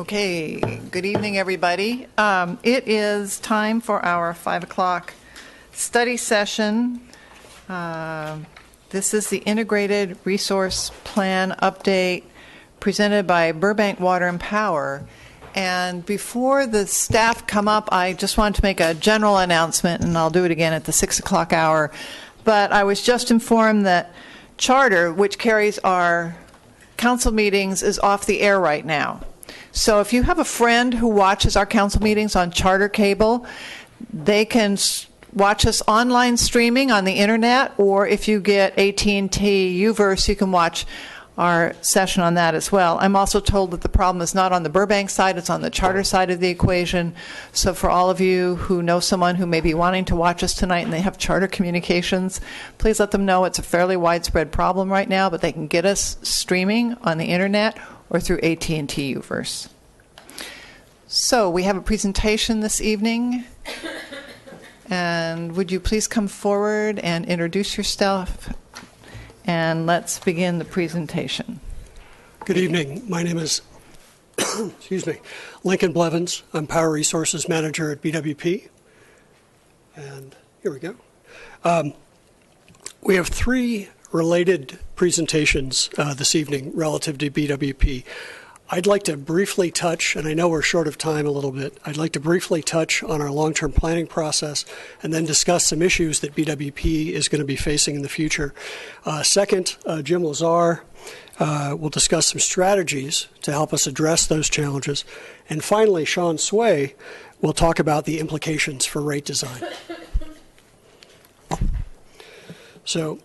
Okay, good evening, everybody. It is time for our 5 o'clock study session. This is the Integrated Resource Plan update presented by Burbank Water and Power. And before the staff come up, I just wanted to make a general announcement, and I'll do it again at the 6 o'clock hour. But I was just informed that Charter, which carries our council meetings, is off the air right now. So if you have a friend who watches our council meetings on Charter Cable, they can watch us online streaming on the internet, or if you get AT&T Uverse, you can watch our session on that as well. I'm also told that the problem is not on the Burbank side, it's on the Charter side of the equation. So for all of you who know someone who may be wanting to watch us tonight and they have Charter communications, please let them know it's a fairly widespread problem right now, but they can get us streaming on the internet or through AT&T Uverse. So we have a presentation this evening, and would you please come forward and introduce yourself, and let's begin the presentation. Good evening. My name is Lincoln Blevins. I'm Power Resources Manager at BWP. And here we go. We have three related presentations this evening relative to BWP. I'd like to briefly touch, and I know we're short of time a little bit, I'd like to briefly touch on our long-term planning process and then discuss some issues that BWP is going to be facing in the future. Second, Jim Lazar will discuss some strategies to help us address those challenges. And finally, Sean Sway will talk about the implications for rate design. So,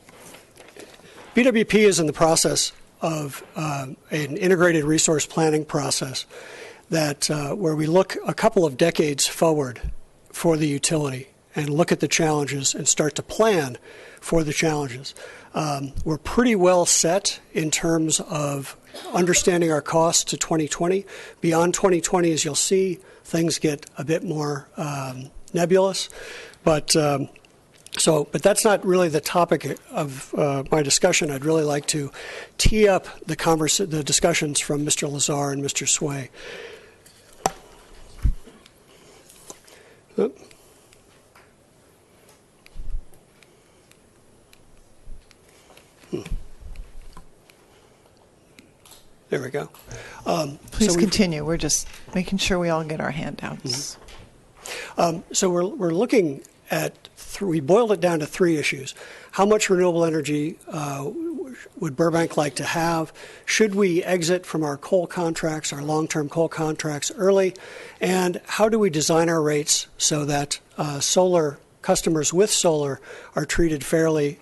BWP is in the process of an integrated resource planning process that where we look a couple of decades forward for the utility and look at the challenges and start to plan for the challenges. We're pretty well set in terms of understanding our costs to 2020. Beyond 2020, as you'll see, things get a bit more nebulous, but that's not really the topic of my discussion. I'd really like to tee up the discussions from Mr. Lazar and Mr. Sway. There we go. Please continue. We're just making sure we all get our handouts. Mm-hmm. So we're looking at we boiled it down to three issues. How much renewable energy would Burbank like to have? Should we exit from our coal contracts, our long-term coal contracts early? And how do we design our rates so that solar customers with solar are treated fairly,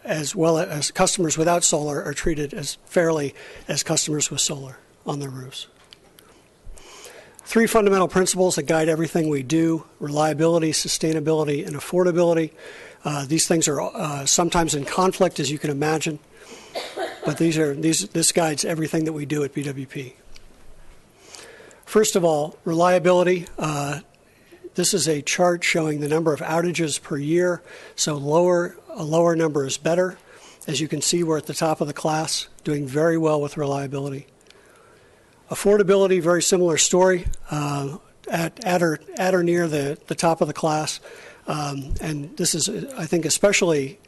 as well as customers without solar are treated as fairly as customers with solar on their roofs? Three fundamental principles that guide everything we do: reliability, sustainability, and affordability. These things are sometimes in conflict, as you can imagine, but this guides everything that we do at BWP. First of all, reliability. This is a chart showing the number of outages per year, so a lower number is better. As you can see, we're at the top of the class, doing very well with reliability. Affordability, very similar story, at or near the top of the class. And this is, I think, especially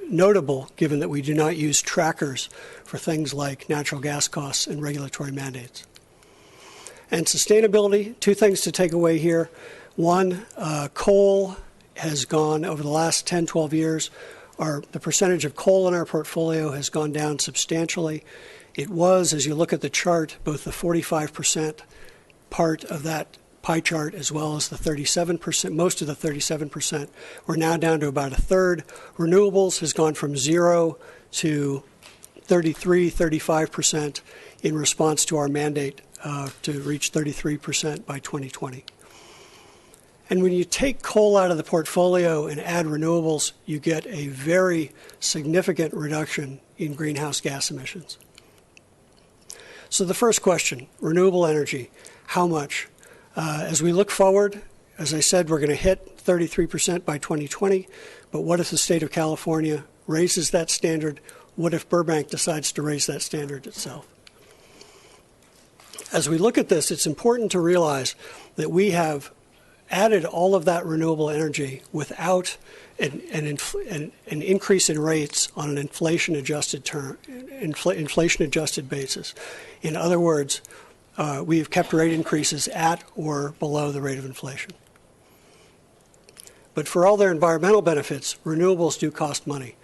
notable given that we do not use trackers for things like natural gas costs and regulatory mandates. And sustainability, two things to take away here. One, coal has gone, over the last 10, 12 years, the percentage of coal in our portfolio has gone down substantially. It was, as you look at the chart, both the 45% part of that pie chart as well as the 37%, most of the 37%. We're now down to about a third. Renewables has gone from 0 to 33, 35% in response to our mandate to reach 33% by 2020. And when you take coal out of the portfolio and add renewables, you get a very significant reduction in greenhouse gas emissions. So the first question, renewable energy, how much? As we look forward, as I said, we're going to hit 33% by 2020, but what if the state of California raises that standard? What if Burbank decides to raise that standard itself? As we look at this, it's important to realize that we have added all of that renewable energy without an increase in rates on an inflation-adjusted basis. In other words, we have kept rate increases at or below the rate of inflation. But for all their environmental benefits, renewables do cost money.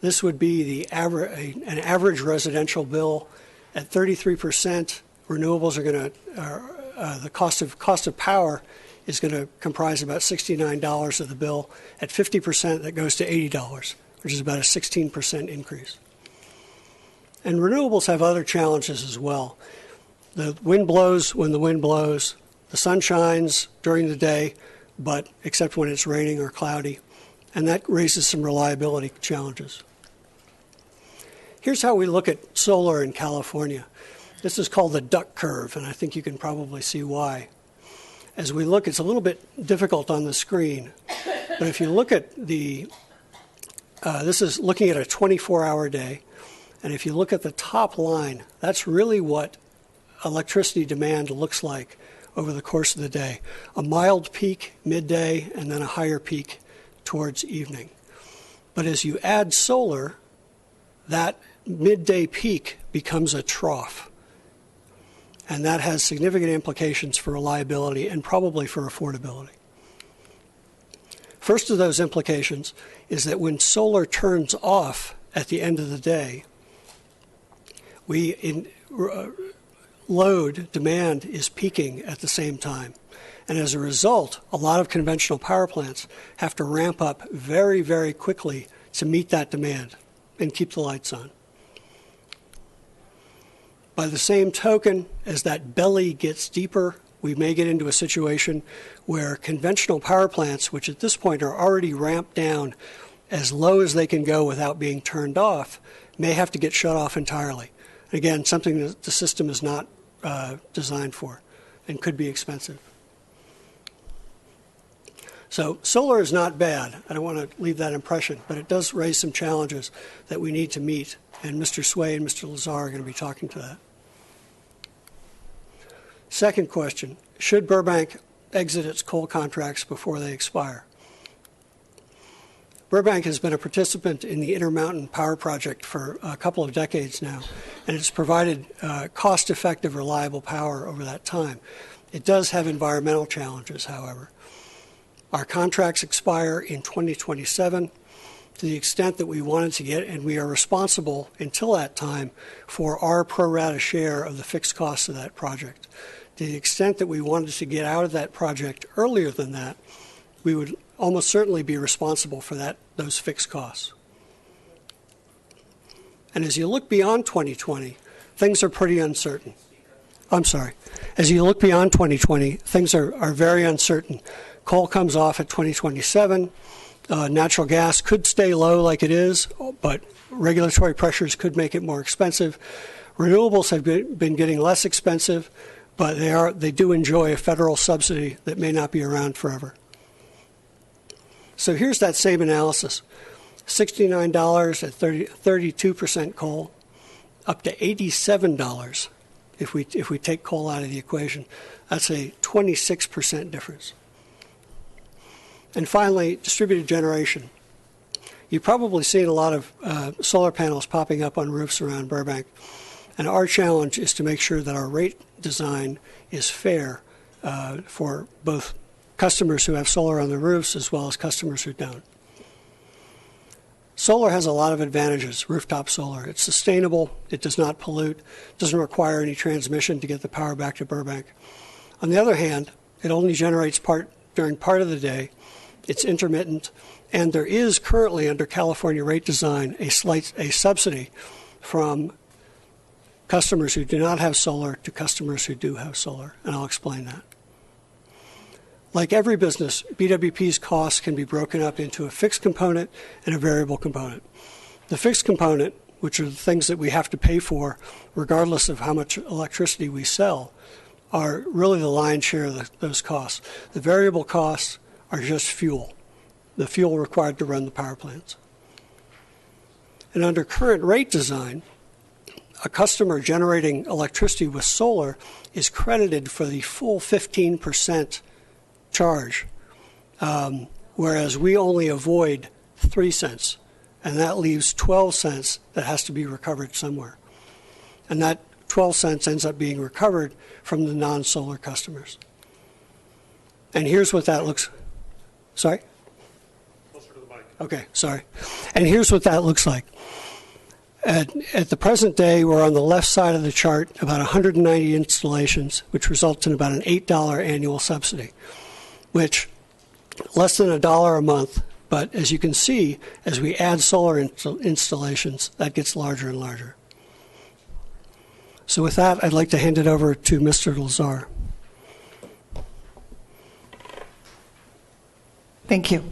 This would be an average residential bill at 33%. Renewables are going to the cost of power is going to comprise about $69 of the bill. At 50%, that goes to $80, which is about a 16% increase. And renewables have other challenges as well. The wind blows when the wind blows. The sun shines during the day, but except when it's raining or cloudy. And that raises some reliability challenges. Here's how we look at solar in California. This is called the duck curve, and I think you can probably see why. As we look, it's a little bit difficult on the screen, but if you look at this is looking at a 24-hour day, and if you look at the top line, that's really what electricity demand looks like over the course of the day. A mild peak midday, and then a higher peak towards evening. But as you add solar, that midday peak becomes a trough. And that has significant implications for reliability and probably for affordability. First of those implications is that when solar turns off at the end of the day, load demand is peaking at the same time. And as a result, a lot of conventional power plants have to ramp up very, very quickly to meet that demand and keep the lights on. By the same token, as that belly gets deeper, we may get into a situation where conventional power plants, which at this point are already ramped down as low as they can go without being turned off, may have to get shut off entirely. Again, something that the system is not designed for and could be expensive. So solar is not bad. I don't want to leave that impression, but it does raise some challenges that we need to meet, and Mr. Sway and Mr. Lazar are going to be talking to that. Second question, should Burbank exit its coal contracts before they expire? Burbank has been a participant in the Intermountain Power Project for a couple of decades now, and it's provided cost-effective, reliable power over that time. It does have environmental challenges, however. Our contracts expire in 2027 to the extent that we wanted to get, and we are responsible until that time for our pro rata share of the fixed costs of that project. To the extent that we wanted to get out of that project earlier than that, we would almost certainly be responsible for those fixed costs. And as you look beyond 2020, things are pretty uncertain. I'm sorry. As you look beyond 2020, things are very uncertain. Coal comes off at 2027. Natural gas could stay low like it is, but regulatory pressures could make it more expensive. Renewables have been getting less expensive, but they do enjoy a federal subsidy that may not be around forever. So here's that same analysis. $69 at 32% coal, up to $87 if we take coal out of the equation. That's a 26% difference. And finally, distributed generation. You've probably seen a lot of solar panels popping up on roofs around Burbank. And our challenge is to make sure that our rate design is fair for both customers who have solar on their roofs as well as customers who don't. Solar has a lot of advantages, rooftop solar. It's sustainable, it does not pollute, doesn't require any transmission to get the power back to Burbank. On the other hand, it only generates during part of the day, it's intermittent, and there is currently under California rate design a subsidy from customers who do not have solar to customers who do have solar, and I'll explain that. Like every business, BWP's costs can be broken up into a fixed component and a variable component. The fixed component, which are the things that we have to pay for regardless of how much electricity we sell, are really the lion's share of those costs. The variable costs are just fuel, the fuel required to run the power plants. And under current rate design, a customer generating electricity with solar is credited for the full 15% charge, whereas we only avoid 3 cents, and that leaves 12 cents that has to be recovered somewhere. And that 12 cents ends up being recovered from the non-solar customers. And here's what that looks. Sorry? Closer to the mic. Okay, sorry. And here's what that looks like. At the present day, we're on the left side of the chart, about 190 installations, which results in about an $8 annual subsidy, which less than $1 a month. But as you can see, as we add solar installations, that gets larger and larger. So with that, I'd like to hand it over to Mr. Lazar. Thank you.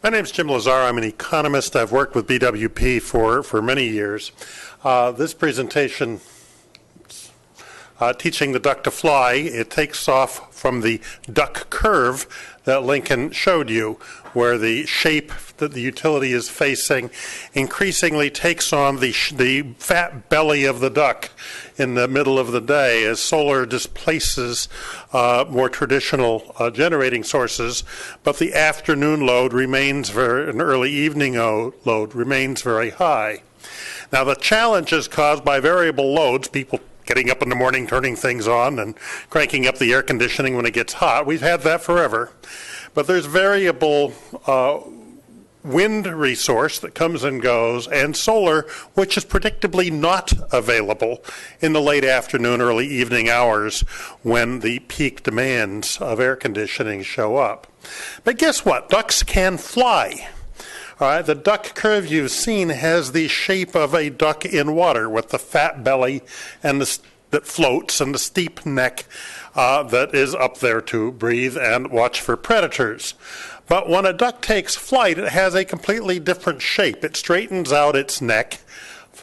My name's Jim Lazar. I'm an economist. I've worked with BWP for many years. This presentation, teaching the duck to fly, it takes off from the duck curve that Lincoln showed you, where the shape that the utility is facing increasingly takes on the fat belly of the duck in the middle of the day as solar displaces more traditional generating sources, but the afternoon load remains an early evening load remains very high. Now the challenge is caused by variable loads, people getting up in the morning, turning things on, and cranking up the air conditioning when it gets hot. We've had that forever. But there's variable wind resource that comes and goes, and solar, which is predictably not available in the late afternoon, early evening hours when the peak demands of air conditioning show up. But guess what? Ducks can fly. All right, the duck curve you've seen has the shape of a duck in water with the fat belly and that floats and the steep neck that is up there to breathe and watch for predators. But when a duck takes flight, it has a completely different shape. It straightens out its neck,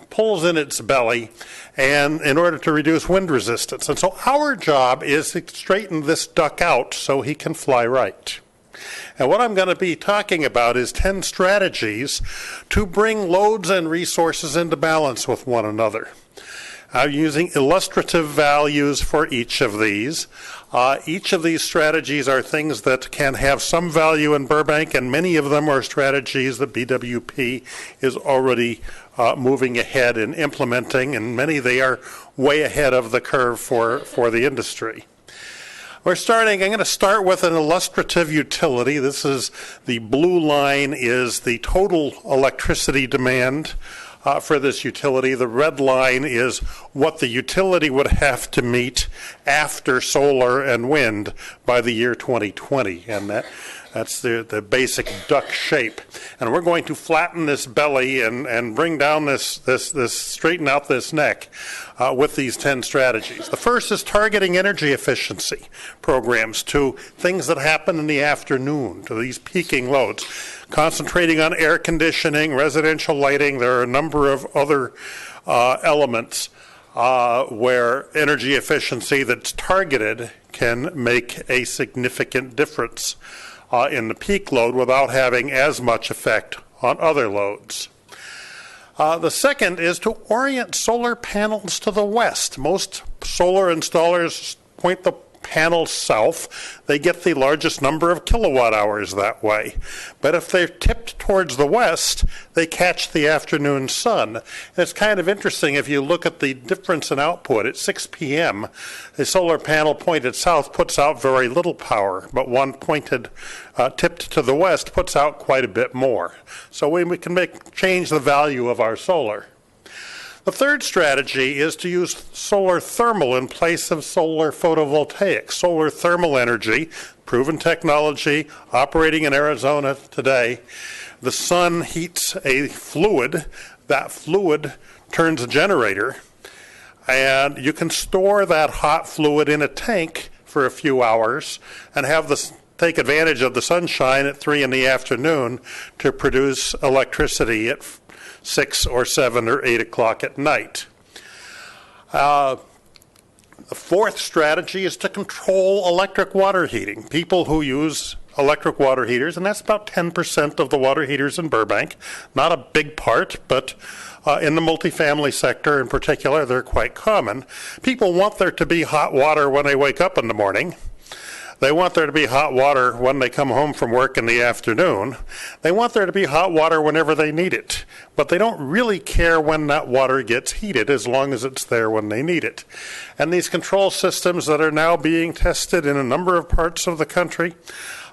pulls in its belly, and in order to reduce wind resistance. And so our job is to straighten this duck out so he can fly right. And what I'm going to be talking about is 10 strategies to bring loads and resources into balance with one another. I'm using illustrative values for each of these. Each of these strategies are things that can have some value in Burbank, and many of them are strategies that BWP is already moving ahead and implementing, and many they are way ahead of the curve for the industry. I'm going to start with an illustrative utility. This is the blue line is the total electricity demand for this utility. The red line is what the utility would have to meet after solar and wind by the year 2020. And that's the basic duck shape. And we're going to flatten this belly and bring down this straighten out this neck with these 10 strategies. The first is targeting energy efficiency programs to things that happen in the afternoon, to these peaking loads. Concentrating on air conditioning, residential lighting. There are a number of other elements where energy efficiency that's targeted can make a significant difference in the peak load without having as much effect on other loads. The second is to orient solar panels to the west. Most solar installers point the panels south. They get the largest number of kilowatt hours that way. But if they're tipped towards the west, they catch the afternoon sun. And it's kind of interesting if you look at the difference in output. At 6 p.m., a solar panel pointed south puts out very little power, but one tipped to the west puts out quite a bit more. So we can change the value of our solar. The third strategy is to use solar thermal in place of solar photovoltaic. Solar thermal energy, proven technology, operating in Arizona today. The sun heats a fluid. That fluid turns a generator. And you can store that hot fluid in a tank for a few hours and take advantage of the sunshine at 3 in the afternoon to produce electricity at 6 or 7 or 8 o'clock at night. The fourth strategy is to control electric water heating. People who use electric water heaters, and that's about 10% of the water heaters in Burbank. Not a big part, but in the multifamily sector in particular, they're quite common. People want there to be hot water when they wake up in the morning. They want there to be hot water when they come home from work in the afternoon. They want there to be hot water whenever they need it. But they don't really care when that water gets heated as long as it's there when they need it. And these control systems that are now being tested in a number of parts of the country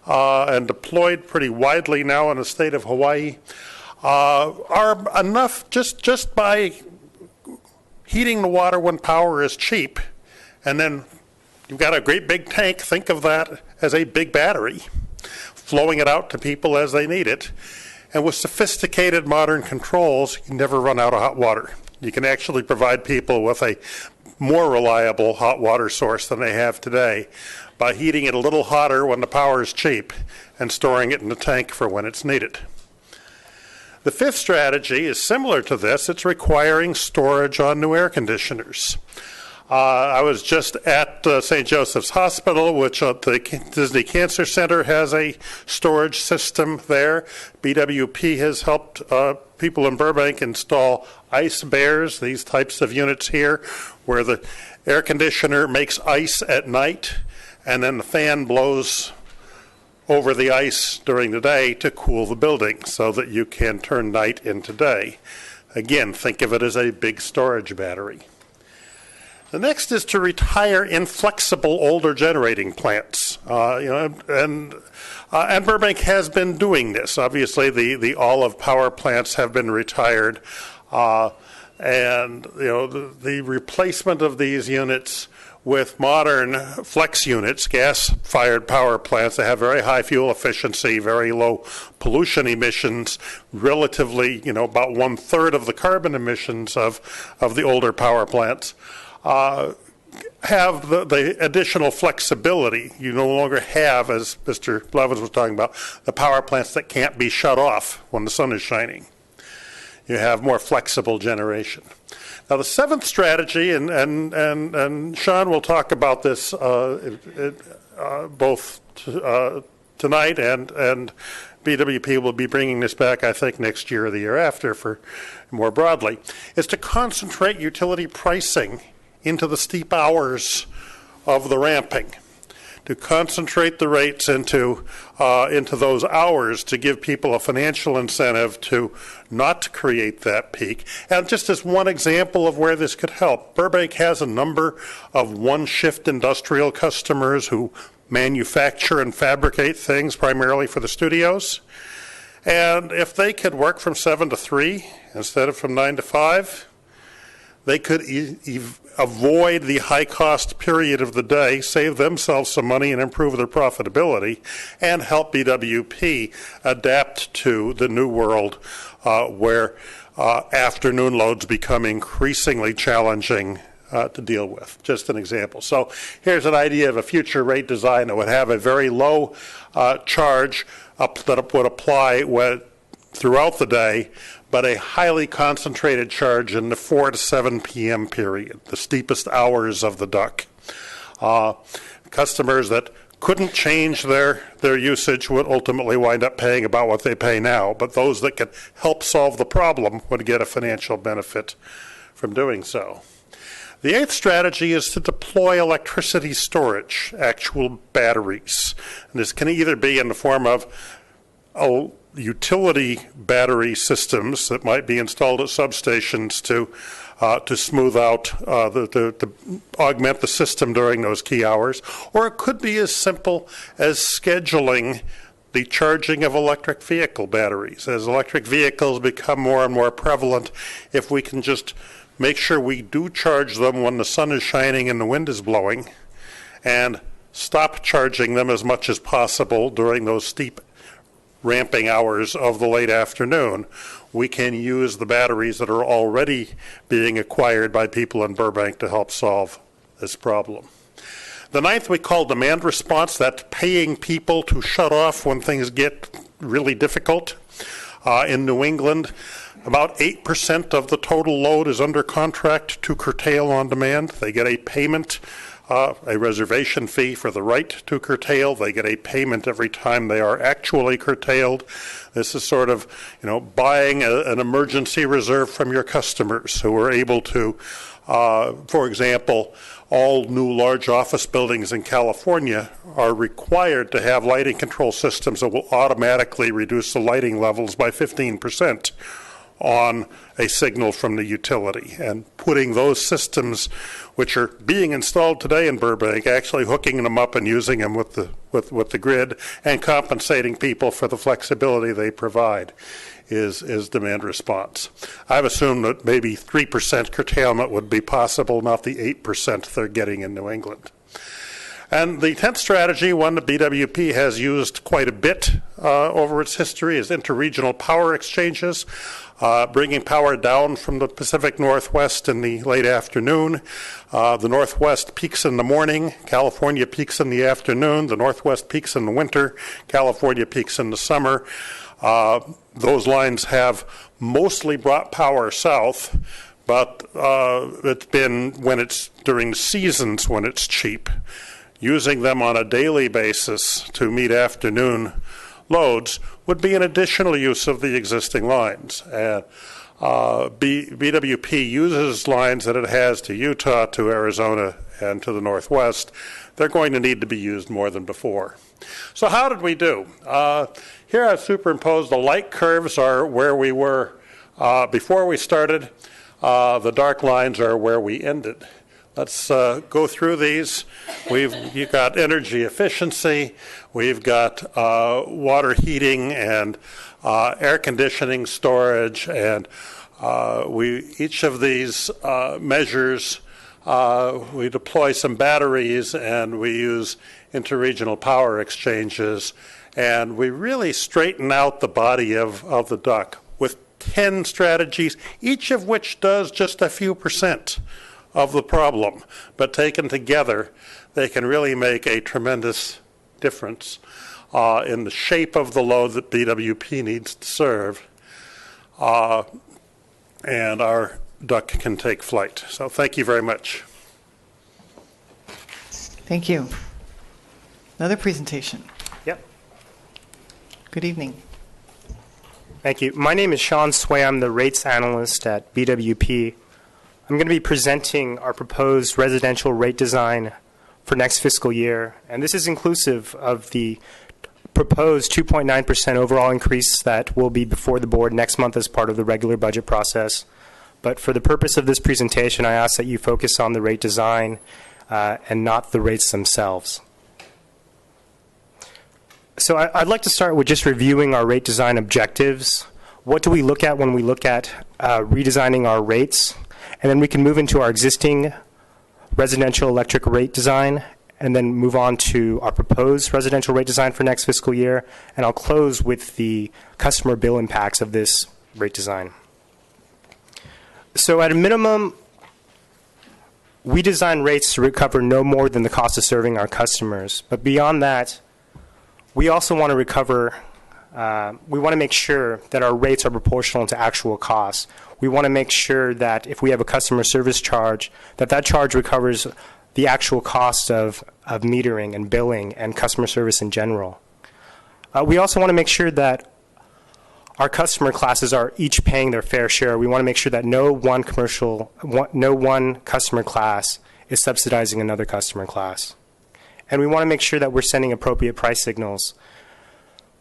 and deployed pretty widely now in the state of Hawaii are enough just by heating the water when power is cheap, and then you've got a great big tank. Think of that as a big battery, flowing it out to people as they need it. And with sophisticated modern controls, you never run out of hot water. You can actually provide people with a more reliable hot water source than they have today by heating it a little hotter when the power is cheap and storing it in the tank for when it's needed. The fifth strategy is similar to this. It's requiring storage on new air conditioners. I was just at St. Joseph's Hospital, which the Disney Cancer Center has a storage system there. BWP has helped people in Burbank install ice bears, these types of units here, where the air conditioner makes ice at night, and then the fan blows over the ice during the day to cool the building so that you can turn night into day. Again, think of it as a big storage battery. The next is to retire inflexible older generating plants. And Burbank has been doing this. Obviously, the olive power plants have been retired. The replacement of these units with modern flex units, gas-fired power plants that have very high fuel efficiency, very low pollution emissions, relatively, about 1/3 of the carbon emissions of the older power plants, have the additional flexibility. You no longer have, as Mr. Blevins was talking about, the power plants that can't be shut off when the sun is shining. You have more flexible generation. Now, the seventh strategy, and Sean will talk about this both tonight, and BWP will be bringing this back, I think, next year or the year after for more broadly, is to concentrate utility pricing into the steep hours of the ramping, to concentrate the rates into those hours to give people a financial incentive to not create that peak. And just as one example of where this could help, Burbank has a number of one-shift industrial customers who manufacture and fabricate things primarily for the studios. And if they could work from 7 to 3 instead of from 9 to 5, they could avoid the high-cost period of the day, save themselves some money and improve their profitability, and help BWP adapt to the new world where afternoon loads become increasingly challenging to deal with. Just an example. So here's an idea of a future rate design that would have a very low charge that would apply throughout the day, but a highly concentrated charge in the 4 to 7 p.m. period, the steepest hours of the duck. Customers that couldn't change their usage would ultimately wind up paying about what they pay now, but those that could help solve the problem would get a financial benefit from doing so. The eighth strategy is to deploy electricity storage, actual batteries. And this can either be in the form of utility battery systems that might be installed at substations to smooth out, to augment the system during those key hours, or it could be as simple as scheduling the charging of electric vehicle batteries. As electric vehicles become more and more prevalent, if we can just make sure we do charge them when the sun is shining and the wind is blowing, and stop charging them as much as possible during those steep ramping hours of the late afternoon, we can use the batteries that are already being acquired by people in Burbank to help solve this problem. The ninth we call demand response. That's paying people to shut off when things get really difficult. In New England, About 8% of the total load is under contract to curtail on demand. They get a payment, a reservation fee for the right to curtail. They get a payment every time they are actually curtailed. This is sort of, buying an emergency reserve from your customers who are able to, for example, all new large office buildings in California are required to have lighting control systems that will automatically reduce the lighting levels by 15% on a signal from the utility. And putting those systems, which are being installed today in Burbank, actually hooking them up and using them with the grid and compensating people for the flexibility they provide is demand response. I've assumed that maybe 3% curtailment would be possible, not the 8% they're getting in New England. And the 10th strategy, one that BWP has used quite a bit over its history, is interregional power exchanges, bringing power down from the Pacific Northwest in the late afternoon. The Northwest peaks in the morning, California peaks in the afternoon, the Northwest peaks in the winter, California peaks in the summer. Those lines have mostly brought power south, but it's been when it's during seasons when it's cheap. Using them on a daily basis to meet afternoon loads would be an additional use of the existing lines. And BWP uses lines that it has to Utah, to Arizona, and to the Northwest. They're going to need to be used more than before. So how did we do? Here I've superimposed the light curves are where we were before we started. The dark lines are where we ended. Let's go through these. You've got energy efficiency. We've got water heating and air conditioning storage. And each of these measures, we deploy some batteries and we use interregional power exchanges. And we really straighten out the body of the duck with 10 strategies, each of which does just a few percent of the problem. But taken together, they can really make a tremendous difference in the shape of the load that BWP needs to serve. And our duck can take flight. So thank you very much. Thank you. Another presentation. Yep. Good evening. Thank you. My name is Sean Sway. I'm the rates analyst at BWP. I'm going to be presenting our proposed residential rate design for next fiscal year. And this is inclusive of the proposed 2.9% overall increase that will be before the board next month as part of the regular budget process. But for the purpose of this presentation, I ask that you focus on the rate design and not the rates themselves. So I'd like to start with just reviewing our rate design objectives. What do we look at when we look at redesigning our rates? And then we can move into our existing residential electric rate design and then move on to our proposed residential rate design for next fiscal year. And I'll close with the customer bill impacts of this rate design. So at a minimum, we design rates to recover no more than the cost of serving our customers. But beyond that, we also want to recover, we want to make sure that our rates are proportional to actual costs. We want to make sure that if we have a customer service charge, that charge recovers the actual cost of metering and billing and customer service in general. We also want to make sure that our customer classes are each paying their fair share. We want to make sure that no one customer class is subsidizing another customer class. And we want to make sure that we're sending appropriate price signals.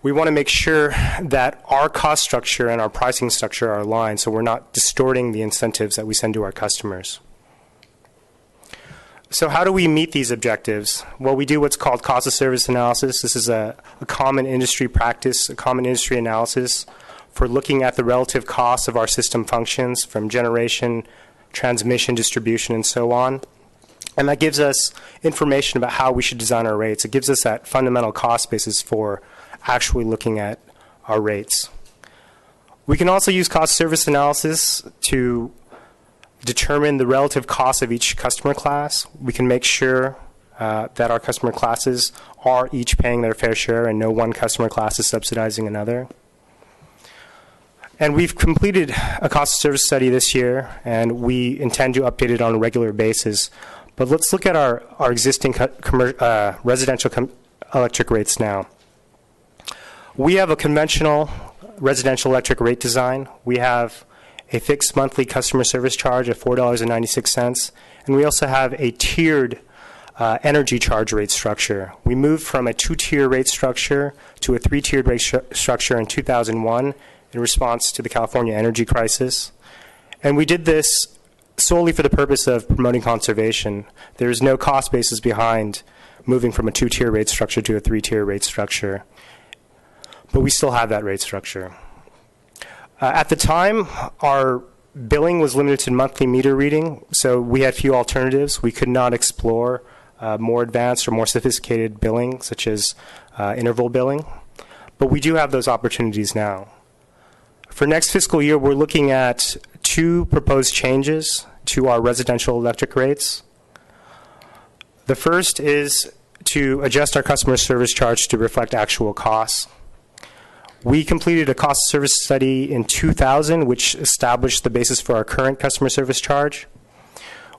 We want to make sure that our cost structure and our pricing structure are aligned so we're not distorting the incentives that we send to our customers. So how do we meet these objectives? Well, we do what's called cost of service analysis. This is a common industry practice, a common industry analysis for looking at the relative costs of our system functions from generation, transmission, distribution, and so on. And that gives us information about how we should design our rates. It gives us that fundamental cost basis for actually looking at our rates. We can also use cost service analysis to determine the relative cost of each customer class. We can make sure that our customer classes are each paying their fair share and no one customer class is subsidizing another. And we've completed a cost of service study this year, and we intend to update it on a regular basis. But let's look at our existing residential electric rates now. We have a conventional residential electric rate design. We have a fixed monthly customer service charge of $4.96, and we also have a tiered energy charge rate structure. We moved from a two-tier rate structure to a three-tiered rate structure in 2001 in response to the California energy crisis. And we did this solely for the purpose of promoting conservation. There is no cost basis behind moving from a two-tier rate structure to a three-tier rate structure. But we still have that rate structure. At the time, our billing was limited to monthly meter reading, so we had few alternatives. We could not explore more advanced or more sophisticated billing, such as interval billing. But we do have those opportunities now. For next fiscal year, we're looking at 2 proposed changes to our residential electric rates. The first is to adjust our customer service charge to reflect actual costs. We completed a cost of service study in 2000, which established the basis for our current customer service charge.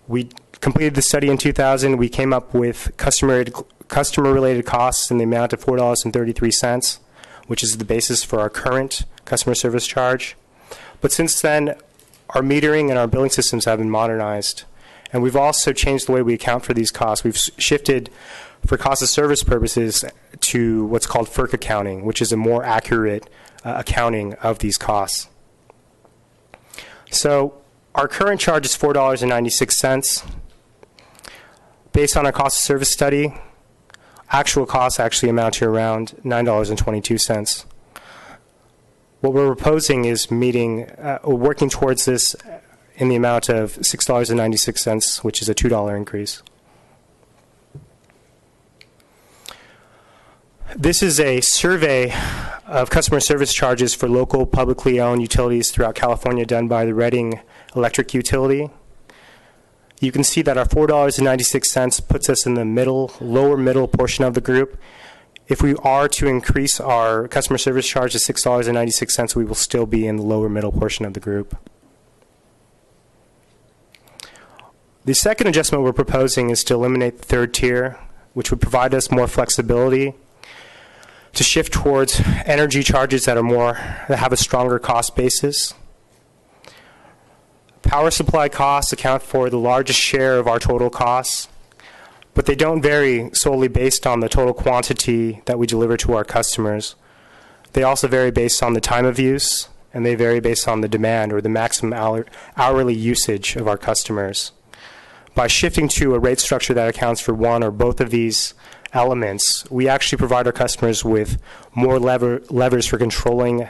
We completed the study in 2000. We came up with customer-related costs in the amount of $4.33, which is the basis for our current customer service charge. But since then, our metering and our billing systems have been modernized. And we've also changed the way we account for these costs. We've shifted, for cost of service purposes, to what's called FERC accounting, which is a more accurate accounting of these costs. So our current charge is $4.96. Based on our cost of service study, actual costs actually amount to around $9.22. What we're proposing is working towards this in the amount of $6.96, which is a $2 increase. This is a survey of customer service charges for local publicly owned utilities throughout California done by the Reading Electric Utility. You can see that our $4.96 puts us in the lower middle portion of the group. If we are to increase our customer service charge to $6.96, we will still be in the lower middle portion of the group. The second adjustment we're proposing is to eliminate the third tier, which would provide us more flexibility to shift towards energy charges that have a stronger cost basis. Power supply costs account for the largest share of our total costs, but they don't vary solely based on the total quantity that we deliver to our customers. They also vary based on the time of use, and they vary based on the demand or the maximum hourly usage of our customers. By shifting to a rate structure that accounts for one or both of these elements, we actually provide our customers with more levers for controlling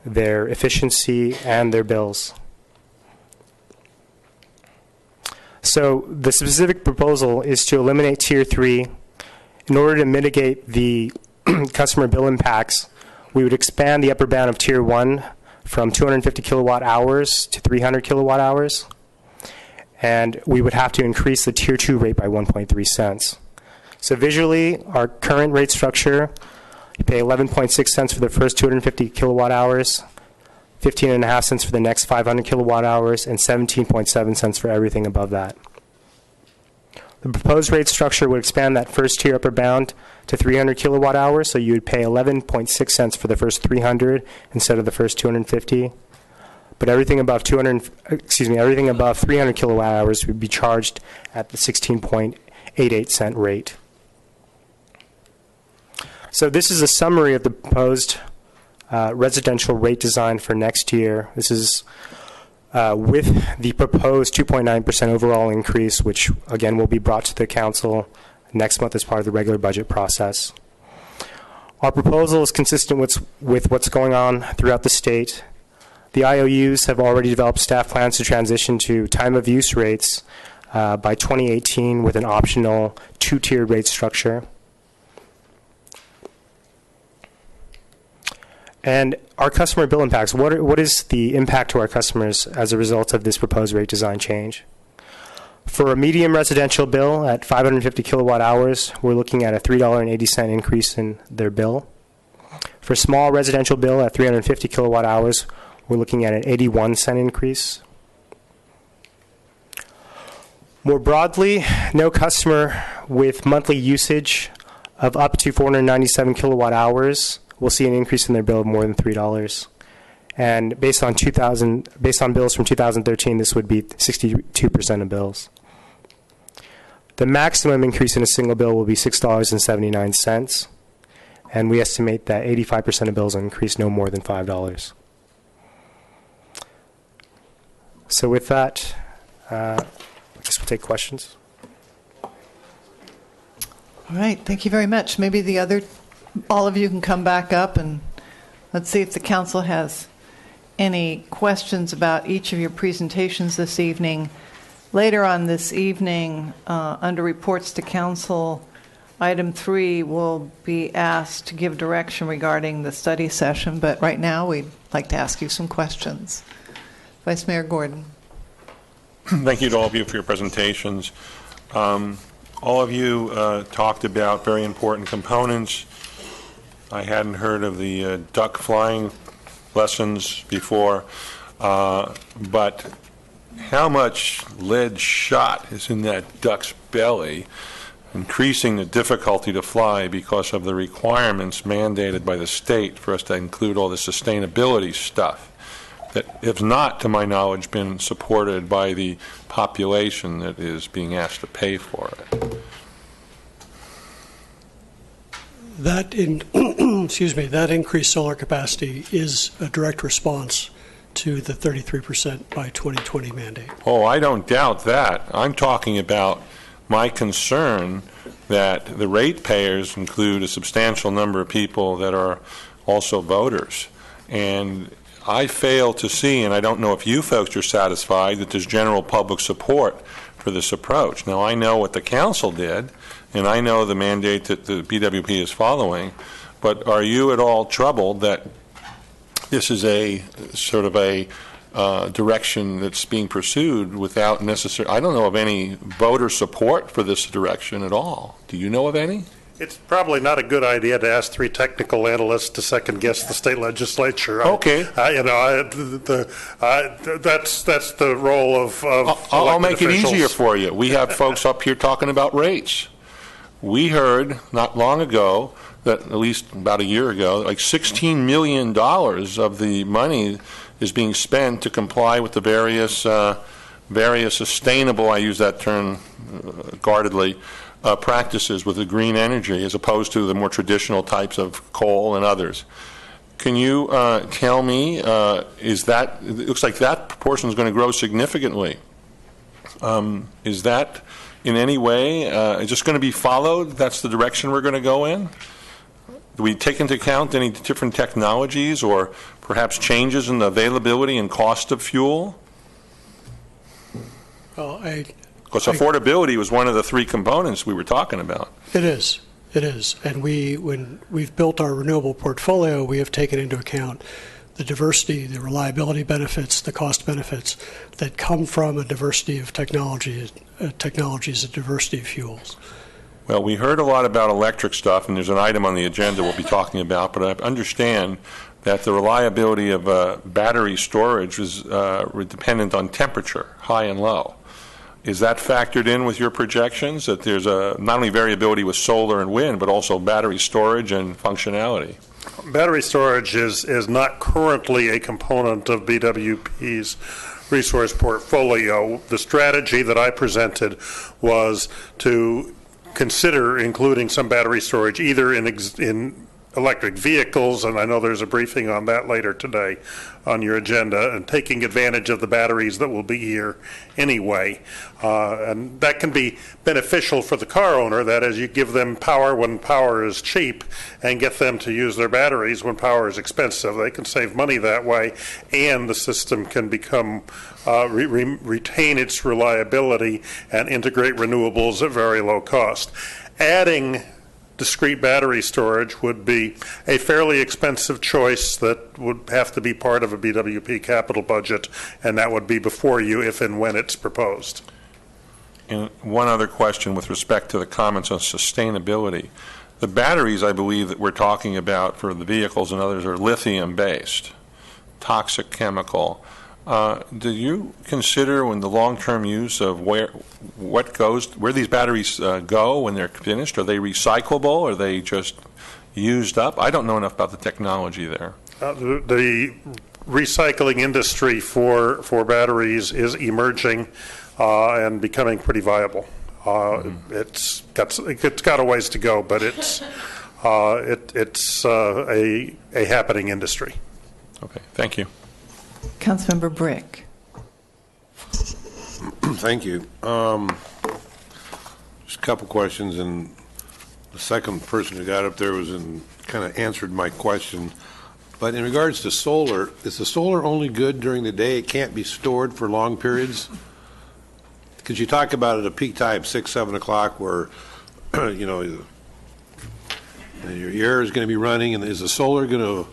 their efficiency and their bills. So the specific proposal is to eliminate Tier 3. In order to mitigate the customer bill impacts, we would expand the upper bound of Tier 1 from 250 kilowatt hours to 300 kilowatt hours. And we would have to increase the Tier 2 rate by 1.3 cents. So visually, our current rate structure, you pay 11.6 cents for the first 250 kilowatt hours, 15.5 cents for the next 500 kilowatt hours, and 17.7 cents for everything above that. The proposed rate structure would expand that first tier upper bound to 300 kilowatt hours, so you would pay 11.6 cents for the first 300 instead of the first 250. But everything above 300 kilowatt hours would be charged at the 16.88 cent rate. So this is a summary of the proposed residential rate design for next year. This is with the proposed 2.9% overall increase, which again will be brought to the council next month as part of the regular budget process. Our proposal is consistent with what's going on throughout the state. The IOUs have already developed staff plans to transition to time of use rates by 2018 with an optional two-tiered rate structure. And our customer bill impacts, what is the impact to our customers as a result of this proposed rate design change? For a medium residential bill at 550 kilowatt hours, we're looking at a $3.80 increase in their bill. For a small residential bill at 350 kilowatt hours, we're looking at an 81-cent increase. More broadly, no customer with monthly usage of up to 497 kilowatt hours will see an increase in their bill of more than $3. And based on bills from 2013, this would be 62% of bills. The maximum increase in a single bill will be $6.79, and we estimate that 85% of bills will increase no more than $5. So with that, I guess we'll take questions. All right, thank you very much. Maybe all of you can come back up and let's see if the council has any questions about each of your presentations this evening. Later on this evening, under reports to council, item 3 will be asked to give direction regarding the study session, but right now we'd like to ask you some questions. Vice Mayor Gordon. Thank you to all of you for your presentations. All of you talked about very important components. I hadn't heard of the duck flying lessons before, but how much lead shot is in that duck's belly, increasing the difficulty to fly because of the requirements mandated by the state for us to include all the sustainability stuff that have not, to my knowledge, been supported by the population that is being asked to pay for it. That that increased solar capacity is a direct response to the 33% by 2020 mandate. Oh, I don't doubt that. I'm talking about my concern that the ratepayers include a substantial number of people that are also voters. And I fail to see, and I don't know if you folks are satisfied, that there's general public support for this approach. Now, I know what the council did, and I know the mandate that the BWP is following, but are you at all troubled that this is a sort of a direction that's being pursued without necessary, I don't know of any voter support for this direction at all. Do you know of any? It's probably not a good idea to ask 3 technical analysts to second guess the state legislature. Okay. That's the role of I'll make elected it officials. easier for you. We have folks up here talking about rates. We heard not long ago that, at least about a year ago, like $16 million of the money is being spent to comply with the various sustainable, I use that term guardedly, practices with the green energy as opposed to the more traditional types of coal and others. Can you tell me, it looks like that proportion is going to grow significantly. Is that in any way, is this going to be followed? That's the direction we're going to go in? Do we take into account any different technologies or perhaps changes in the availability and cost of fuel? Well, because affordability was one of the 3 components we were talking about. It is. And when we've built our renewable portfolio, we have taken into account the diversity, the reliability benefits, the cost benefits that come from a diversity of technologies, a diversity of fuels. Well, we heard a lot about electric stuff, and there's an item on the agenda we'll be talking about, but I understand that the reliability of battery storage is dependent on temperature, high and low. Is that factored in with your projections, that there's not only variability with solar and wind, but also battery storage and functionality? Battery storage is not currently a component of BWP's resource portfolio. The strategy that I presented was to consider including some battery storage either in electric vehicles, and I know there's a briefing on that later today on your agenda, and taking advantage of the batteries that will be here anyway. And that can be beneficial for the car owner. That is, you give them power when power is cheap and get them to use their batteries when power is expensive. They can save money that way, and the system can become retain its reliability and integrate renewables at very low cost. Adding discrete battery storage would be a fairly expensive choice that would have to be part of a BWP capital budget, and that would be before you if and when it's proposed. And one other question with respect to the comments on sustainability. The batteries, I believe, that we're talking about for the vehicles and others are lithium-based toxic chemical. Do you consider when the long-term use of where these batteries go when they're finished? Are they recyclable? Are they just used up? I don't know enough about the technology there. The recycling industry for batteries is emerging and becoming pretty viable. It's got a ways to go, but it's a happening industry. Okay, thank you. Councilmember Brick. Thank you. Just a couple questions, and the second person who got up there kind of answered my question. But in regards to solar, is the solar only good during the day? It can't be stored for long periods? Because you talk about at a peak time, 6, 7 o'clock, where your air is going to be running, and is the solar going to?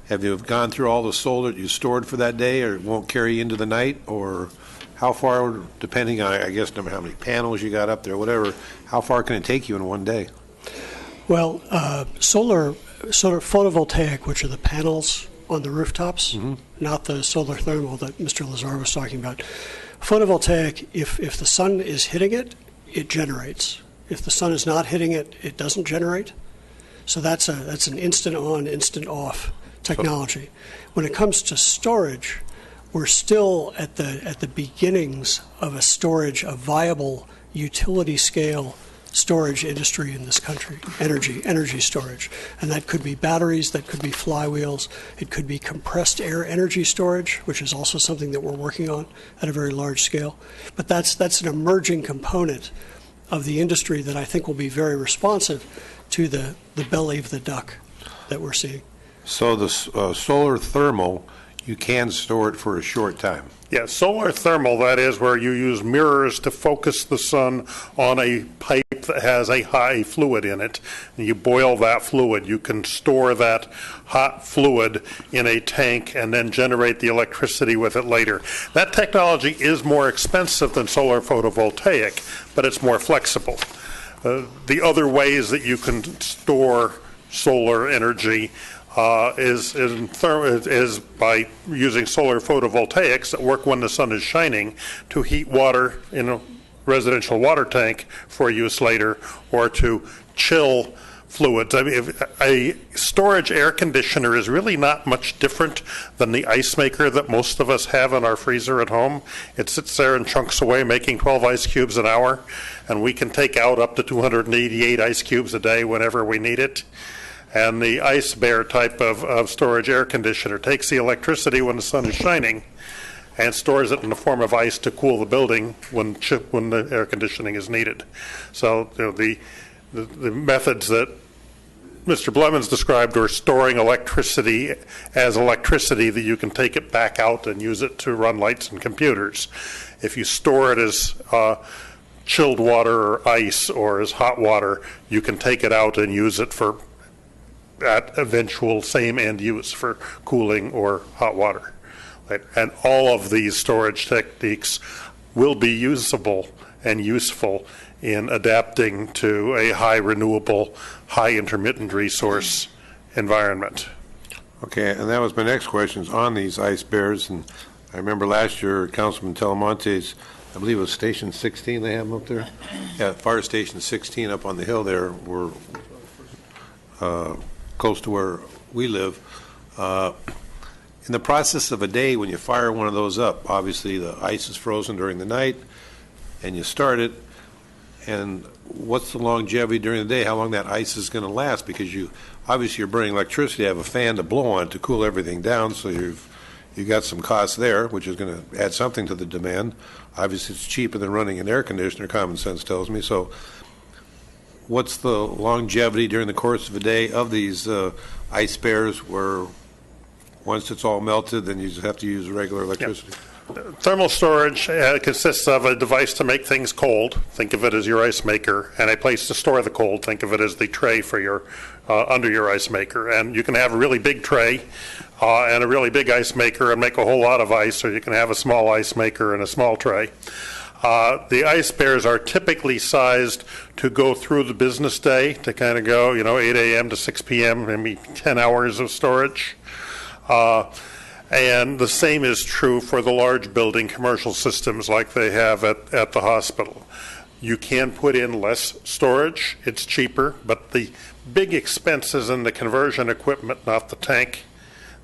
Have you gone through all the solar that you stored for that day, or it won't carry into the night, or how far, depending on, I guess, how many panels you got up there, whatever, how far can it take you in one day? Well, solar photovoltaic, which are the panels on the rooftops, not the solar thermal that Mr. Lazar was talking about. Photovoltaic, if the sun is hitting it, it generates. If the sun is not hitting it, it doesn't generate. So that's an instant on, instant off technology. When it comes to storage, we're still at the beginnings of a viable utility scale storage industry in this country, energy storage. And that could be batteries, that could be flywheels, it could be compressed air energy storage, which is also something that we're working on at a very large scale. But that's an emerging component of the industry that I think will be very responsive to the belly of the duck that we're seeing. So the solar thermal, you can store it for a short time. Yeah, solar thermal, that is where you use mirrors to focus the sun on a pipe that has a high fluid in it. And you boil that fluid. You can store that hot fluid in a tank and then generate the electricity with it later. That technology is more expensive than solar photovoltaic, but it's more flexible. The other ways that you can store solar energy is by using solar photovoltaics that work when the sun is shining to heat water in a residential water tank for use later, or to chill fluids. I mean, a storage air conditioner is really not much different than the ice maker that most of us have in our freezer at home. It sits there and chunks away, making 12 ice cubes an hour, and we can take out up to 288 ice cubes a day whenever we need it. And the ice bear type of storage air conditioner takes the electricity when the sun is shining and stores it in the form of ice to cool the building when the air conditioning is needed. So the methods that Mr. Blevins described are storing electricity as electricity that you can take it back out and use it to run lights and computers. If you store it as chilled water or ice or as hot water, you can take it out and use it for that eventual same end use for cooling or hot water. Right? And all of these storage techniques will be usable and useful in adapting to a high renewable, high intermittent resource environment. Okay, and that was my next question on these ice bears. And I remember last year, Councilman Telemonte's, I believe it was Station 16 they have them up there? Yeah, Fire Station 16 up on the hill there were close to where we live. In the process of a day, when you fire one of those up, obviously the ice is frozen during the night, and you start it, and what's the longevity during the day, how long that ice is going to last? Because obviously you're burning electricity, you have a fan to blow on to cool everything down, so you've got some costs there, which is going to add something to the demand. Obviously it's cheaper than running an air conditioner, common sense tells me. So what's the longevity during the course of a day of these ice bears, where once it's all melted, then you just have to use regular electricity? Yep. Thermal storage consists of a device to make things cold. Think of it as your ice maker, and a place to store the cold. Think of it as the tray for your under your ice maker. And you can have a really big tray and a really big ice maker and make a whole lot of ice, or you can have a small ice maker and a small tray. The ice bears are typically sized to go through the business day, to kind of go, 8 a.m. to 6 p.m., maybe 10 hours of storage. And the same is true for the large building commercial systems like they have at the hospital. You can put in less storage, it's cheaper, but the big expense is in the conversion equipment, not the tank.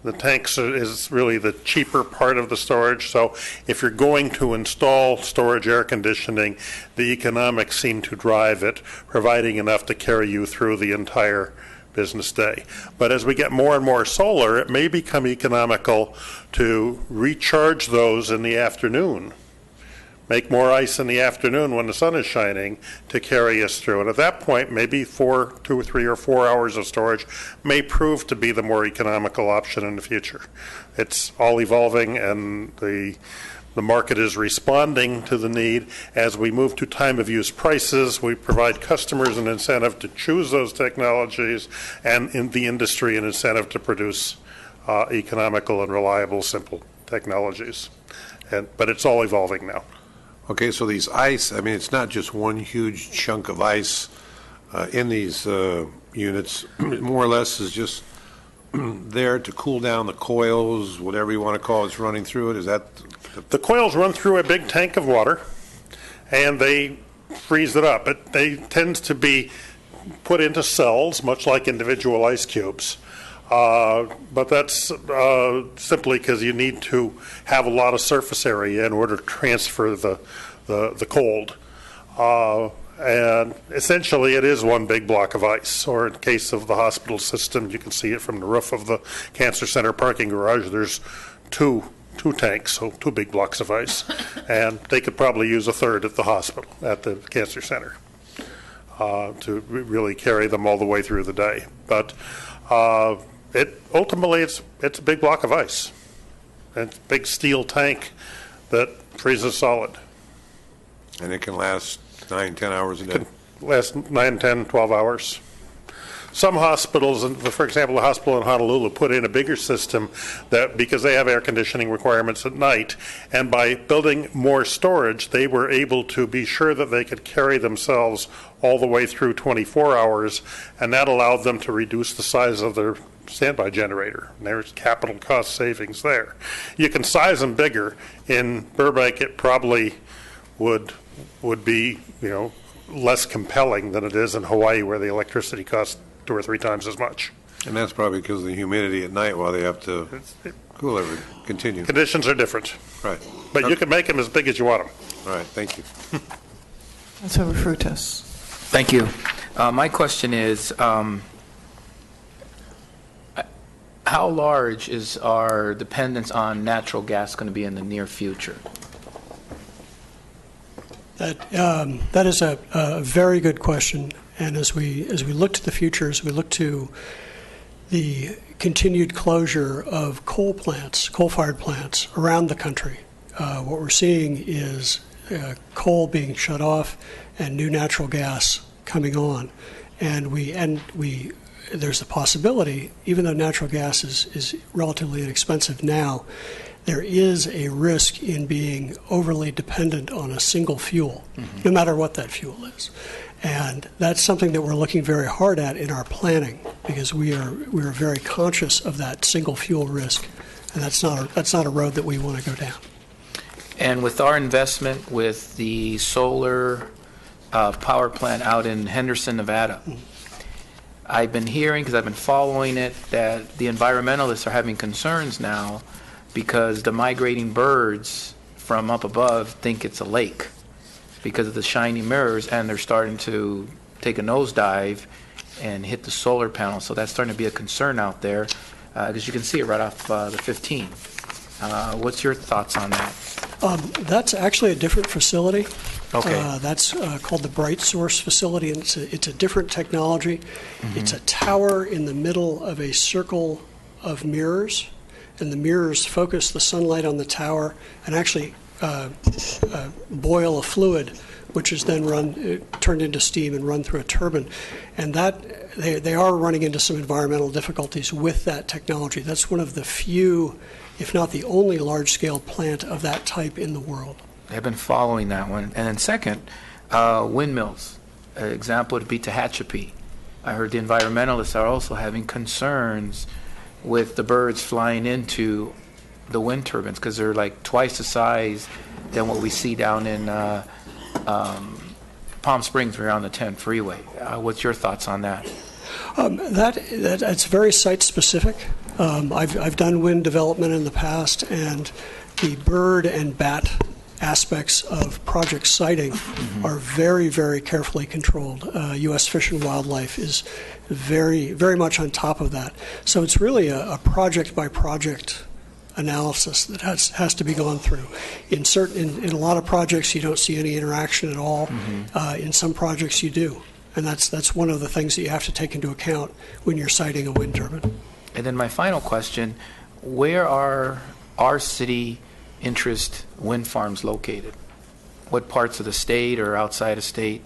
The tanks is really the cheaper part of the storage, so if you're going to install storage air conditioning, the economics seem to drive it, providing enough to carry you through the entire business day. But as we get more and more solar, it may become economical to recharge those in the afternoon. Make more ice in the afternoon when the sun is shining to carry us through. And at that point, maybe 2 or 3 or 4 hours of storage may prove to be the more economical option in the future. It's all evolving, and the market is responding to the need. As we move to time of use prices, we provide customers an incentive to choose those technologies, and in the industry an incentive to produce economical and reliable, simple technologies. But it's all evolving now. Okay, so these ice, I mean, it's not just one huge chunk of ice in these units. More or less is just there to cool down the coils, whatever you want to call it, it's running through it. Is that the coils run through a big tank of water, and they freeze it up. They tend to be put into cells, much like individual ice cubes. But that's simply because you need to have a lot of surface area in order to transfer the cold. And essentially it is one big block of ice. Or in case of the hospital system, you can see it from the roof of the cancer center parking garage. There's two tanks, so 2 big blocks of ice. And they could probably use a third at the hospital, at the cancer center, to really carry them all the way through the day. But ultimately it's a big block of ice. It's a big steel tank that freezes solid. and it can last 9, 10 hours a day? Can last 9, 10, 12 hours. Some hospitals, for example, the hospital in Honolulu, put in a bigger system that because they have air conditioning requirements at night, and by building more storage, they were able to be sure that they could carry themselves all the way through 24 hours, and that allowed them to reduce the size of their standby generator. And there's capital cost savings there. You can size them bigger. In Burbank, it probably would be, less compelling than it is in Hawaii, where the electricity costs 2 or 3 times as much. And that's probably because of the humidity at night while they have to cool everything. Continue. Conditions are different. Right. But you can make them as big as you want them. All right. Thank you. Councilmember Frutos. Thank you. My question is, how large is our dependence on natural gas going to be in the near future? That is a very good question. And as we look to the future, as we look to the continued closure of coal-fired plants around the country, what we're seeing is coal being shut off and new natural gas coming on. And there's a possibility, even though natural gas is relatively inexpensive now, there is a risk in being overly dependent on a single fuel, no matter what that fuel is. And that's something that we're looking very hard at in our planning, because we are very conscious of that single fuel risk, and that's not a road that we want to go down. And with our investment with the solar power plant out in Henderson, Nevada, I've been hearing, because I've been following it, that the environmentalists are having concerns now because the migrating birds from up above think it's a lake because of the shiny mirrors, and they're starting to take a nosedive and hit the solar panel. So that's starting to be a concern out there, because you can see it right off the 15. What's your thoughts on that? That's actually a different facility. Okay. That's called the Bright Source facility, and it's a different technology. Mm-hmm. It's a tower in the middle of a circle of mirrors, and the mirrors focus the sunlight on the tower and actually boil a fluid, which is then turned into steam and run through a turbine. And that they are running into some environmental difficulties with that technology. That's one of the few, if not the only, large-scale plant of that type in the world. I've been following that one. And then second, windmills. An example would be Tehachapi. I heard the environmentalists are also having concerns with the birds flying into the wind turbines, because they're like twice the size than what we see down in Palm Springs, where you're on the 10 freeway. What's your thoughts on that? That's very site specific. I've done wind development in the past, and the bird and bat aspects of project siting are very, very carefully controlled. U.S. Fish and Wildlife is very, very much on top of that. So it's really a project by project analysis that has to be gone through. In a lot of projects, you don't see any interaction at all. In some projects, you do, and that's one of the things that you have to take into account when you're siting a wind turbine. And then my final question: where are our city interest wind farms located? What parts of the state or outside of state?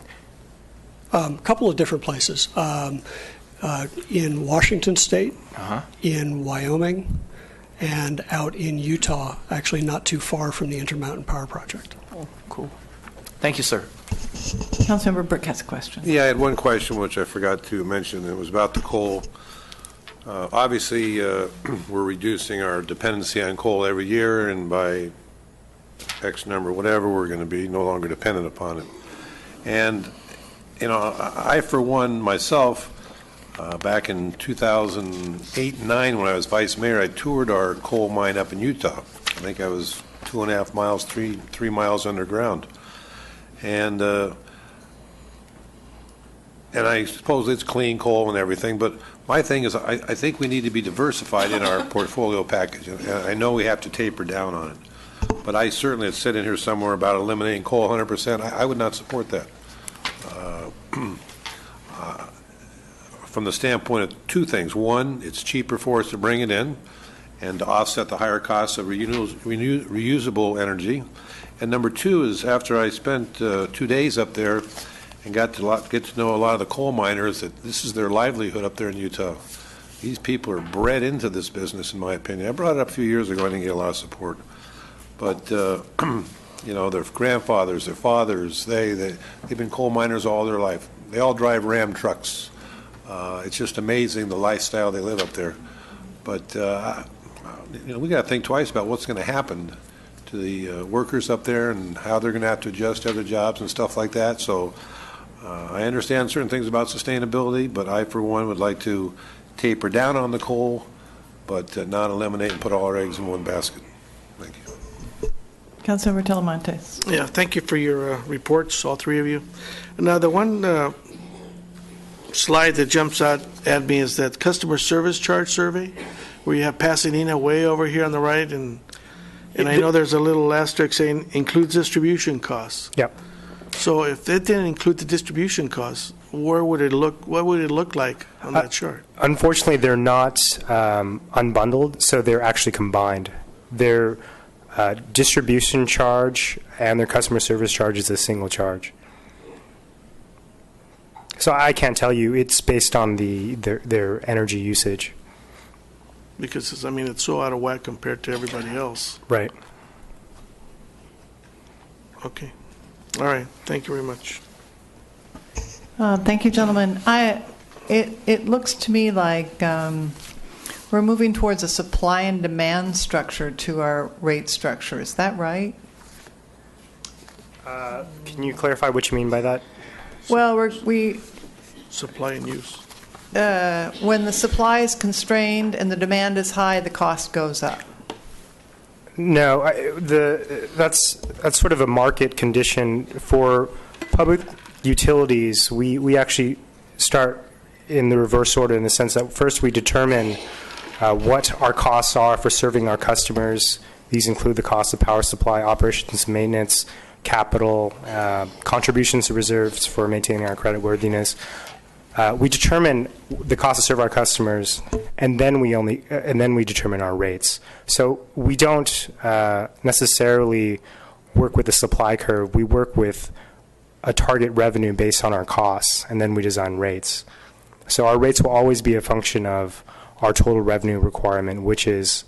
A couple of different places. In Washington State, in Wyoming, and out in Utah, actually not too far from the Intermountain Power Project. Oh, cool. Thank you, sir. Councilmember Burke has a question. Yeah, I had one question which I forgot to mention. It was about the coal. Obviously, we're reducing our dependency on coal every year, and by X number, whatever, we're going to be no longer dependent upon it. And, you know, I for one, myself, back in 2008 and 9, when I was vice mayor, I toured our coal mine up in Utah. I think I was 2.5 miles, 3 miles underground. And I suppose it's clean coal and everything, but my thing is I think we need to be diversified in our portfolio package. And I know we have to taper down on it. But I certainly have said in here somewhere about eliminating coal 100%. I would not support that. From the standpoint of two things. One, it's cheaper for us to bring it in and to offset the higher costs of reusable energy. And number two is, after I spent 2 days up there and get to know a lot of the coal miners, that this is their livelihood up there in Utah. These people are bred into this business, in my opinion. I brought it up a few years ago. I didn't get a lot of support. But, you know, their grandfathers, their fathers, they've been coal miners all their life. They all drive Ram trucks. It's just amazing the lifestyle they live up there. But, you know, we got to think twice about what's going to happen to the workers up there and how they're going to have to adjust to other jobs and stuff like that. So I understand certain things about sustainability, but I, for one, would like to taper down on the coal, but not eliminate and put all our eggs in one basket. Thank you. Councilmember Talamantes. Yeah, thank you for your reports, all three of you. Now, the one slide that jumps out at me is that customer service charge survey, where you have Pasadena way over here on the right, and I know there's a little asterisk saying includes distribution costs. Yep. So if it didn't include the distribution costs, where would it look? What would it look like on that chart? Unfortunately, they're not unbundled, so they're actually combined. Their distribution charge and their customer service charge is a single charge. So I can't tell you. It's based on their energy usage. Because, I mean, it's so out of whack compared to everybody else. Right. Okay. All right. Thank you very much. Thank you, gentlemen. It looks to me like we're moving towards a supply and demand structure to our rate structure. Is that right? Can you clarify what you mean by that? Well, we Supply and use. when the supply is constrained and the demand is high, the cost goes up. No, that's sort of a market condition. For public utilities, we actually start in the reverse order, in the sense that first we determine what our costs are for serving our customers. These include the cost of power supply, operations, maintenance, capital, contributions to reserves for maintaining our creditworthiness. We determine the cost to serve our customers, and then we determine our rates. So we don't necessarily work with the supply curve. We work with a target revenue based on our costs, and then we design rates. So our rates will always be a function of our total revenue requirement, which is,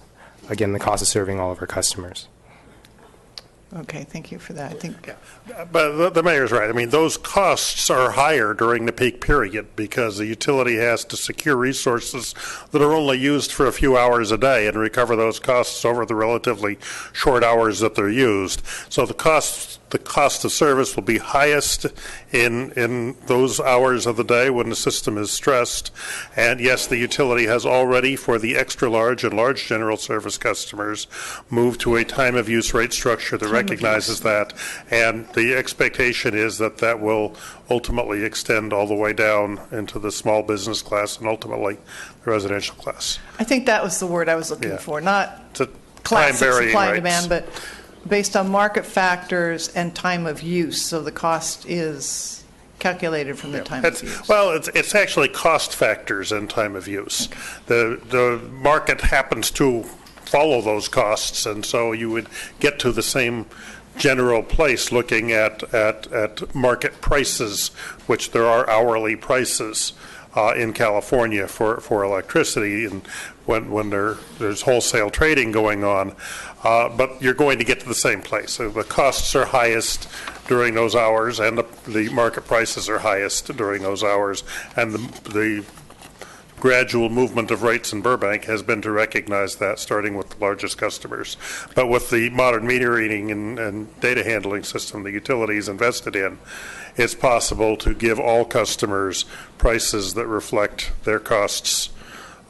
again, the cost of serving all of our customers. Okay, thank you for that. I think But the mayor's right. I mean, those costs are higher during the peak period because the utility has to secure resources that are only used for a few hours a day and recover those costs over the relatively short hours that they're used. So the cost of service will be highest in those hours of the day when the system is stressed. And yes, the utility has already, for the extra large and large general service customers, moved to a time of use rate structure that recognizes that. And the expectation is that that will ultimately extend all the way down into the small business class and ultimately the residential class. I think that was the word I was looking for, not It's a classic time-varying supply and rates. demand, but based on market factors and time of use. So the cost is calculated from the time of use. Well, it's actually cost factors and time of use. The market happens to follow those costs, and so you would get to the same general place looking at market prices, which there are hourly prices in California for electricity, and when there's wholesale trading going on. But you're going to get to the same place. So the costs are highest during those hours, and the market prices are highest during those hours, and the gradual movement of rates in Burbank has been to recognize that, starting with the largest customers. But with the modern meter reading and data handling system the utilities invested in, it's possible to give all customers prices that reflect their costs,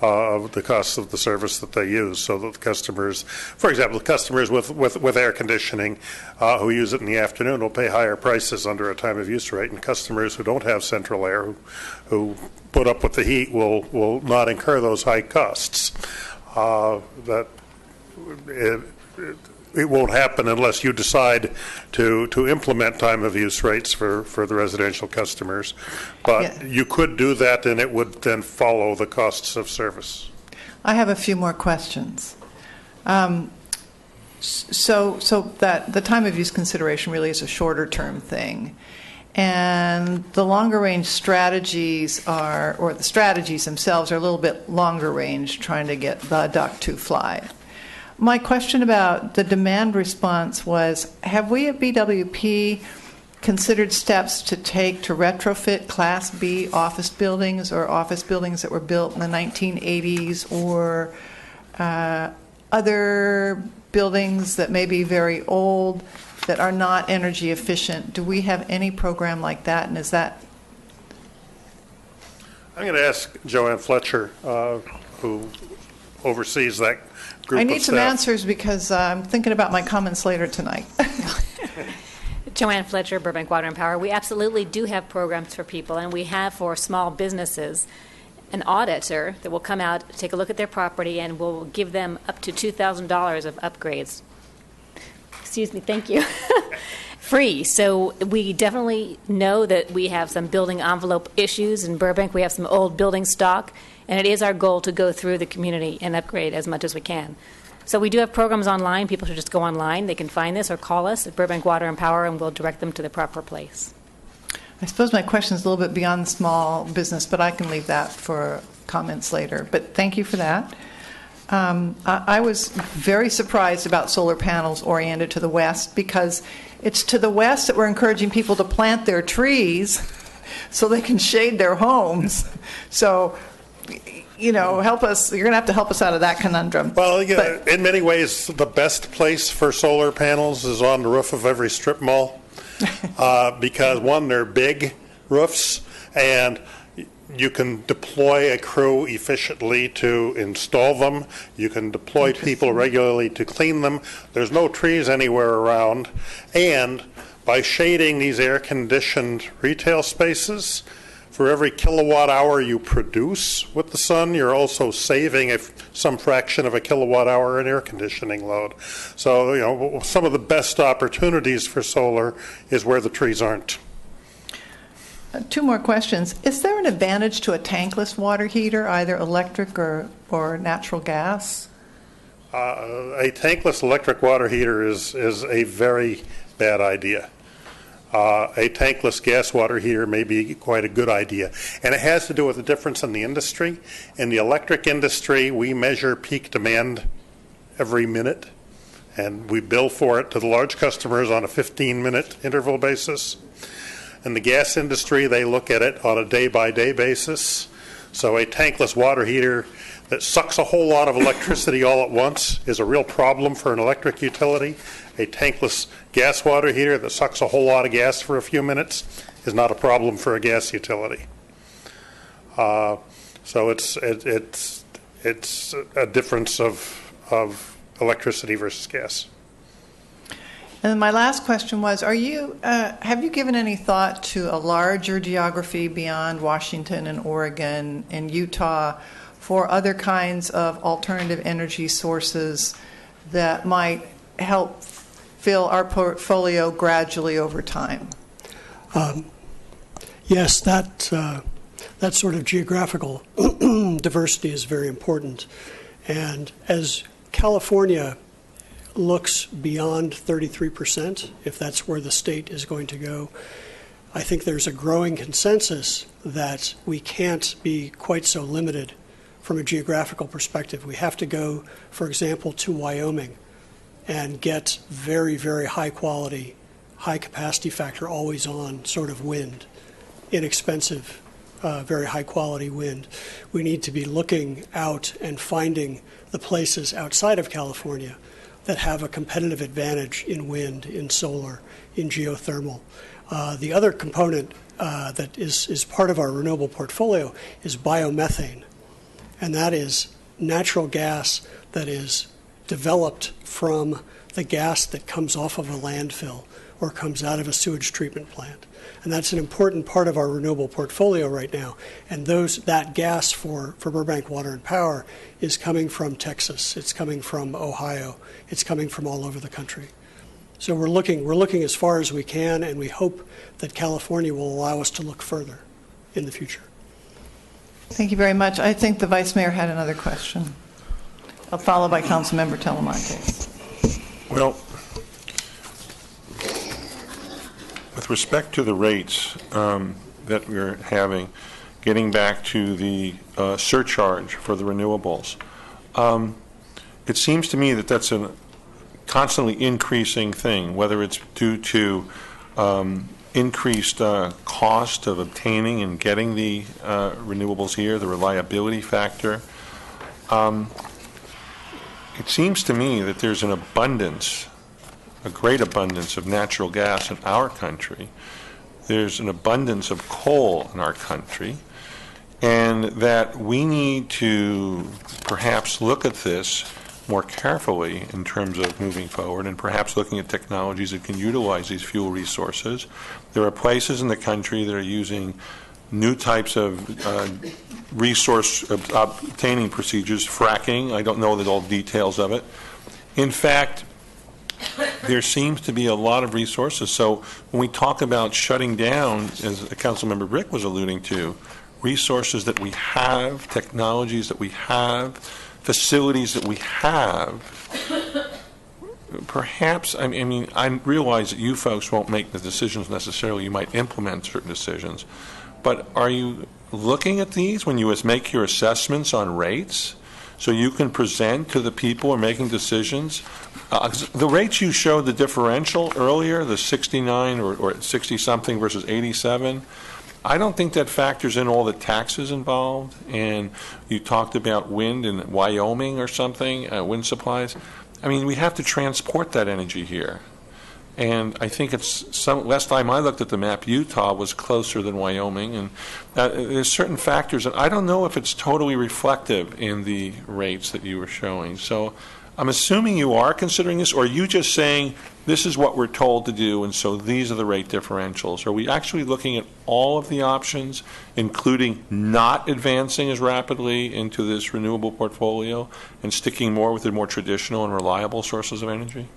of the costs of the service that they use, so that the customers, for example, the customers with air conditioning who use it in the afternoon will pay higher prices under a time of use rate, and customers who don't have central air, who put up with the heat, will not incur those high costs. It won't happen unless you decide to implement time of use rates for the residential customers. But you could do that, and it would then follow the costs of service. I have a few more questions. So that the time of use consideration really is a shorter term thing. And the longer range strategies or the strategies themselves are a little bit longer range, trying to get the duck to fly. My question about the demand response was, have we at BWP considered steps to take to retrofit Class B office buildings or office buildings that were built in the 1980s or other buildings that may be very old that are not energy efficient? Do we have any program like that, and is that? I'm going to ask Joanne Fletcher, who oversees that group I of need some staff. answers because I'm thinking about my comments later tonight. Joanne Fletcher, Burbank Water and Power. We absolutely do have programs for people, and we have for small businesses an auditor that will come out, take a look at their property, and will give them up to $2,000 of upgrades. Excuse me, thank you. Free. So we definitely know that we have some building envelope issues in Burbank. We have some old building stock, and it is our goal to go through the community and upgrade as much as we can. So we do have programs online. People should just go online. They can find this or call us at Burbank Water and Power, and we'll direct them to the proper place. I suppose my question is a little bit beyond small business, but I can leave that for comments later. But thank you for that. I was very surprised about solar panels oriented to the west, because it's to the west that we're encouraging people to plant their trees so they can shade their homes. So, you know, help us. You're going to have to help us out of that conundrum. Well, yeah, in many ways, the best place for solar panels is on the roof of every strip mall, because one, they're big roofs, and you can deploy a crew efficiently to install them. You can deploy people regularly to clean them. There's no trees anywhere around, and by shading these air-conditioned retail spaces, for every kilowatt hour you produce with the sun, you're also saving some fraction of a kilowatt hour in air conditioning load. So, you know, some of the best opportunities for solar is where the trees aren't. Two more questions. Is there an advantage to a tankless water heater, either electric or natural gas? A tankless electric water heater is a very bad idea. A tankless gas water heater may be quite a good idea. And it has to do with the difference in the industry. In the electric industry, we measure peak demand every minute. And we bill for it to the large customers on a 15-minute interval basis. In the gas industry, they look at it on a day-by-day basis. So a tankless water heater that sucks a whole lot of electricity all at once is a real problem for an electric utility. A tankless gas water heater that sucks a whole lot of gas for a few minutes is not a problem for a gas utility. So it's a difference of electricity versus gas. And then my last question was, have you given any thought to a larger geography beyond Washington and Oregon and Utah for other kinds of alternative energy sources that might help fill our portfolio gradually over time? Yes, that sort of geographical diversity is very important. And as California looks beyond 33%, if that's where the state is going to go, I think there's a growing consensus that we can't be quite so limited from a geographical perspective. We have to go, for example, to Wyoming and get very, very high quality, high capacity factor, always on sort of wind, inexpensive, very high quality wind. We need to be looking out and finding the places outside of California that have a competitive advantage in wind, in solar, in geothermal. The other component that is part of our renewable portfolio is biomethane, and that is natural gas that is developed from the gas that comes off of a landfill or comes out of a sewage treatment plant. And that's an important part of our renewable portfolio right now. And that gas for Burbank Water and Power is coming from Texas. It's coming from Ohio. It's coming from all over the country. So we're looking as far as we can, and we hope that California will allow us to look further in the future. Thank you very much. I think the Vice Mayor had another question, followed by Councilmember Talamantes. Well, with respect to the rates that we're having, getting back to the surcharge for the renewables, it seems to me that that's a constantly increasing thing, whether it's due to increased cost of obtaining and getting the renewables here, the reliability factor. It seems to me that there's an abundance, a great abundance of natural gas in our country. There's an abundance of coal in our country, and that we need to perhaps look at this more carefully in terms of moving forward and perhaps looking at technologies that can utilize these fuel resources. There are places in the country that are using new types of resource obtaining procedures, fracking. I don't know all the details of it. In fact, there seems to be a lot of resources. So when we talk about shutting down, as Councilmember Brick was alluding to, resources that we have, technologies that we have, facilities that we have, perhaps, I mean, I realize that you folks won't make the decisions necessarily. You might implement certain decisions. But are you looking at these when you make your assessments on rates so you can present to the people who are making decisions? The rates you showed, the differential earlier, the 69 or 60-something versus 87, I don't think that factors in all the taxes involved. And you talked about wind in Wyoming or something, wind supplies. I mean, we have to transport that energy here. And I think last time I looked at the map, Utah was closer than Wyoming. And there's certain factors that I don't know if it's totally reflective in the rates that you were showing. So I'm assuming you are considering this, or are you just saying this is what we're told to do, and so these are the rate differentials? Are we actually looking at all of the options, including not advancing as rapidly into this renewable portfolio and sticking more with the more traditional and reliable sources of energy?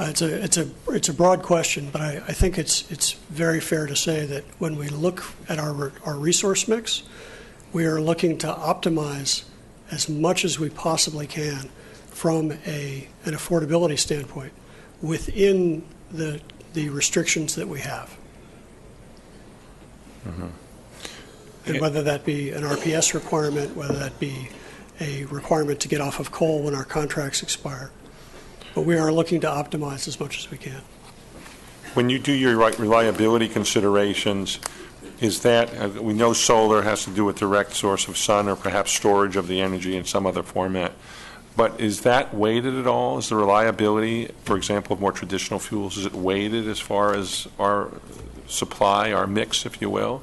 It's a broad question, but I think it's very fair to say that when we look at our resource mix, we are looking to optimize as much as we possibly can from an affordability standpoint within the restrictions that we have. Mm-hmm. And whether that be an RPS requirement, whether that be a requirement to get off of coal when our contracts expire. But we are looking to optimize as much as we can. When you do your reliability considerations, is that, we know solar has to do with direct source of sun or perhaps storage of the energy in some other format, but is that weighted at all? Is the reliability, for example, of more traditional fuels, is it weighted as far as our supply, our mix, if you will,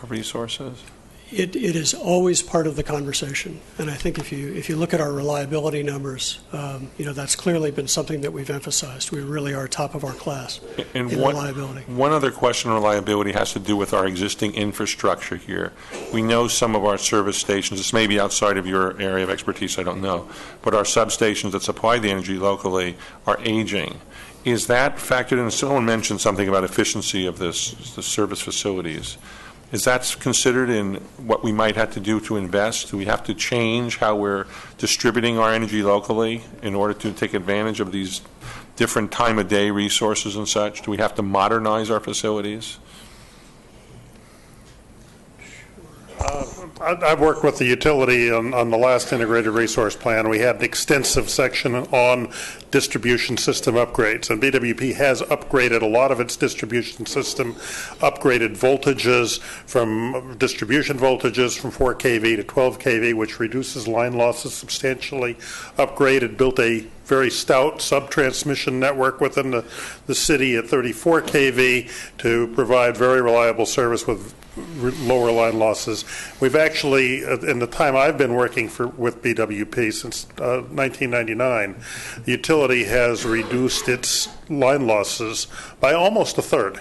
of resources? It is always part of the conversation, and I think if you look at our reliability numbers, that's clearly been something that we've emphasized. We really are top of our class in reliability. One other question on reliability has to do with our existing infrastructure here. We know some of our service stations, this may be outside of your area of expertise, I don't know, but our substations that supply the energy locally are aging. Is that factored in? Someone mentioned something about efficiency of the service facilities. Is that considered in what we might have to do to invest? Do we have to change how we're distributing our energy locally in order to take advantage of these different time of day resources and such? Do we have to modernize our facilities? I've worked with the utility on the last integrated resource plan. We had an extensive section on distribution system upgrades, and BWP has upgraded a lot of its distribution system, upgraded voltages from distribution voltages from 4 kV to 12 kV, which reduces line losses substantially, upgraded, built a very stout sub-transmission network within the city at 34 kV to provide very reliable service with lower line losses. We've actually, in the time I've been working with BWP since 1999, the utility has reduced its line losses by almost a third.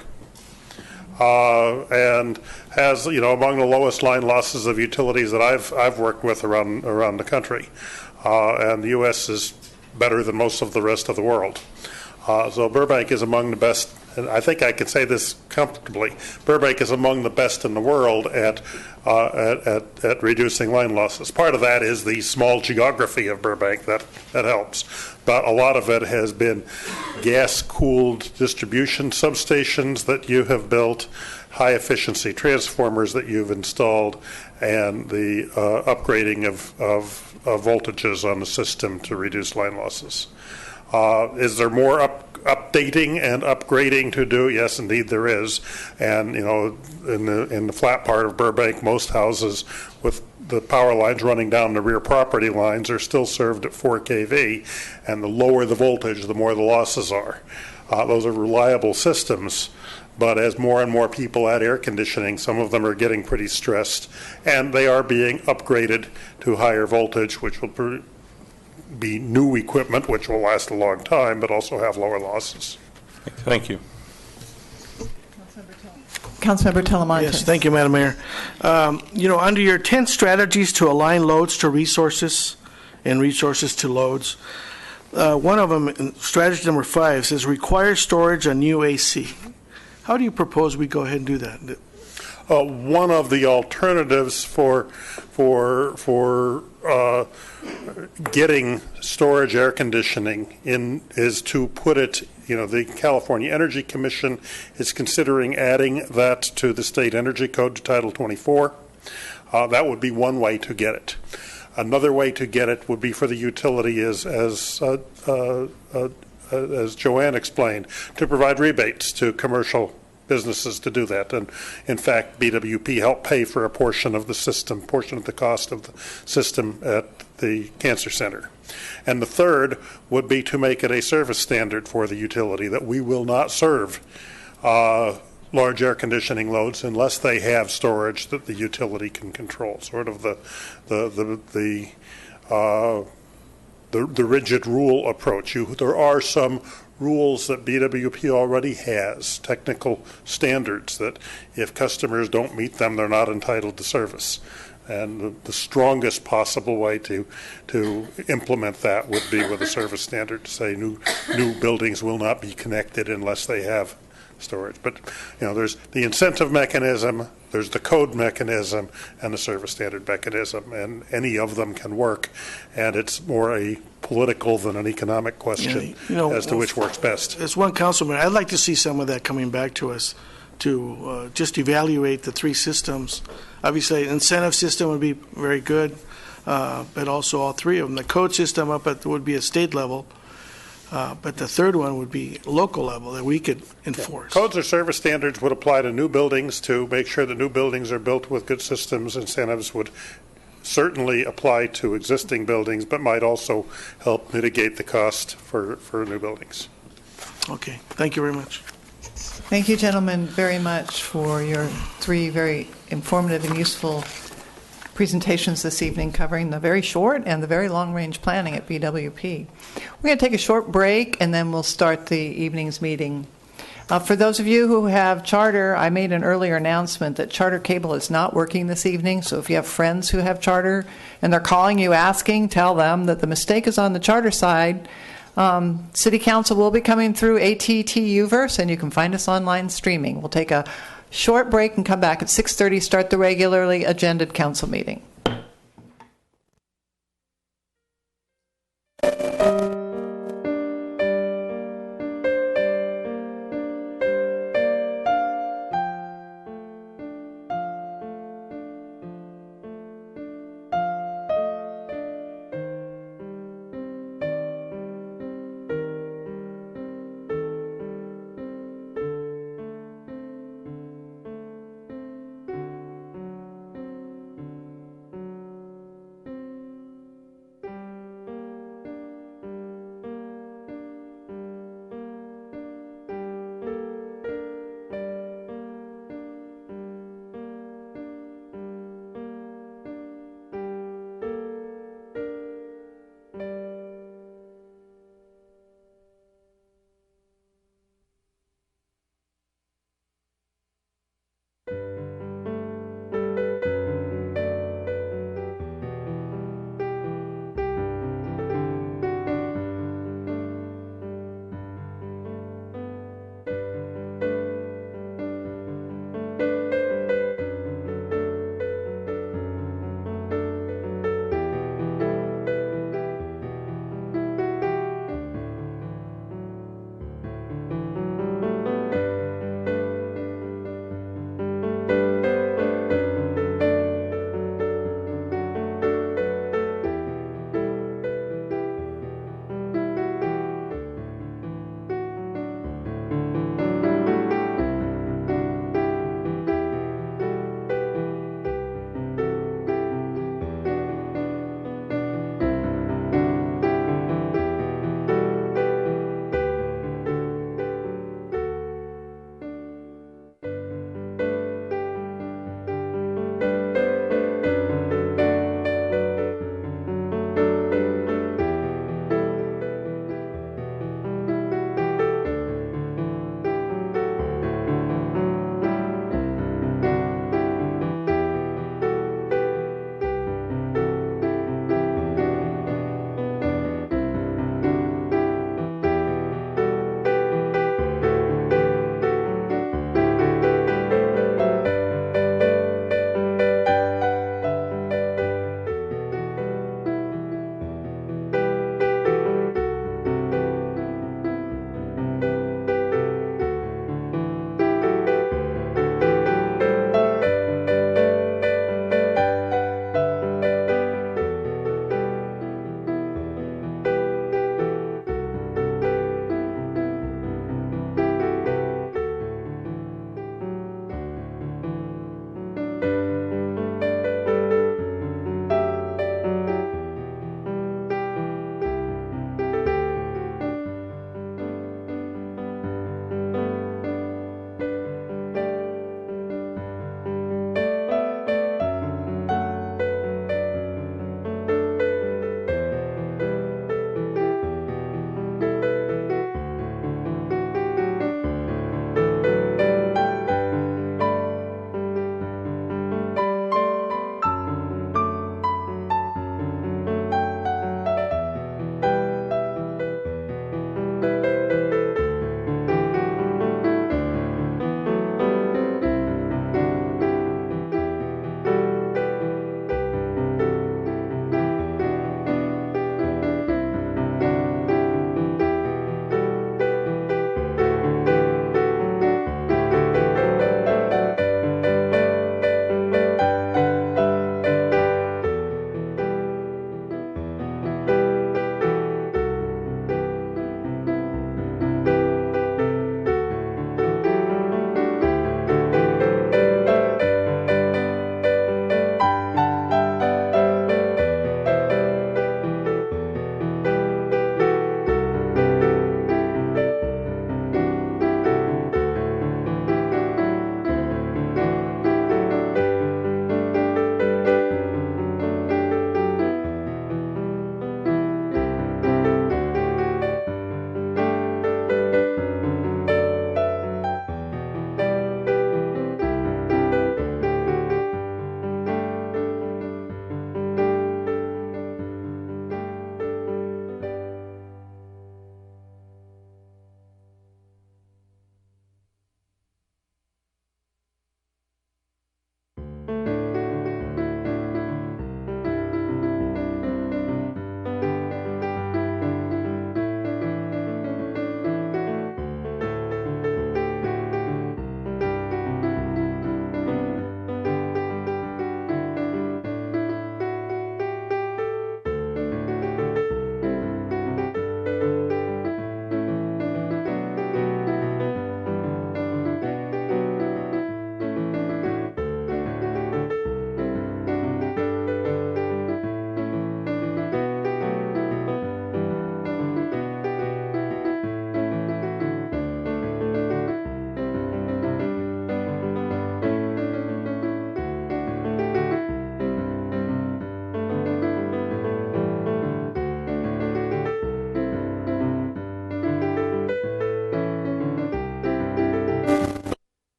And has, among the lowest line losses of utilities that I've worked with around the country. And the U.S. is better than most of the rest of the world. So Burbank is among the best, and I think I can say this comfortably, Burbank is among the best in the world at reducing line losses. Part of that is the small geography of Burbank that helps, but a lot of it has been gas-cooled distribution substations that you have built, high-efficiency transformers that you've installed, and the upgrading of voltages on the system to reduce line losses. Is there more updating and upgrading to do? Yes, indeed there is. And in the flat part of Burbank, most houses with the power lines running down the rear property lines are still served at 4 kV, and the lower the voltage, the more the losses are. Those are reliable systems. But as more and more people add air conditioning, some of them are getting pretty stressed, and they are being upgraded to higher voltage, which will be new equipment, which will last a long time, but also have lower losses. Thank you. Councilmember Talamantes. Yes, thank you, Madam Mayor. Under your 10 strategies to align loads to resources and resources to loads, one of them, strategy number 5, says require storage on new AC. How do you propose we go ahead and do that? One of the alternatives for getting storage air conditioning in is to put it, the California Energy Commission is considering adding that to the state energy code, to Title 24. That would be one way to get it. Another way to get it would be for the utility, as Joanne explained, to provide rebates to commercial businesses to do that. And in fact, BWP helped pay for a portion of the cost of the system at the cancer center. And the third would be to make it a service standard for the utility that we will not serve large air conditioning loads unless they have storage that the utility can control. Sort of the rigid rule approach. There are some rules that BWP already has, technical standards that if customers don't meet them, they're not entitled to service. And the strongest possible way to implement that would be with a service standard, to say new buildings will not be connected unless they have storage. But there's the incentive mechanism, there's the code mechanism, and the service standard mechanism, and any of them can work. And it's more a political than an economic question as to which works best. As one councilman, I'd like to see some of that coming back to us to just evaluate the 3 systems. Obviously, an incentive system would be very good. but also all three of them. The code system would be a state level, but the third one would be local level that we could enforce. Codes or service standards would apply to new buildings to make sure that new buildings are built with good systems. Incentives would certainly apply to existing buildings, but might also help mitigate the cost for new buildings. Okay, thank you very much. Thank you, gentlemen, very much for your 3 very informative and useful presentations this evening covering the very short and the very long-range planning at BWP. We're going to take a short break, and then we'll start the evening's meeting. For those of you who have Charter, I made an earlier announcement that Charter Cable is not working this evening, so if you have friends who have Charter and they're calling you asking, tell them that the mistake is on the Charter side. City Council will be coming through AT&T Uverse, and you can find us online streaming. We'll take a short break and come back at 6:30, start the regularly agended council meeting.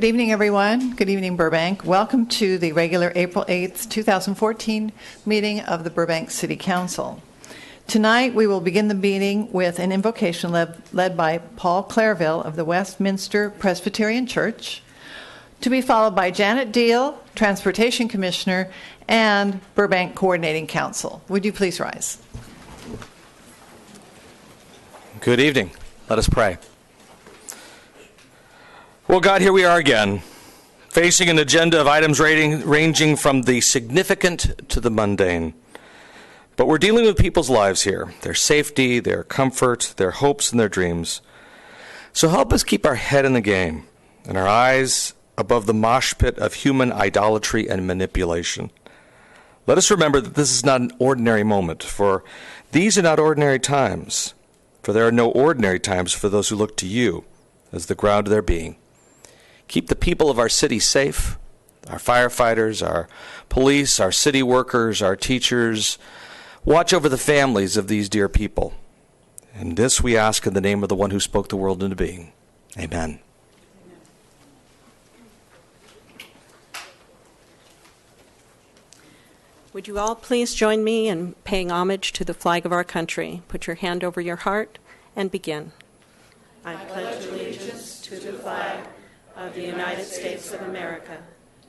Good evening, everyone. Good evening, Burbank. Welcome to the regular April 8th, 2014 meeting of the Burbank City Council. Tonight, we will begin the meeting with an invocation led by Paul Clairville of the Westminster Presbyterian Church, to be followed by Janet Deal, Transportation Commissioner, and Burbank Coordinating Council. Would you please rise? Good evening. Let us pray. Well, God, here we are again, facing an agenda of items ranging from the significant to the mundane. But we're dealing with people's lives here, their safety, their comfort, their hopes, and their dreams. So help us keep our head in the game and our eyes above the mosh pit of human idolatry and manipulation. Let us remember that this is not an ordinary moment, for these are not ordinary times, for there are no ordinary times for those who look to you as the ground of their being. Keep the people of our city safe, our firefighters, our police, our city workers, our teachers. Watch over the families of these dear people. And this we ask in the name of the one who spoke the world into being. Amen. Would you all please join me in paying homage to the flag of our country? Put your hand over your heart and begin. I pledge allegiance to the flag of the United States of America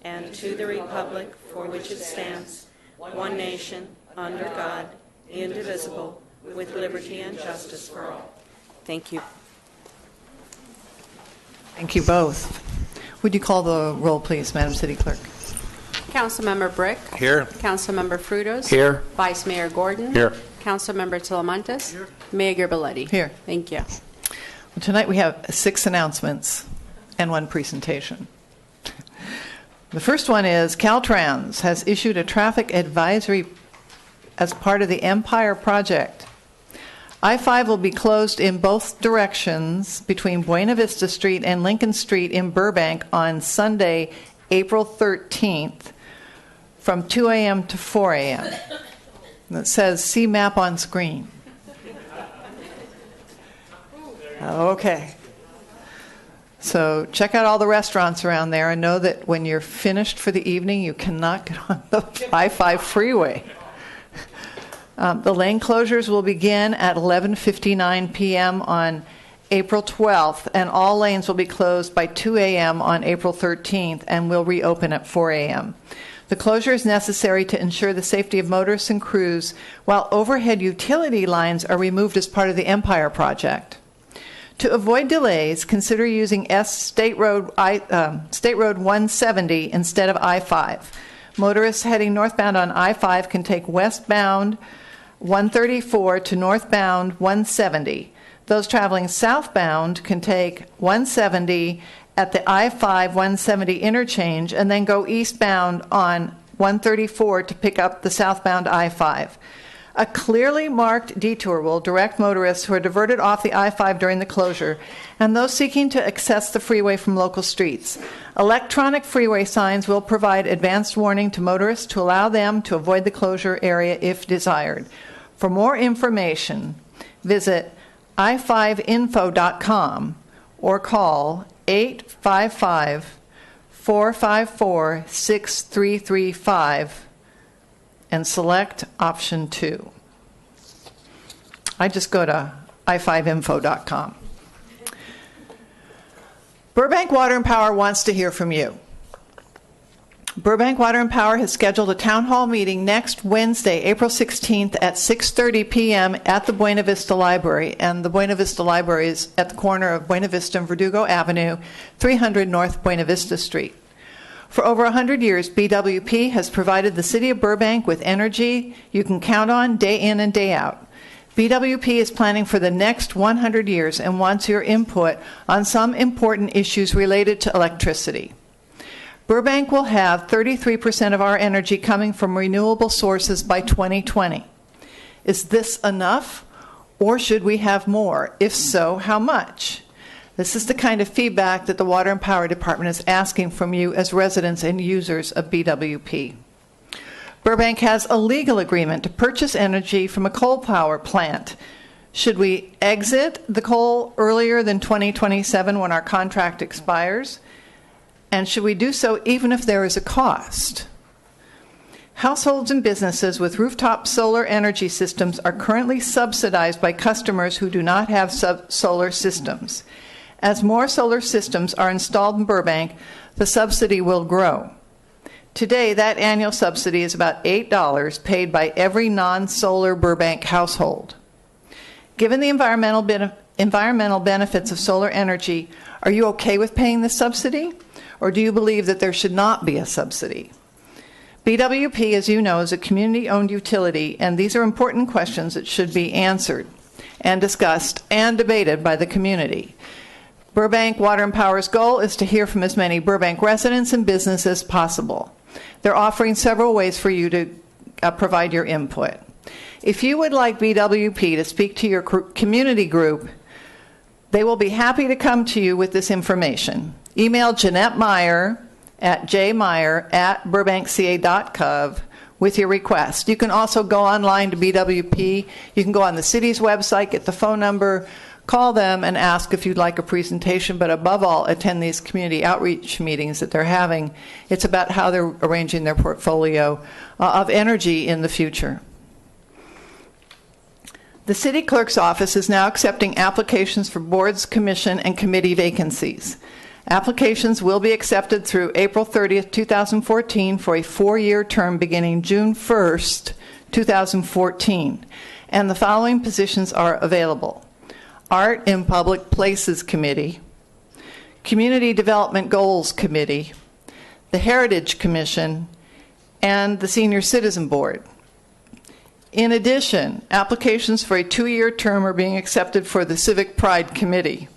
and to the republic for which it stands, one nation, under God, indivisible, with liberty and justice for all. Thank you. Thank you both. Would you call the roll, please, Madam City Clerk? Councilmember Brick. Here. Councilmember Frutos. Here. Vice Mayor Gordon. Here. Councilmember Talamantes. Here. Mayor Garbaletti. Here. Thank you. Well, tonight we have 6 announcements and 1 presentation. The first one is Caltrans has issued a traffic advisory as part of the Empire Project. I-5 will be closed in both directions between Buena Vista Street and Lincoln Street in Burbank on Sunday, April 13th from 2 a.m. to 4 a.m. It says, see map on screen. Okay. So check out all the restaurants around there and know that when you're finished for the evening, you cannot get on the I-5 freeway. The lane closures will begin at 11:59 p.m. on April 12th, and all lanes will be closed by 2 a.m. on April 13th and will reopen at 4 a.m. The closure is necessary to ensure the safety of motorists and crews, while overhead utility lines are removed as part of the Empire Project. To avoid delays, consider using State Road 170 instead of I-5. Motorists heading northbound on I-5 can take westbound 134 to northbound 170. Those traveling southbound can take 170 at the I-5-170 interchange and then go eastbound on 134 to pick up the southbound I-5. A clearly marked detour will direct motorists who are diverted off the I-5 during the closure and those seeking to access the freeway from local streets. Electronic freeway signs will provide advanced warning to motorists to allow them to avoid the closure area if desired. For more information, visit i5info.com or call 855-454-6335 and select option 2. I just go to i5info.com. Burbank Water and Power wants to hear from you. Burbank Water and Power has scheduled a town hall meeting next Wednesday, April 16th at 6:30 p.m. at the Buena Vista Library. And the Buena Vista Library is at the corner of Buena Vista and Verdugo Avenue, 300 North Buena Vista Street. For over 100 years, BWP has provided the city of Burbank with energy you can count on day in and day out. BWP is planning for the next 100 years and wants your input on some important issues related to electricity. Burbank will have 33% of our energy coming from renewable sources by 2020. Is this enough, or should we have more? If so, how much? This is the kind of feedback that the Water and Power Department is asking from you as residents and users of BWP. Burbank has a legal agreement to purchase energy from a coal power plant. Should we exit the coal earlier than 2027 when our contract expires? And should we do so even if there is a cost? Households and businesses with rooftop solar energy systems are currently subsidized by customers who do not have solar systems. As more solar systems are installed in Burbank, the subsidy will grow. Today, that annual subsidy is about $8 paid by every non-solar Burbank household. Given the environmental benefits of solar energy, are you okay with paying the subsidy? Or do you believe that there should not be a subsidy? BWP, as you know, is a community-owned utility, and these are important questions that should be answered and discussed and debated by the community. Burbank Water and Power's goal is to hear from as many Burbank residents and businesses as possible. They're offering several ways for you to provide your input. If you would like BWP to speak to your community group, they will be happy to come to you with this information. Email Jeanette Meyer at jmeyer@burbankca.gov with your request. You can also go online to BWP. You can go on the city's website, get the phone number, call them and ask if you'd like a presentation, but above all, attend these community outreach meetings that they're having. It's about how they're arranging their portfolio of energy in the future. The city clerk's office is now accepting applications for boards, commission, and committee vacancies. Applications will be accepted through April 30th, 2014 for a 4-year term beginning June 1st, 2014. And the following positions are available: Art in Public Places Committee, Community Development Goals Committee, the Heritage Commission, and the Senior Citizen Board. In addition, applications for a 2-year term are being accepted for the Civic Pride Committee.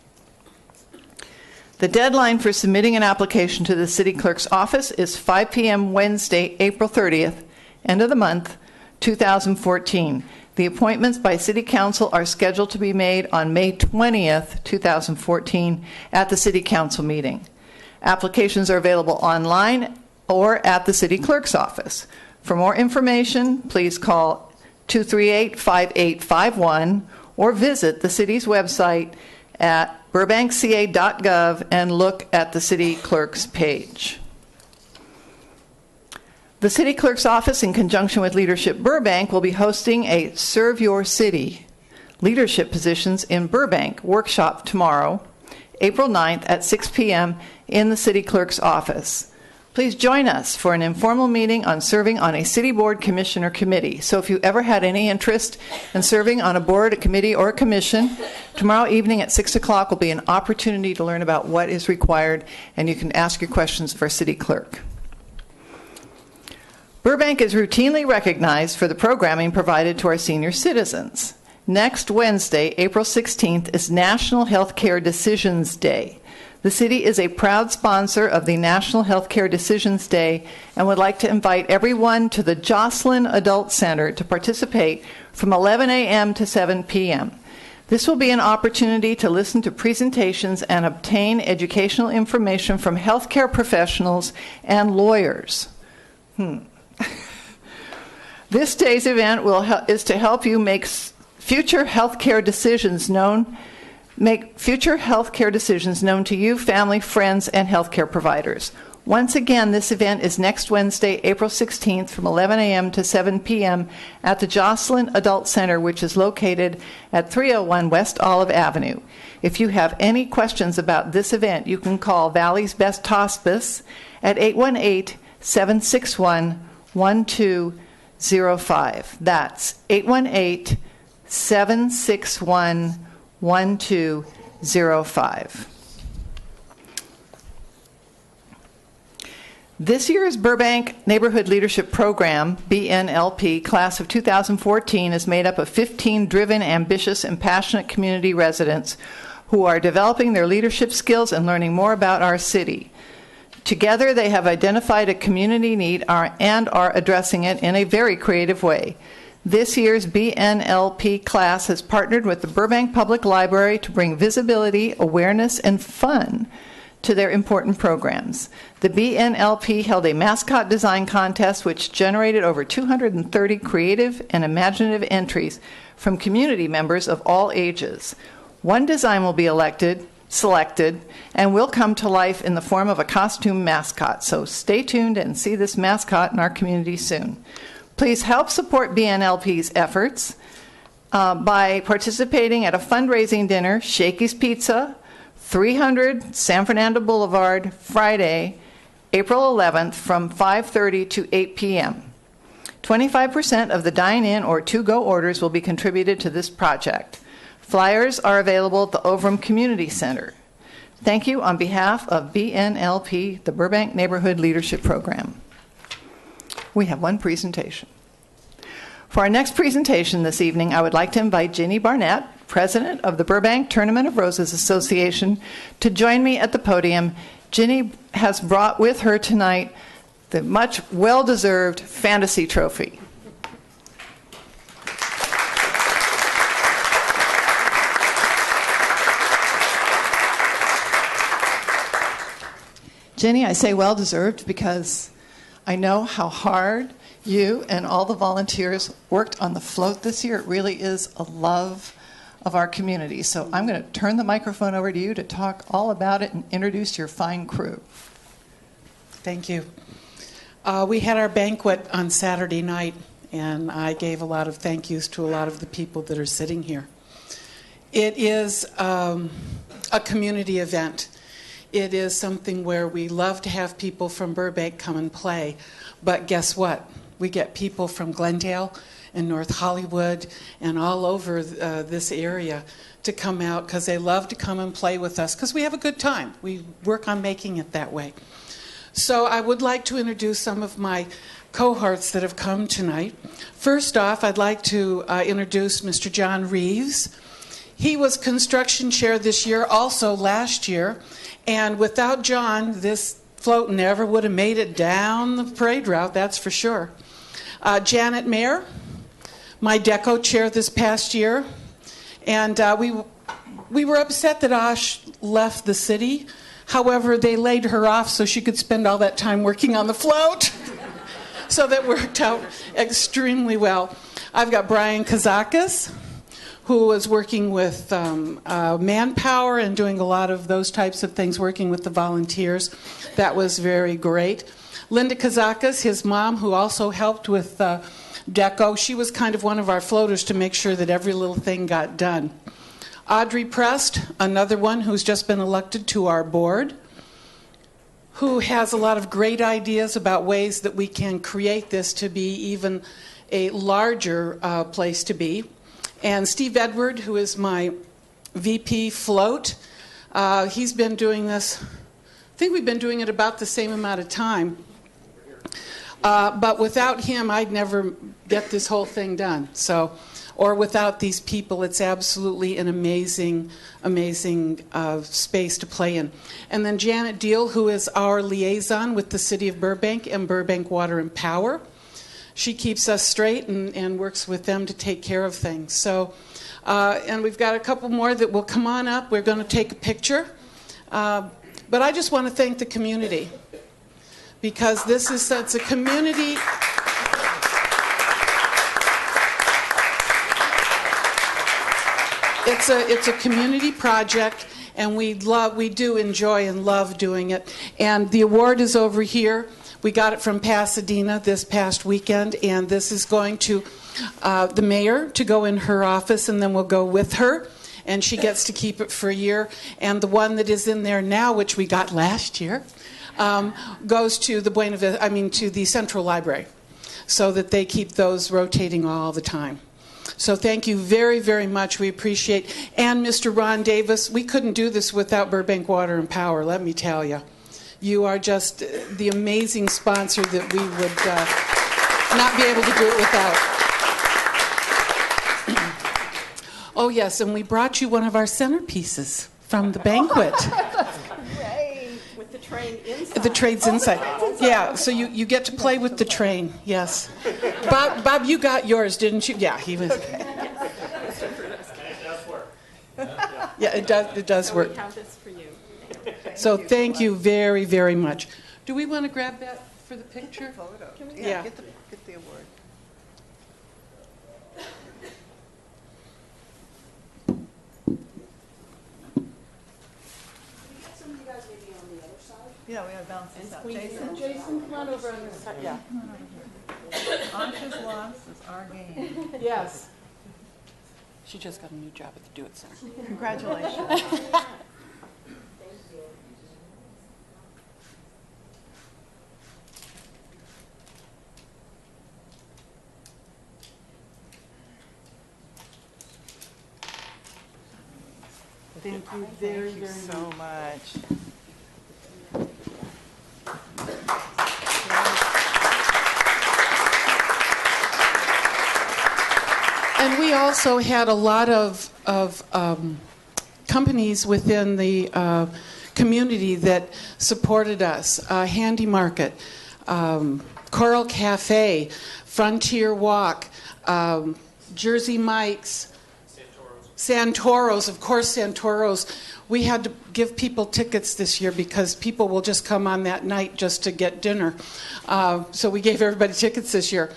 The deadline for submitting an application to the City Clerk's office is 5 p.m. Wednesday, April 30th, end of the month, 2014. The appointments by City Council are scheduled to be made on May 20th, 2014, at the City Council meeting. Applications are available online or at the City Clerk's office. For more information, please call 238-5851 or visit the city's website at burbankca.gov and look at the City Clerk's page. The City Clerk's office, in conjunction with Leadership Burbank, will be hosting a Serve Your City Leadership Positions in Burbank workshop tomorrow, April 9th at 6 p.m. in the City Clerk's office. Please join us for an informal meeting on serving on a city board, commission, or committee. So if you ever had any interest in serving on a board, a committee, or a commission, tomorrow evening at 6 o'clock will be an opportunity to learn about what is required, and you can ask your questions of our city clerk. Burbank is routinely recognized for the programming provided to our senior citizens. Next Wednesday, April 16th, is National Healthcare Decisions Day. The city is a proud sponsor of the National Healthcare Decisions Day and would like to invite everyone to the Jocelyn Adult Center to participate from 11 a.m. to 7 p.m. This will be an opportunity to listen to presentations and obtain educational information from healthcare professionals and lawyers. This day's event is to help you make future healthcare decisions known to you, family, friends, and healthcare providers. Once again, this event is next Wednesday, April 16th from 11 a.m. to 7 p.m. at the Jocelyn Adult Center, which is located at 301 West Olive Avenue. If you have any questions about this event, you can call Valley's Best Hospice at 818-761-1205. That's 818-761-1205. This year's Burbank Neighborhood Leadership Program, BNLP, class of 2014 is made up of 15 driven, ambitious, and passionate community residents who are developing their leadership skills and learning more about our city. Together, they have identified a community need and are addressing it in a very creative way. This year's BNLP class has partnered with the Burbank Public Library to bring visibility, awareness, and fun to their important programs. The BNLP held a mascot design contest which generated over 230 creative and imaginative entries from community members of all ages. One design will be elected selected and will come to life in the form of a costume mascot. So stay tuned and see this mascot in our community soon. Please help support BNLP's efforts by participating at a fundraising dinner, Shakey's Pizza, 300 San Fernando Boulevard, Friday, April 11th from 5:30 to 8 p.m. 25% of the dine-in or to-go orders will be contributed to this project. Flyers are available at the Overham Community Center. Thank you on behalf of BNLP, the Burbank Neighborhood Leadership Program. We have one presentation. For our next presentation this evening, I would like to invite Ginny Barnett, President of the Burbank Tournament of Roses Association, to join me at the podium. Ginny has brought with her tonight the much well-deserved Fantasy Trophy. Ginny, I say well-deserved because I know how hard you and all the volunteers worked on the float this year. It really is a love of our community. So I'm going to turn the microphone over to you to talk all about it and introduce your fine crew. Thank you. We had our banquet on Saturday night, and I gave a lot of thank yous to a lot of the people that are sitting here. It is a community event. It is something where we love to have people from Burbank come and play, but guess what? We get people from Glendale and North Hollywood and all over this area to come out because they love to come and play with us because we have a good time. We work on making it that way. So I would like to introduce some of my cohorts that have come tonight. First off, I'd like to introduce Mr. John Reeves. He was construction chair this year, also last year, and without John, this float never would have made it down the parade route, that's for sure. Janet Mayer, my deco chair this past year, and we were upset that Osh left the city. However, they laid her off so she could spend all that time working on the float. So that worked out extremely well. I've got Brian Kazakis, who was working with manpower and doing a lot of those types of things, working with the volunteers. That was very great. Linda Kazakis, his mom, who also helped with deco, she was kind of one of our floaters to make sure that every little thing got done. Audrey Prest, another one who's just been elected to our board, who has a lot of great ideas about ways that we can create this to be even a larger place to be. And Steve Edward, who is my VP float, he's been doing this, I think we've been doing it about the same amount of time. But without him, I'd never get this whole thing done. So, or without these people, it's absolutely an amazing, amazing space to play in. And then Janet Deal, who is our liaison with the City of Burbank and Burbank Water and Power. She keeps us straight and works with them to take care of things. So, and we've got a couple more that will come on up. We're going to take a picture. But I just want to thank the community because this is it's a community. It's a community project, and we do enjoy and love doing it. And the award is over here. We got it from Pasadena this past weekend, and this is going to the mayor to go in her office, and then we'll go with her, and she gets to keep it for a year. And the one that is in there now, which we got last year, goes to the to the Central Library, so that they keep those rotating all the time. So thank you very, very much. We appreciate. And Mr. Ron Davis, we couldn't do this without Burbank Water and Power, let me tell you. You are just the amazing sponsor that we would not be able to do it without. Oh, yes, and we brought you one of our centerpieces from the banquet. With the train inside. The train's inside. Yeah, so you get to play with the train, yes. Bob, you got yours, didn't you? Yeah, he was. Okay. It does work. Yeah, it does work. We count this for you. So thank you very, very much. Do we want to grab that for the picture? Yeah. Get the award. Yeah, we have to balance this out. Jason, come on over on this side. Yeah. Ansh's loss is our gain. Yes. She just got a new job at the Do It Center. Congratulations. Thank you very, very so much. And we also had a lot of companies within the community that supported us. Handy Market, Coral Cafe, Frontier Walk, Jersey Mike's, Santoros, of course, Santoros. We had to give people tickets this year because people will just come on that night just to get dinner. So we gave everybody tickets this year.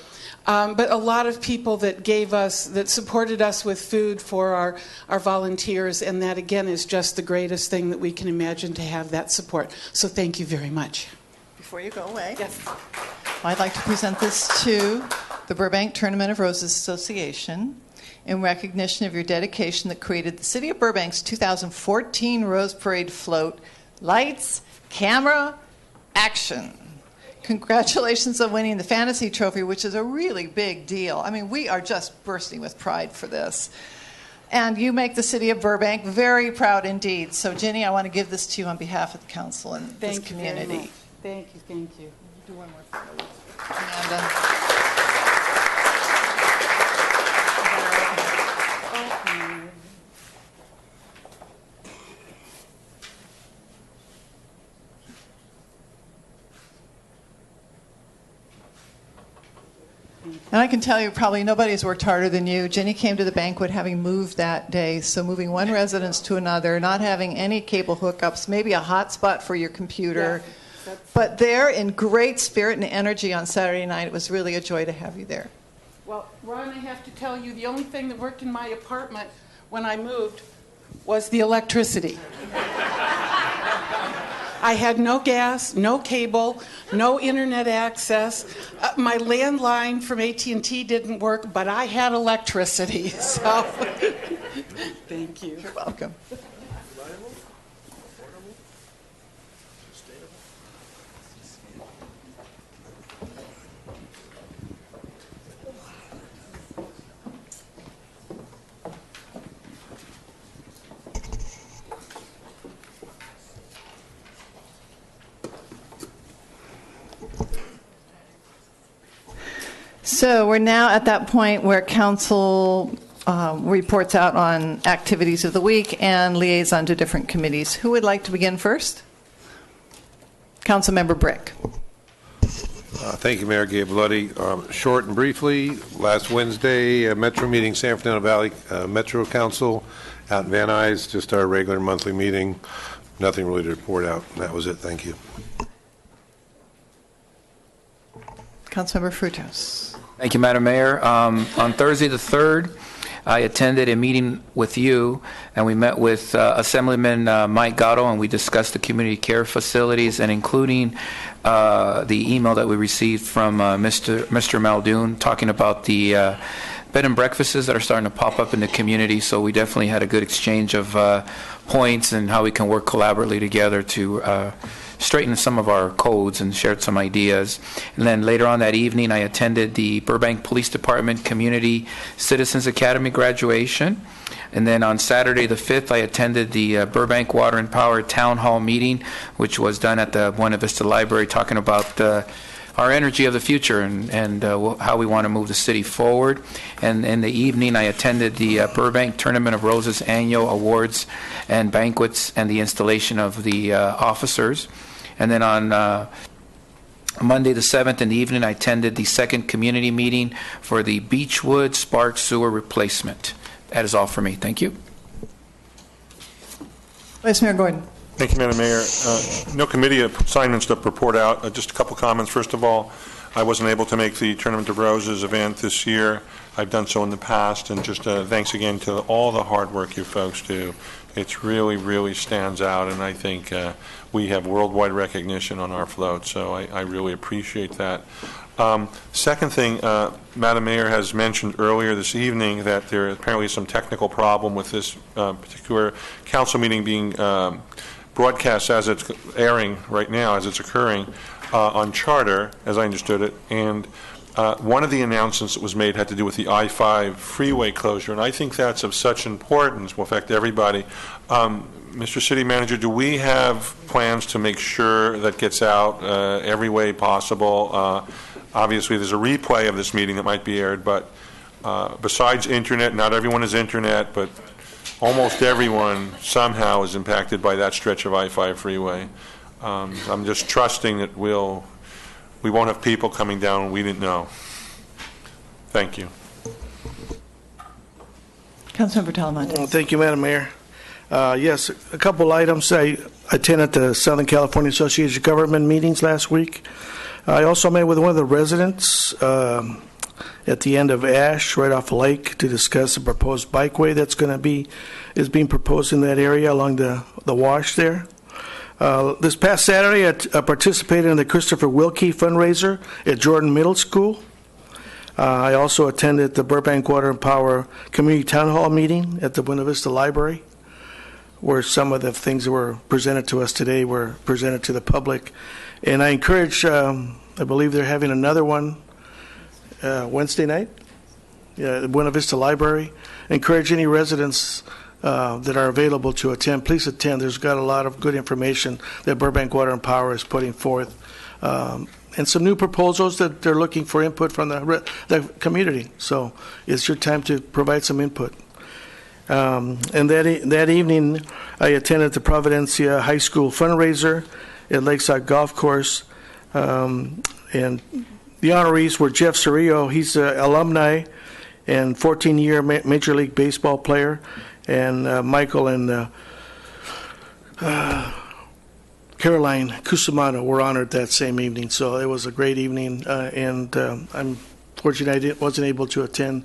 But a lot of people that supported us with food for our volunteers, and that, again, is just the greatest thing that we can imagine to have that support. So thank you very much. Before you go away, yes, I'd like to present this to the Burbank Tournament of Roses Association in recognition of your dedication that created the City of Burbank's 2014 Rose Parade float. Lights, camera, action. Congratulations on winning the Fantasy Trophy, which is a really big deal. I mean, we are just bursting with pride for this. And you make the City of Burbank very proud indeed. So, Ginny, I want to give this to you on behalf of the council and this community. Thank you. Do one more photo. Amanda. And I can tell you, probably nobody has worked harder than you. Jenny came to the banquet having moved that day, so moving one residence to another, not having any cable hookups, maybe a hotspot for your computer. Yeah, but there in great spirit and energy on Saturday night, it was really a joy to have you there. Well, Ron, I have to tell you, the only thing that worked in my apartment when I moved was the electricity. I had no gas, no cable, no internet access. My landline from AT&T didn't work, but I had electricity. So, thank you. You're welcome. So we're now at that point where council reports out on activities of the week and liaison to different committees. Who would like to begin first? Councilmember Brick. Thank you, Mayor Gabelotti. Short and briefly, last Wednesday, Metro meeting, San Fernando Valley Metro Council out in Van Nuys, just our regular monthly meeting. Nothing really to report out. That was it. Thank you. Councilmember Frutos. Thank you, Madam Mayor. On Thursday the 3rd, I attended a meeting with you, and we met with Assemblyman Mike Gatto, and we discussed the community care facilities, and including the email that we received from Mr. Muldoon talking about the bed and breakfasts that are starting to pop up in the community. So we definitely had a good exchange of points and how we can work collaboratively together to straighten some of our codes and shared some ideas. And then later on that evening, I attended the Burbank Police Department Community Citizens Academy graduation. And then on Saturday the 5th, I attended the Burbank Water and Power Town Hall meeting, which was done at the Buena Vista Library, talking about our energy of the future and how we want to move the city forward. And in the evening, I attended the Burbank Tournament of Roses annual awards and banquets and the installation of the officers. And then on Monday the 7th in the evening, I attended the second community meeting for the Beechwood Spark Sewer replacement. That is all for me. Thank you. Vice Mayor Gordon. Thank you, Madam Mayor. No committee assignments to report out. Just a couple comments. First of all, I wasn't able to make the Tournament of Roses event this year. I've done so in the past, and just thanks again to all the hard work you folks do It's really, really stands out, and I think we have worldwide recognition on our float, so I really appreciate that. Second thing, Madam Mayor has mentioned earlier this evening that there apparently is some technical problem with this particular council meeting being broadcast as it's airing right now, as it's occurring on Charter, as I understood it, and one of the announcements that was made had to do with the I-5 freeway closure, and I think that's of such importance, will affect everybody. Mr. City Manager, do we have plans to make sure that gets out every way possible? Obviously, there's a replay of this meeting that might be aired, but besides internet, not everyone is internet, but almost everyone somehow is impacted by that stretch of I-5 freeway. I'm just trusting that we won't have people coming down we didn't know. Thank you. Councilmember Talamantes. Thank you, Madam Mayor. Yes, a couple items. I attended the Southern California Association of Government meetings last week. I also met with one of the residents at the end of Ash, right off the lake, to discuss a proposed bikeway that's is being proposed in that area along the wash there. This past Saturday, I participated in the Christopher Wilkie fundraiser at Jordan Middle School. I also attended the Burbank Water and Power Community Town Hall meeting at the Buena Vista Library, where some of the things that were presented to us today were presented to the public. And I encourage, I believe they're having another one Wednesday night at the Buena Vista Library. I encourage any residents that are available to attend, please attend. There's got a lot of good information that Burbank Water and Power is putting forth, and some new proposals that they're looking for input from the community. So it's your time to provide some input. And that evening, I attended the Providencia High School fundraiser at Lakeside Golf Course, and the honorees were Jeff Cerrillo. He's an alumni and 14-year Major League Baseball player, and Michael and Caroline Cusimano were honored that same evening. So it was a great evening, and I'm fortunate I wasn't able to attend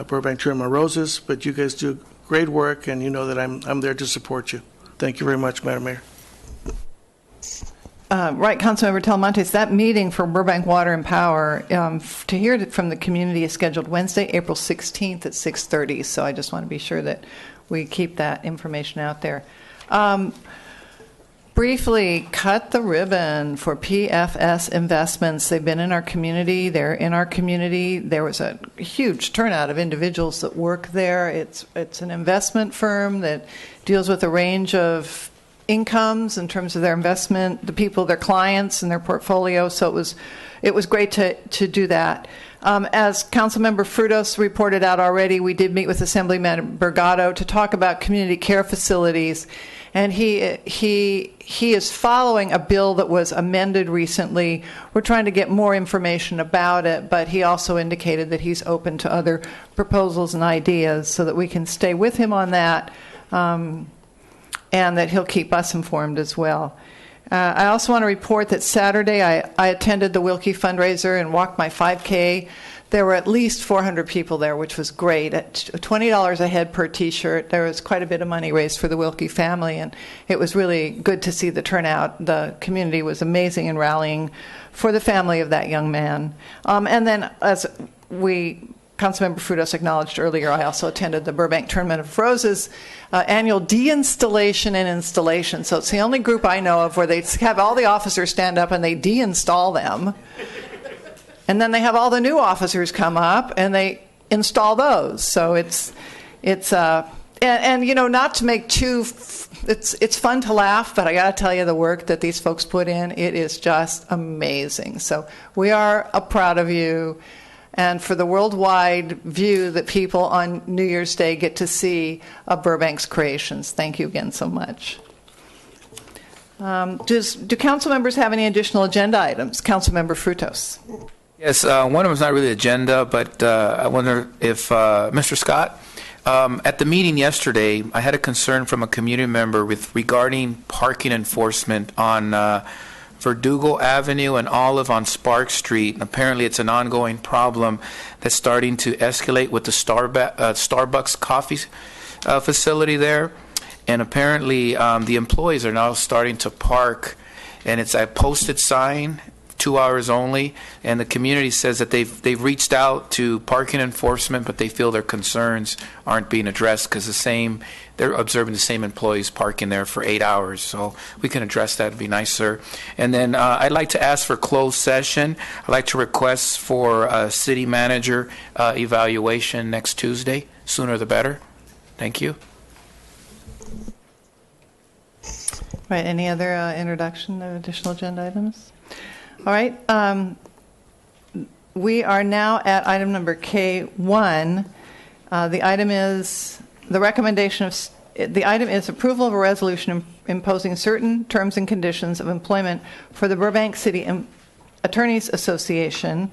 Burbank Tournament Roses, but you guys do great work, and you know that I'm there to support you. Thank you very much, Madam Mayor. Right, Councilmember Talamantes, that meeting for Burbank Water and Power, to hear it from the community, is scheduled Wednesday, April 16th at 6:30. So I just want to be sure that we keep that information out there. Briefly, cut the ribbon for PFS Investments. They've been in our community. They're in our community. There was a huge turnout of individuals that work there. It's an investment firm that deals with a range of incomes in terms of their investment, the people, their clients, and their portfolio. So it was great to do that. As Councilmember Frutos reported out already, we did meet with Assemblyman Bergato to talk about community care facilities, and he is following a bill that was amended recently. We're trying to get more information about it, but he also indicated that he's open to other proposals and ideas so that we can stay with him on that. And that he'll keep us informed as well. I also want to report that Saturday I attended the Wilkie fundraiser and walked my 5K. There were at least 400 people there, which was great. At $20 a head per T-shirt, there was quite a bit of money raised for the Wilkie family, and it was really good to see the turnout. The community was amazing in rallying for the family of that young man. And then, as Councilmember Frutos acknowledged earlier, I also attended the Burbank Tournament of Roses annual deinstallation and installation. So it's the only group I know of where they have all the officers stand up and they deinstall them. And then they have all the new officers come up and they install those. So it's you know, not to make it's fun to laugh, but I got to tell you the work that these folks put in, it is just amazing. So we are proud of you. And for the worldwide view that people on New Year's Day get to see of Burbank's creations. Thank you again so much. Do council members have any additional agenda items? Councilmember Frutos. Yes, one of them is not really agenda, but I wonder if Mr. Scott, at the meeting yesterday, I had a concern from a community member regarding parking enforcement on Verdugo Avenue and Olive on Spark Street. Apparently, it's an ongoing problem that's starting to escalate with the Starbucks coffee facility there. And apparently, the employees are now starting to park, and it's a posted sign, 2 hours only, and the community says that they've reached out to parking enforcement, but they feel their concerns aren't being addressed because they're observing the same employees parking there for 8 hours. So we can address that. It'd be nice, sir. And then I'd like to ask for closed session. I'd like to request for a city manager evaluation next Tuesday. Sooner the better. Thank you. Right. Any other introduction of additional agenda items? All right. We are now at item number K1. The item is approval of a resolution imposing certain terms and conditions of employment for the Burbank City Attorneys Association.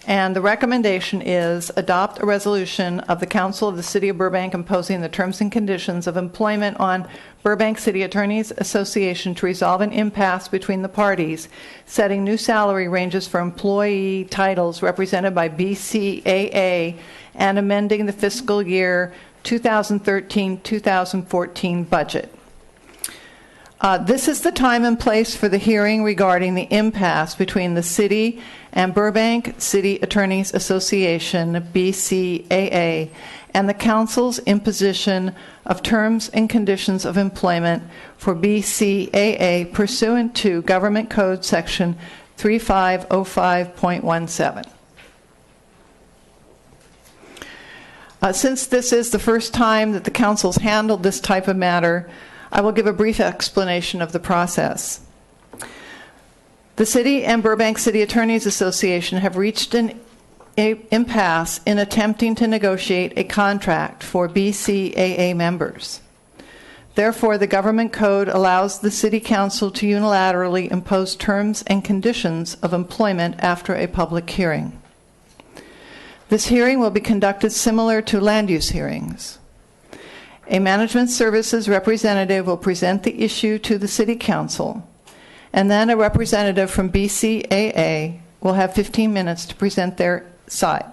And the recommendation is adopt a resolution of the Council of the City of Burbank imposing the terms and conditions of employment on Burbank City Attorneys Association to resolve an impasse between the parties, setting new salary ranges for employee titles represented by BCAA, and amending the fiscal year 2013-2014 budget. This is the time and place for the hearing regarding the impasse between the city and Burbank City Attorneys Association, BCAA, and the council's imposition of terms and conditions of employment for BCAA pursuant to Government Code Section 3505.17. Since this is the first time that the council's handled this type of matter, I will give a brief explanation of the process. The city and Burbank City Attorneys Association have reached an impasse in attempting to negotiate a contract for BCAA members. Therefore, the government code allows the city council to unilaterally impose terms and conditions of employment after a public hearing. This hearing will be conducted similar to land use hearings. A management services representative will present the issue to the city council, and then a representative from BCAA will have 15 minutes to present their side.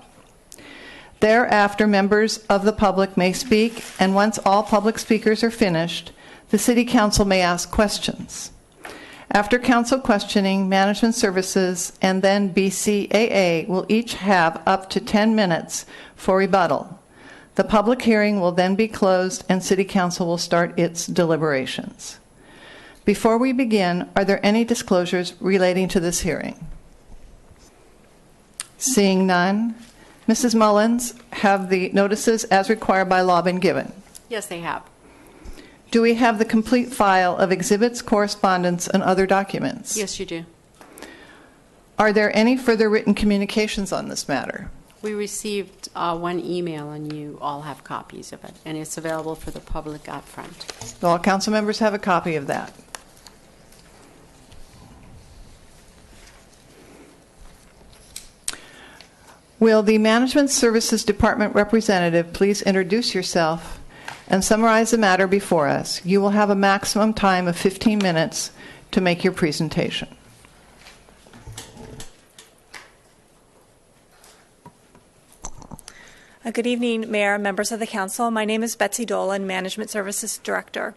Thereafter, members of the public may speak, and once all public speakers are finished, the city council may ask questions. After council questioning, management services and then BCAA will each have up to 10 minutes for rebuttal. The public hearing will then be closed and City Council will start its deliberations. Before we begin, are there any disclosures relating to this hearing? Seeing none, Mrs. Mullins, have the notices as required by law been given? Yes, they have. Do we have the complete file of exhibits, correspondence, and other documents? Yes, you do. Are there any further written communications on this matter? We received one email, and you all have copies of it, and it's available for the public out front. All council members have a copy of that. Will the Management Services Department representative please introduce yourself and summarize the matter before us? You will have a maximum time of 15 minutes to make your presentation. Good evening, Mayor, members of the Council. My name is Betsy Dolan, Management Services Director.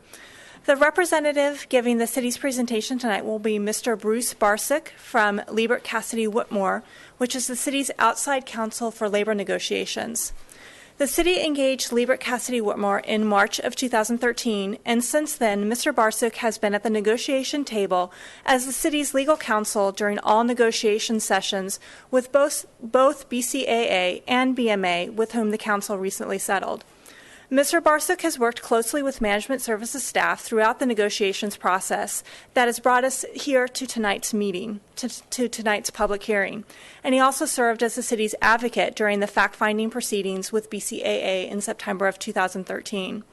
The representative giving the city's presentation tonight will be Mr. Bruce Barsick from Liebert Cassidy Whitmore, which is the city's outside counsel for labor negotiations. The city engaged Liebert Cassidy Whitmore in March of 2013, and since then, Mr. Barsick has been at the negotiation table as the city's legal counsel during all negotiation sessions with both BCAA and BMA, with whom the council recently settled. Mr. Barsick has worked closely with management services staff throughout the negotiations process that has brought us here to tonight's meeting, to tonight's public hearing. And he also served as the city's advocate during the fact-finding proceedings with BCAA in September of 2013.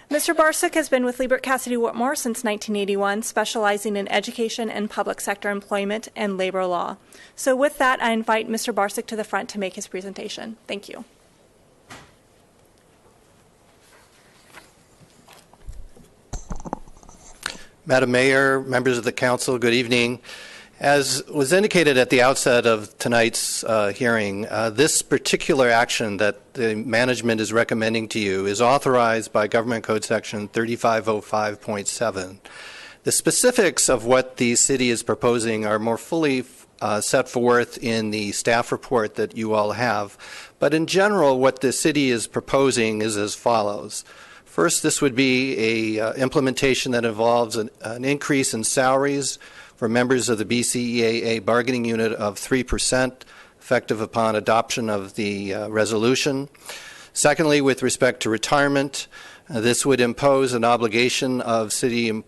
Mr. Barsick has been with Liebert Cassidy Whitmore since 1981, specializing in education and public sector employment and labor law. So with that, I invite Mr. Barsick to the front to make his presentation. Thank you. Madam Mayor, members of the council, good evening. As was indicated at the outset of tonight's hearing, this particular action that the management is recommending to you is authorized by Government Code Section 3505.7. The specifics of what the city is proposing are more fully set forth in the staff report that you all have. But in general, what the city is proposing is as follows. First, this would be a implementation that involves an increase in salaries for members of the BCEAA bargaining unit of 3%, effective upon adoption of the resolution. Secondly, with respect to retirement, this would impose an obligation of city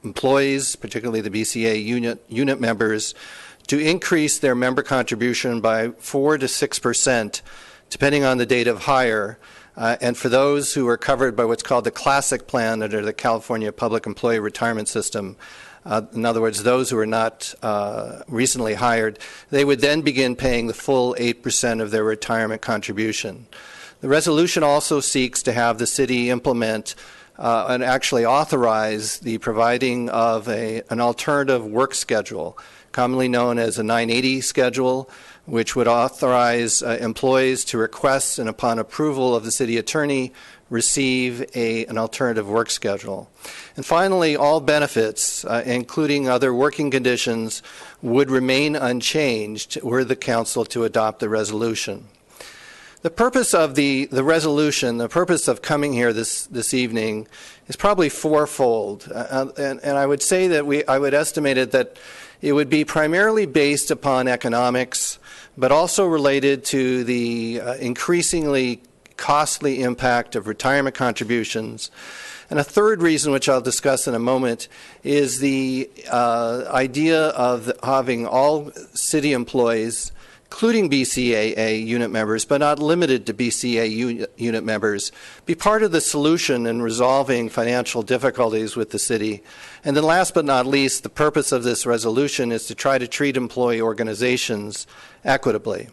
employees, particularly the BCA unit members, to increase their member contribution by 4 to 6%, depending on the date of hire. And for those who are covered by what's called the Classic Plan under the California Public Employee Retirement System, in other words, those who are not recently hired, they would then begin paying the full 8% of their retirement contribution. The resolution also seeks to have the city implement and actually authorize the providing of an alternative work schedule, commonly known as a 980 schedule, which would authorize employees to request and upon approval of the city attorney receive an alternative work schedule. And finally, all benefits, including other working conditions, would remain unchanged were the council to adopt the resolution. The purpose of the resolution, the purpose of coming here this evening is probably fourfold. And I would say that I would estimate it that it would be primarily based upon economics, but also related to the increasingly costly impact of retirement contributions. And a third reason, which I'll discuss in a moment, is the idea of having all city employees, including BCAA unit members, but not limited to BCA unit members, be part of the solution in resolving financial difficulties with the city. And then last but not least, the purpose of this resolution is to try to treat employee organizations equitably.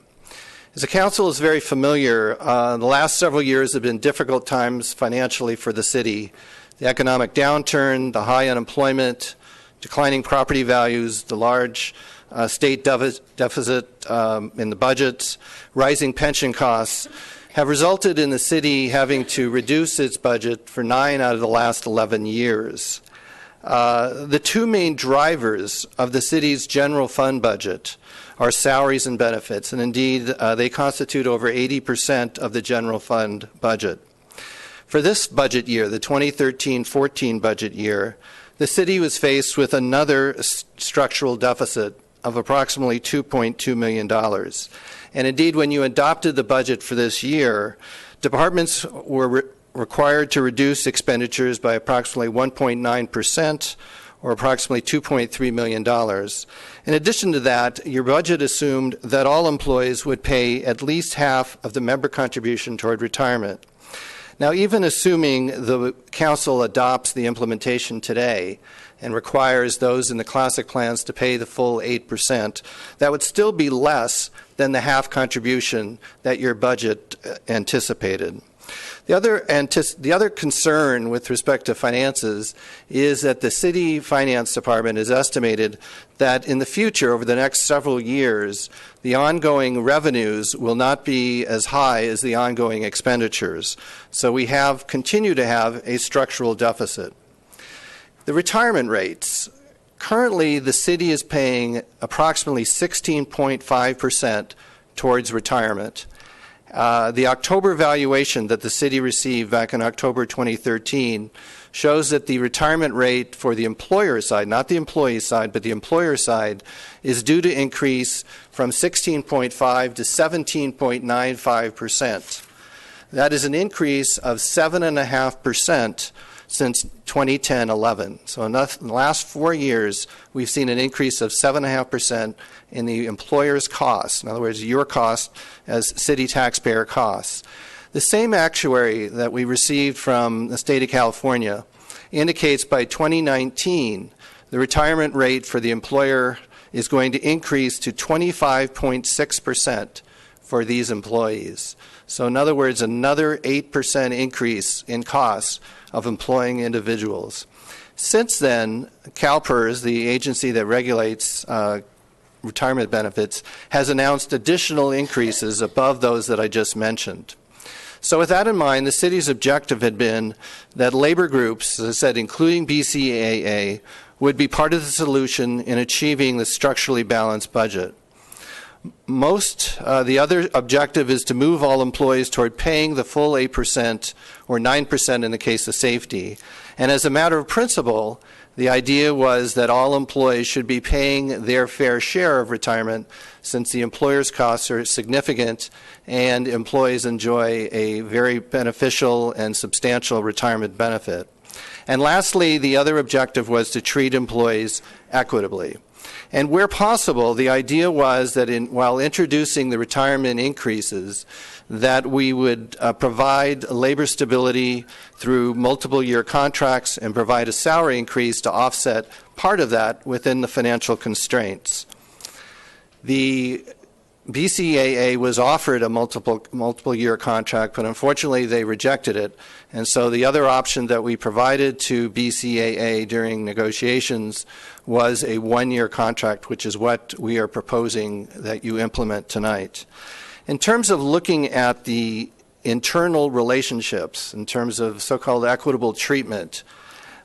As the council is very familiar, the last several years have been difficult times financially for the city. The economic downturn, the high unemployment, declining property values, the large state deficit in the budgets, rising pension costs have resulted in the city having to reduce its budget for 9 out of the last 11 years. The two main drivers of the city's general fund budget are salaries and benefits, and indeed they constitute over 80% of the general fund budget. For this budget year, the 2013-14 budget year, the city was faced with another structural deficit of approximately $2.2 million. And indeed, when you adopted the budget for this year, departments were required to reduce expenditures by approximately 1.9%, or approximately $2.3 million. In addition to that, your budget assumed that all employees would pay at least half of the member contribution toward retirement. Now, even assuming the council adopts the implementation today and requires those in the classic plans to pay the full 8%, that would still be less than the half contribution that your budget anticipated. The other concern with respect to finances is that the city finance department has estimated that in the future, over the next several years, the ongoing revenues will not be as high as the ongoing expenditures. So we continue to have a structural deficit. The retirement rates. Currently, the city is paying approximately 16.5% towards retirement. The October valuation that the city received back in October 2013 shows that the retirement rate for the employer side, not the employee side, but the employer side, is due to increase from 16.5 to 17.95%. That is an increase of 7.5% since 2010-11. So in the last 4 years, we've seen an increase of 7.5% in the employer's costs. In other words, your cost as city taxpayer costs. The same actuary that we received from the state of California indicates by 2019, the retirement rate for the employer is going to increase to 25.6% for these employees. So in other words, another 8% increase in costs of employing individuals. Since then, CalPERS, the agency that regulates retirement benefits, has announced additional increases above those that I just mentioned. So with that in mind, the city's objective had been that labor groups, as I said, including BCAA, would be part of the solution in achieving the structurally balanced budget. The other objective is to move all employees toward paying the full 8% or 9% in the case of safety. And as a matter of principle, the idea was that all employees should be paying their fair share of retirement, since the employer's costs are significant and employees enjoy a very beneficial and substantial retirement benefit. And lastly, the other objective was to treat employees equitably. And where possible, the idea was that while introducing the retirement increases, that we would provide labor stability through multiple year contracts and provide a salary increase to offset part of that within the financial constraints. The BCAA was offered a multiple year contract, but unfortunately they rejected it. And so the other option that we provided to BCAA during negotiations was a one-year contract, which is what we are proposing that you implement tonight. In terms of looking at the internal relationships, in terms of so-called equitable treatment,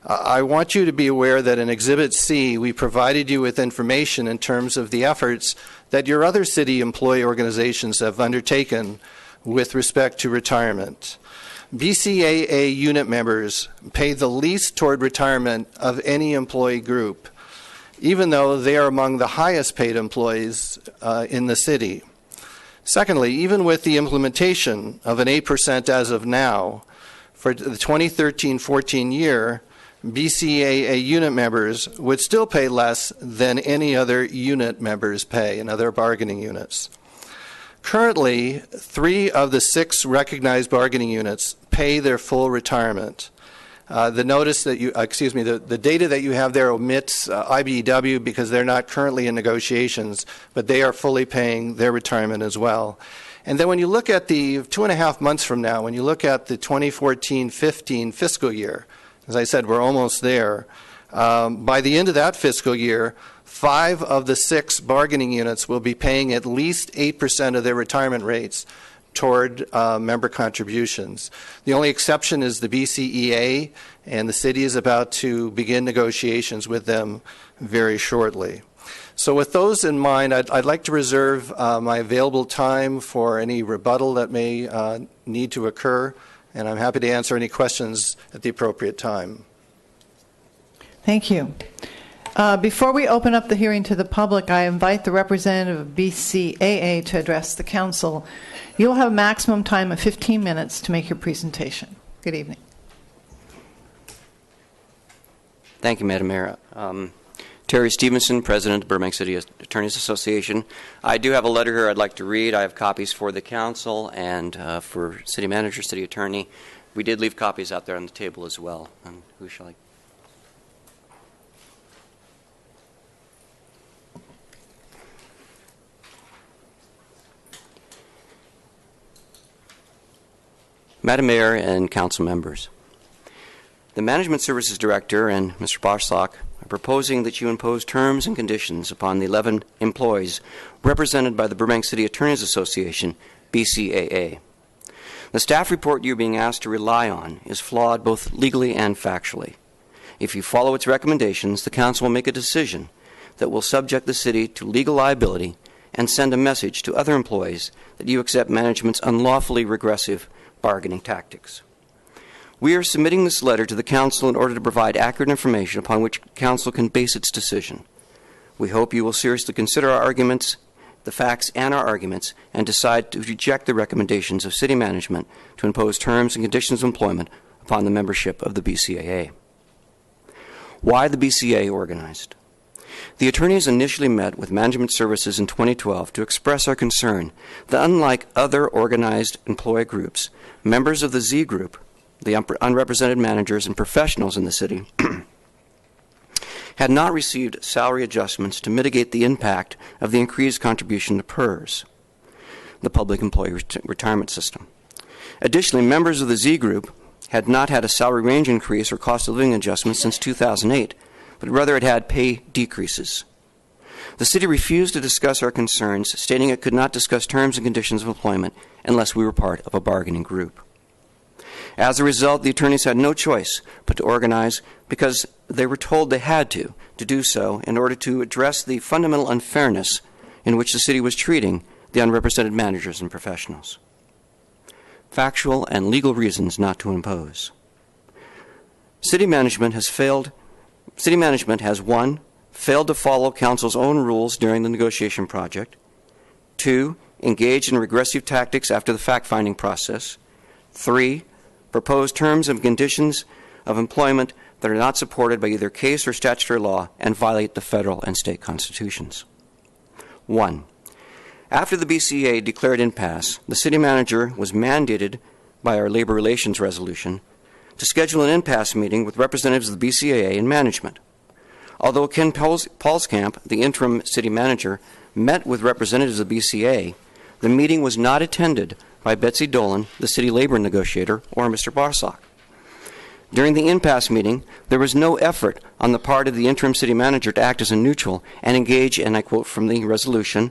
I want you to be aware that in Exhibit C, we provided you with information in terms of the efforts that your other city employee organizations have undertaken with respect to retirement. BCAA unit members pay the least toward retirement of any employee group, even though they are among the highest paid employees in the city. Secondly, even with the implementation of an 8% as of now, for the 2013-14 year, BCAA unit members would still pay less than any other unit members pay in other bargaining units. Currently, 3 of the 6 recognized bargaining units pay their full retirement. The data that you have there omits IBEW because they're not currently in negotiations, but they are fully paying their retirement as well. And then when you look at the 2.5 months from now, when you look at the 2014-15 fiscal year, as I said, we're almost there. By the end of that fiscal year, 5 of the 6 bargaining units will be paying at least 8% of their retirement rates toward member contributions. The only exception is the BCEA, and the city is about to begin negotiations with them very shortly. So with those in mind, I'd like to reserve my available time for any rebuttal that may need to occur, and I'm happy to answer any questions at the appropriate time. Thank you. Before we open up the hearing to the public, I invite the representative of BCAA to address the council. You'll have a maximum time of 15 minutes to make your presentation. Good evening. Thank you, Madam Mayor. Terry Stevenson, President of Burbank City Attorneys Association. I do have a letter here I'd like to read. I have copies for the council and for city manager, city attorney. We did leave copies out there on the table as well. Who shall I? Madam Mayor and council members, the Management Services Director and Mr. Boschlock are proposing that you impose terms and conditions upon the 11 employees represented by the Burbank City Attorneys Association, BCAA. The staff report you're being asked to rely on is flawed both legally and factually. If you follow its recommendations, the council will make a decision that will subject the city to legal liability and send a message to other employees that you accept management's unlawfully regressive bargaining tactics. We are submitting this letter to the council in order to provide accurate information upon which council can base its decision. We hope you will seriously consider our arguments, the facts and our arguments, and decide to reject the recommendations of city management to impose terms and conditions of employment upon the membership of the BCAA. Why the BCAA organized? The attorneys initially met with Management Services in 2012 to express our concern that unlike other organized employee groups, members of the Z Group, the unrepresented managers and professionals in the city, had not received salary adjustments to mitigate the impact of the increased contribution to PERS, the Public Employee Retirement System. Additionally, members of the Z Group had not had a salary range increase or cost of living adjustment since 2008, but rather it had pay decreases. The city refused to discuss our concerns, stating it could not discuss terms and conditions of employment unless we were part of a bargaining group. As a result, the attorneys had no choice but to organize because they were told they had to do so in order to address the fundamental unfairness in which the city was treating the unrepresented managers and professionals. Factual and legal reasons not to impose. City management has, 1, failed to follow council's own rules during the negotiation project, 2, engaged in regressive tactics after the fact-finding process, 3, proposed terms and conditions of employment that are not supported by either case or statutory law and violate the federal and state constitutions. 1. After the BCA declared impasse, the city manager was mandated by our labor relations resolution to schedule an impasse meeting with representatives of the BCAA and management. Although Ken Paulskamp, the interim city manager, met with representatives of the BCA, the meeting was not attended by Betsy Dolan, the city labor negotiator, or Mr. Barsock. During the impasse meeting, there was no effort on the part of the interim city manager to act as a neutral and engage, and I quote from the resolution,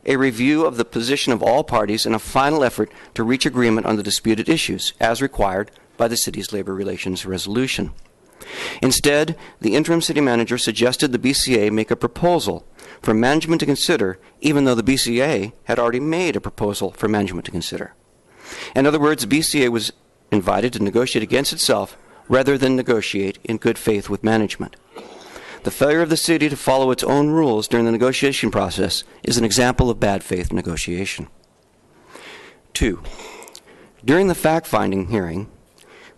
a review of the position of all parties in a final effort to reach agreement on the disputed issues, as required by the city's labor relations resolution. Instead, the interim city manager suggested the BCA make a proposal for management to consider, even though the BCA had already made a proposal for management to consider. In other words, the BCA was invited to negotiate against itself rather than negotiate in good faith with management. The failure of the city to follow its own rules during the negotiation process is an example of bad faith negotiation. 2. During the fact-finding hearing,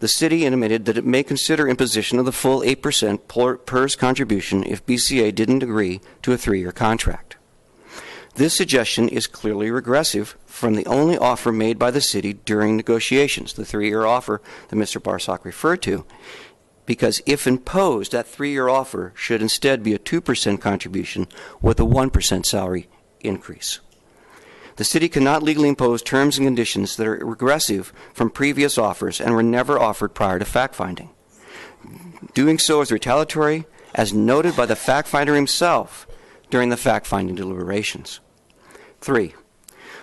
the city intimated that it may consider imposition of the full 8% PERS contribution if BCA didn't agree to a 3-year contract. This suggestion is clearly regressive from the only offer made by the city during negotiations, the 3-year offer that Mr. Barsock referred to, because if imposed, that 3-year offer should instead be a 2% contribution with a 1% salary increase. The city cannot legally impose terms and conditions that are regressive from previous offers and were never offered prior to fact-finding. Doing so is retaliatory, as noted by the fact-finder himself during the fact-finding deliberations. 3.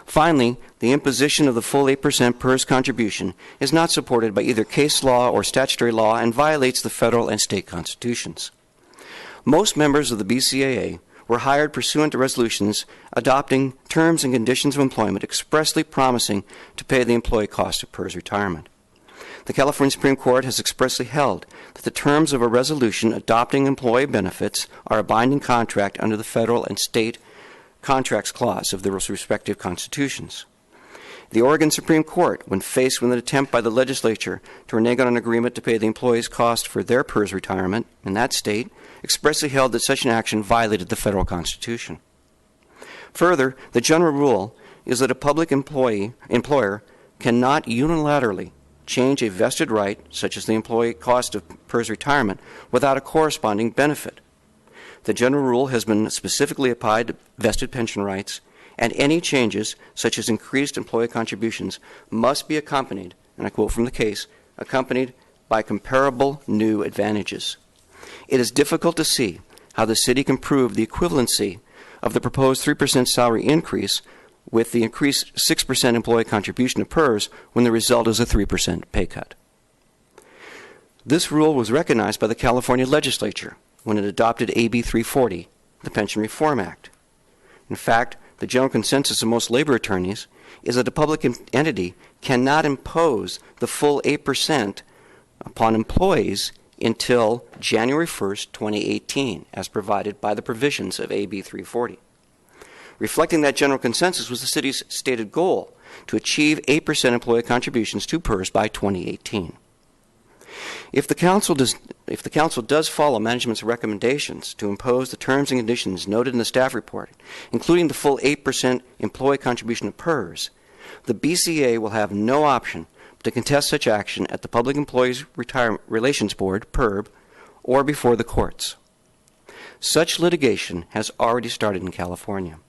Finally, the imposition of the full 8% PERS contribution is not supported by either case law or statutory law and violates the federal and state constitutions. Most members of the BCAA were hired pursuant to resolutions adopting terms and conditions of employment expressly promising to pay the employee cost of PERS retirement. The California Supreme Court has expressly held that the terms of a resolution adopting employee benefits are a binding contract under the federal and state contracts clause of their respective constitutions. The Oregon Supreme Court, when faced with an attempt by the legislature to renege on an agreement to pay the employee's cost for their PERS retirement in that state, expressly held that such an action violated the federal constitution. Further, the general rule is that a public employer cannot unilaterally change a vested right, such as the employee cost of PERS retirement, without a corresponding benefit. The general rule has been specifically applied to vested pension rights, and any changes, such as increased employee contributions, must be accompanied, and I quote from the case, accompanied by comparable new advantages. It is difficult to see how the city can prove the equivalency of the proposed 3% salary increase with the increased 6% employee contribution to PERS when the result is a 3% pay cut. This rule was recognized by the California legislature when it adopted AB 340, the Pension Reform Act. In fact, the general consensus of most labor attorneys is that a public entity cannot impose the full 8% upon employees until January 1st, 2018, as provided by the provisions of AB 340. Reflecting that general consensus was the city's stated goal to achieve 8% employee contributions to PERS by 2018. If the council does follow management's recommendations to impose the terms and conditions noted in the staff report, including the full 8% employee contribution to PERS, the BCA will have no option to contest such action at the Public Employees Retirement Relations Board, PERB, or before the courts. Such litigation has already started in California.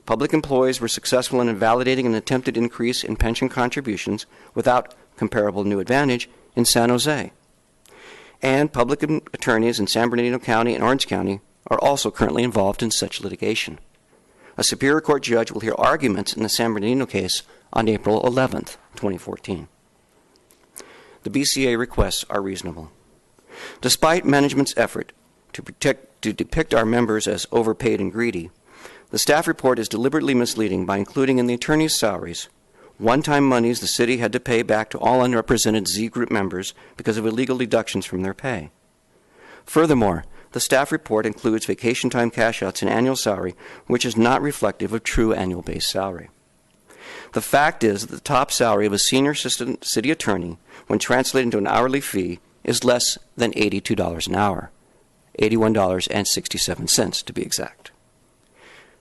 Public employees were successful in invalidating an attempted increase in pension contributions without comparable new advantage in San Jose. And public attorneys in San Bernardino County and Orange County are also currently involved in such litigation. A Superior Court judge will hear arguments in the San Bernardino case on April 11th, 2014. The BCA requests are reasonable. Despite management's effort to depict our members as overpaid and greedy, the staff report is deliberately misleading by including in the attorneys' salaries one-time monies the city had to pay back to all unrepresented Z Group members because of illegal deductions from their pay. Furthermore, the staff report includes vacation time cash-outs and annual salary, which is not reflective of true annual base salary. The fact is that the top salary of a senior assistant city attorney, when translated into an hourly fee, is less than $82 an hour, $81.67 to be exact.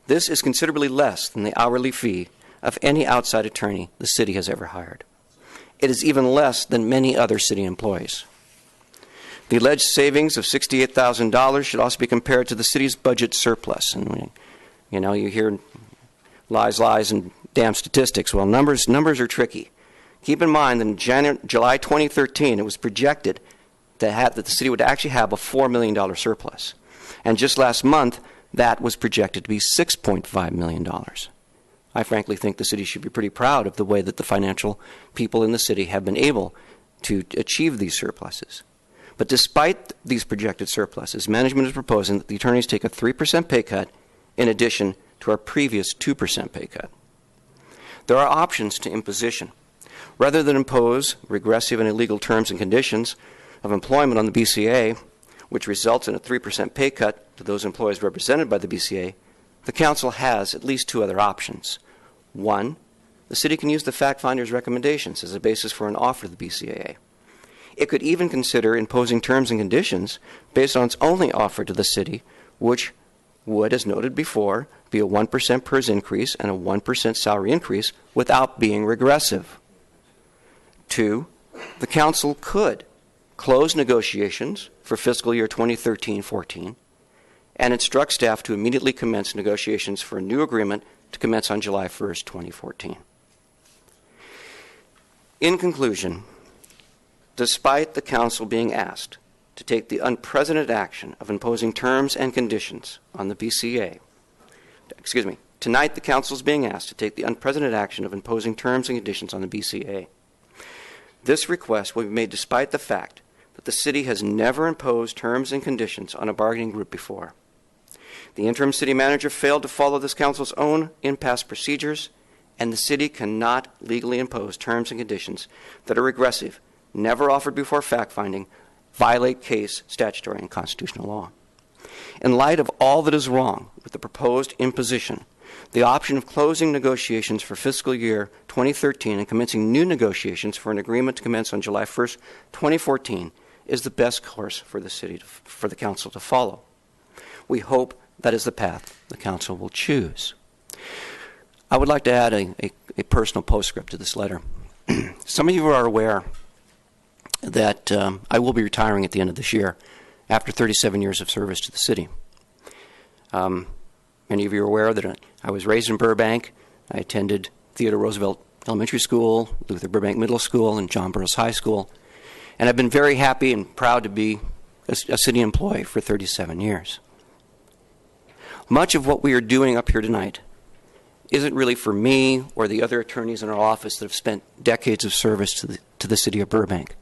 This is considerably less than the hourly fee of any outside attorney the city has ever hired. It is even less than many other city employees. The alleged savings of $68,000 should also be compared to the city's budget surplus. And you hear lies, and damn statistics. Well, numbers are tricky. Keep in mind that in July 2013, it was projected that the city would actually have a $4 million surplus. And just last month, that was projected to be $6.5 million. I frankly think the city should be pretty proud of the way that the financial people in the city have been able to achieve these surpluses. But despite these projected surpluses, management is proposing that the attorneys take a 3% pay cut in addition to our previous 2% pay cut. There are options to imposition. Rather than impose regressive and illegal terms and conditions of employment on the BCA, which results in a 3% pay cut to those employees represented by the BCA, the Council has at least two other options. One, the city can use the fact finder's recommendations as a basis for an offer to the BCAA. It could even consider imposing terms and conditions based on its only offer to the city, which would, as noted before, be a 1% PERS increase and a 1% salary increase without being regressive. Two, the Council could close negotiations for fiscal year 2013-14 and instruct staff to immediately commence negotiations for a new agreement to commence on July 1st, 2014. In conclusion, despite the Council being asked to take the unprecedented action of imposing terms and conditions on the BCA, tonight the Council is being asked to take the unprecedented action of imposing terms and conditions on the BCA. This request will be made despite the fact that the city has never imposed terms and conditions on a bargaining group before. The interim city manager failed to follow this Council's own impasse procedures, and the city cannot legally impose terms and conditions that are regressive, never offered before fact-finding, violate case, statutory, and constitutional law. In light of all that is wrong with the proposed imposition, the option of closing negotiations for fiscal year 2013 and commencing new negotiations for an agreement to commence on July 1st, 2014 is the best course for the Council to follow. We hope that is the path the Council will choose. I would like to add a personal postscript to this letter. Some of you are aware that I will be retiring at the end of this year after 37 years of service to the city. Many of you are aware that I was raised in Burbank. I attended Theodore Roosevelt Elementary School, Luther Burbank Middle School, and John Burroughs High School. And I've been very happy and proud to be a city employee for 37 years. Much of what we are doing up here tonight isn't really for me or the other attorneys in our office that have spent decades of service to the city of Burbank.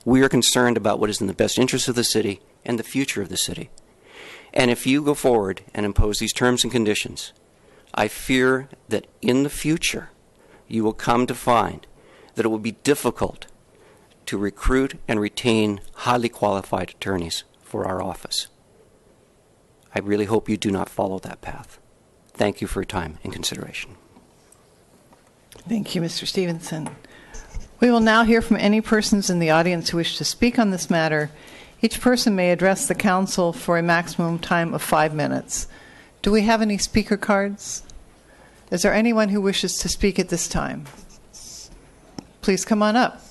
We are concerned about what is in the best interest of the city and the future of the city. And if you go forward and impose these terms and conditions, I fear that in the future you will come to find that it will be difficult to recruit and retain highly qualified attorneys for our office. I really hope you do not follow that path. Thank you for your time and consideration. Thank you, Mr. Stevenson. We will now hear from any persons in the audience who wish to speak on this matter. Each person may address the Council for a maximum time of 5 minutes. Do we have any speaker cards? Is there anyone who wishes to speak at this time? Please come on up.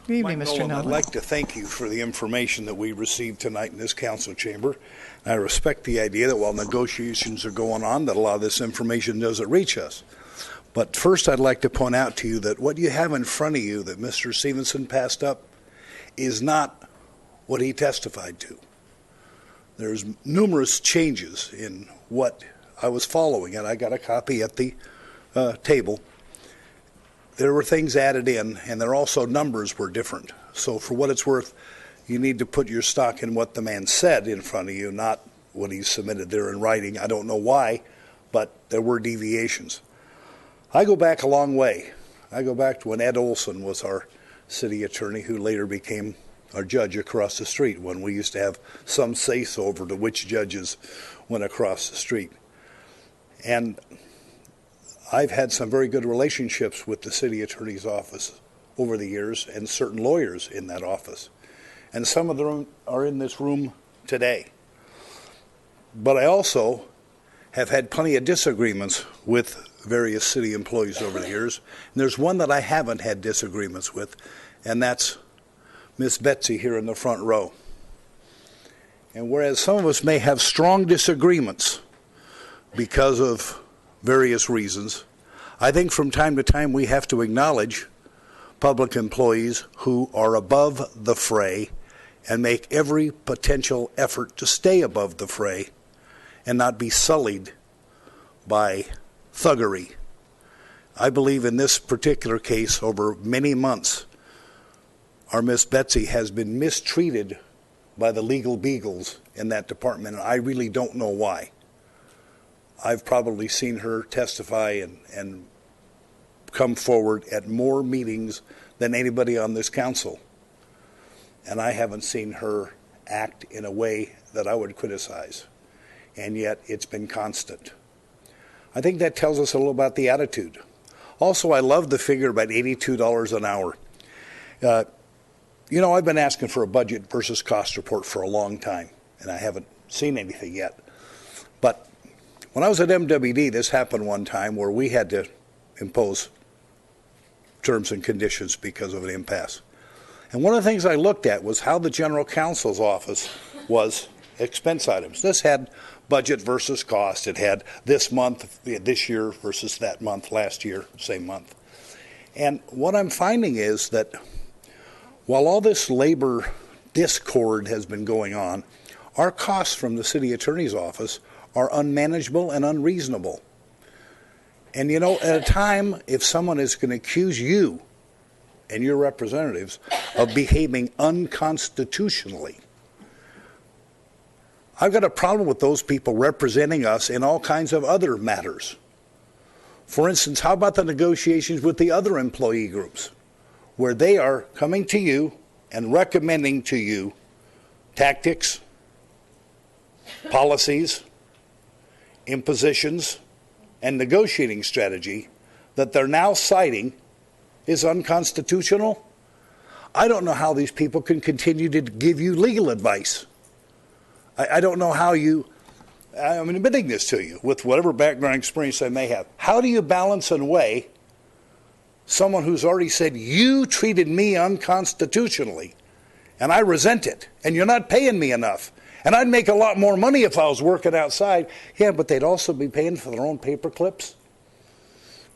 Good evening, Mike Mr. Nolan, Nolan. I'd like to thank you for the information that we received tonight in this council chamber. I respect the idea that while negotiations are going on, that a lot of this information doesn't reach us. But first, I'd like to point out to you that what you have in front of you that Mr. Stevenson passed up is not what he testified to. There's numerous changes in what I was following, and I got a copy at the table. There were things added in, and there also numbers were different. So for what it's worth, you need to put your stock in what the man said in front of you, not what he submitted there in writing. I don't know why, but there were deviations. I go back a long way. I go back to when Ed Olson was our city attorney, who later became our judge across the street, when we used to have some say-so over to which judges went across the street. And I've had some very good relationships with the city attorney's office over the years and certain lawyers in that office. And some of them are in this room today. But I also have had plenty of disagreements with various city employees over the years. And there's one that I haven't had disagreements with, and that's Miss Betsy here in the front row. And whereas some of us may have strong disagreements because of various reasons, I think from time to time we have to acknowledge public employees who are above the fray and make every potential effort to stay above the fray and not be sullied by thuggery. I believe in this particular case, over many months, our Miss Betsy has been mistreated by the legal beagles in that department, and I really don't know why. I've probably seen her testify and come forward at more meetings than anybody on this council. And I haven't seen her act in a way that I would criticize. And yet it's been constant. I think that tells us a little about the attitude. Also, I love the figure about $82 an hour. You know, I've been asking for a budget versus cost report for a long time, and I haven't seen anything yet. But when I was at MWD, this happened one time where we had to impose terms and conditions because of an impasse. And one of the things I looked at was how the general counsel's office was expense items. This had budget versus cost. It had this month, this year versus that month, last year, same month. And what I'm finding is that while all this labor discord has been going on, our costs from the city attorney's office are unmanageable and unreasonable. And you know, at a time, if someone is going to accuse you and your representatives of behaving unconstitutionally, I've got a problem with those people representing us in all kinds of other matters. For instance, how about the negotiations with the other employee groups, where they are coming to you and recommending to you tactics, policies, impositions, and negotiating strategy that they're now citing is unconstitutional? I don't know how these people can continue to give you legal advice. I don't know how I'm admitting this to you, with whatever background experience I may have. How do you balance and weigh someone who's already said, you treated me unconstitutionally, and I resent it, and you're not paying me enough, and I'd make a lot more money if I was working outside. Yeah, but they'd also be paying for their own paper clips.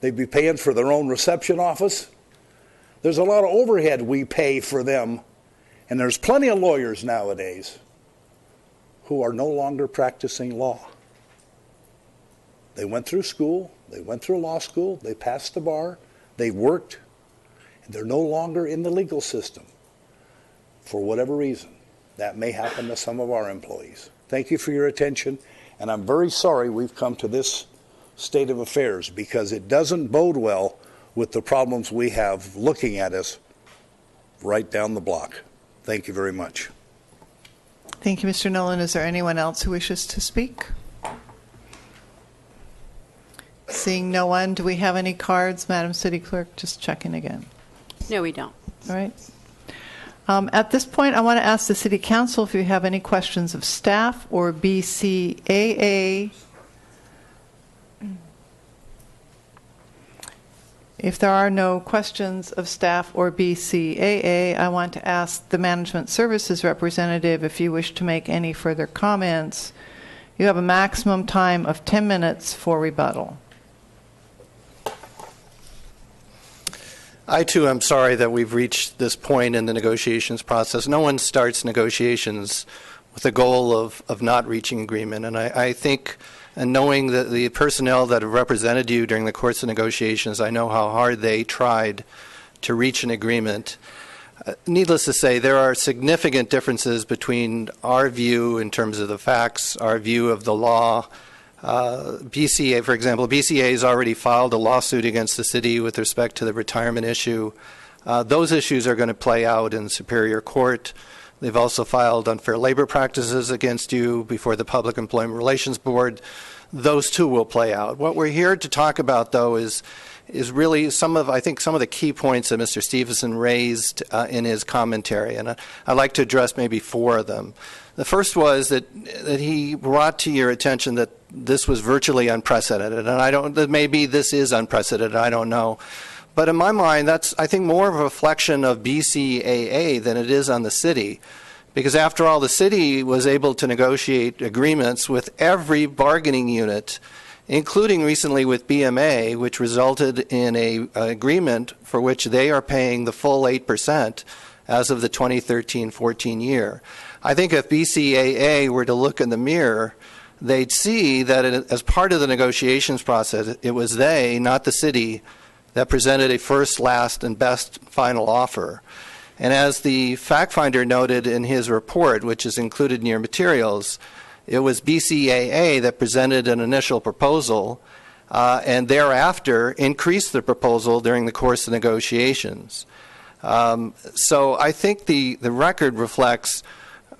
They'd be paying for their own reception office. There's a lot of overhead we pay for them, and there's plenty of lawyers nowadays who are no longer practicing law. They went through school, they went through law school, they passed the bar, they worked, and they're no longer in the legal system for whatever reason. That may happen to some of our employees. Thank you for your attention, and I'm very sorry we've come to this state of affairs, because it doesn't bode well with the problems we have looking at us right down the block. Thank you very much. Thank you, Mr. Nolan. Is there anyone else who wishes to speak? Seeing no one, do we have any cards, Madam City Clerk? Just checking again. No, we don't. All right. At this point, I want to ask the City Council if you have any questions of staff or BCAA. If there are no questions of staff or BCAA, I want to ask the Management Services representative if you wish to make any further comments. You have a maximum time of 10 minutes for rebuttal. I, too, am sorry that we've reached this point in the negotiations process. No one starts negotiations with the goal of not reaching agreement. And I think, and knowing that the personnel that have represented you during the course of negotiations, I know how hard they tried to reach an agreement. Needless to say, there are significant differences between our view in terms of the facts, our view of the law. BCA, for example, BCA has already filed a lawsuit against the city with respect to the retirement issue. Those issues are going to play out in Superior Court. They've also filed unfair labor practices against you before the Public Employment Relations Board. Those too will play out. What we're here to talk about, though, is really some of the key points that Mr. Stevenson raised in his commentary, and I'd like to address maybe four of them. The first was that he brought to your attention that this was virtually unprecedented, and that maybe this is unprecedented, I don't know. But in my mind, that's, I think, more of a reflection of BCAA than it is on the city. Because after all, the city was able to negotiate agreements with every bargaining unit, including recently with BMA, which resulted in an agreement for which they are paying the full 8% as of the 2013-14 year. I think if BCAA were to look in the mirror, they'd see that as part of the negotiations process, it was they, not the city, that presented a first, last, and best final offer. And as the fact finder noted in his report, which is included in your materials, it was BCAA that presented an initial proposal and thereafter increased the proposal during the course of negotiations. So I think the record reflects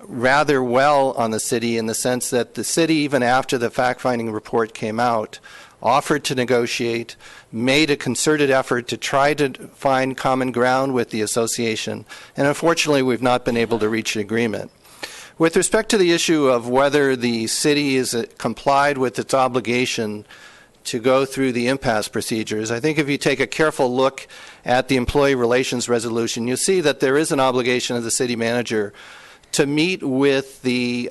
rather well on the city in the sense that the city, even after the fact-finding report came out, offered to negotiate, made a concerted effort to try to find common ground with the association, and unfortunately we've not been able to reach an agreement. With respect to the issue of whether the city is complied with its obligation to go through the impasse procedures, I think if you take a careful look at the employee relations resolution, you'll see that there is an obligation of the city manager to meet with the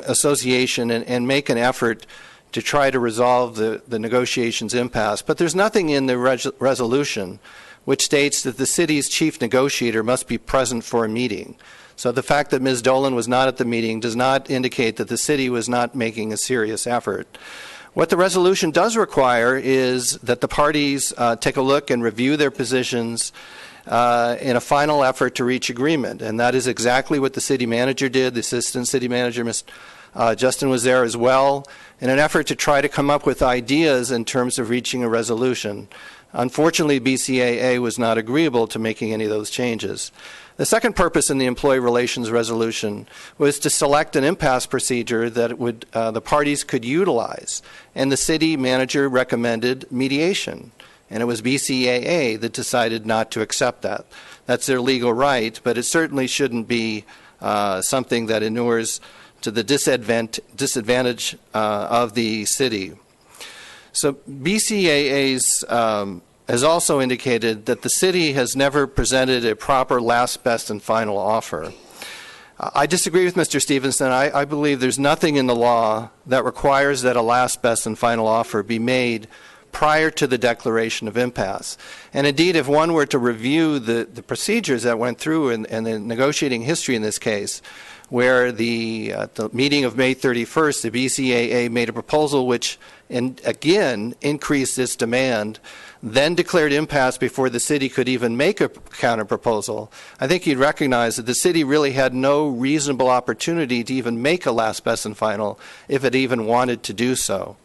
association and make an effort to try to resolve the negotiations impasse. But there's nothing in the resolution which states that the city's chief negotiator must be present for a meeting. So the fact that Ms. Dolan was not at the meeting does not indicate that the city was not making a serious effort. What the resolution does require is that the parties take a look and review their positions in a final effort to reach agreement. And that is exactly what the city manager did. The assistant city manager, Justin, was there as well, in an effort to try to come up with ideas in terms of reaching a resolution. Unfortunately, BCAA was not agreeable to making any of those changes. The second purpose in the employee relations resolution was to select an impasse procedure that the parties could utilize, and the city manager recommended mediation. And it was BCAA that decided not to accept that. That's their legal right, but it certainly shouldn't be something that inures to the disadvantage of the city. So BCAA's has also indicated that the city has never presented a proper last, best, and final offer. I disagree with Mr. Stevenson. I believe there's nothing in the law that requires that a last, best, and final offer be made prior to the declaration of impasse. And indeed, if one were to review the procedures that went through and the negotiating history in this case, where the meeting of May 31st, the BCAA made a proposal which, again, increased its demand, then declared impasse before the city could even make a counter-proposal, I think you'd recognize that the city really had no reasonable opportunity to even make a last, best, and final if it even wanted to do so.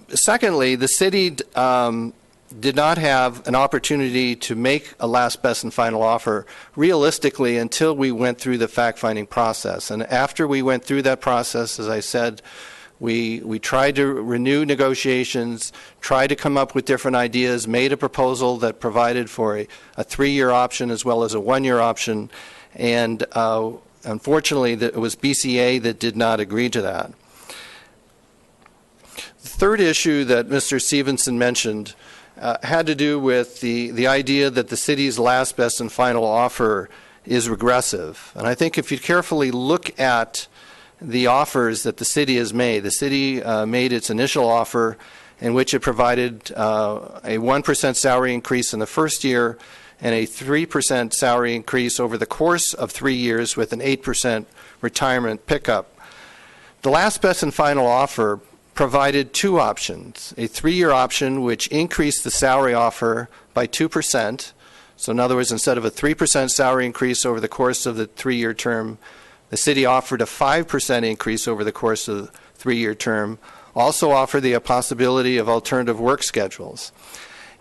Secondly, the city did not have an opportunity to make a last, best, and final offer realistically until we went through the fact-finding process. And after we went through that process, as I said, we tried to renew negotiations, tried to come up with different ideas, made a proposal that provided for a 3-year option as well as a 1-year option, and unfortunately it was BCA that did not agree to that. The third issue that Mr. Stevenson mentioned had to do with the idea that the city's last, best, and final offer is regressive. And I think if you carefully look at the offers that the city has made, the city made its initial offer in which it provided a 1% salary increase in the first year and a 3% salary increase over the course of 3 years with an 8% retirement pickup. The last, best, and final offer provided two options, a 3-year option which increased the salary offer by 2%. So in other words, instead of a 3% salary increase over the course of the 3-year term, the city offered a 5% increase over the course of the 3-year term, also offered the possibility of alternative work schedules,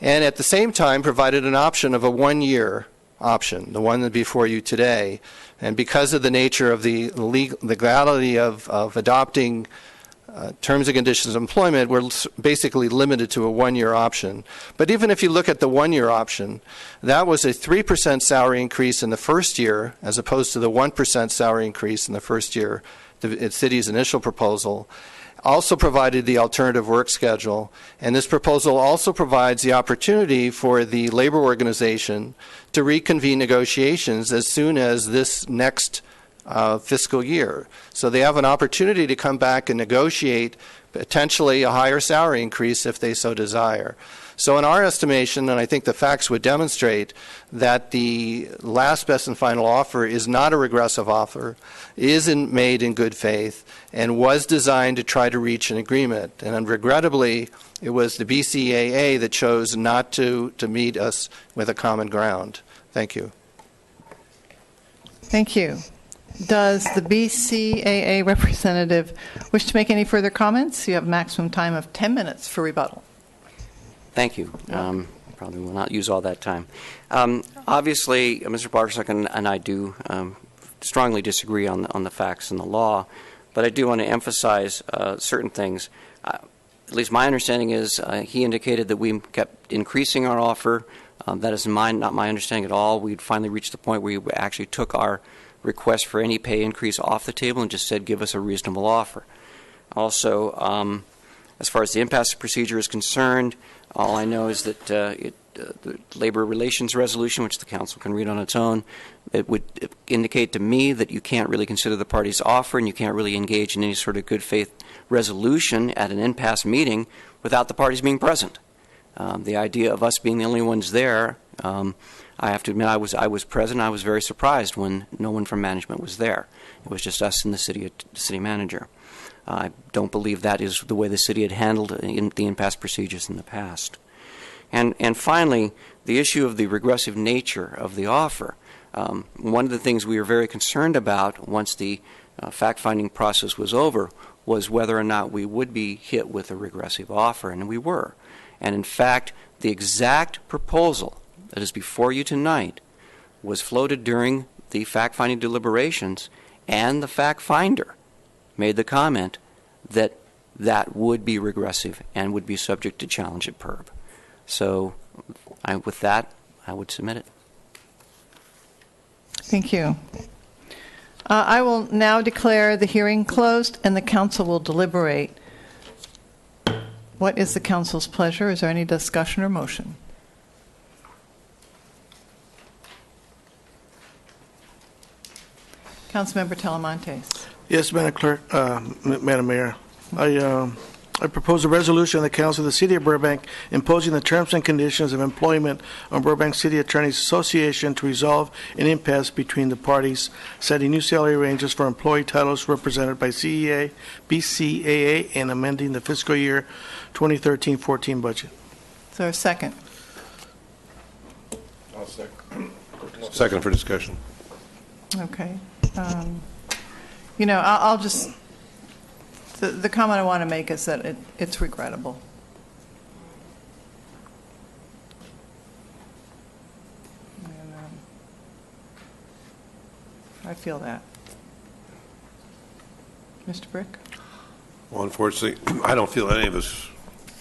and at the same time provided an option of a 1-year option, the one before you today. And because of the nature of the legality of adopting terms and conditions of employment, we're basically limited to a 1-year option. But even if you look at the 1-year option, that was a 3% salary increase in the first year as opposed to the 1% salary increase in the first year, the city's initial proposal. Also provided the alternative work schedule, and this proposal also provides the opportunity for the labor organization to reconvene negotiations as soon as this next fiscal year. So they have an opportunity to come back and negotiate potentially a higher salary increase if they so desire. So in our estimation, and I think the facts would demonstrate, that the last, best, and final offer is not a regressive offer, isn't made in good faith, and was designed to try to reach an agreement. And regrettably, it was the BCAA that chose not to meet us with a common ground. Thank you. Thank you. Does the BCAA representative wish to make any further comments? You have a maximum time of 10 minutes for rebuttal. Thank you. Probably will not use all that time. Obviously, Mr. Barsak and I do strongly disagree on the facts and the law, but I do want to emphasize certain things. At least my understanding is he indicated that we kept increasing our offer. That is not my understanding at all. We'd finally reached the point where we actually took our request for any pay increase off the table and just said, give us a reasonable offer. Also, as far as the impasse procedure is concerned, all I know is that the labor relations resolution, which the council can read on its own, it would indicate to me that you can't really consider the party's offer and you can't really engage in any sort of good faith resolution at an impasse meeting without the parties being present. The idea of us being the only ones there, I have to admit I was present. I was very surprised when no one from management was there. It was just us and the city manager. I don't believe that is the way the city had handled the impasse procedures in the past. And finally, the issue of the regressive nature of the offer. One of the things we were very concerned about once the fact-finding process was over was whether or not we would be hit with a regressive offer, and we were. And in fact, the exact proposal that is before you tonight was floated during the fact-finding deliberations, and the fact-finder made the comment that that would be regressive and would be subject to challenge at PERB. So with that, I would submit it. Thank you. I will now declare the hearing closed and the council will deliberate. What is the council's pleasure? Is there any discussion or motion? Councilmember Talamantes. Yes, Madam Clerk, Madam Mayor. I propose a resolution of the Council of the City of Burbank imposing the terms and conditions of employment on Burbank City Attorneys Association to resolve an impasse between the parties, setting new salary ranges for employee titles represented by CEA, BCAA, and amending the fiscal year 2013-14 budget. Is there a second? I'll second. Second for discussion. Okay. I'll just, the comment I want to make is that it's regrettable. And, I feel that. Mr. Brick? Well, unfortunately, I don't feel any of us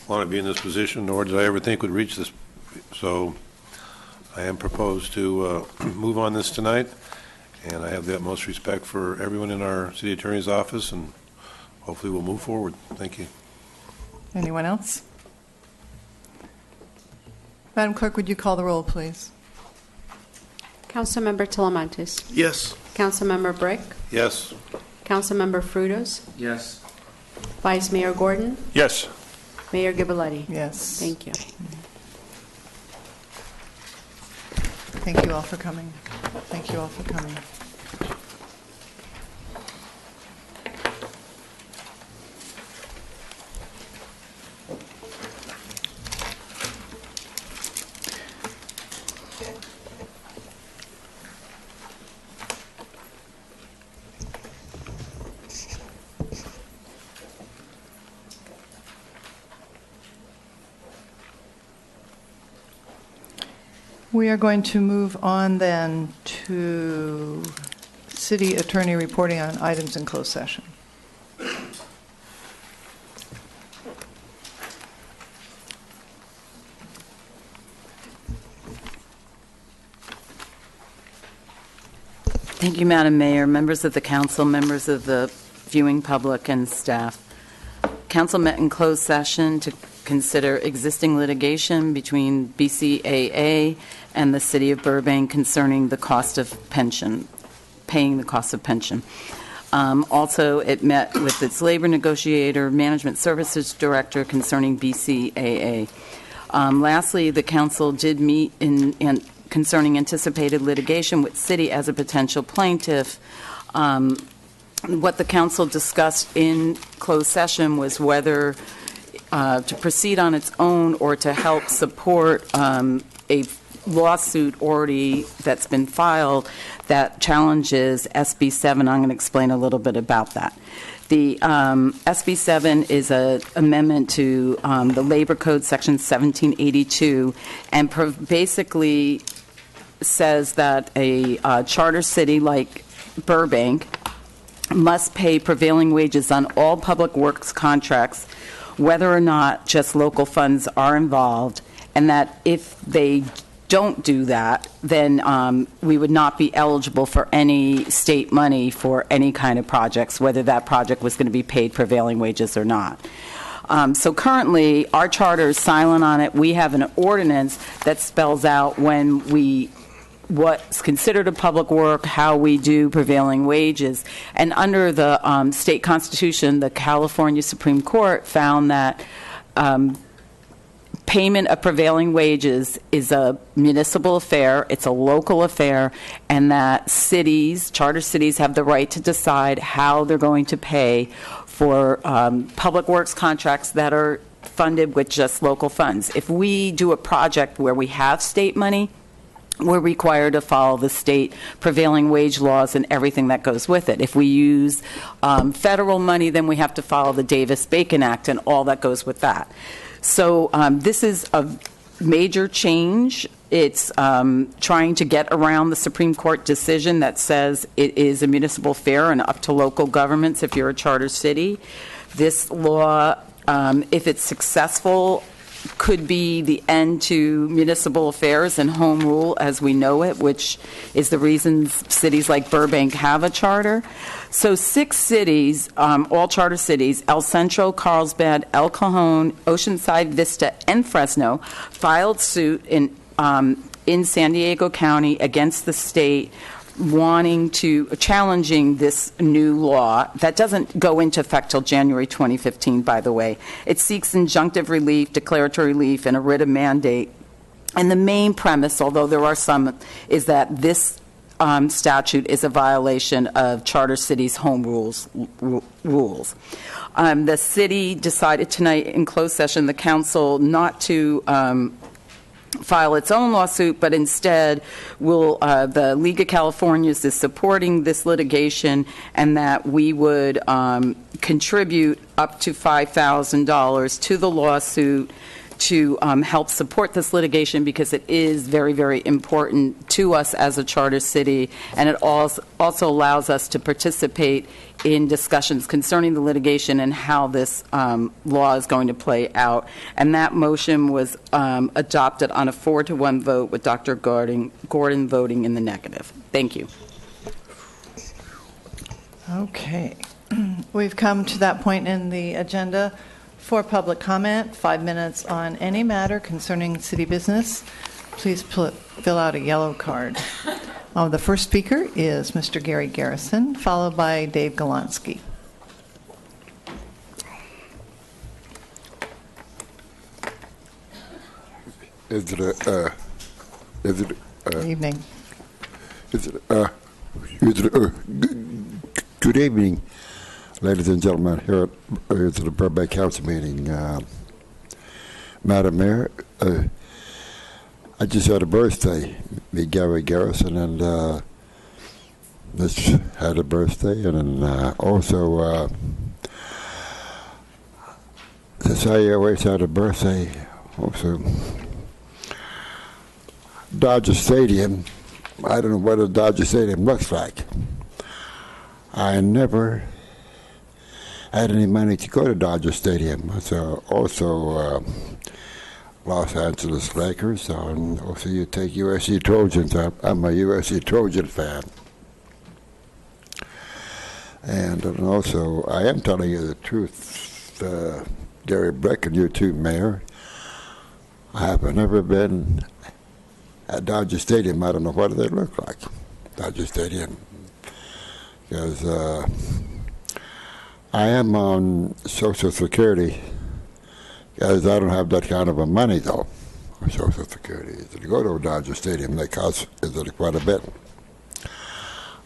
want to be in this position, nor did I ever think we'd reach this. So I am proposed to move on this tonight. And I have the utmost respect for everyone in our city attorney's office, and hopefully we'll move forward. Thank you. Anyone else? Madam Clerk, would you call the roll, please? Councilmember Talamantes. Yes. Councilmember Brick. Yes. Councilmember Frutos. Yes. Vice Mayor Gordon. Yes. Mayor Ghiberletti. Yes. Thank you. Thank you all for coming. Thank you all for coming. We are going to move on then to City Attorney reporting on items in closed session. Thank you, Madam Mayor, members of the council, members of the viewing public, and staff. Council met in closed session to consider existing litigation between BCAA and the City of Burbank concerning the cost of pension, paying the cost of pension. Also, it met with its labor negotiator, management services director concerning BCAA. Lastly, the council did meet in concerning anticipated litigation with City as a potential plaintiff. What the council discussed in closed session was whether to proceed on its own or to help support a lawsuit already that's been filed that challenges SB 7. I'm going to explain a little bit about that. The SB 7 is an amendment to the Labor Code, Section 1782, and basically says that a charter city like Burbank must pay prevailing wages on all public works contracts, whether or not just local funds are involved, and that if they don't do that, then we would not be eligible for any state money for any kind of projects, whether that project was going to be paid prevailing wages or not. So currently, our charter is silent on it. We have an ordinance that spells out what's considered a public work, how we do prevailing wages. And under the state constitution, the California Supreme Court found that payment of prevailing wages is a municipal affair, it's a local affair, and that cities, charter cities, have the right to decide how they're going to pay for public works contracts that are funded with just local funds. If we do a project where we have state money, we're required to follow the state prevailing wage laws and everything that goes with it. If we use federal money, then we have to follow the Davis-Bacon Act and all that goes with that. So this is a major change. It's trying to get around the Supreme Court decision that says it is a municipal affair and up to local governments if you're a charter city. This law, if it's successful, could be the end to municipal affairs and home rule as we know it, which is the reason cities like Burbank have a charter. So 6 cities, all charter cities, El Centro, Carlsbad, El Cajon, Oceanside, Vista, and Fresno, filed suit in San Diego County against the state challenging this new law that doesn't go into effect till January 2015, by the way. It seeks injunctive relief, declaratory relief, and a writ of mandate. And the main premise, although there are some, is that this statute is a violation of charter cities' home rules. The city decided tonight in closed session, the council, not to file its own lawsuit, but instead the League of Californians is supporting this litigation, and that we would contribute up to $5,000 to the lawsuit to help support this litigation, because it is very, very important to us as a charter city, and it also allows us to participate in discussions concerning the litigation and how this law is going to play out. And that motion was adopted on a 4-1 vote with Dr. Gordon voting in the negative. Thank you. Okay. We've come to that point in the agenda For public comment, 5 minutes on any matter concerning city business. Please fill out a yellow card. The first speaker is Mr. Gary Garrison, followed by Dave Galansky. Good evening. Good evening, ladies and gentlemen, here at the Burbank Council meeting. Madam Mayor, I just had a birthday, me, Gary Garrison, and just had a birthday, and then also, since I always had a birthday, also, Dodger Stadium, I don't know what a Dodger Stadium looks like. I never had any money to go to Dodger Stadium. So also Los Angeles Lakers, and also you take USC Trojans. I'm a USC Trojan fan. And also, I am telling you the truth, Gary Brick and you too, Mayor. I have never been at Dodger Stadium. I don't know what they look like, Dodger Stadium. Because I am on Social Security, because I don't have that kind of a money, though, for Social Security. To go to Dodger Stadium, they cost quite a bit.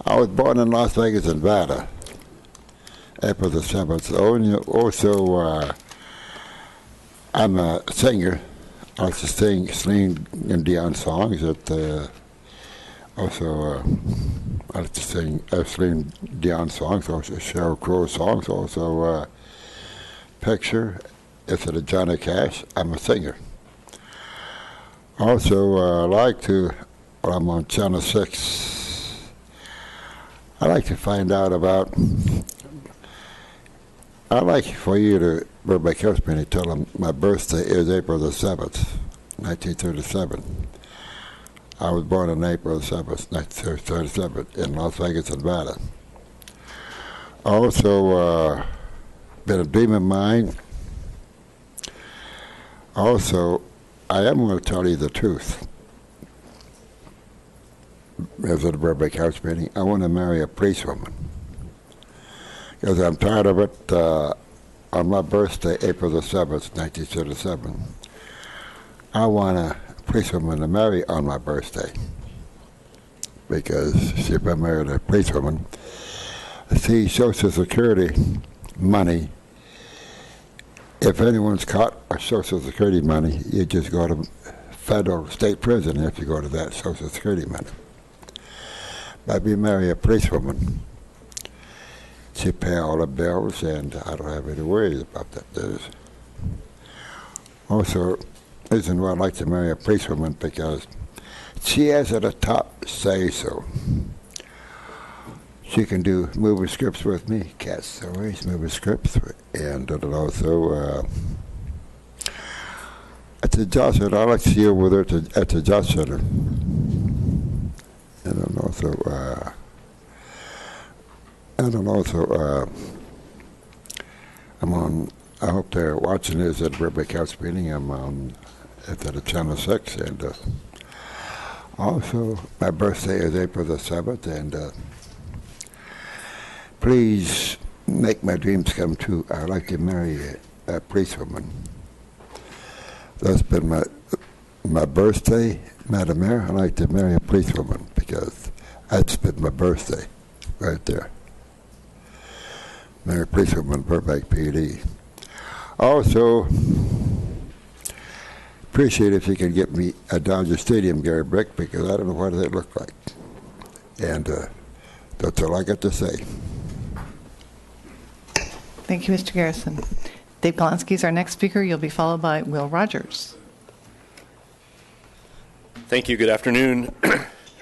I was born in Las Vegas, Nevada, April the 7th. Also, I'm a singer. I like to sing Celine Dion songs. Also, I like to sing Celine Dion songs, also Sheryl Crow songs, also Picture. If it's a Johnny Cash, I'm a singer. Also, I like to, when I'm on Channel 6, I like to find out about, I like for you to, Burbank Council meeting, tell them my birthday is April the 7th, 1937. I was born on April 7th, 1937, in Las Vegas, Nevada. Also, been a dream of mine. Also, I am going to tell you the truth. As at the Burbank House meeting, I want to marry a policewoman. Because I'm tired of it. On my birthday, April the 7th, 1937, I want a policewoman to marry on my birthday. Because if I married a policewoman, see, Social Security money, if anyone's caught with Social Security money, you just go to federal state prison if you go to that Social Security money. But if you marry a policewoman, she pay all the bills, and I don't have any worries about that. There's also, the reason why I like to marry a policewoman, because she has at the top say-so. She can do movie scripts with me, cat stories, movie scripts, and also at the job center. I like to see her with her at the job center. And also, I'm on, I hope they're watching this at Burbank House meeting. I'm on at the Channel 6, and also my birthday is April the 7th, and please make my dreams come true. I'd like to marry a policewoman. That's been my birthday, Madam Mayor. I'd like to marry a policewoman, because that's been my birthday right there. Marry a policewoman, Burbank PD. Also, appreciate if you can get me a Dodger Stadium, Gary Brick, because I don't know what they look like. And that's all I got to say. Thank you, Mr. Garrison. Dave Galansky is our next speaker. You'll be followed by Will Rogers. Thank you. Good afternoon,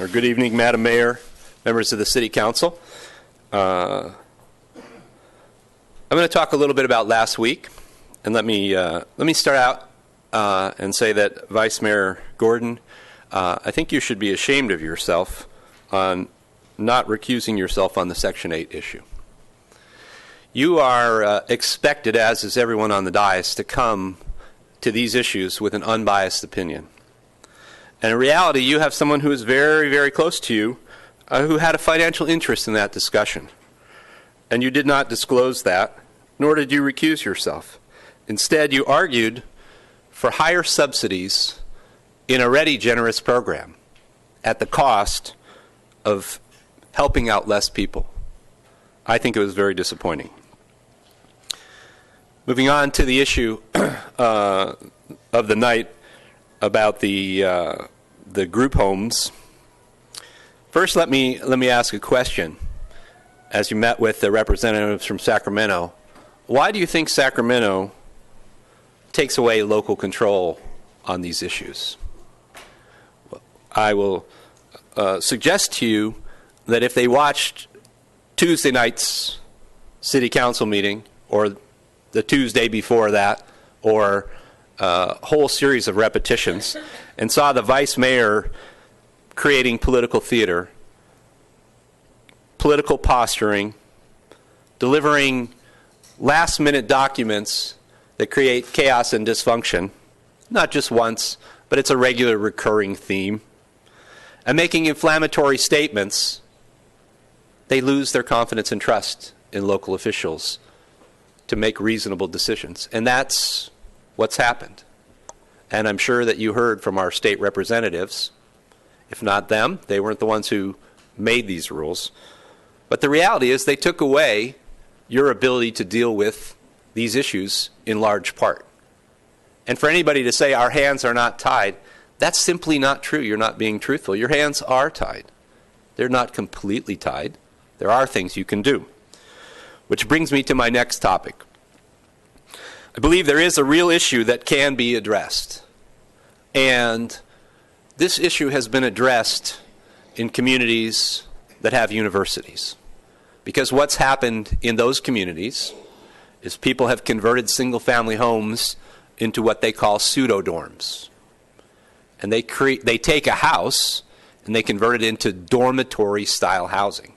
or good evening, Madam Mayor, members of the City Council. I'm going to talk a little bit about last week, and let me start out and say that Vice Mayor Gordon, I think you should be ashamed of yourself on not recusing yourself on the Section 8 issue. you are expected, as is everyone on the dais, to come to these issues with an unbiased opinion. And in reality, you have someone who is very, very close to you who had a financial interest in that discussion. And you did not disclose that, nor did you recuse yourself. Instead, you argued for higher subsidies in a already generous program at the cost of helping out less people. I think it was very disappointing. Moving on to the issue of the night about the group homes. First, let me ask a question. As you met with the representatives from Sacramento, why do you think Sacramento takes away local control on these issues? I will suggest to you that if they watched Tuesday night's city council meeting, or the Tuesday before that, or a whole series of repetitions, and saw the vice mayor creating political theater, political posturing, delivering last-minute documents that create chaos and dysfunction, not just once, but it's a regular recurring theme, and making inflammatory statements, they lose their confidence and trust in local officials to make reasonable decisions. And that's what's happened. And I'm sure that you heard from our state representatives. If not them, they weren't the ones who made these rules. But the reality is they took away your ability to deal with these issues in large part. And for anybody to say our hands are not tied, that's simply not true. You're not being truthful. Your hands are tied. They're not completely tied. There are things you can do. Which brings me to my next topic. I believe there is a real issue that can be addressed. And this issue has been addressed in communities that have universities. Because what's happened in those communities is people have converted single-family homes into what they call pseudo-dorms. And they take a house and they convert it into dormitory-style housing.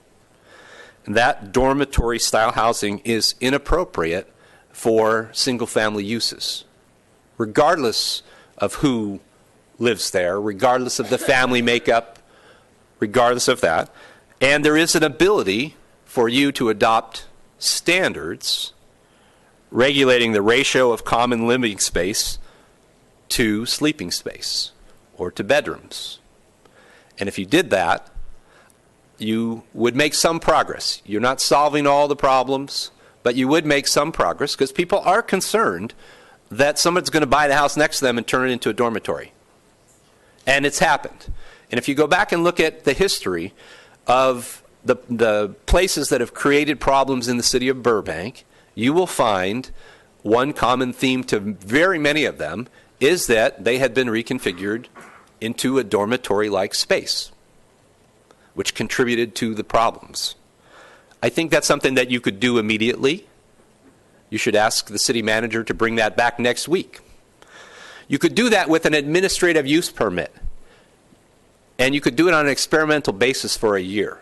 And that dormitory-style housing is inappropriate for single-family uses, regardless of who lives there, regardless of the family makeup, regardless of that. And there is an ability for you to adopt standards regulating the ratio of common living space to sleeping space or to bedrooms. And if you did that, you would make some progress. You're not solving all the problems, but you would make some progress because people are concerned that someone's going to buy the house next to them and turn it into a dormitory. And it's happened. And if you go back and look at the history of the places that have created problems in the city of Burbank, you will find one common theme to very many of them is that they had been reconfigured into a dormitory-like space, which contributed to the problems. I think that's something that you could do immediately. You should ask the city manager to bring that back next week. You could do that with an administrative use permit, and you could do it on an experimental basis for a year.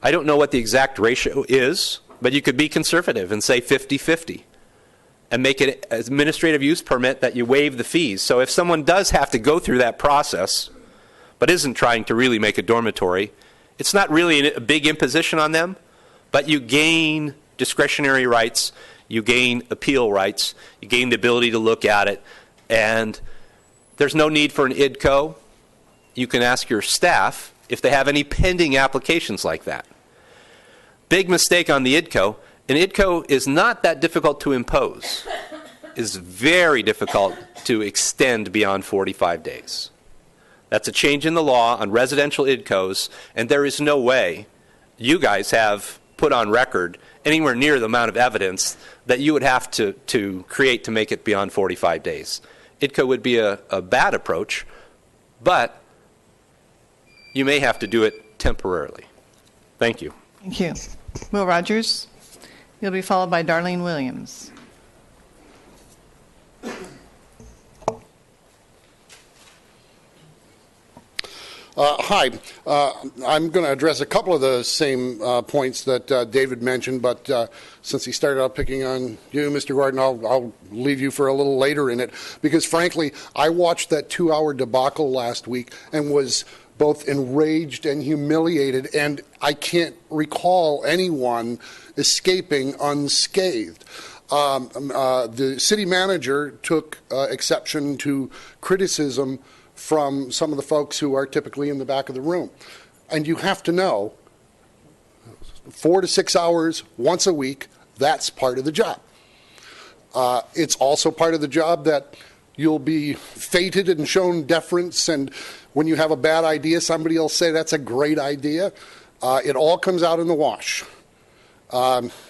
I don't know what the exact ratio is, but you could be conservative and say 50-50 and make it an administrative use permit that you waive the fees. So if someone does have to go through that process but isn't trying to really make a dormitory, it's not really a big imposition on them, but you gain discretionary rights, you gain appeal rights, you gain the ability to look at it, and there's no need for an IDCO. You can ask your staff if they have any pending applications like that. Big mistake on the IDCO. An IDCO is not that difficult to impose. It's very difficult to extend beyond 45 days. That's a change in the law on residential IDCOs, and there is no way you guys have put on record anywhere near the amount of evidence that you would have to create to make it beyond 45 days. IDCO would be a bad approach, but you may have to do it temporarily. Thank you. Thank you. Will Rogers. You'll be followed by Darlene Williams. Hi. I'm going to address a couple of the same points that David mentioned, but since he started out picking on you, Mr. Gordon, I'll leave you for a little later in it, because frankly, I watched that 2-hour debacle last week and was both enraged and humiliated, and I can't recall anyone escaping unscathed. The city manager took exception to criticism from some of the folks who are typically in the back of the room. And you have to know, 4 to 6 hours once a week, that's part of the job. It's also part of the job that you'll be feted and shown deference, and when you have a bad idea, somebody will say that's a great idea. It all comes out in the wash.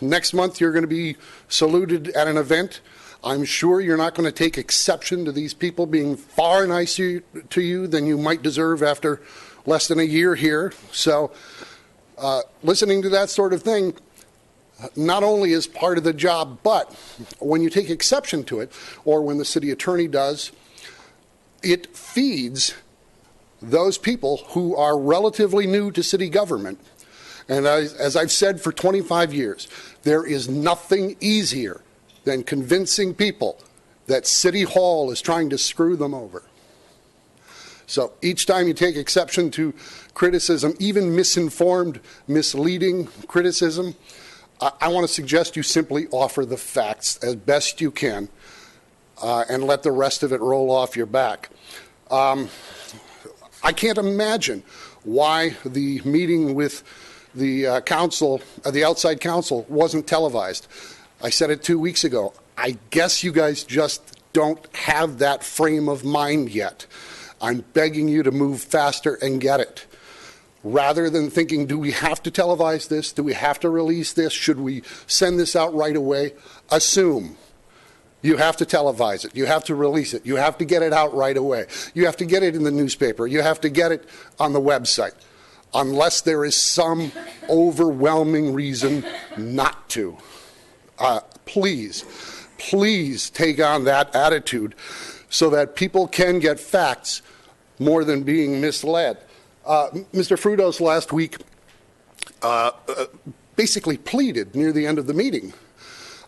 Next month, you're going to be saluted at an event. I'm sure you're not going to take exception to these people being far nicer to you than you might deserve after less than a year here. So listening to that sort of thing not only is part of the job, but when you take exception to it, or when the city attorney does, it feeds those people who are relatively new to city government. And as I've said for 25 years, there is nothing easier than convincing people that City Hall is trying to screw them over. So each time you take exception to criticism, even misinformed, misleading criticism, I want to suggest you simply offer the facts as best you can and let the rest of it roll off your back. I can't imagine why the meeting with the council, the outside council, wasn't televised. I said it 2 weeks ago. I guess you guys just don't have that frame of mind yet. I'm begging you to move faster and get it. Rather than thinking, do we have to televise this? Do we have to release this? Should we send this out right away? Assume. You have to televise it. You have to release it. You have to get it out right away. You have to get it in the newspaper. You have to get it on the website. Unless there is some overwhelming reason not to. Please take on that attitude so that people can get facts more than being misled. Mr. Frutos last week basically pleaded near the end of the meeting.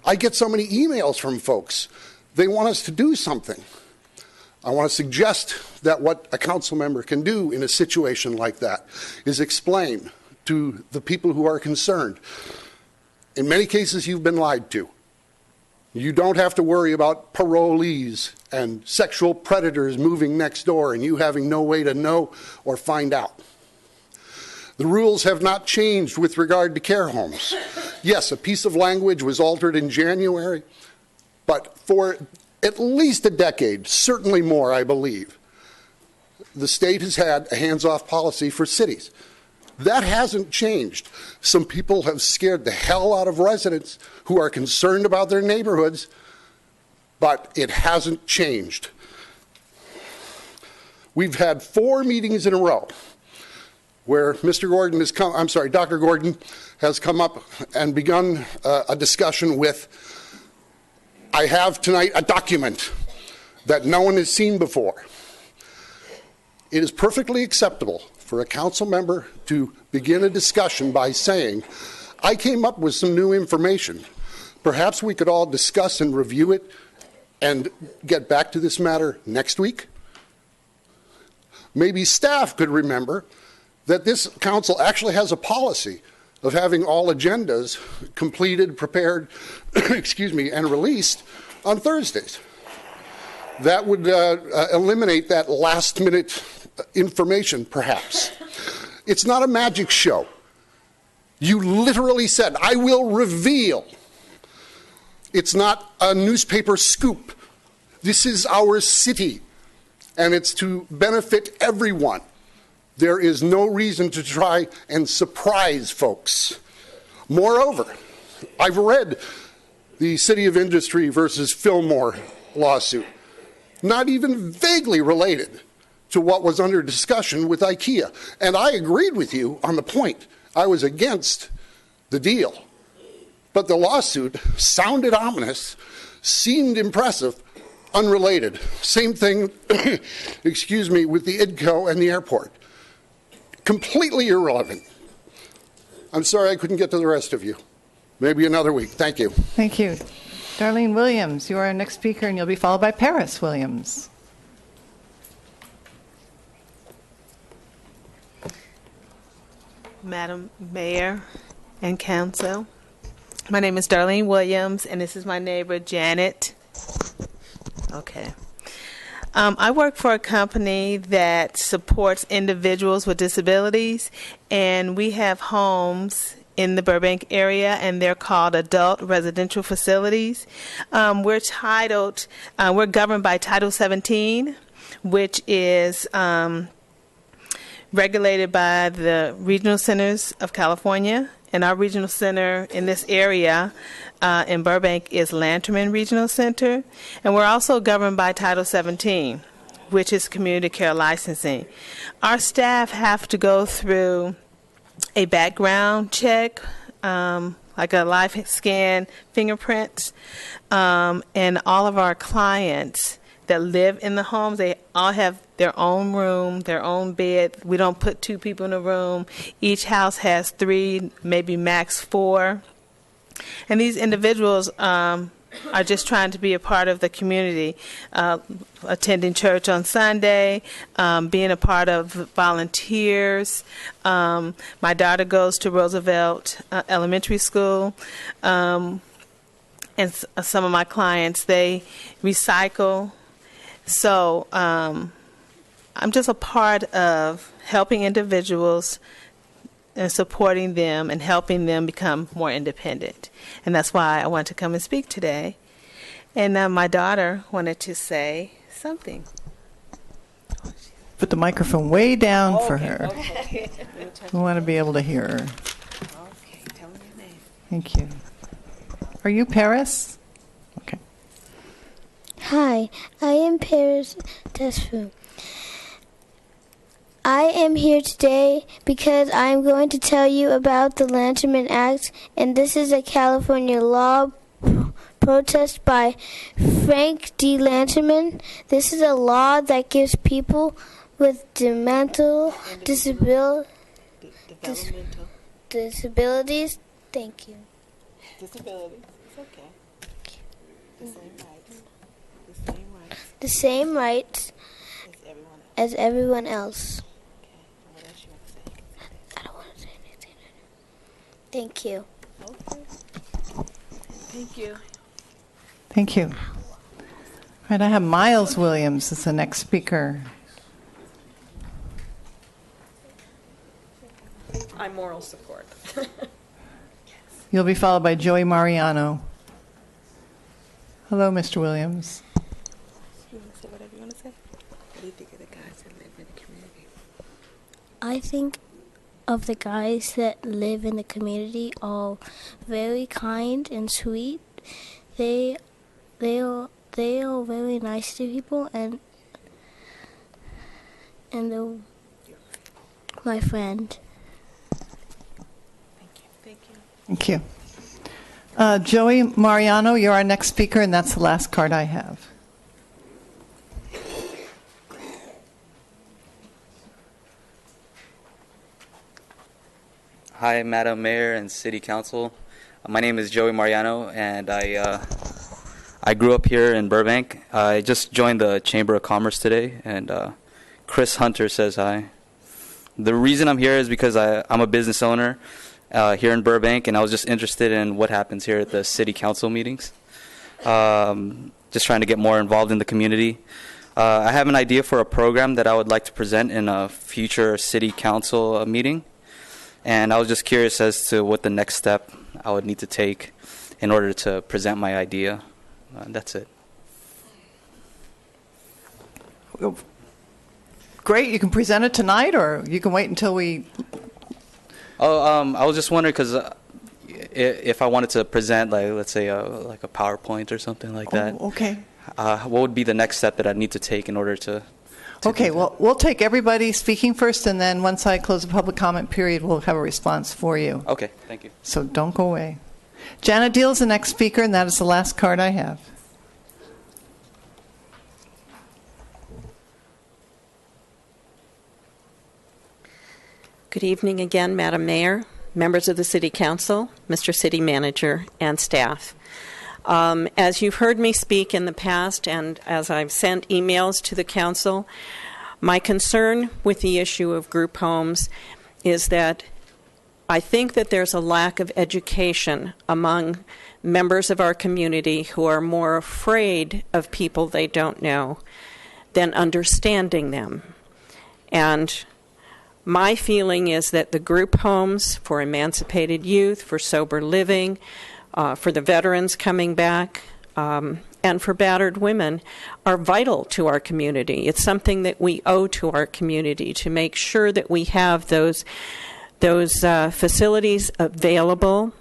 I get so many emails from folks. They want us to do something. I want to suggest that what a council member can do in a situation like that is explain to the people who are concerned. In many cases, you've been lied to. You don't have to worry about parolees and sexual predators moving next door and you having no way to know or find out. The rules have not changed with regard to care homes. Yes, a piece of language was altered in January, but for at least a decade, certainly more, I believe, the state has had a hands-off policy for cities. That hasn't changed. Some people have scared the hell out of residents who are concerned about their neighborhoods, but it hasn't changed. We've had 4 meetings in a row where Dr. Gordon has come up and begun a discussion with, I have tonight a document that no one has seen before. It is perfectly acceptable for a council member to begin a discussion by saying, I came up with some new information. Perhaps we could all discuss and review it and get back to this matter next week. Maybe staff could remember that this council actually has a policy of having all agendas completed, prepared, and released on Thursdays. That would eliminate that last-minute information, perhaps. It's not a magic show. You literally said, I will reveal. It's not a newspaper scoop. This is our city, and it's to benefit everyone. There is no reason to try and surprise folks. Moreover, I've read the City of Industry versus Fillmore lawsuit, not even vaguely related to what was under discussion with IKEA. And I agreed with you on the point. I was against the deal. But the lawsuit sounded ominous, seemed impressive, unrelated. Same thing, with the IDCO and the airport. completely irrelevant. I'm sorry I couldn't get to the rest of you. Maybe another week. Thank you. Thank you. Darlene Williams, you are our next speaker, and you'll be followed by Paris Williams. Madam Mayor and Council, my name is Darlene Williams, and this is my neighbor, Janet. Okay. I work for a company that supports individuals with disabilities, and we have homes in the Burbank area, and they're called adult residential facilities. We're governed by Title 17, which is regulated by the Regional Centers of California, and our regional center in this area in Burbank is Lanterman Regional Center, and we're also governed by Title 17, which is community care licensing. Our staff have to go through a background check, like a live scan, fingerprints, and all of our clients that live in the homes, they all have their own room, their own bed. We don't put two people in a room. Each house has 3, maybe max 4. And these individuals are just trying to be a part of the community, attending church on Sunday, being a part of volunteers. My daughter goes to Roosevelt Elementary School. And some of my clients, they recycle. So I'm just a part of helping individuals and supporting them and helping them become more independent. And that's why I want to come and speak today. And my daughter wanted to say something. Put the microphone way down for her. Okay. We want to be able to hear her. Okay, tell me your name. Thank you. Are you Paris? Okay. Hi, I am Paris Tesfu. I am here today because I am going to tell you about the Lanterman Act, and this is a California law protest by Frank D. Lanterman. This is a law that gives people with disabilities, thank you. Disabilities, it's okay. The same rights. The same rights as everyone else. I don't want to say anything. Thank you. Thank you. Thank you. All right, I have Miles Williams as the next speaker. I'm moral support. You'll be followed by Joey Mariano. Hello, Mr. Williams. You want to say whatever you want to say? What do you think of the guys that live in the community? I think of the guys that live in the community are very kind and sweet. They are very nice to people, and they're my friend. Thank you. Joey Mariano, you're our next speaker, and that's the last card I have. Hi, Madam Mayor and City Council. My name is Joey Mariano, and I grew up here in Burbank. I just joined the Chamber of Commerce today, and Chris Hunter says hi. The reason I'm here is because I'm a business owner here in Burbank, and I was just interested in what happens here at the City Council meetings. Just trying to get more involved in the community. I have an idea for a program that I would like to present in a future City Council meeting. And I was just curious as to what the next step I would need to take in order to present my idea. That's it. Great. You can present it tonight, or you can wait until we... I was just wondering because if I wanted to present, like, let's say, like a PowerPoint or something like that. Okay. What would be the next step that I'd need to take in order to Okay, well, we'll take everybody speaking first, and then once I close the public comment period, we'll have a response for you. Okay, thank you. So don't go away. Janet Deal is the next speaker, and that is the last card I have. Good evening again, Madam Mayor, members of the City Council, Mr. City Manager, and staff. As you've heard me speak in the past, and as I've sent emails to the Council, my concern with the issue of group homes is that I think that there's a lack of education among members of our community who are more afraid of people they don't know than understanding them. And my feeling is that the group homes for emancipated youth, for sober living, for the veterans coming back, and for battered women are vital to our community. It's something that we owe to our community to make sure that we have those facilities available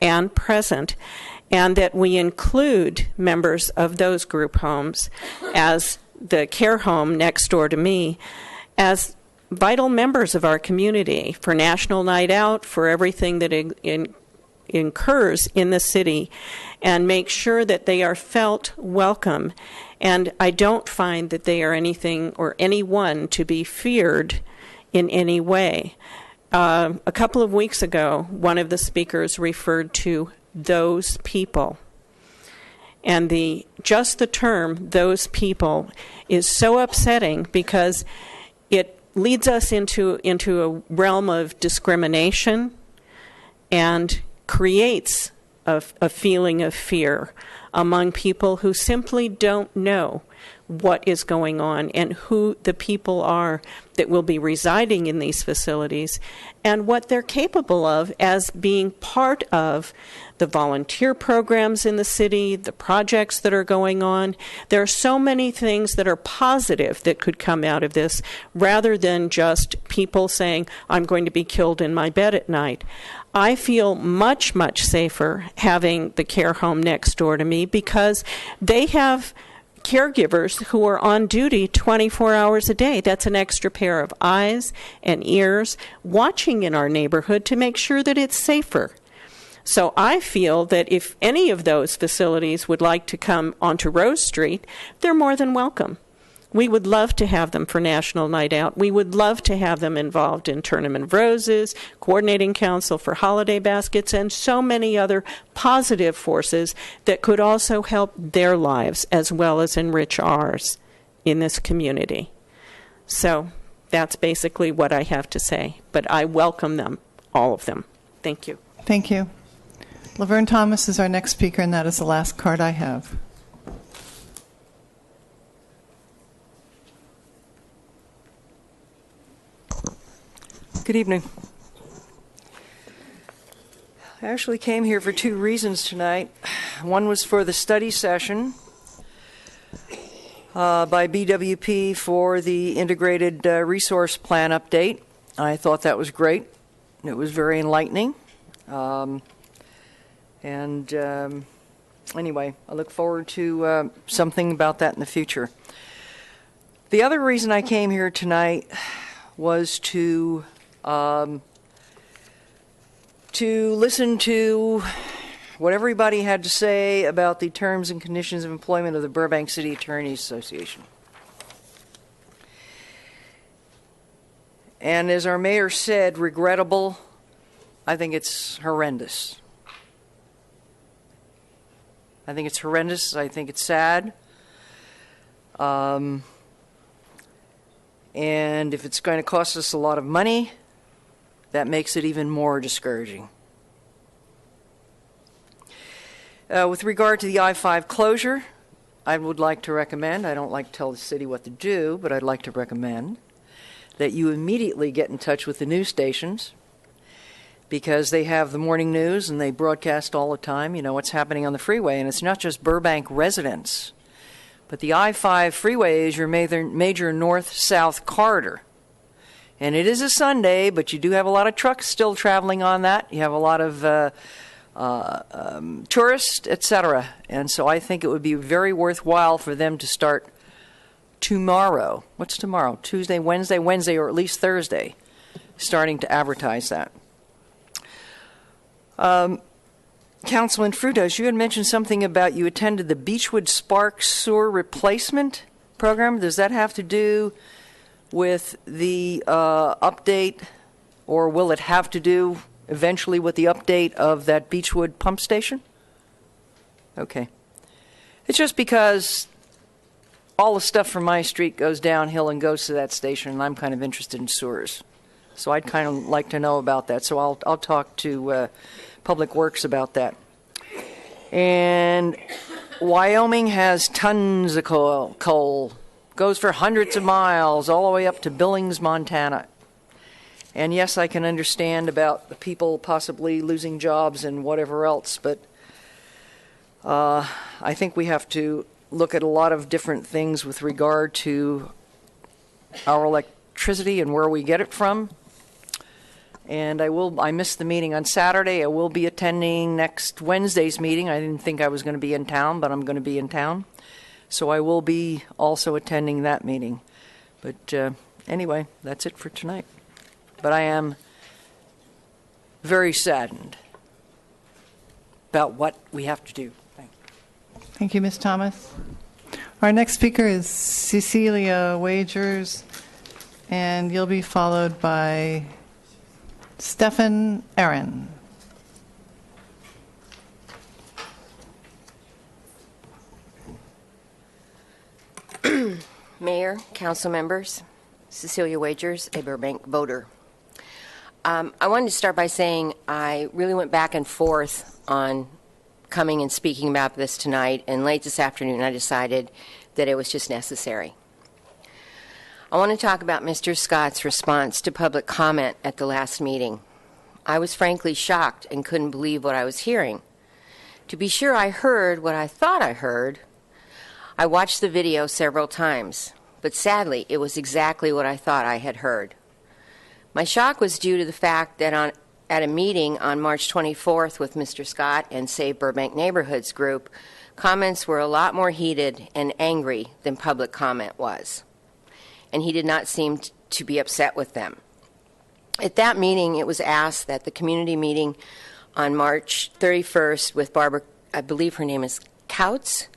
and present, and that we include members of those group homes, as the care home next door to me, as vital members of our community for National Night Out, for everything that incurs in the city, and make sure that they are felt welcome. And I don't find that they are anything or anyone to be feared in any way. A couple of weeks ago, one of the speakers referred to those people. And just the term, those people, is so upsetting because it leads us into a realm of discrimination and creates a feeling of fear among people who simply don't know what is going on and who the people are that will be residing in these facilities and what they're capable of as being part of the volunteer programs in the city, the projects that are going on. There are so many things that are positive that could come out of this rather than just people saying, I'm going to be killed in my bed at night. I feel much, much safer having the care home next door to me because they have caregivers who are on duty 24 hours a day. That's an extra pair of eyes and ears watching in our neighborhood to make sure that it's safer. So I feel that if any of those facilities would like to come onto Rose Street, they're more than welcome. We would love to have them for National Night Out. We would love to have them involved in Tournament of Roses, Coordinating Council for Holiday Baskets, and so many other positive forces that could also help their lives as well as enrich ours in this community. So that's basically what I have to say. But I welcome them, all of them. Thank you. Thank you. Laverne Thomas is our next speaker, and that is the last card I have. Good evening. I actually came here for two reasons tonight. One was for the study session by BWP for the Integrated Resource Plan update. I thought that was great. It was very enlightening. Anyway, I look forward to something about that in the future. The other reason I came here tonight was to listen to what everybody had to say about the terms and conditions of employment of the Burbank City Attorneys Association. And as our mayor said, regrettable, I think it's horrendous. I think it's horrendous. I think it's sad. And if it's going to cost us a lot of money, that makes it even more discouraging. With regard to the I-5 closure, I would like to recommend, I don't like to tell the city what to do, but I'd like to recommend that you immediately get in touch with the news stations because they have the morning news and they broadcast all the time, what's happening on the freeway. And it's not just Burbank residents, but the I-5 freeway is your major north-south corridor. And it is a Sunday, but you do have a lot of trucks still traveling on that. You have a lot of tourists, etc. And so I think it would be very worthwhile for them to start tomorrow. What's tomorrow? Tuesday, Wednesday, or at least Thursday, starting to advertise that. Councilman Frutos, you had mentioned something about you attended the Beechwood Spark Sewer Replacement Program. Does that have to do with the update Or will it have to do eventually with the update of that Beechwood pump station? Okay. It's just because all the stuff from my street goes downhill and goes to that station, and I'm kind of interested in sewers. So I'd kind of like to know about that. So I'll talk to Public Works about that. And Wyoming has tons of coal. Goes for hundreds of miles all the way up to Billings, Montana. And yes, I can understand about the people possibly losing jobs and whatever else, but I think we have to look at a lot of different things with regard to our electricity and where we get it from. And I missed the meeting on Saturday. I will be attending next Wednesday's meeting. I didn't think I was going to be in town, but I'm going to be in town. So I will be also attending that meeting. But anyway, that's it for tonight. But I am very saddened about what we have to do. Thank you, Ms. Thomas. Our next speaker is Cecilia Wagers, and you'll be followed by Stefan Aaron. Mayor, council members, Cecilia Wagers, a Burbank voter. I wanted to start by saying I really went back and forth on coming and speaking about this tonight, and late this afternoon I decided that it was just necessary. I want to talk about Mr. Scott's response to public comment at the last meeting. I was frankly shocked and couldn't believe what I was hearing. To be sure, I heard what I thought I heard. I watched the video several times, but sadly, it was exactly what I thought I had heard. My shock was due to the fact that at a meeting on March 24th with Mr. Scott and Save Burbank Neighborhoods group, comments were a lot more heated and angry than public comment was. And he did not seem to be upset with them. At that meeting, it was asked that the community meeting on March 31st with Barbara, I believe her name is Couts,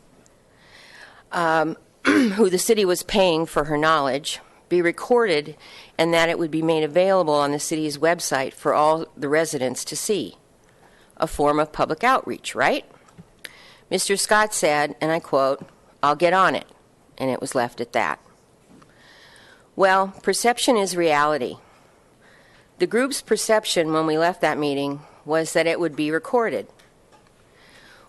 who the city was paying for her knowledge, be recorded, and that it would be made available on the city's website for all the residents to see. A form of public outreach, right? Mr. Scott said, and I quote, "I'll get on it," and it was left at that. Well, perception is reality. The group's perception when we left that meeting was that it would be recorded.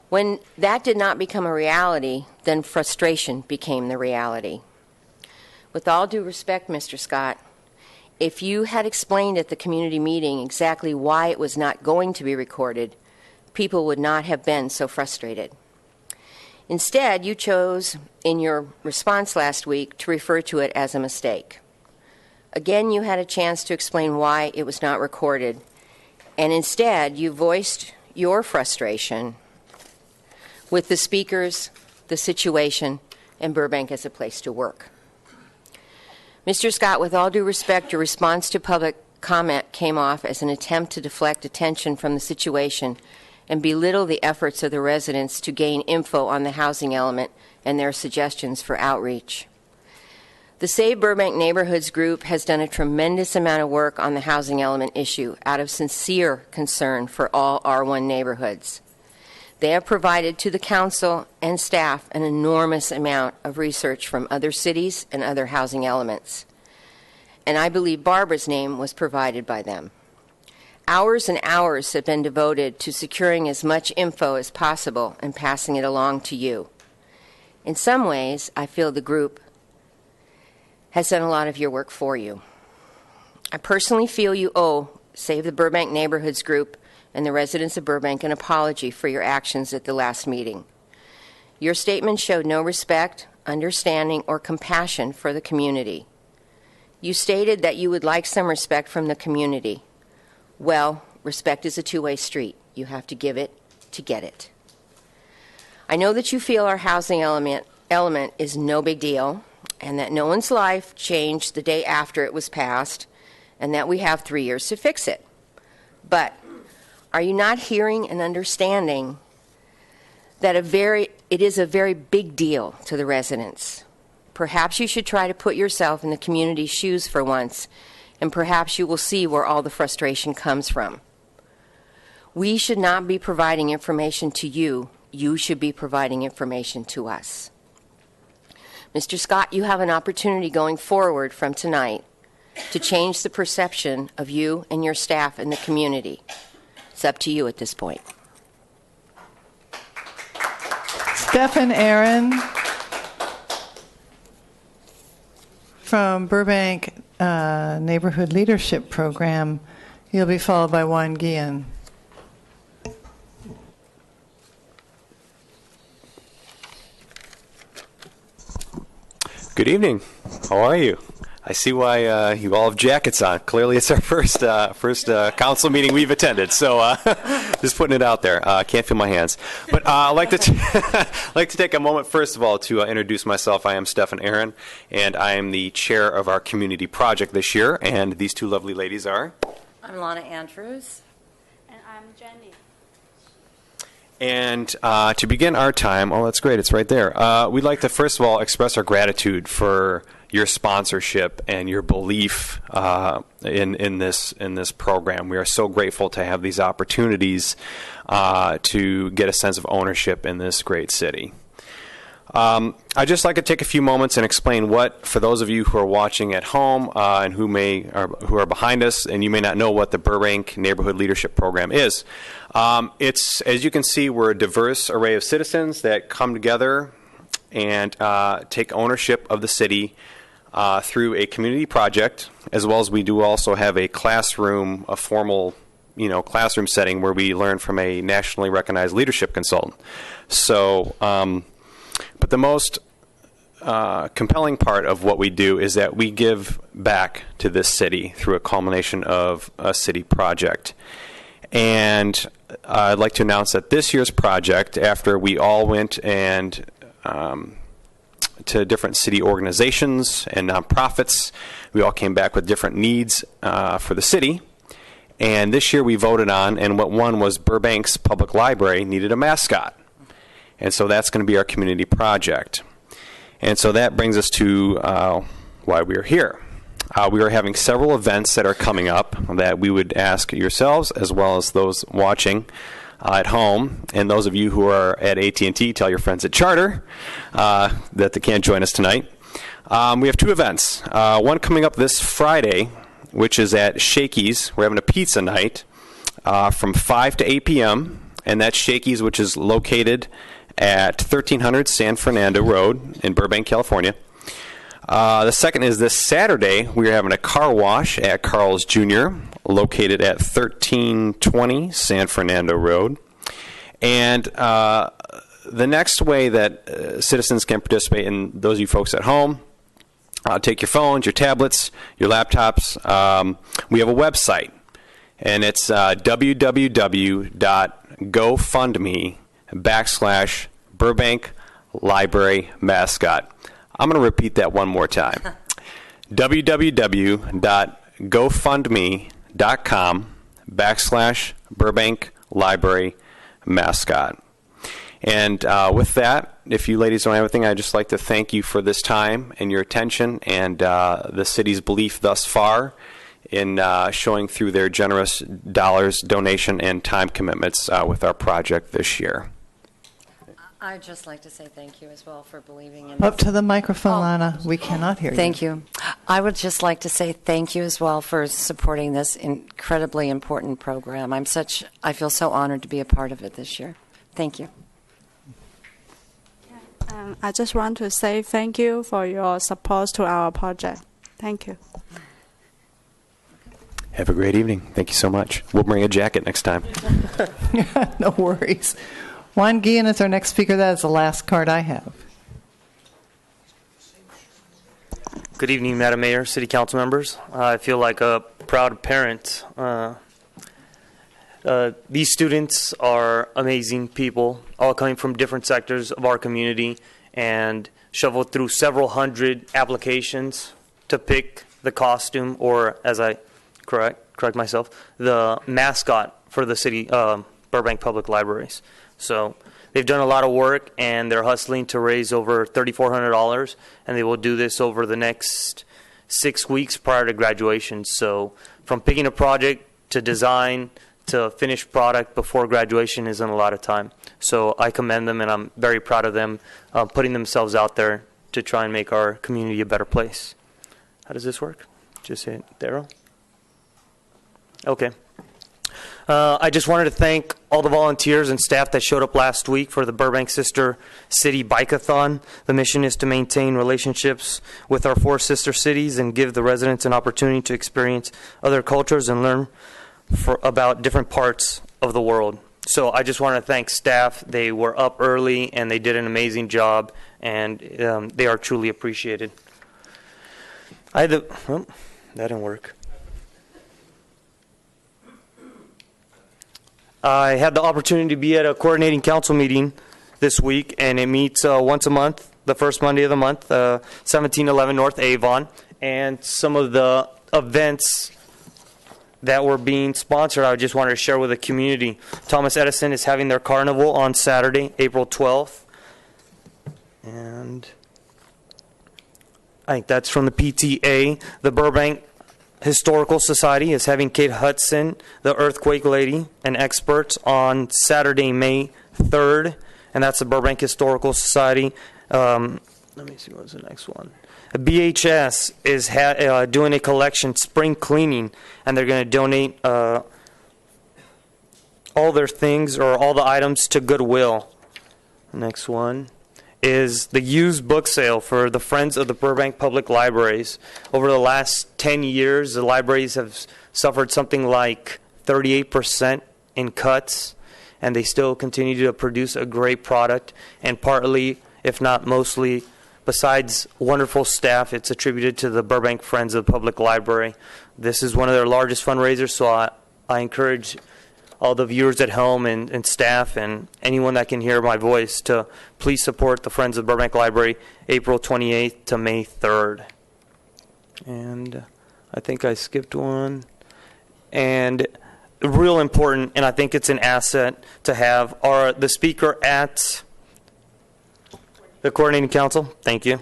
When that did not become a reality, then frustration became the reality. With all due respect, Mr. Scott, if you had explained at the community meeting exactly why it was not going to be recorded, people would not have been so frustrated. Instead, you chose, in your response last week, to refer to it as a mistake. Again, you had a chance to explain why it was not recorded, and instead, you voiced your frustration with the speakers, the situation, and Burbank as a place to work. Mr. Scott, with all due respect, your response to public comment came off as an attempt to deflect attention from the situation and belittle the efforts of the residents to gain info on the housing element and their suggestions for outreach. The Save Burbank Neighborhoods group has done a tremendous amount of work on the housing element issue out of sincere concern for all R1 neighborhoods. They have provided to the council and staff an enormous amount of research from other cities and other housing elements. And I believe Barbara's name was provided by them. Hours and hours have been devoted to securing as much info as possible and passing it along to you. In some ways, I feel the group has done a lot of your work for you. I personally feel you owe Save the Burbank Neighborhoods group and the residents of Burbank an apology for your actions at the last meeting. Your statement showed no respect, understanding, or compassion for the community. You stated that you would like some respect from the community. Well, respect is a two-way street. You have to give it to get it. I know that you feel our housing element is no big deal, and that no one's life changed the day after it was passed, and that we have 3 years to fix it. But are you not hearing and understanding that it is a very big deal to the residents? Perhaps you should try to put yourself in the community's shoes for once and perhaps you will see where all the frustration comes from. We should not be providing information to you. You should be providing information to us. Mr. Scott, you have an opportunity going forward from tonight to change the perception of you and your staff in the community. It's up to you at this point. Stephen Aaron from Burbank Neighborhood Leadership Program. He'll be followed by Juan Guillen. Good evening. How are you? I see why you all have jackets on. Clearly, it's our first council meeting we've attended. So, just putting it out there. Can't feel my hands, but I'd like to take a moment first of all to introduce myself. I am Stephen Aaron, and I am the chair of our community project this year. And these two lovely ladies are. I'm Lana Andrews. And I'm Jenny. And to begin our time, oh, that's great. It's right there. We'd like to first of all express our gratitude for your sponsorship and your belief in this program. We are so grateful to have these opportunities to get a sense of ownership in this great city. I'd just like to take a few moments and explain what, for those of you who are watching at home and who are behind us, and you may not know what the Burbank Neighborhood Leadership Program is. It's, as you can see, we're a diverse array of citizens that come together and take ownership of the city through a community project, as well as we do also have a classroom, a formal classroom setting where we learn from a nationally recognized leadership consultant. So, but the most compelling part of what we do is that we give back to this city through a culmination of a city project. And I'd like to announce that this year's project, after we all went and to different city organizations and nonprofits, we all came back with different needs for the city. And this year we voted on, and what won was Burbank's Public Library needed a mascot. And so that's going to be our community project. And so that brings us to why we are here. We are having several events that are coming up that we would ask yourselves, as well as those watching at home, and those of you who are at AT&T, tell your friends at Charter that they can't join us tonight. We have two events. One coming up this Friday, which is at Shakey's. We're having a pizza night from 5 to 8 p.m., and that's Shakey's, which is located at 1300 San Fernando Road in Burbank, California. The second is this Saturday. We're having a car wash at Carl's Jr., located at 1320 San Fernando Road. And the next way that citizens can participate, and those of you folks at home, take your phones, your tablets, your laptops. We have a website, and it's www.gofundme.com/Burbank Library Mascot. I'm going to repeat that one more time. www.gofundme.com/Burbank Library Mascot. And with that, if you ladies don't have anything, I'd just like to thank you for this time and your attention and the city's belief thus far in showing through their generous dollars, donation, and time commitments with our project this year. I'd just like to say thank you as well for believing in Up to the microphone, Lana. We cannot hear you. Thank you. I would just like to say thank you as well for supporting this incredibly important program. I feel so honored to be a part of it this year. Thank you. I just want to say thank you for your support to our project. Thank you. Have a great evening. Thank you so much. We'll bring a jacket next time. No worries. Juan Guillen is our next speaker. That is the last card I have. Good evening, Madam Mayor, City Council members. I feel like a proud parent. These students are amazing people, all coming from different sectors of our community, and shoveled through several hundred applications to pick the costume, or as I correct myself, the mascot for the city, Burbank Public Libraries. So they've done a lot of work, and they're hustling to raise over $3,400, and they will do this over the next 6 weeks prior to graduation. So from picking a project to design to finished product before graduation isn't a lot of time. So I commend them, and I'm very proud of them putting themselves out there to try and make our community a better place. How does this work? Just hit Darrow. Okay. I just wanted to thank all the volunteers and staff that showed up last week for the Burbank Sister City Bike-a-thon. The mission is to maintain relationships with our 4 sister cities and give the residents an opportunity to experience other cultures and learn about different parts of the world. So I just want to thank staff. They were up early and they did an amazing job, and they are truly appreciated. That didn't work. I had the opportunity to be at a coordinating council meeting this week, and it meets once a month, the first Monday of the month, 1711 North Avon. And some of the events that were being sponsored, I just wanted to share with the community. Thomas Edison is having their carnival on Saturday, April 12th. And I think that's from the PTA. The Burbank Historical Society is having Kate Hudson, the earthquake lady, and experts on Saturday, May 3rd, and that's the Burbank Historical Society. Let me see, what's the next one? BHS is doing a collection, spring cleaning, and they're going to donate all their things or all the items to Goodwill. Next one is the used book sale for the Friends of the Burbank Public Libraries. Over the last 10 years, the libraries have suffered something like 38% in cuts, and they still continue to produce a great product. And partly, if not mostly, besides wonderful staff, it's attributed to the Burbank Friends of the Public Library. This is one of their largest fundraisers, so I encourage all the viewers at home and staff and anyone that can hear my voice to please support the Friends of Burbank Library, April 28th to May 3rd. And I think I skipped one. And real important, and I think it's an asset to have, are the speaker at the Coordinating Council, thank you,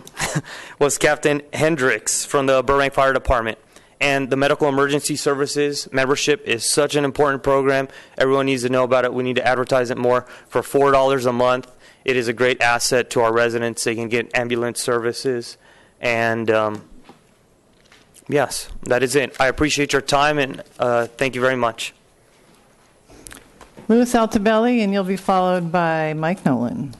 was Captain Hendricks from the Burbank Fire Department. And the Medical Emergency Services membership is such an important program. Everyone needs to know about it. We need to advertise it more. For $4 a month, it is a great asset to our residents. They can get ambulance services. And yes, that is it. I appreciate your time, and thank you very much. Louis Altabelli, and you'll be followed by Mike Nolan.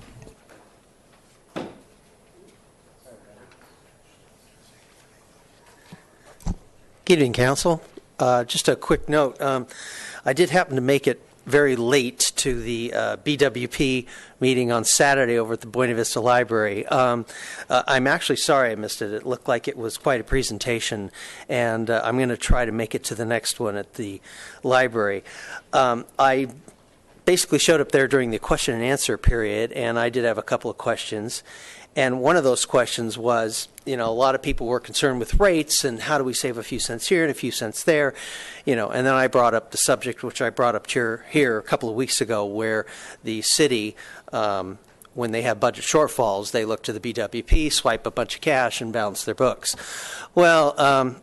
Good evening, Council. Just a quick note. I did happen to make it very late to the BWP meeting on Saturday over at the Buena Vista Library. I'm actually sorry I missed it. It looked like it was quite a presentation, and I'm going to try to make it to the next one at the library. I basically showed up there during the question and answer period, and I did have a couple of questions. And one of those questions was, a lot of people were concerned with rates and how do we save a few cents here and a few cents there, and then I brought up the subject, which I brought up here a couple of weeks ago, where the city, when they have budget shortfalls, they look to the BWP, swipe a bunch of cash, and balance their books. Well,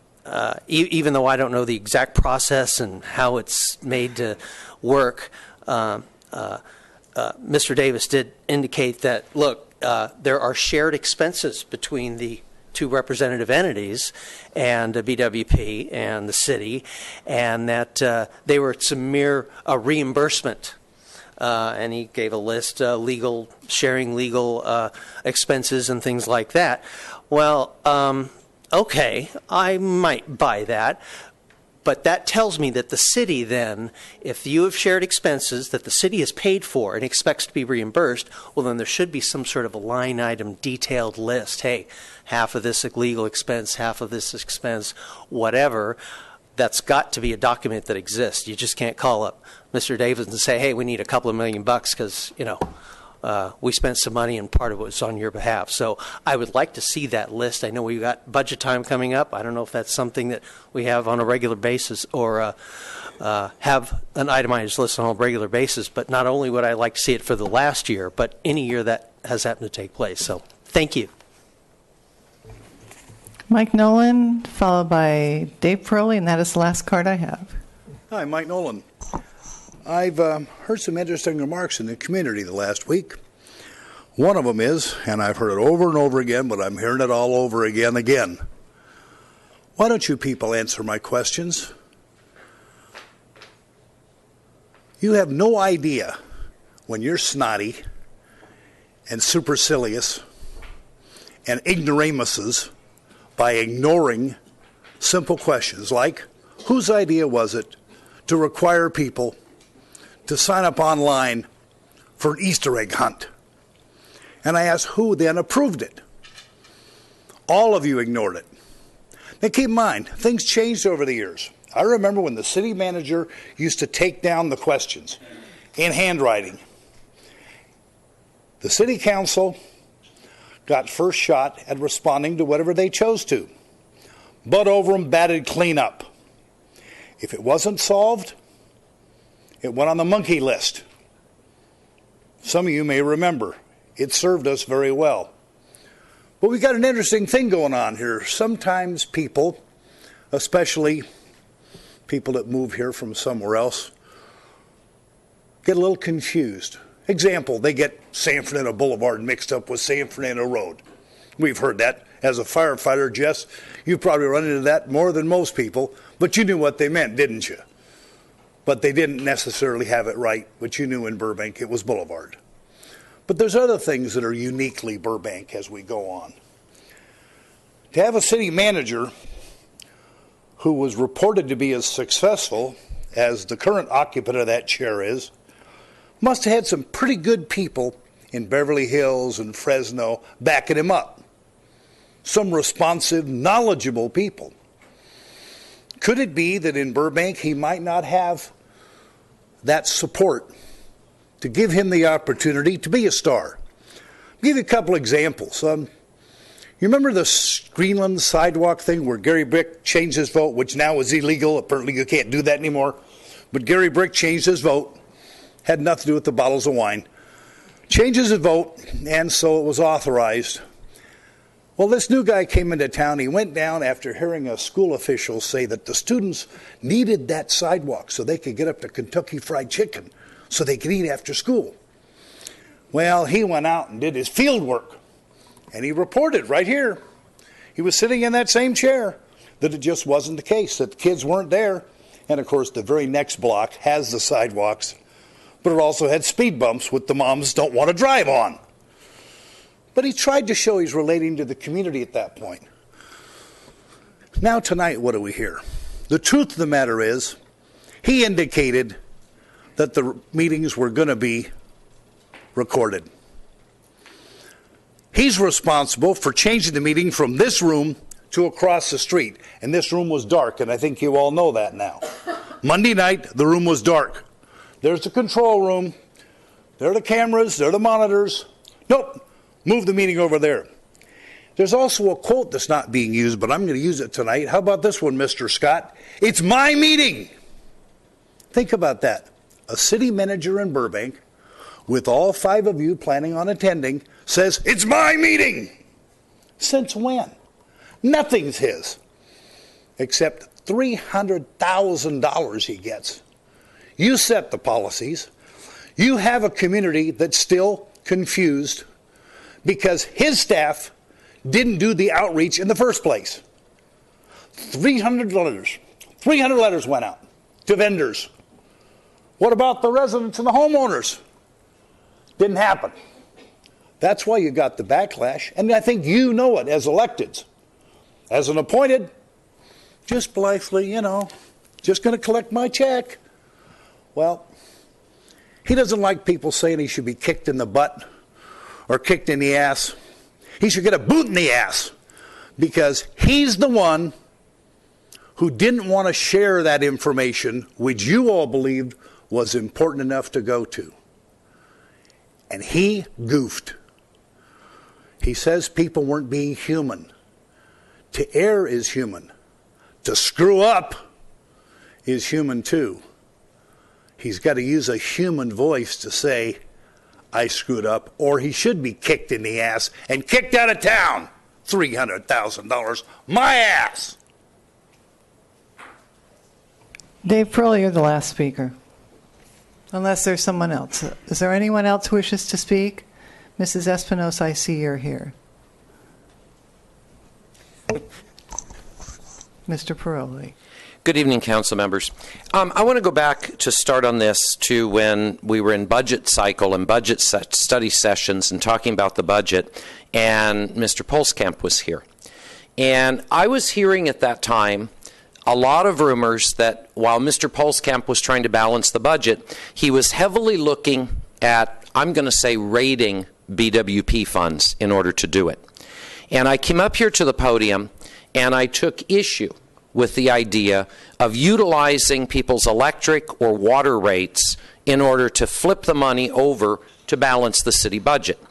even though I don't know the exact process and how it's made to work, Mr. Davis did indicate that, look, there are shared expenses between the two representative entities and BWP and the city, and that they were some mere reimbursement. And he gave a list, sharing legal expenses and things like that. Well, okay, I might buy that. But that tells me that the city then, if you have shared expenses that the city has paid for and expects to be reimbursed, well, then there should be some sort of a line item detailed list. Hey, half of this legal expense, half of this expense, whatever. That's got to be a document that exists. You just can't call up Mr. Davis and say, hey, we need a couple of $1 million because, we spent some money and part of it was on your behalf. So I would like to see that list. I know we've got budget time coming up. I don't know if that's something that we have on a regular basis or have an itemized list on a regular basis. But not only would I like to see it for the last year, but any year that has happened to take place. So thank you. Mike Nolan, followed by Dave Perley, and that is the last card I have. Hi, Mike Nolan. I've heard some interesting remarks in the community the last week. One of them is, and I've heard it over and over again, but I'm hearing it all over again. Why don't you people answer my questions? You have no idea when you're snotty and supercilious and ignoramuses by ignoring simple questions like, whose idea was it to require people to sign up online for an Easter egg hunt? And I asked who then approved it. All of you ignored it. Now keep in mind, things changed over the years. I remember when the city manager used to take down the questions in handwriting. The city council got first shot at responding to whatever they chose to. Butt over them, batted clean up. If it wasn't solved, it went on the monkey list. Some of you may remember. It served us very well. But we've got an interesting thing going on here. Sometimes people, especially people that move here from somewhere else, get a little confused. Example, they get San Fernando Boulevard mixed up with San Fernando Road. We've heard that. As a firefighter, Jess, you've probably run into that more than most people, but you knew what they meant, didn't you? But they didn't necessarily have it right, but you knew in Burbank it was Boulevard. But there's other things that are uniquely Burbank as we go on. To have a city manager who was reported to be as successful as the current occupant of that chair is, must have had some pretty good people in Beverly Hills and Fresno backing him up. Some responsive, knowledgeable people. Could it be that in Burbank he might not have that support to give him the opportunity to be a star? I'll give you a couple examples. You remember the Greenland sidewalk thing where Gary Brick changed his vote, which now is illegal. Apparently you can't do that anymore. But Gary Brick changed his vote. Had nothing to do with the bottles of wine. Changes his vote, and so it was authorized. Well, this new guy came into town. He went down after hearing a school official say that the students needed that sidewalk so they could get up to Kentucky Fried Chicken so they could eat after school. Well, he went out and did his field work, and he reported right here. He was sitting in that same chair that it just wasn't the case, that the kids weren't there. And, of course, the very next block has the sidewalks, but it also had speed bumps which the moms don't want to drive on. But he tried to show he's relating to the community at that point. Now tonight, what do we hear? The truth of the matter is, he indicated that the meetings were going to be recorded. He's responsible for changing the meeting from this room to across the street. And this room was dark, and I think you all know that now. Monday night, the room was dark. There's the control room. There are the cameras. There are the monitors. Nope. Move the meeting over there. There's also a quote that's not being used, but I'm going to use it tonight. How about this one, Mr. Scott? It's my meeting. Think about that. A city manager in Burbank, with all 5 of you planning on attending, says, it's my meeting. Since when? Nothing's his, except $300,000 he gets. You set the policies. You have a community that's still confused because his staff didn't do the outreach in the first place. 300 letters went out to vendors. What about the residents and the homeowners? Didn't happen. That's why you got the backlash, and I think you know it as electeds. As an appointed, just blithely, just going to collect my check. Well, he doesn't like people saying he should be kicked in the butt or kicked in the ass. He should get a boot in the ass because he's the one who didn't want to share that information, which you all believed was important enough to go to. And he goofed. He says people weren't being human. To err is human. To screw up is human too. He's got to use a human voice to say, I screwed up, or he should be kicked in the ass and kicked out of town. $300,000. My ass! Dave Pearl, you're the last speaker. Unless there's someone else. Is there anyone else who wishes to speak? Mrs. Espinosa, I see you're here. Mr. Paroli. Good evening, council members. I want to go back to start on this to when we were in budget cycle and budget study sessions and talking about the budget, and Mr. Polskamp was here. And I was hearing at that time a lot of rumors that while Mr. Polskamp was trying to balance the budget, he was heavily looking at, I'm going to say, raiding BWP funds in order to do it. And I came up here to the podium and I took issue with the idea of utilizing people's electric or water rates in order to flip the money over to balance the city budget.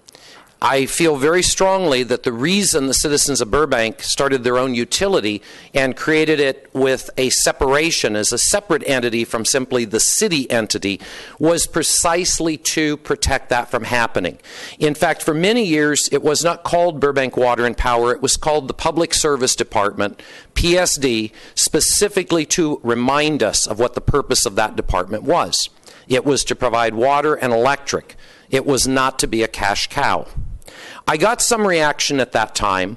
I feel very strongly that the reason the citizens of Burbank started their own utility and created it with a separation as a separate entity from simply the city entity was precisely to protect that from happening. In fact, for many years, it was not called Burbank Water and Power. It was called the Public Service Department, PSD, specifically to remind us of what the purpose of that department was. It was to provide water and electric. It was not to be a cash cow. I got some reaction at that time,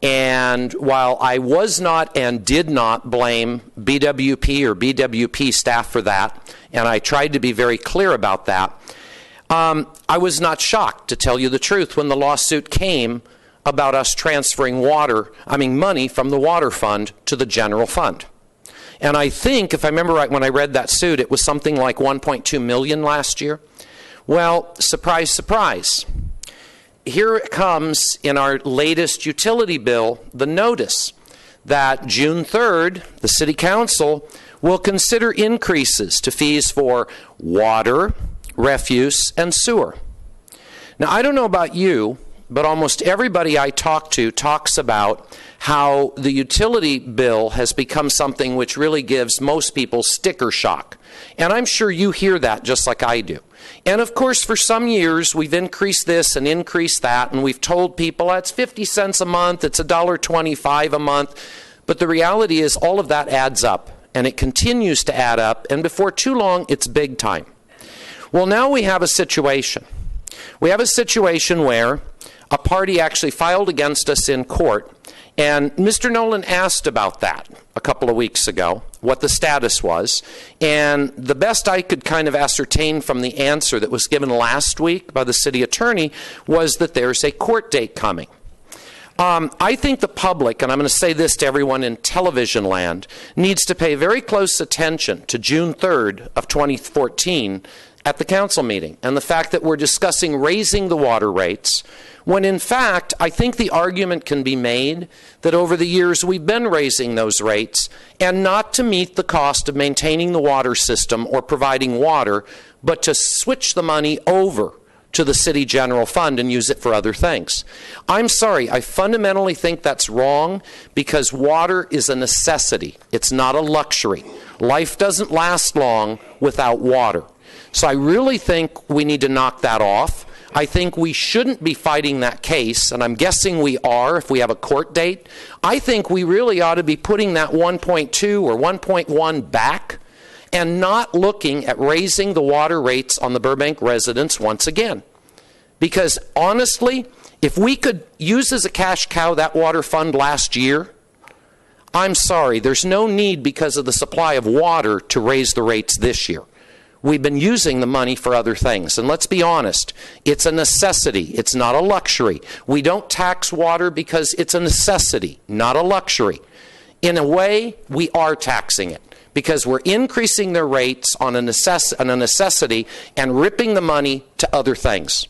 and while I was not and did not blame BWP or BWP staff for that, and I tried to be very clear about that, I was not shocked, to tell you the truth, when the lawsuit came about us transferring money from the water fund to the general fund. And I think, if I remember right, when I read that suit, it was something like $1.2 million last year. Well, surprise, surprise. Here it comes in our latest utility bill, the notice that June 3rd, the City Council will consider increases to fees for water, refuse, and sewer. Now, I don't know about you, but almost everybody I talk to talks about how the utility bill has become something which really gives most people sticker shock. And I'm sure you hear that just like I do. And of course, for some years, we've increased this and increased that, and we've told people it's 50 cents a month, it's $1.25 a month. But the reality is all of that adds up, and it continues to add up, and before too long, it's big time. Well, now we have a situation. We have a situation where a party actually filed against us in court, and Mr. Nolan asked about that a couple of weeks ago, what the status was, and the best I could kind of ascertain from the answer that was given last week by the city attorney was that there's a court date coming. I think the public, and I'm going to say this to everyone in television land, needs to pay very close attention to June 3rd of 2014 at the council meeting, and the fact that we're discussing raising the water rates, when in fact, I think the argument can be made that over the years we've been raising those rates, and not to meet the cost of maintaining the water system or providing water, but to switch the money over to the city general fund and use it for other things. I'm sorry, I fundamentally think that's wrong, because water is a necessity. It's not a luxury. Life doesn't last long without water. So I really think we need to knock that off. I think we shouldn't be fighting that case, and I'm guessing we are if we have a court date. I think we really ought to be putting that 1.2 or 1.1 back and not looking at raising the water rates on the Burbank residents once again. Because honestly, if we could use as a cash cow that water fund last year, I'm sorry, there's no need because of the supply of water to raise the rates this year. We've been using the money for other things. And let's be honest, it's a necessity. It's not a luxury. We don't tax water because it's a necessity, not a luxury. In a way, we are taxing it because we're increasing their rates on a necessity and ripping the money to other things.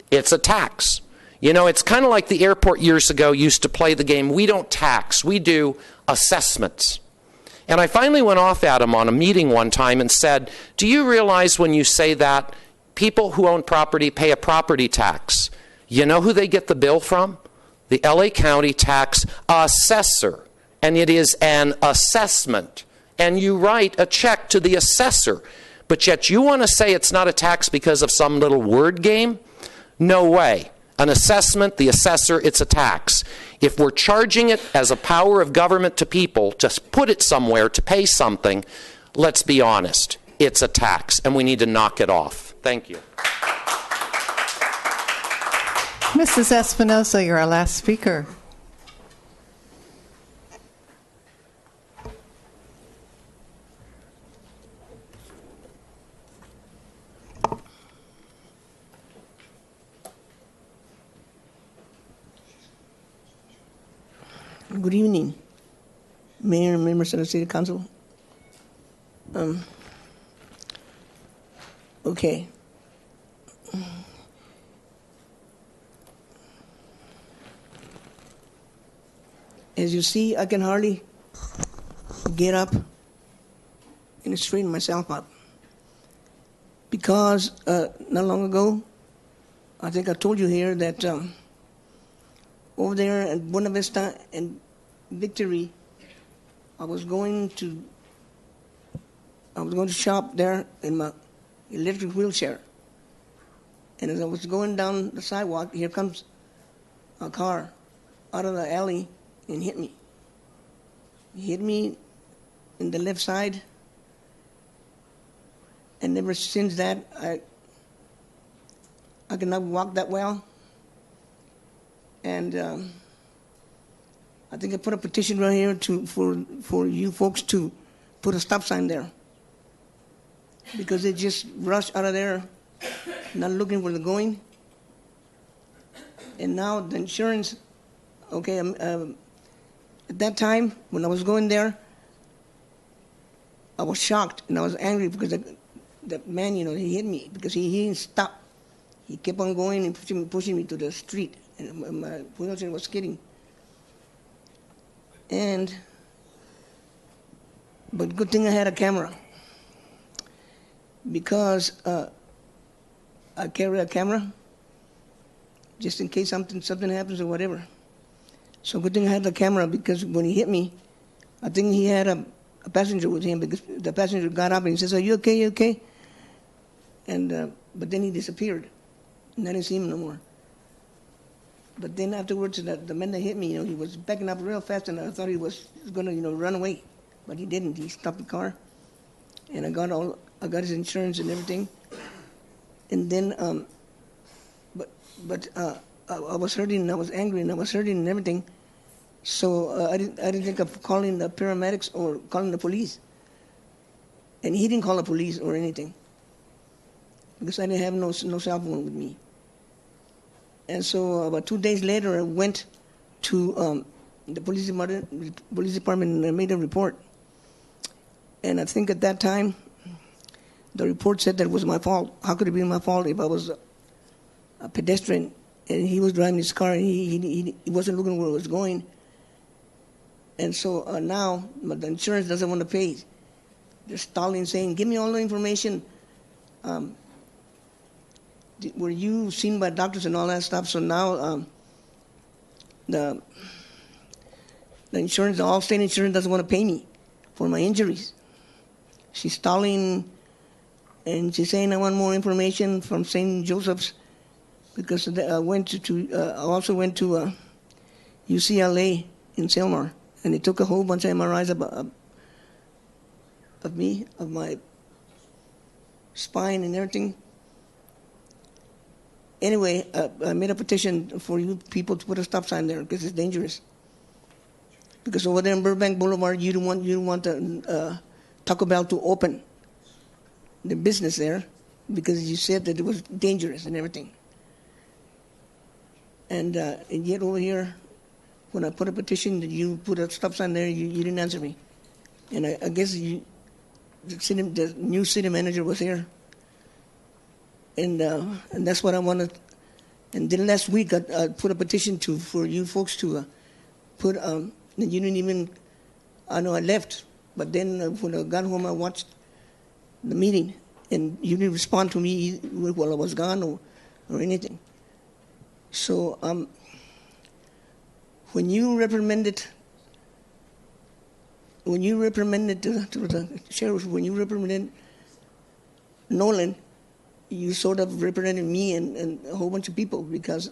It's a tax. You know, it's kind of like the airport years ago used to play the game, we don't tax, we do assessments. And I finally went off at him on a meeting one time and said, do you realize when you say that, people who own property pay a property tax? You know who they get the bill from? The LA County tax assessor. And it is an assessment. And you write a check to the assessor. But yet you want to say it's not a tax because of some little word game? No way. An assessment, the assessor, it's a tax. If we're charging it as a power of government to people, just put it somewhere to pay something, let's be honest, it's a tax, and we need to knock it off. Thank you. Mrs. Espinosa, you're our last speaker. Good evening, Mayor and members of the City Council. Okay. As you see, I can hardly get up and straighten myself up. Because not long ago, I think I told you here that over there at Buena Vista and Victory, I was going to shop there in my electric wheelchair. And as I was going down the sidewalk, here comes a car out of the alley and hit me. He hit me in the left side. And ever since that, I cannot walk that well. And I think I put a petition right here for you folks to put a stop sign there. Because they just rush out of there, not looking where they're going. And now the insurance, okay, at that time, when I was going there, I was shocked and I was angry because the man, he hit me because he didn't stop. He kept on going and pushing me to the street, and my wheelchair was skidding. But good thing I had a camera, because I carry a camera just in case something happens or whatever. So good thing I had the camera, because when he hit me, I think he had a passenger with him, because the passenger got up and he says, "Are you okay? You okay?" And but then he disappeared, and I didn't see him no more. But then afterwards, the man that hit me, he was backing up real fast, and I thought he was going to, run away, but he didn't. He stopped the car, and I got his insurance and everything. And then, I was hurting, and I was angry, and I was hurting and everything. So I didn't think of calling the paramedics or calling the police. And he didn't call the police or anything, because I didn't have no cell phone with me. And so about 2 days later, I went to the police department and made a report. And I think at that time, the report said that it was my fault. How could it be my fault if I was a pedestrian and he was driving his car and he wasn't looking where it was going? And so now the insurance doesn't want to pay. They're stalling, saying, "Give me all the information. Were you seen by doctors and all that stuff?" So now the insurance, the Allstate insurance, doesn't want to pay me for my injuries. She's stalling, and she's saying, "I want more information from St. Joseph's," because I also went to UCLA in Selmar, and they took a whole bunch of MRIs of me, of my spine and everything. Anyway, I made a petition for you people to put a stop sign there, because it's dangerous. Because over there in Burbank Boulevard, you don't want the Taco Bell to open the business there, because you said that it was dangerous and everything. And yet over here, when I put a petition that you put a stop sign there, you didn't answer me. And I guess the new city manager was here. And that's what I wanted. And then last week, I put a petition for you folks to put, and you didn't even, I know I left, but then when I got home, I watched the meeting, and you didn't respond to me while I was gone or anything. So when you reprimanded to the sheriff, when you reprimanded Nolan, you sort of represented me and a whole bunch of people, because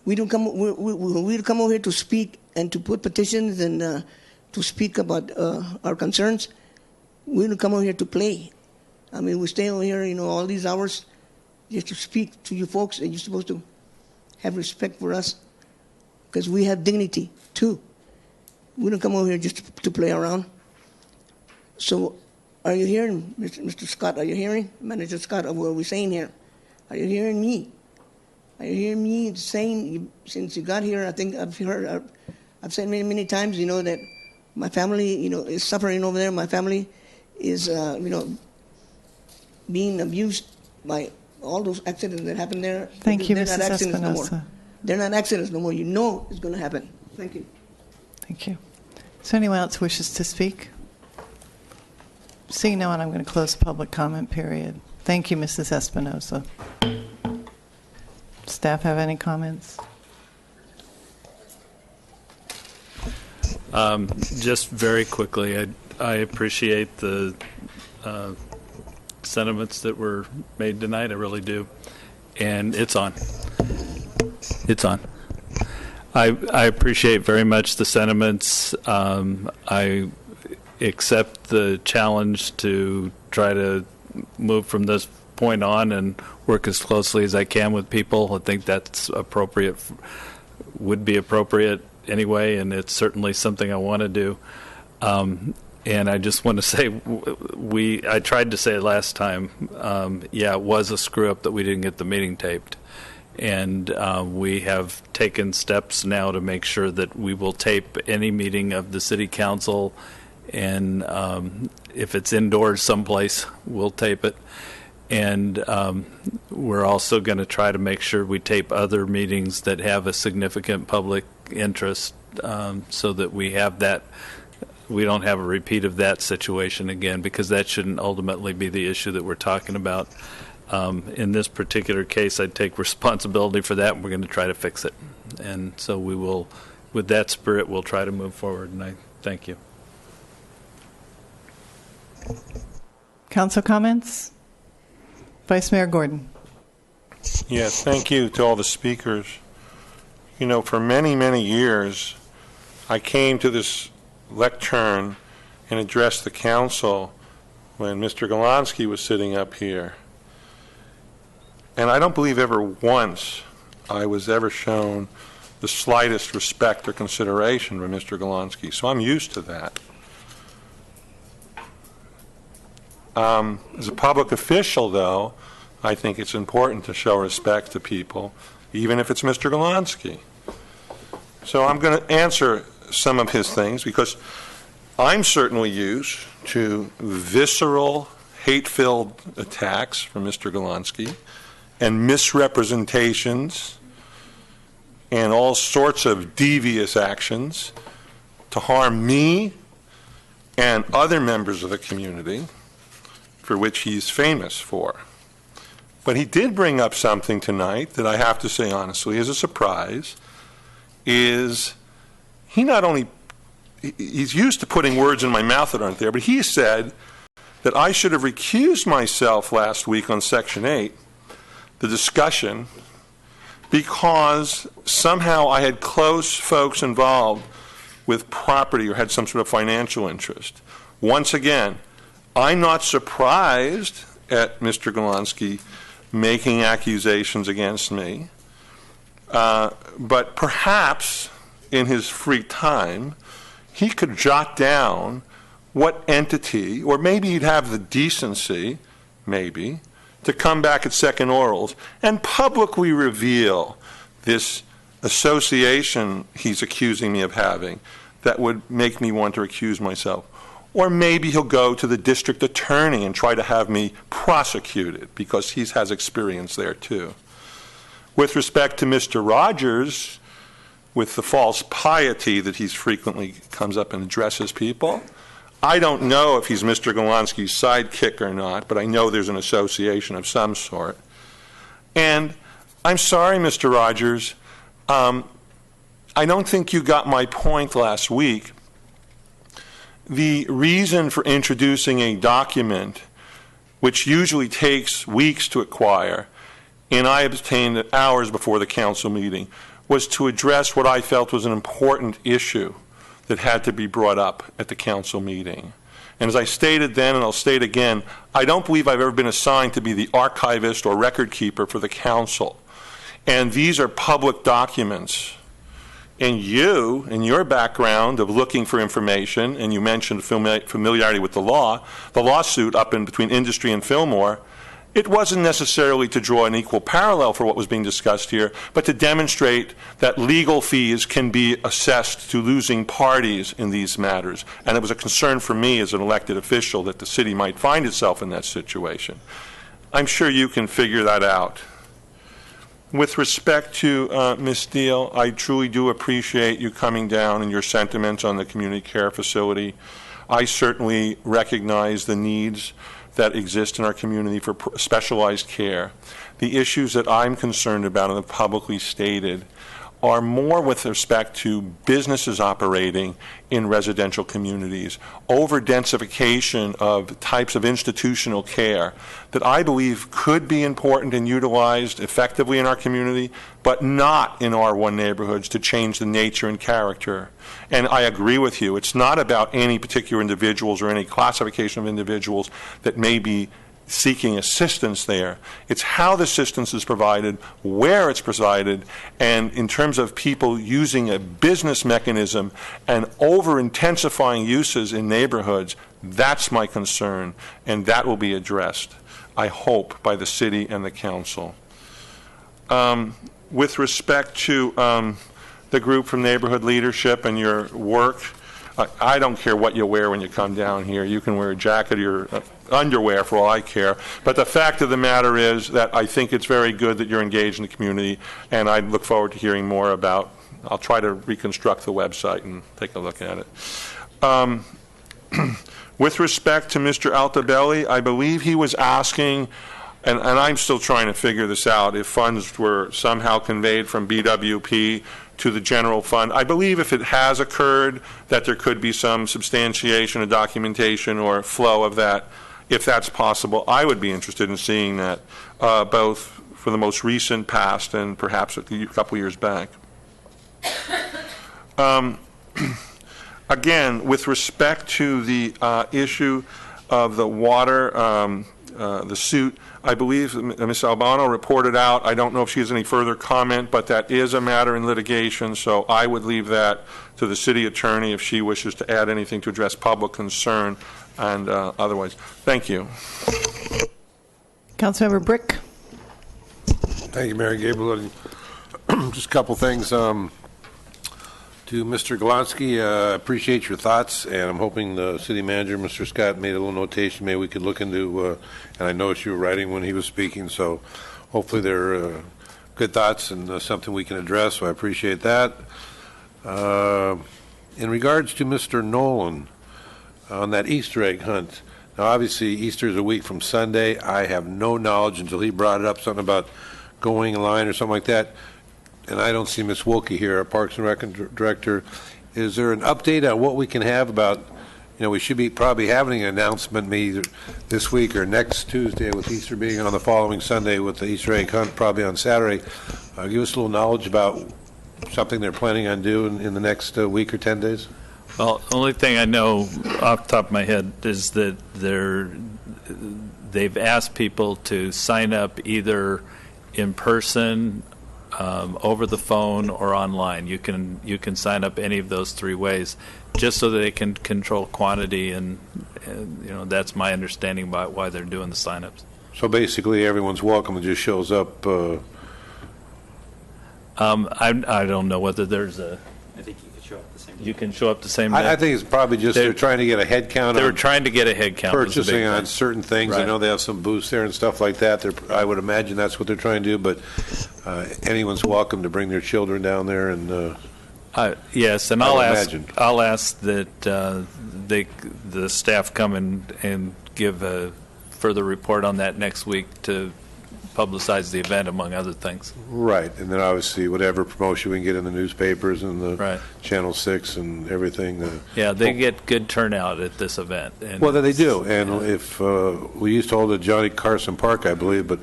We don't come. We come over here to speak and to put petitions and to speak about our concerns. We don't come over here to play. I mean, we stay over here, all these hours just to speak to you folks, and you're supposed to have respect for us because we have dignity too. We don't come over here just to play around. So, are you hearing, Mr. Scott? Are you hearing, Manager Scott? What are we saying here? Are you hearing me? Are you hearing me saying, since you got here, I think I've said many times, that my family, is suffering over there. My family is, being abused by all those accidents that happened there. Thank you, They're Mrs. not accidents no more. Espinosa. They're not accidents no more. You know it's going to happen. Thank you. Thank you. Is there anyone else who wishes to speak? Seeing no one, I'm going to close the public comment period. Thank you, Mrs. Espinosa. Staff have any comments? Just very quickly, I appreciate the sentiments that were made tonight. I really do. And it's on. It's on. I appreciate very much the sentiments. I accept the challenge to try to move from this point on and work as closely as I can with people. I think that's appropriate, would be appropriate anyway, and it's certainly something I want to do. And I just want to say, I tried to say last time, it was a screw up that we didn't get the meeting taped. And we have taken steps now to make sure that we will tape any meeting of the City Council, and if it's indoors someplace, we'll tape it. And we're also going to try to make sure we tape other meetings that have a significant public interest, so that we have that. We don't have a repeat of that situation again, because that shouldn't ultimately be the issue that we're talking about. In this particular case, I take responsibility for that, and we're going to try to fix it. And so we will, with that spirit, we'll try to move forward, and I thank you. Council comments? Vice Mayor Gordon. Yes, thank you to all the speakers. For many, many years, I came to this lectern and addressed the council when Mr. Golonsky was sitting up here. And I don't believe ever once I was ever shown the slightest respect or consideration from Mr. Golonsky, so I'm used to that. As a public official, though, I think it's important to show respect to people, even if it's Mr. Golonsky. So I'm going to answer some of his things, because I'm certainly used to visceral, hate-filled attacks from Mr. Golonsky and misrepresentations and all sorts of devious actions to harm me and other members of the community, for which he's famous for. But he did bring up something tonight that I have to say honestly is a surprise, is he not only, he's used to putting words in my mouth that aren't there, but he said that I should have recused myself last week on Section 8, the discussion, because somehow I had close folks involved with property or had some sort of financial interest. Once again, I'm not surprised at Mr. Golonsky making accusations against me, but perhaps in his free time, he could jot down what entity, or maybe he'd have the decency, maybe, to come back at second orals and publicly reveal this association he's accusing me of having that would make me want to recuse myself. Or maybe he'll go to the district attorney and try to have me prosecuted, because he has experience there too. With respect to Mr. Rogers, with the false piety that he frequently comes up and addresses people, I don't know if he's Mr. Golonsky's sidekick or not, but I know there's an association of some sort. And I'm sorry, Mr. Rogers, I don't think you got my point last week. The reason for introducing a document, which usually takes weeks to acquire, and I obtained it hours before the council meeting, was to address what I felt was an important issue that had to be brought up at the council meeting. And as I stated then, and I'll state again, I don't believe I've ever been assigned to be the archivist or record keeper for the council. And these are public documents. And you, in your background of looking for information, and you mentioned familiarity with the law, the lawsuit up in between industry and Fillmore, it wasn't necessarily to draw an equal parallel for what was being discussed here, but to demonstrate that legal fees can be assessed to losing parties in these matters. And it was a concern for me as an elected official that the city might find itself in that situation. I'm sure you can figure that out. With respect to Ms. Steele, I truly do appreciate you coming down and your sentiments on the community care facility. I certainly recognize the needs that exist in our community for specialized care. The issues that I'm concerned about and have publicly stated are more with respect to businesses operating in residential communities, over-densification of types of institutional care that I believe could be important and utilized effectively in our community, but not in R1 neighborhoods to change the nature and character. And I agree with you. It's not about any particular individuals or any classification of individuals that may be seeking assistance there. It's how the assistance is provided, where it's provided, and in terms of people using a business mechanism and over-intensifying uses in neighborhoods, that's my concern, and that will be addressed, I hope, by the city and the council. With respect to the group from Neighborhood Leadership and your work, I don't care what you wear when you come down here. You can wear a jacket or your underwear for all I care. But the fact of the matter is that I think it's very good that you're engaged in the community, and I look forward to hearing more about. I'll try to reconstruct the website and take a look at it. With respect to Mr. Altabelli, I believe he was asking, and I'm still trying to figure this out, if funds were somehow conveyed from BWP to the general fund. I believe if it has occurred, that there could be some substantiation or documentation or flow of that. If that's possible, I would be interested in seeing that, both for the most recent past and perhaps a couple years back. Again, with respect to the issue of the water, the suit, I believe Ms. Albano reported out. I don't know if she has any further comment, but that is a matter in litigation, so I would leave that to the city attorney if she wishes to add anything to address public concern and otherwise. Thank you. Councilmember Brick. Thank you, Mayor Gabriel. Just a couple things. To Mr. Golonsky, appreciate your thoughts, and I'm hoping the city manager, Mr. Scott, made a little notation maybe we could look into, and I noticed you were writing when he was speaking, so hopefully they're good thoughts and something we can address, so I appreciate that. In regards to Mr. Nolan, on that Easter egg hunt, now obviously Easter is a week from Sunday. I have no knowledge until he brought it up, something about going in line or something like that. And I don't see Ms. Wilkie here, our Parks and Rec Director. Is there an update on what we can have about, we should be probably having an announcement maybe this week or next Tuesday with Easter being on the following Sunday with the Easter egg hunt probably on Saturday. Give us a little knowledge about something they're planning on doing in the next week or 10 days. Well, the only thing I know off the top of my head is that they've asked people to sign up either in person, over the phone, or online. You can sign up any of those three ways, just so that they can control quantity, and that's my understanding about why they're doing the signups. So basically, everyone's welcome. It just shows up. I don't know whether there's a. I think you can show up the same day. You can show up the same day. I think it's probably just they're trying to get a head count. They're trying to get a head count. Purchasing on certain things. Right. I know they have some booths there and stuff like that. I would imagine that's what they're trying to do. But anyone's welcome to bring their children down there and. Yes, and I'll ask that the staff come and give a further report on that next week to publicize the event, among other things. Right, and then obviously whatever promotion we can get in the newspapers and the Channel 6 and everything. They get good turnout at this event. And well, they do, and if we used to hold it at Johnny Carson Park, I believe, but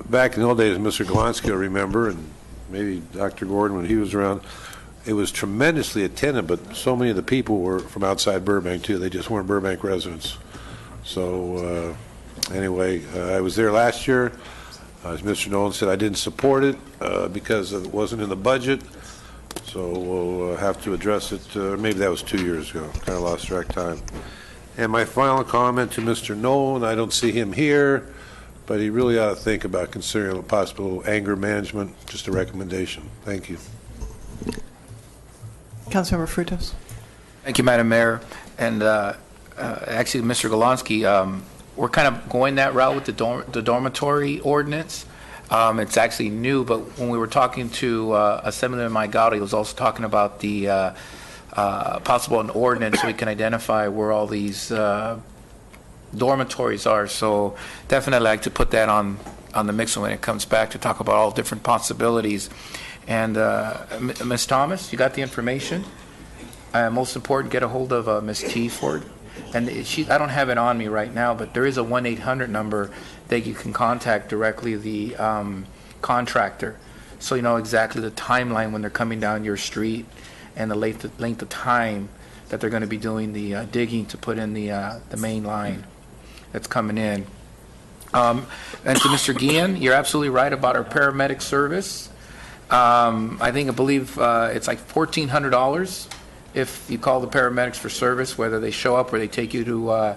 back in the old days, Mr. Golonsky will remember, and maybe Dr. Gordon when he was around. It was tremendously attended, but so many of the people were from outside Burbank too. They just weren't Burbank residents. So anyway, I was there last year. As Mr. Nolan said, I didn't support it because it wasn't in the budget. So we'll have to address it. Maybe that was 2 years ago. Kind of lost track of time. And my final comment to Mr. Nolan, I don't see him here, but he really ought to think about considering a possible anger management. Just a recommendation. Thank you. Councilmember Frutos. Thank you, Madam Mayor. And actually, Mr. Golonsky, we're kind of going that route with the dormitory ordinance. It's actually new, but when we were talking to Assemblyman Maigado, he was also talking about the possible an ordinance so we can identify where all these dormitories are. So definitely like to put that on the mix when it comes back to talk about all different possibilities. And Ms. Thomas, you got the information? Most important, get a hold of Ms. T. Ford. And I don't have it on me right now, but there is a 1-800 number that you can contact directly the contractor. So you know exactly the timeline when they're coming down your street and the length of time that they're going to be doing the digging to put in the main line that's coming in. And to Mr. Guillen, you're absolutely right about our paramedic service. I believe it's like $1,400 if you call the paramedics for service, whether they show up or they take you to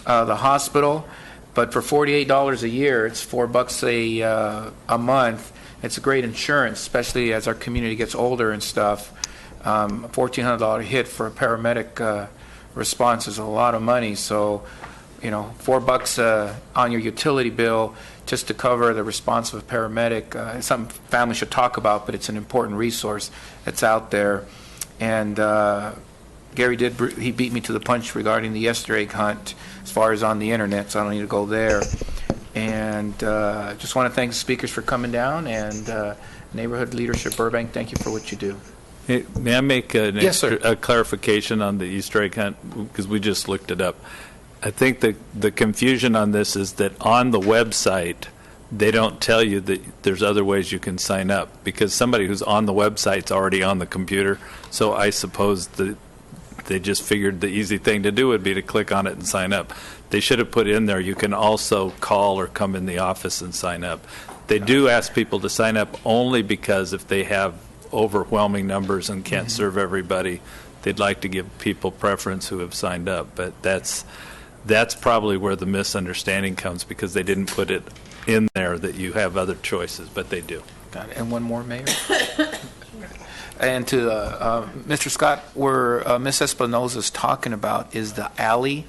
the hospital. But for $48 a year, it's $4 a month. It's a great insurance, especially as our community gets older and stuff. A $1,400 hit for a paramedic response is a lot of money. So, you know, $4 on your utility bill just to cover the response of a paramedic. It's something families should talk about, but it's an important resource that's out there. And Gary he beat me to the punch regarding the Easter egg hunt as far as on the internet, so I don't need to go there. And just want to thank the speakers for coming down, and neighborhood leadership Burbank, thank you for what you do. Hey, may I make Yes, sir. a clarification on the Easter egg hunt? Because we just looked it up. I think the confusion on this is that on the website, they don't tell you that there's other ways you can sign up, because somebody who's on the website's already on the computer. So I suppose that they just figured the easy thing to do would be to click on it and sign up. They should have put in there, you can also call or come in the office and sign up. They do ask people to sign up only because if they have overwhelming numbers and can't serve everybody, they'd like to give people preference who have signed up. But that's probably where the misunderstanding comes, because they didn't put it in there that you have other choices, but they do. Got it. And one more, Mayor. And to Mr. Scott, where Ms. Espinoza is talking about is the alley,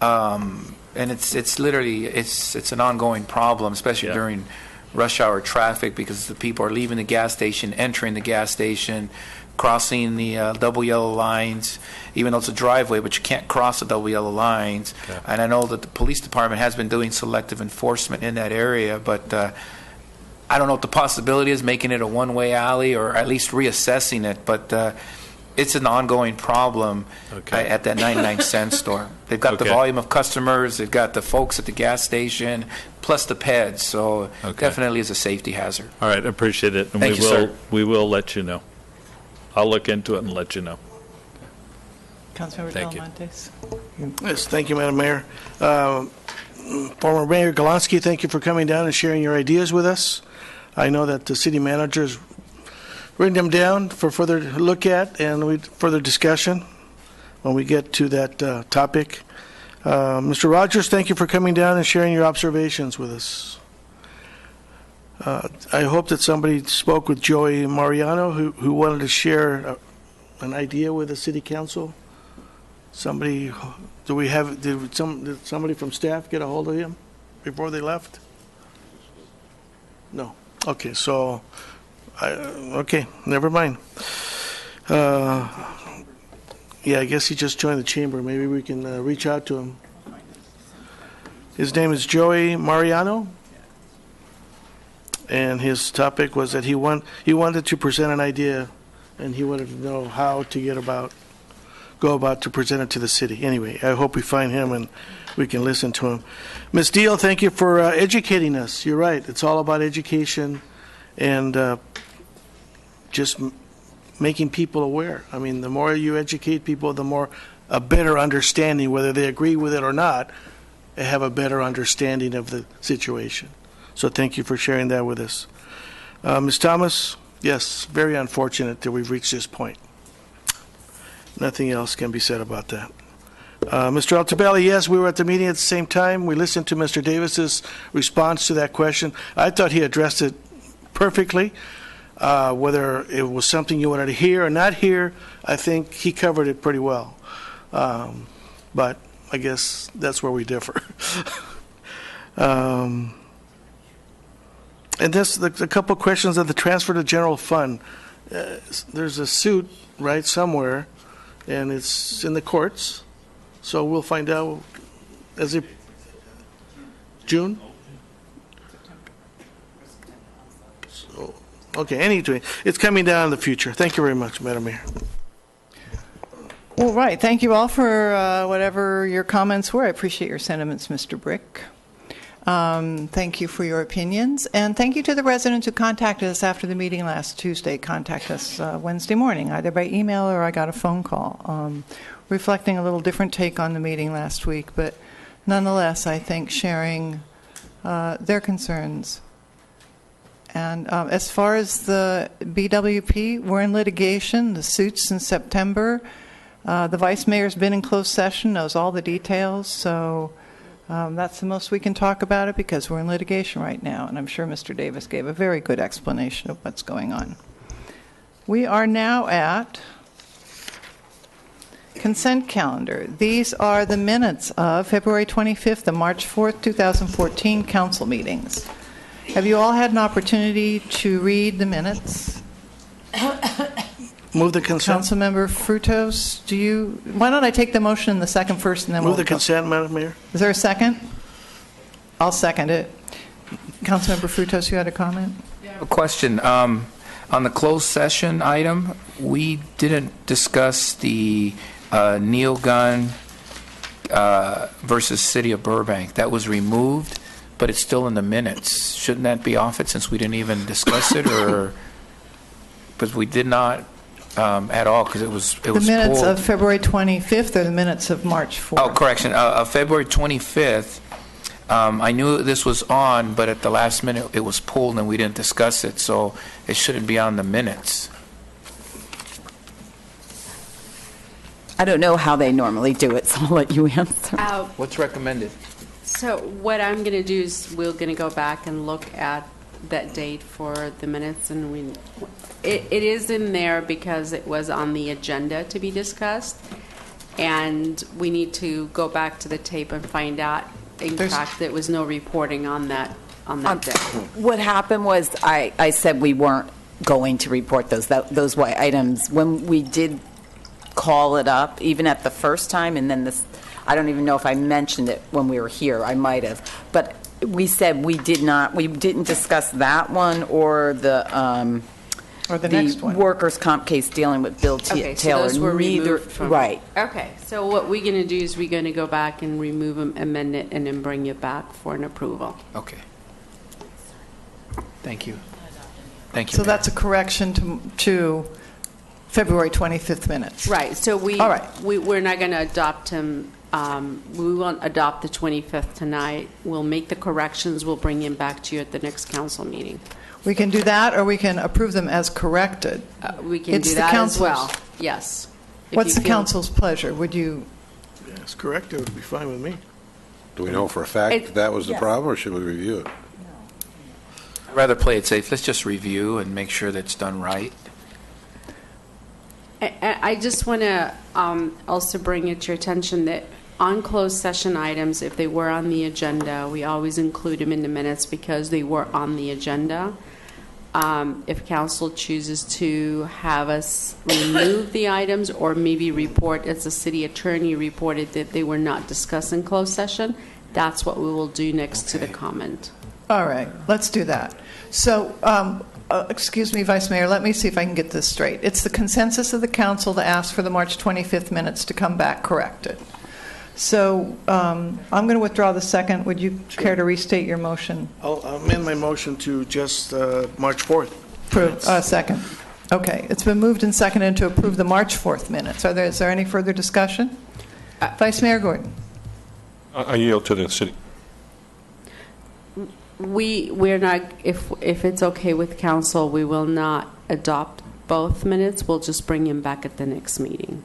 and it's literally it's an ongoing problem, especially during rush hour traffic, because the people are leaving the gas station, entering the gas station, crossing the double yellow lines, even though it's a driveway, but you can't cross the double yellow lines. Okay. And I know that the police department has been doing selective enforcement in that area, but I don't know what the possibility is, making it a one-way alley or at least reassessing it, but it's an ongoing problem at that 99-cent store. They've got the volume of customers, they've got the folks at the gas station, plus the peds, so definitely is a safety hazard. All right, appreciate it. And Thank you, sir. We will let you know. I'll look into it and let you know. Councilmember Thank you. Talamantes. Yes, thank you, Madam Mayor. Former Mayor Golonsky, thank you for coming down and sharing your ideas with us. I know that the city managers written them down for further look at and further discussion when we get to that topic. Mr. Rogers, thank you for coming down and sharing your observations with us. I hope that somebody spoke with Joey Mariano who wanted to share an idea with the city council. Somebody, did somebody from staff get a hold of him before they left? No. Okay, so, never mind. I guess he just joined the chamber. Maybe we can reach out to him. His name is Joey Mariano, and his topic was that he wanted to present an idea, and he wanted to know how to go about to present it to the city. Anyway, I hope we find him and we can listen to him. Ms. Deal, thank you for educating us. You're right. It's all about education and just making people aware. I mean, the more you educate people, the more a better understanding, whether they agree with it or not, they have a better understanding of the situation. So thank you for sharing that with us. Ms. Thomas, yes, very unfortunate that we've reached this point. Nothing else can be said about that. Mr. Altobelli, yes, we were at the meeting at the same time. We listened to Mr. Davis's response to that question. I thought he addressed it perfectly. Whether it was something you wanted to hear or not hear, I think he covered it pretty well. But I guess that's where we differ. And this, a couple of questions of the transfer to general fund. There's a suit, right, somewhere, and it's in the courts. So we'll find out as it June? So, okay, anyway, it's coming down in the future. Thank you very much, Madam Mayor. Well, right. Thank you all for whatever your comments were. I appreciate your sentiments, Mr. Brick. Thank you for your opinions. And thank you to the residents who contacted us after the meeting last Tuesday. Contact us Wednesday morning, either by email or I got a phone call, reflecting a little different take on the meeting last week. But nonetheless, I think sharing their concerns. And as far as the BWP, we're in litigation. The suit's in September. The vice mayor's been in closed session, knows all the details, so that's the most we can talk about it because we're in litigation right now, and I'm sure Mr. Davis gave a very good explanation of what's going on. We are now at consent calendar. These are the minutes of February 25th and March 4th, 2014 council meetings. Have you all had an opportunity to read the minutes? Move the consent. Councilmember Frutos, why don't I take the motion in the second first and then Move the consent, Madam Mayor. Is there a second? I'll second it. Councilmember Frutos, you had a comment? A question. On the closed session item, we didn't discuss the Neil Gunn versus City of Burbank. That was removed, but it's still in the minutes. Shouldn't that be off it since we didn't even discuss it, or because we did not at all because it was the minutes pulled. Of February 25th or the minutes of March 4th? Oh, correction. February 25th. I knew this was on, but at the last minute it was pulled and we didn't discuss it, so it shouldn't be on the minutes. I don't know how they normally do it, so I'll let you answer. What's recommended? So what I'm going to do is we're going to go back and look at that date for the minutes, and it is in there because it was on the agenda to be discussed, and we need to go back to the tape and find out. In fact, there was no reporting on that day. What happened was I said we weren't going to report those white items when we did call it up, even at the first time, and then this. I don't even know if I mentioned it when we were here. I might have, but we said we didn't discuss that one or the next one, workers' comp case dealing with Bill Taylor. So those were removed from right. Okay, so what we're going to do is we're going to go back and remove them, amend it, and then bring it back for an approval. Okay. Thank you. Thank you. So that's a correction to February 25th minutes. Right. So we're not going to adopt him. We won't adopt the 25th tonight. We'll make the corrections. We'll bring him back to you at the next council meeting. We can do that, or we can approve them as corrected. We can do that as well. Yes. What's the council's pleasure? Would you? Yes, corrected would be fine with me. Do we know for a fact that was the problem, or should we review it? I'd rather play it safe. Let's just review and make sure that it's done right. I just want to also bring it to your attention that on closed session items, if they were on the agenda, we always include them in the minutes because they were on the agenda. If council chooses to have us remove the items or maybe report, as the city attorney reported that they were not discussed in closed session, that's what we will do next to the comment. All right, let's do that. So, excuse me, Vice Mayor, let me see if I can get this straight. It's the consensus of the council to ask for the March 25th minutes to come back corrected. So I'm going to withdraw the second. Would you care to restate your motion? I'll amend my motion to just March 4th. Second. Okay, it's been moved and seconded to approve the March 4th minutes. Is there any further discussion? Vice Mayor Gordon. I yield to the city. We're not, if it's okay with council, we will not adopt both minutes. We'll just bring them back at the next meeting.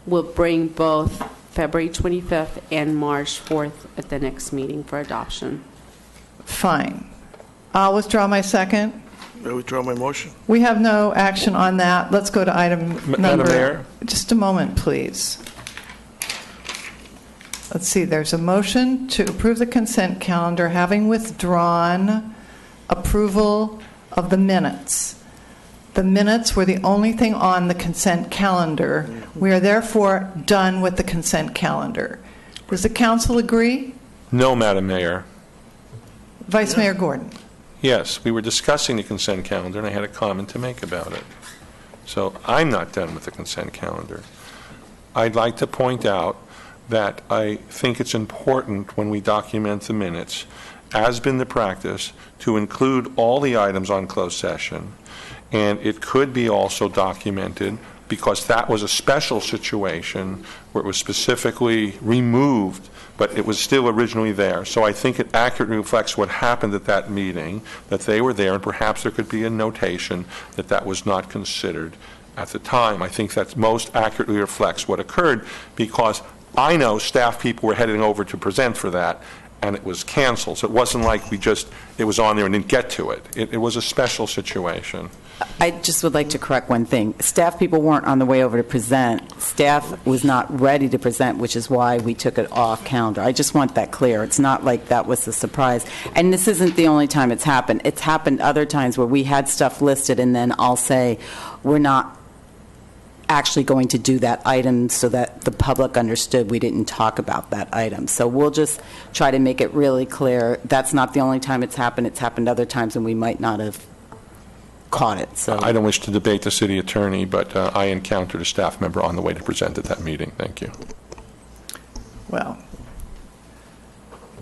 We'll bring both February 25th and March 4th at the next meeting for adoption. Fine. I'll withdraw my second. I withdraw my motion. We have no action on that. Let's go to item number... Madam Mayor? Just a moment, please. Let's see. There's a motion to approve the consent calendar, having withdrawn approval of the minutes. The minutes were the only thing on the consent calendar. We are therefore done with the consent calendar. Does the council agree? No, Madam Mayor. Vice Mayor Gordon. Yes, we were discussing the consent calendar, and I had a comment to make about it. So I'm not done with the consent calendar. I'd like to point out that I think it's important when we document the minutes, as been the practice, to include all the items on closed session. And it could be also documented, because that was a special situation where it was specifically removed, but it was still originally there. So I think it accurately reflects what happened at that meeting, that they were there, and perhaps there could be a notation that that was not considered at the time. I think that most accurately reflects what occurred, because I know staff people were heading over to present for that, and it was canceled. So it wasn't like it was on there and didn't get to it. It was a special situation. I just would like to correct one thing. Staff people weren't on the way over to present. Staff was not ready to present, which is why we took it off calendar. I just want that clear. It's not like that was a surprise. And this isn't the only time it's happened. It's happened other times where we had stuff listed, and then I'll say, we're not actually going to do that item, so that the public understood we didn't talk about that item. So we'll just try to make it really clear. That's not the only time it's happened. It's happened other times, and we might not have caught it. So I don't wish to debate the city attorney, but I encountered a staff member on the way to present at that meeting. Thank you. Well,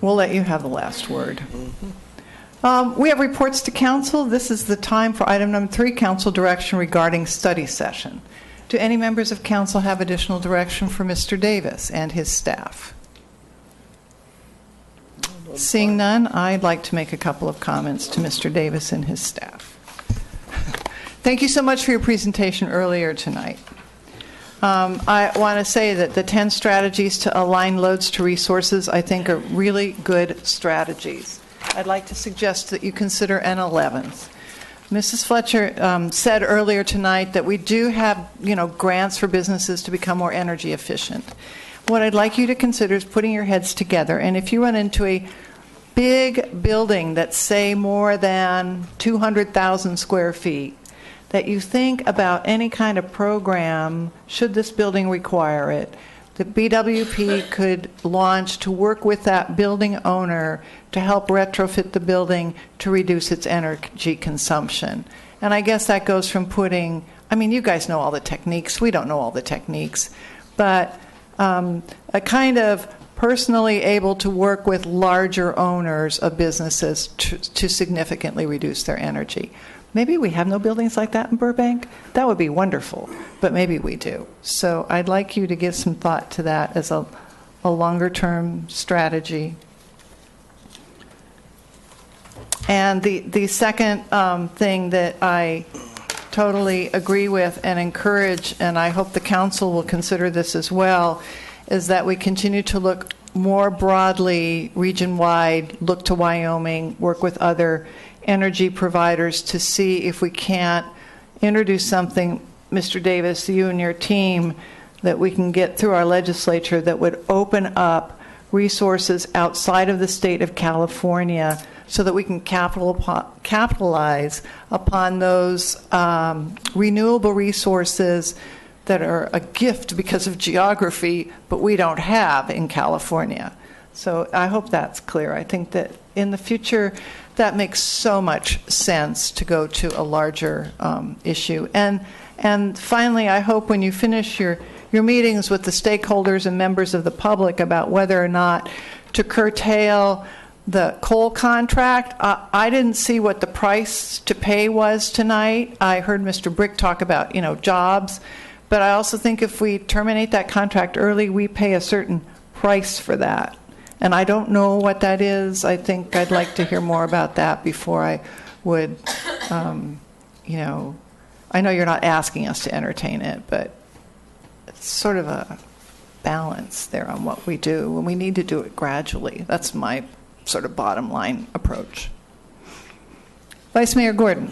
we'll let you have the last word. We have reports to council. This is the time for item number 3, council direction regarding study session. Do any members of council have additional direction for Mr. Davis and his staff? Seeing none, I'd like to make a couple of comments to Mr. Davis and his staff. Thank you so much for your presentation earlier tonight. I want to say that the 10 strategies to align loads to resources, I think, are really good strategies. I'd like to suggest that you consider an 11th. Mrs. Fletcher said earlier tonight that we do have, grants for businesses to become more energy efficient. What I'd like you to consider is putting your heads together, and if you run into a big building that's, say, more than 200,000 square feet, that you think about any kind of program, should this building require it, that BWP could launch to work with that building owner to help retrofit the building to reduce its energy consumption. And I guess that goes from you guys know all the techniques, we don't know all the techniques, but a kind of personally able to work with larger owners of businesses to significantly reduce their energy. Maybe we have no buildings like that in Burbank. That would be wonderful, but maybe we do. So I'd like you to give some thought to that as a longer-term strategy. And the second thing that I totally agree with and encourage, and I hope the council will consider this as well, is that we continue to look more broadly, region-wide, look to Wyoming, work with other energy providers to see if we can't introduce something, Mr. Davis, you and your team, that we can get through our legislature that would open up resources outside of the state of California so that we can capitalize upon those renewable resources that are a gift because of geography, but we don't have in California. So I hope that's clear. I think that in the future, that makes so much sense to go to a larger issue. And finally, I hope when you finish your meetings with the stakeholders and members of the public about whether or not to curtail the coal contract, I didn't see what the price to pay was tonight. I heard Mr. Brick talk about, jobs. But I also think if we terminate that contract early, we pay a certain price for that. And I don't know what that is. I think I'd like to hear more about that before I would, I know you're not asking us to entertain it, but it's sort of a balance there on what we do, and we need to do it gradually. That's my sort of bottom line approach. Vice Mayor Gordon,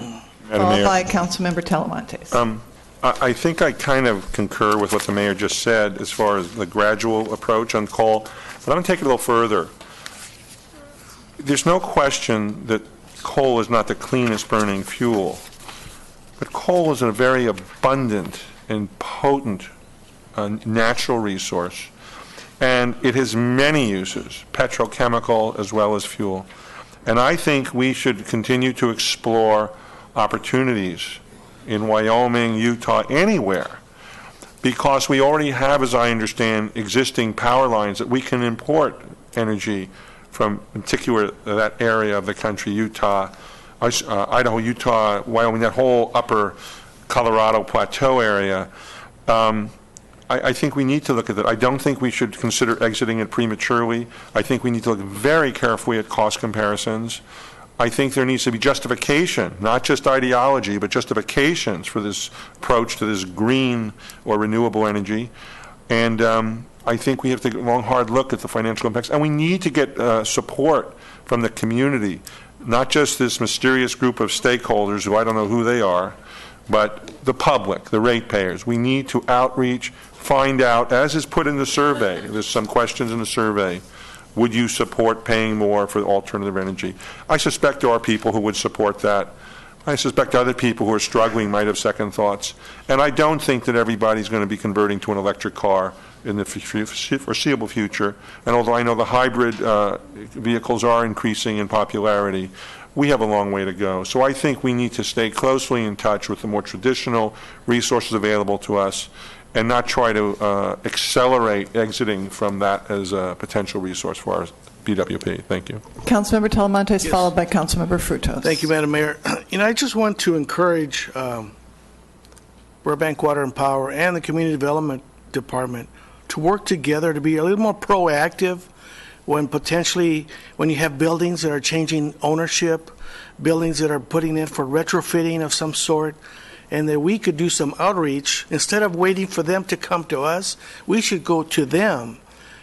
followed by Councilmember Talamantes. I think I kind of concur with what the mayor just said as far as the gradual approach on coal, but I'm going to take it a little further. There's no question that coal is not the cleanest burning fuel, but coal is a very abundant and potent natural resource, and it has many uses, petrochemical as well as fuel. And I think we should continue to explore opportunities in Wyoming, Utah, anywhere, because we already have, as I understand, existing power lines that we can import energy from, in particular, that area of the country, Utah, Idaho, Utah, Wyoming, that whole upper Colorado Plateau area. I think we need to look at that. I don't think we should consider exiting it prematurely. I think we need to look very carefully at cost comparisons. I think there needs to be justification, not just ideology, but justifications for this approach to this green or renewable energy. And I think we have to take a long, hard look at the financial impacts. And we need to get support from the community, not just this mysterious group of stakeholders who I don't know who they are, but the public, the ratepayers. We need to outreach, find out, as is put in the survey, there's some questions in the survey, would you support paying more for alternative energy? I suspect there are people who would support that. I suspect other people who are struggling might have second thoughts. And I don't think that everybody's going to be converting to an electric car in the foreseeable future. And although I know the hybrid vehicles are increasing in popularity, we have a long way to go. So I think we need to stay closely in touch with the more traditional resources available to us and not try to accelerate exiting from that as a potential resource for our BWP. Thank you. Councilmember Talamantes, followed by Councilmember Frutos. Thank you, Madam Mayor. I just want to encourage Burbank Water and Power and the Community Development Department to work together to be a little more proactive when you have buildings that are changing ownership, buildings that are putting in for retrofitting of some sort, and that we could do some outreach. Instead of waiting for them to come to us, we should go to them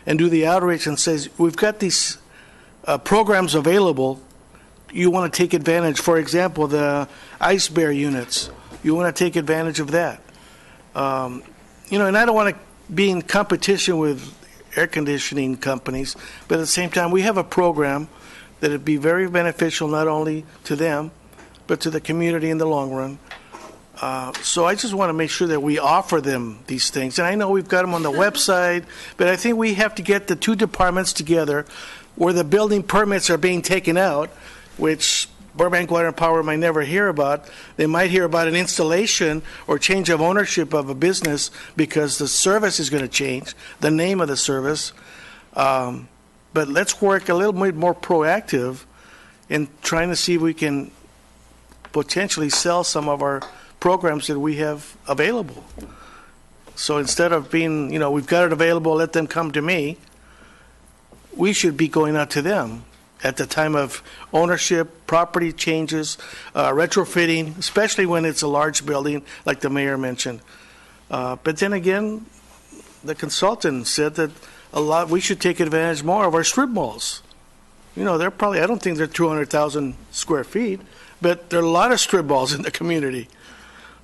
and do the outreach and say, we've got these programs available. You want to take advantage, for example, the ice bear units. You want to take advantage of that. And I don't want to be in competition with air conditioning companies, but at the same time, we have a program that would be very beneficial not only to them, but to the community in the long run. So I just want to make sure that we offer them these things. And I know we've got them on the website, but I think we have to get the two departments together where the building permits are being taken out, which Burbank Water and Power might never hear about. They might hear about an installation or change of ownership of a business because the service is going to change, the name of the service. But let's work a little bit more proactive in trying to see if we can potentially sell some of our programs that we have available. So instead of being, we've got it available, let them come to me, we should be going out to them at the time of ownership, property changes, retrofitting, especially when it's a large building like the mayor mentioned. But then again, the consultant said that we should take advantage more of our strip malls. They're probably, I don't think they're 200,000 square feet, but there are a lot of strip malls in the community.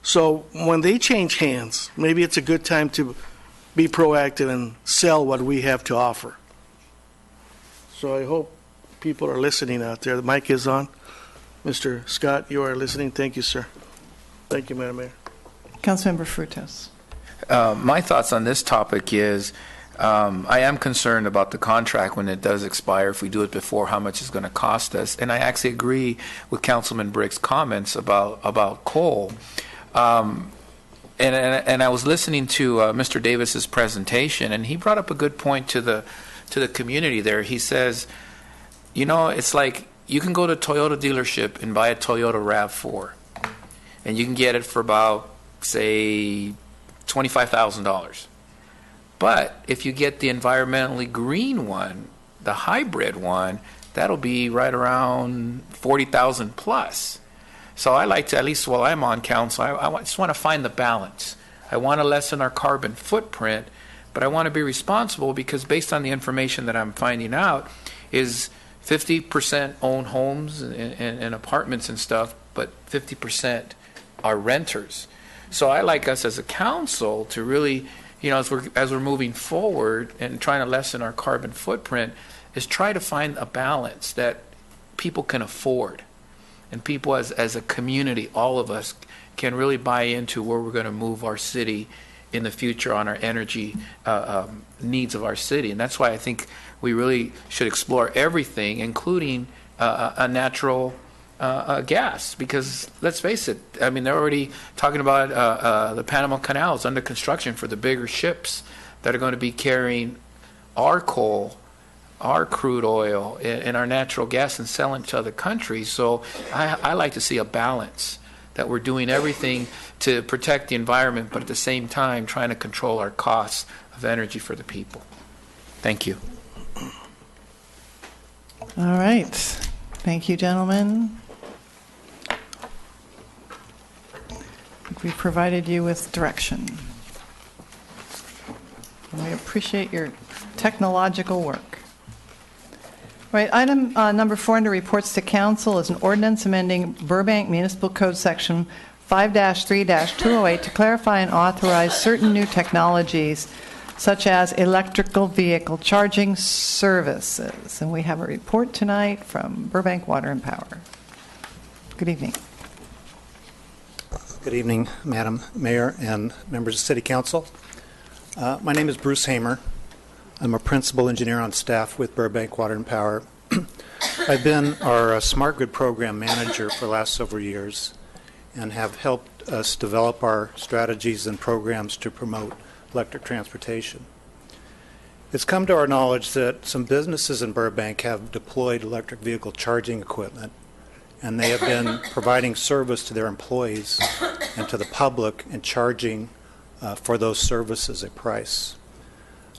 So when they change hands, maybe it's a good time to be proactive and sell what we have to offer. So I hope people are listening out there. The mic is on. Mr. Scott, you are listening. Thank you, sir. Thank you, Madam Mayor. Councilmember Frutos. My thoughts on this topic is I am concerned about the contract when it does expire. If we do it before, how much it's going to cost us. And I actually agree with Councilman Brick's comments about coal. And I was listening to Mr. Davis's presentation, and he brought up a good point to the community there. He says, You know, it's like you can go to a Toyota dealership and buy a Toyota RAV4, and you can get it for about, say, $25,000. But if you get the environmentally green one, the hybrid one, that'll be right around $40,000 plus. So I like to, at least while I'm on council, I just want to find the balance. I want to lessen our carbon footprint, but I want to be responsible because based on the information that I'm finding out is 50% own homes and apartments and stuff, but 50% are renters. So I like us as a council to really, you know, as we're moving forward and trying to lessen our carbon footprint, is try to find a balance that people can afford. And people as a community, all of us, can really buy into where we're going to move our city in the future on our energy needs of our city. And that's why I think we really should explore everything, including a natural gas. Because let's face it, I mean, they're already talking about the Panama Canal is under construction for the bigger ships that are going to be carrying our coal, our crude oil, and our natural gas and selling to other countries. So I like to see a balance, that we're doing everything to protect the environment, but at the same time trying to control our costs of energy for the people. Thank you. All right. Thank you, gentlemen. We provided you with direction. And we appreciate your technological work. Right, item number 4 under reports to council is an ordinance amending Burbank Municipal Code Section 5-3-208 to clarify and authorize certain new technologies such as electrical vehicle charging services. And we have a report tonight from Burbank Water and Power. Good evening. Good evening, Madam Mayor and members of City Council. My name is Bruce Hamer. I'm a principal engineer on staff with Burbank Water and Power. I've been our Smart Grid program manager for the last several years and have helped us develop our strategies and programs to promote electric transportation. It's come to our knowledge that some businesses in Burbank have deployed electric vehicle charging equipment, and they have been providing service to their employees and to the public and charging for those services at price.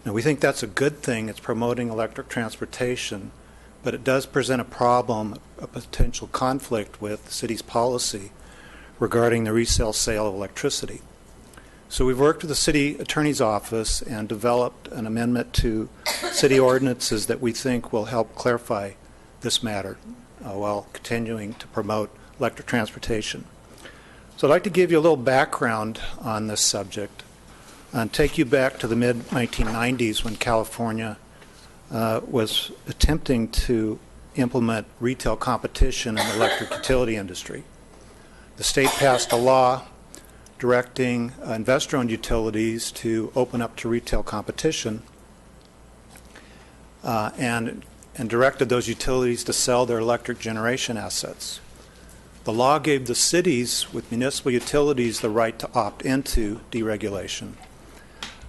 Now, we think that's a good thing. It's promoting electric transportation, but it does present a problem, a potential conflict with the city's policy regarding the resale sale of electricity. So we've worked with the city attorney's office and developed an amendment to city ordinances that we think will help clarify this matter while continuing to promote electric transportation. So I'd like to give you a little background on this subject and take you back to the mid-1990s when California was attempting to implement retail competition in the electric utility industry. The state passed a law directing investor-owned utilities to open up to retail competition and directed those utilities to sell their electric generation assets. The law gave the cities with municipal utilities the right to opt into deregulation.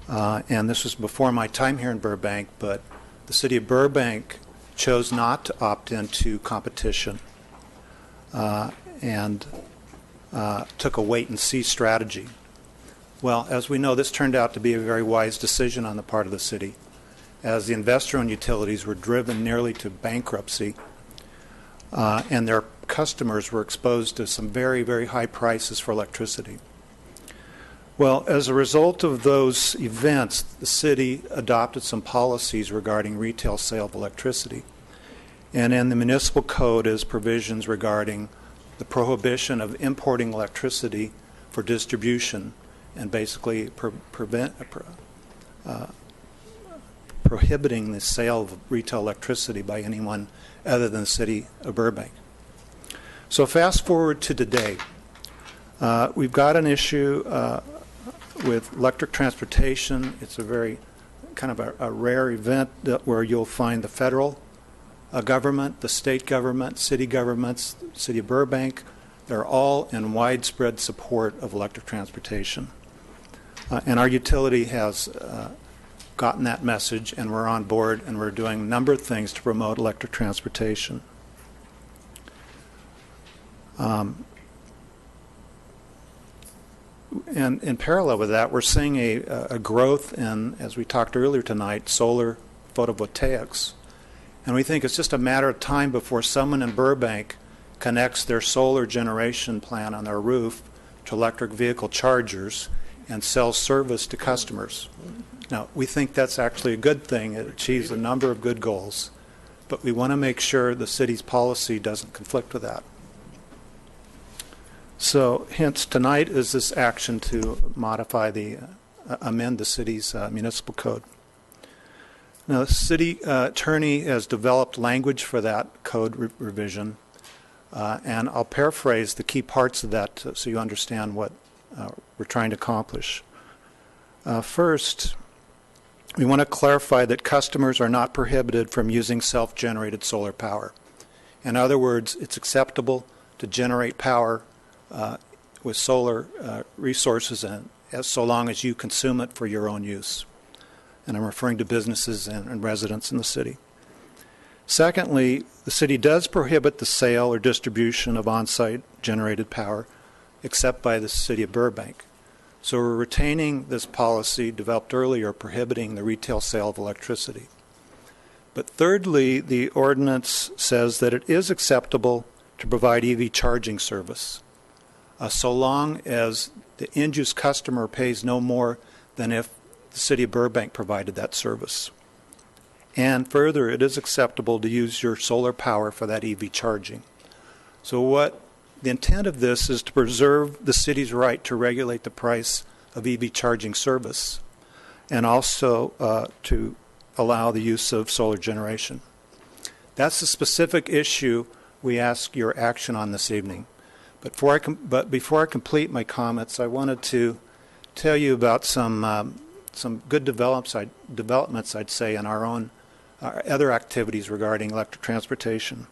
And this was before my time here in Burbank, but the city of Burbank chose not to opt into competition and took a wait-and-see strategy. Well, as we know, this turned out to be a very wise decision on the part of the city, as the investor-owned utilities were driven nearly to bankruptcy, and their customers were exposed to some very, very high prices for electricity. Well, as a result of those events, the city adopted some policies regarding retail sale of electricity. And in the municipal code is provisions regarding the prohibition of importing electricity for distribution and basically prohibiting the sale of retail electricity by anyone other than the city of Burbank. So fast forward to today. We've got an issue with electric transportation. It's a very kind of a rare event where you'll find the federal government, the state government, city governments, city of Burbank, they're all in widespread support of electric transportation. And our utility has gotten that message, and we're on board, and we're doing a number of things to promote electric transportation. And in parallel with that, we're seeing a growth in, as we talked earlier tonight, solar photovoltaics. And we think it's just a matter of time before someone in Burbank connects their solar generation plant on their roof to electric vehicle chargers and sells service to customers. Now, we think that's actually a good thing. It achieves a number of good goals. But we want to make sure the city's policy doesn't conflict with that. So, hence, tonight is this action to modify amend the city's municipal code. Now, the city attorney has developed language for that code revision, and I'll paraphrase the key parts of that so you understand what we're trying to accomplish. First, we want to clarify that customers are not prohibited from using self-generated solar power. In other words, it's acceptable to generate power with solar resources so long as you consume it for your own use. And I'm referring to businesses and residents in the city. Secondly, the city does prohibit the sale or distribution of on-site generated power except by the city of Burbank. So we're retaining this policy developed earlier prohibiting the retail sale of electricity. But thirdly, the ordinance says that it is acceptable to provide EV charging service so long as the end-use customer pays no more than if the city of Burbank provided that service. And further, it is acceptable to use your solar power for that EV charging. So what the intent of this is to preserve the city's right to regulate the price of EV charging service and also to allow the use of solar generation. That's the specific issue we ask your action on this evening. But before I complete my comments, I wanted to tell you about some good developments, I'd say, in our other activities regarding electric transportation.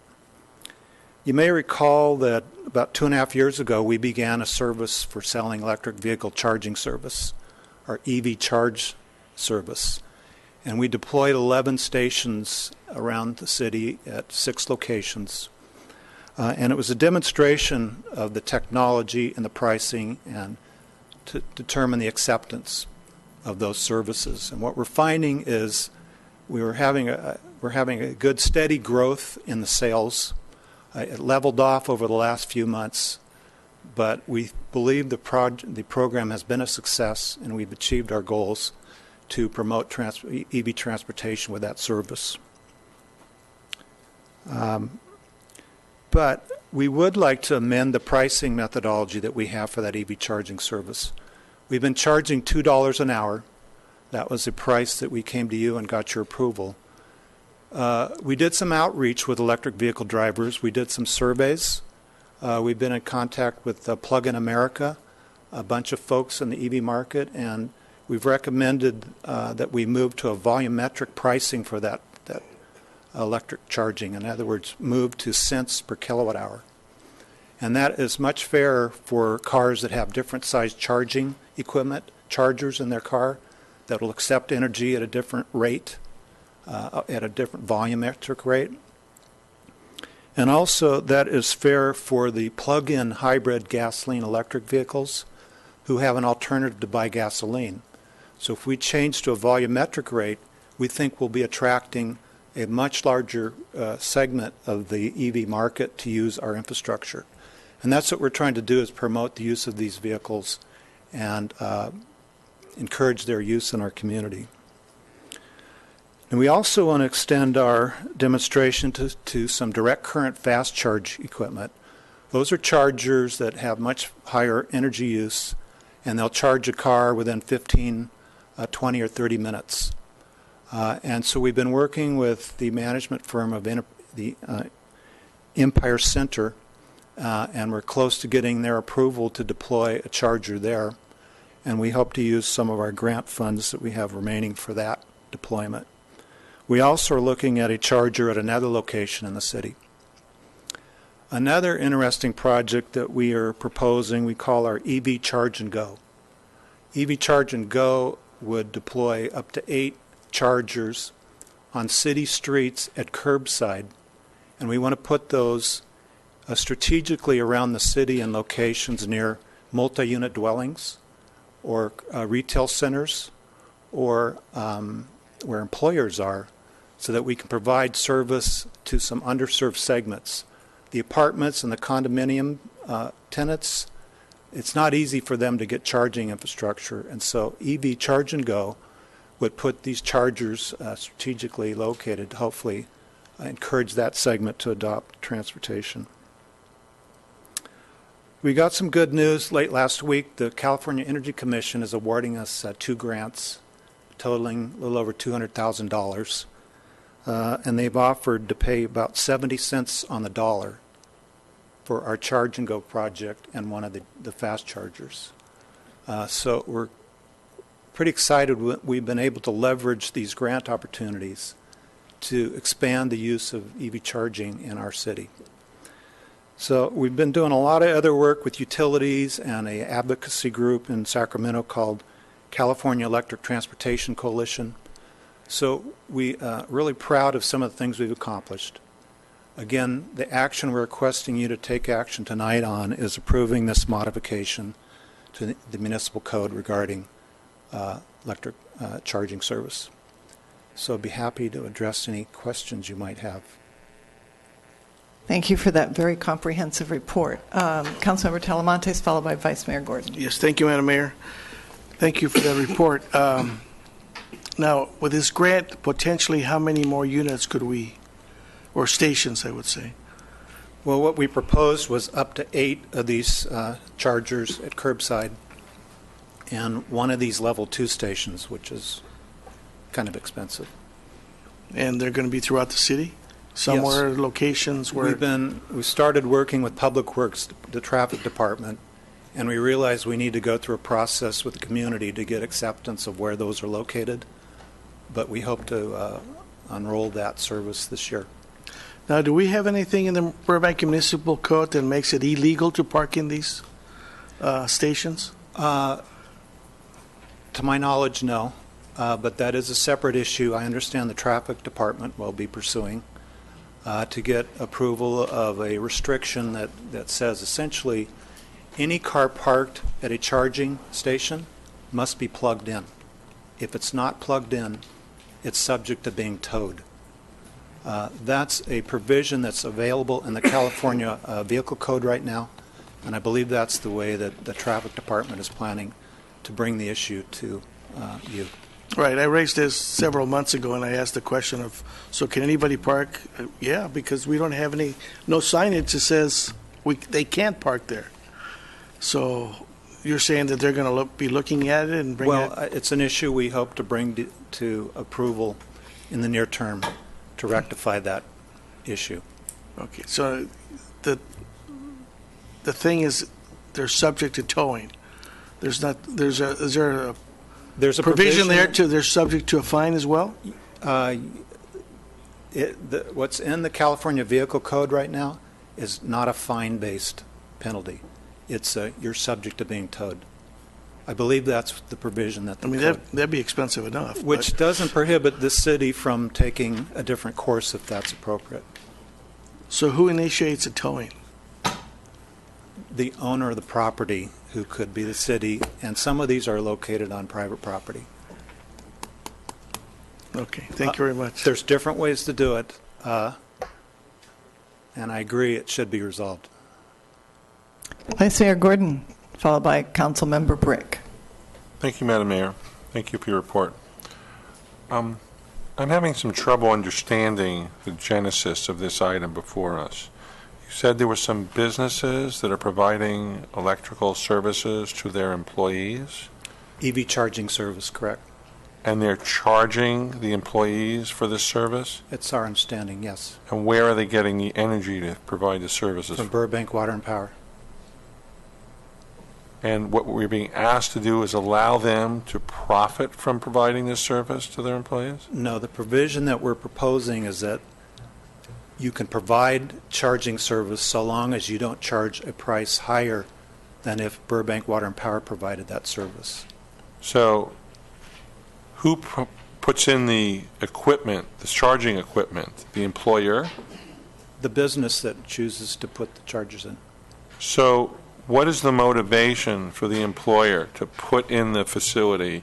You may recall that about 2.5 years ago, we began a service for selling electric vehicle charging service, our EV charge service. And we deployed 11 stations around the city at 6 locations. And it was a demonstration of the technology and the pricing and to determine the acceptance of those services. And what we're finding is we're having a good steady growth in the sales. It leveled off over the last few months, but we believe the program has been a success and we've achieved our goals to promote EV transportation with that service. But we would like to amend the pricing methodology that we have for that EV charging service. We've been charging $2 an hour. That was the price that we came to you and got your approval. We did some outreach with electric vehicle drivers. We did some surveys. We've been in contact with Plug-in America, a bunch of folks in the EV market, and we've recommended that we move to a volumetric pricing for that electric charging. In other words, move to cents per kilowatt hour. And that is much fairer for cars that have different size charging equipment, chargers in their car that will accept energy at a different rate, at a different volumetric rate. And also that is fair for the plug-in hybrid gasoline electric vehicles who have an alternative to buy gasoline. So if we change to a volumetric rate, we think we'll be attracting a much larger segment of the EV market to use our infrastructure. And that's what we're trying to do, is promote the use of these vehicles and encourage their use in our community. And we also want to extend our demonstration to some direct current fast charge equipment. Those are chargers that have much higher energy use, and they'll charge a car within 15, 20, or 30 minutes. And so we've been working with the management firm of the Empire Center, and we're close to getting their approval to deploy a charger there. And we hope to use some of our grant funds that we have remaining for that deployment. We also are looking at a charger at another location in the city. Another interesting project that we are proposing, we call our EV Charge and Go. EV Charge and Go would deploy up to 8 chargers on city streets at curbside, and we want to put those strategically around the city in locations near multi-unit dwellings or retail centers or where employers are, so that we can provide service to some underserved segments. The apartments and the condominium tenants, it's not easy for them to get charging infrastructure, and so EV Charge and Go would put these chargers strategically located to hopefully encourage that segment to adopt transportation. We got some good news late last week. The California Energy Commission is awarding us 2 grants totaling a little over $200,000, and they've offered to pay about 70 cents on the dollar for our Charge and Go project and one of the fast chargers. So we're pretty excited we've been able to leverage these grant opportunities to expand the use of EV charging in our city. So we've been doing a lot of other work with utilities and an advocacy group in Sacramento called California Electric Transportation Coalition. So we really proud of some of the things we've accomplished. Again, the action we're requesting you to take action tonight on is approving this modification to the municipal code regarding electric charging service. So I'd be happy to address any questions you might have. Thank you for that very comprehensive report. Councilmember Talamantes, followed by Vice Mayor Gordon. Yes, thank you, Madam Mayor. Thank you for that report. Now, with this grant, potentially how many more units could we, or stations, I would say? Well, what we proposed was up to 8 of these chargers at curbside and one of these level 2 stations, which is kind of expensive. And they're going to be throughout the city? Somewhere, yes. Locations where... We started working with Public Works, the traffic department, and we realized we need to go through a process with the community to get acceptance of where those are located. But we hope to unroll that service this year. Now, do we have anything in the Burbank Municipal Code that makes it illegal to park in these stations? To my knowledge, no. But that is a separate issue. I understand the traffic department will be pursuing to get approval of a restriction that says essentially any car parked at a charging station must be plugged in. If it's not plugged in, it's subject to being towed. That's a provision that's available in the California Vehicle Code right now, and I believe that's the way that the traffic department is planning to bring the issue to you. Right. I raised this several months ago, and I asked the question of, so can anybody park? Yeah, because we don't have no signage that says they can't park there. So you're saying that they're going to be looking at it and bring it? Well, it's an issue we hope to bring to approval in the near term to rectify that issue. Okay. So the thing is, they're subject to towing. Is there a provision there they're subject to a fine as well? What's in the California Vehicle Code right now is not a fine-based penalty. It's you're subject to being towed. I believe that's the provision that that'd be expensive enough. Which doesn't prohibit the city from taking a different course if that's appropriate. So who initiates the towing? The owner of the property, who could be the city, and some of these are located on private property. Okay, thank you very much. There's different ways to do it, and I agree it should be resolved. Vice Mayor Gordon, followed by Councilmember Brick. Thank you, Madam Mayor. Thank you for your report. I'm having some trouble understanding the genesis of this item before us. You said there were some businesses that are providing electrical services to their employees? EV charging service, correct. And they're charging the employees for this service? It's our understanding, yes. And where are they getting the energy to provide the services? From Burbank Water and Power. And what we're being asked to do is allow them to profit from providing this service to their employees? No, the provision that we're proposing is that you can provide charging service so long as you don't charge a price higher than if Burbank Water and Power provided that service. So who puts in the equipment, the charging equipment? The employer? The business that chooses to put the chargers in. So what is the motivation for the employer to put in the facility,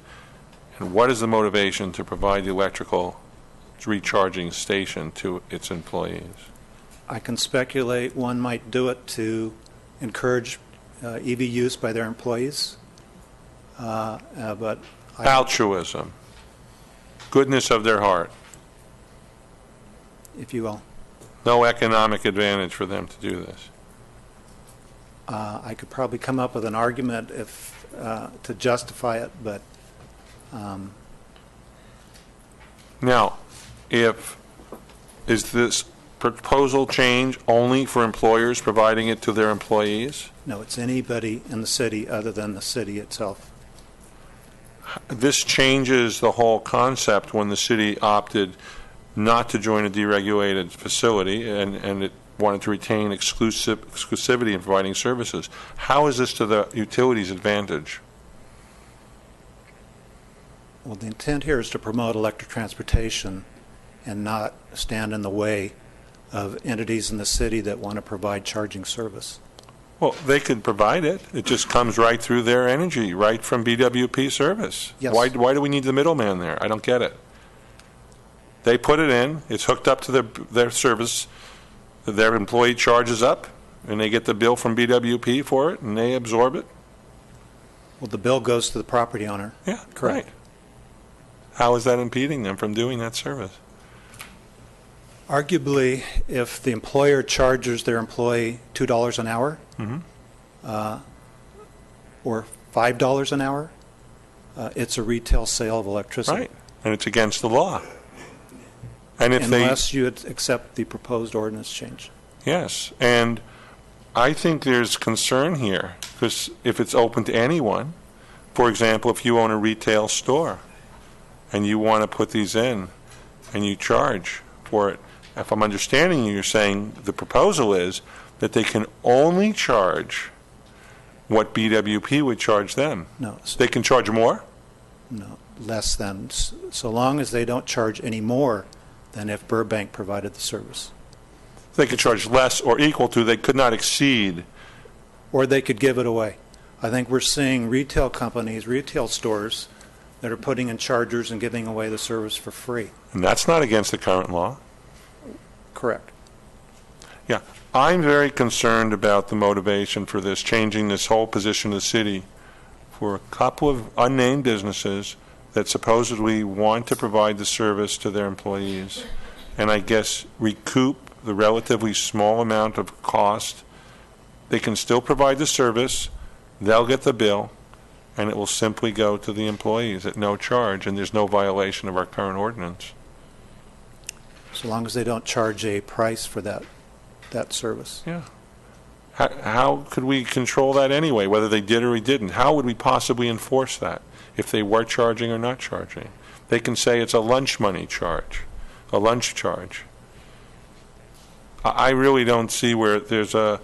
and what is the motivation to provide the electrical recharging station to its employees? I can speculate one might do it to encourage EV use by their employees, but altruism, goodness of their heart, if you will. No economic advantage for them to do this. I could probably come up with an argument if to justify it, but now, is this proposal change only for employers providing it to their employees? no, it's anybody in the city other than the city itself. This changes the whole concept when the city opted not to join a deregulated facility and it wanted to retain exclusivity in providing services. How is this to the utilities' advantage? Well, the intent here is to promote electric transportation and not stand in the way of entities in the city that want to provide charging service. Well, they could provide it. It just comes right through their energy, right from BWP service. Yes. Why do we need the middleman there? I don't get it. They put it in. It's hooked up to their service. Their employee charges up, and they get the bill from BWP for it, and they absorb it. Well, the bill goes to the property owner. Yeah, correct. Right. How is that impeding them from doing that service? Arguably, if the employer charges their employee $2 an hour or $5 an hour, it's a retail sale of electricity. Right, and it's against the law. And if unless you accept the proposed ordinance change. Yes, and I think there's concern here, because if it's open to anyone, for example, if you own a retail store and you want to put these in and you charge for it, if I'm understanding you, you're saying the proposal is that they can only charge what BWP would charge them. No. They can charge more? No, less than, so long as they don't charge any more than if Burbank provided the service. They could charge less or equal to, they could not exceed. Or they could give it away. I think we're seeing retail companies, retail stores, that are putting in chargers and giving away the service for free. And that's not against the current law. Correct. Yeah, I'm very concerned about the motivation for this, changing this whole position of the city for a couple of unnamed businesses that supposedly want to provide the service to their employees, and I guess recoup the relatively small amount of cost. They can still provide the service, they'll get the bill, and it will simply go to the employees at no charge, and there's no violation of our current ordinance. So long as they don't charge a price for that service. Yeah. How could we control that anyway, whether they did or we didn't? How would we possibly enforce that if they were charging or not charging? They can say it's a lunch money charge, a lunch charge. I really don't see where there's a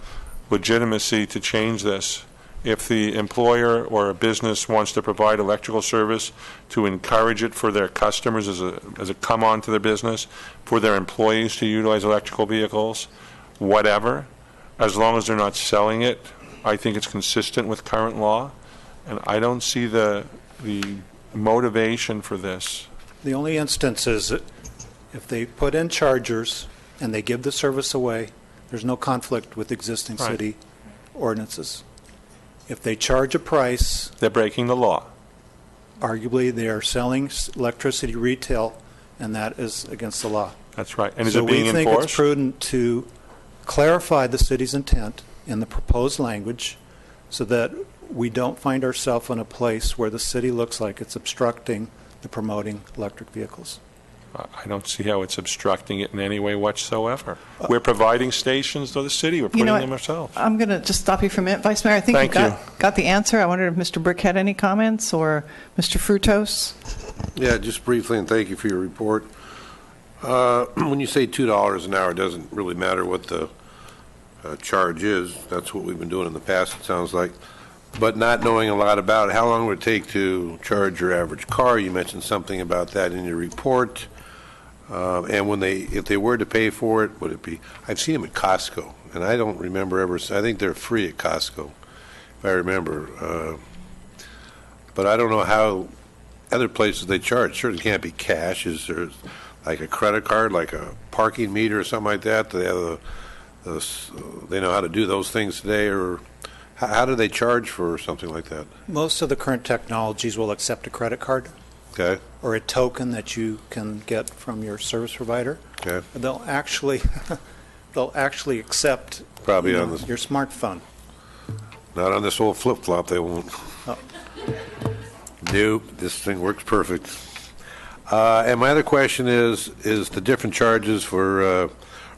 legitimacy to change this. If the employer or a business wants to provide electrical service to encourage it for their customers as a come-on to their business, for their employees to utilize electrical vehicles, whatever, as long as they're not selling it, I think it's consistent with current law, and I don't see the motivation for this. The only instance is if they put in chargers and they give the service away, there's no conflict with existing city ordinances. If they charge a price, they're breaking the law. Arguably, they are selling electricity retail, and that is against the law. That's right. And is it being enforced? So we think it's prudent to clarify the city's intent in the proposed language so that we don't find ourselves in a place where the city looks like it's obstructing the promoting electric vehicles. I don't see how it's obstructing it in any way whatsoever. We're providing stations to the city. We're putting them ourselves. I'm going to just stop you for a minute, Vice Mayor. I think you got the answer. I wondered if Mr. Brick had any comments or Mr. Frutos. Yeah, just briefly, and thank you for your report. When you say $2 an hour, it doesn't really matter what the charge is. That's what we've been doing in the past, it sounds like. but not knowing a lot about it, how long would it take to charge your average car? You mentioned something about that in your report. And if they were to pay for it, would it be? I've seen them at Costco, and I don't remember ever. I think they're free at Costco, if I remember. But I don't know how other places they charge. Certainly can't be cash. Is there like a credit card, like a parking meter or something like that? They have they know how to do those things today, or how do they charge for something like that? Most of the current technologies will accept a credit card. Okay. Or a token that you can get from your service provider. Okay. They'll actually accept probably your on smartphone. Not on this old flip flop. They won't. Oh. Nope. This thing works perfect. And my other question is the different charges for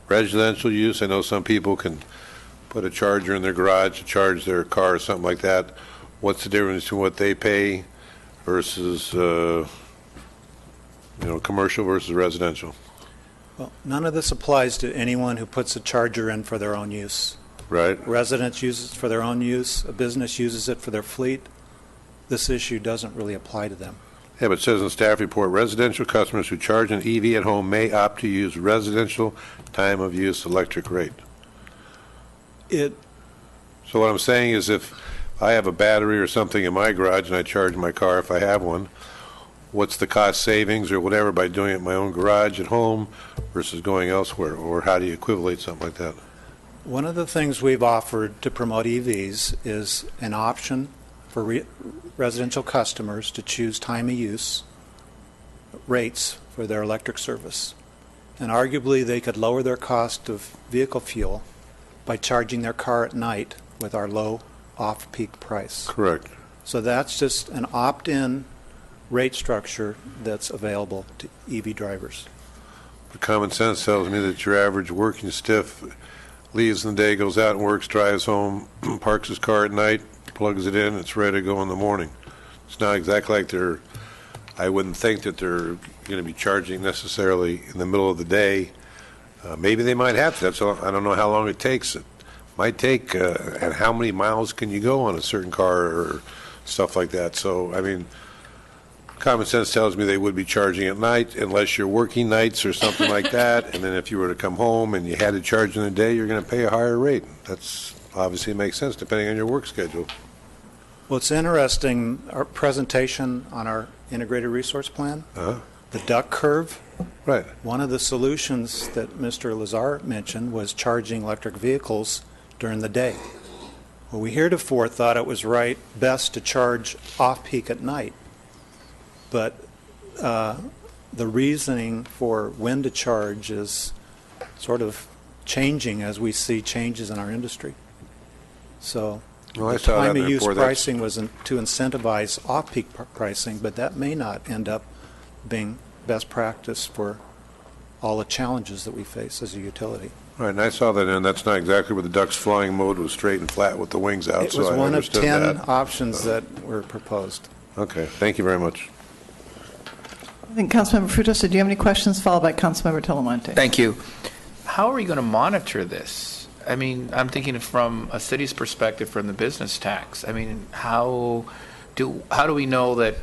residential use. I know some people can put a charger in their garage to charge their car or something like that. What's the difference between what they pay versus commercial versus residential? Well, none of this applies to anyone who puts a charger in for their own use. Right. Residents use it for their own use. A business uses it for their fleet. This issue doesn't really apply to them. Yeah, but it says in staff report, residential customers who charge an EV at home may opt to use residential time of use electric rate. So what I'm saying is if I have a battery or something in my garage and I charge my car if I have one, what's the cost savings or whatever by doing it in my own garage at home versus going elsewhere? Or how do you equivalate something like that? One of the things we've offered to promote EVs is an option for residential customers to choose time of use rates for their electric service. And arguably they could lower their cost of vehicle fuel by charging their car at night with our low off-peak price. Correct. So that's just an opt-in rate structure that's available to EV drivers. But common sense tells me that your average working stiff leaves in the day, goes out and works, drives home, parks his car at night, plugs it in, it's ready to go in the morning. It's not exactly like I wouldn't think that they're going to be charging necessarily in the middle of the day. Maybe they might have to. I don't know how long it takes. It might take, and how many miles can you go on a certain car or stuff like that. So, I mean, common sense tells me they would be charging at night unless you're working nights or something like that. And then if you were to come home and you had to charge in the day, you're going to pay a higher rate. That's obviously makes sense depending on your work schedule. Well, it's interesting, our presentation on our integrated resource plan, the duck curve. Right. One of the solutions that Mr. Lazar mentioned was charging electric vehicles during the day. Well, we heretofore thought it was best to charge off-peak at night. But the reasoning for when to charge is sort of changing as we see changes in our industry. So the time of use pricing was to incentivize off-peak pricing, but that may not end up being best practice for all the challenges that we face as a utility. Right, and I saw that, and that's not exactly where the duck's flying mode was straight and flat with the wings out. It was one of 10 options that were proposed. Okay, thank you very much. I think Councilmember Frutos, do you have any questions, followed by Councilmember Talamonte? Thank you. How are we going to monitor this? I mean, I'm thinking from a city's perspective, from the business tax. I mean, how do we know that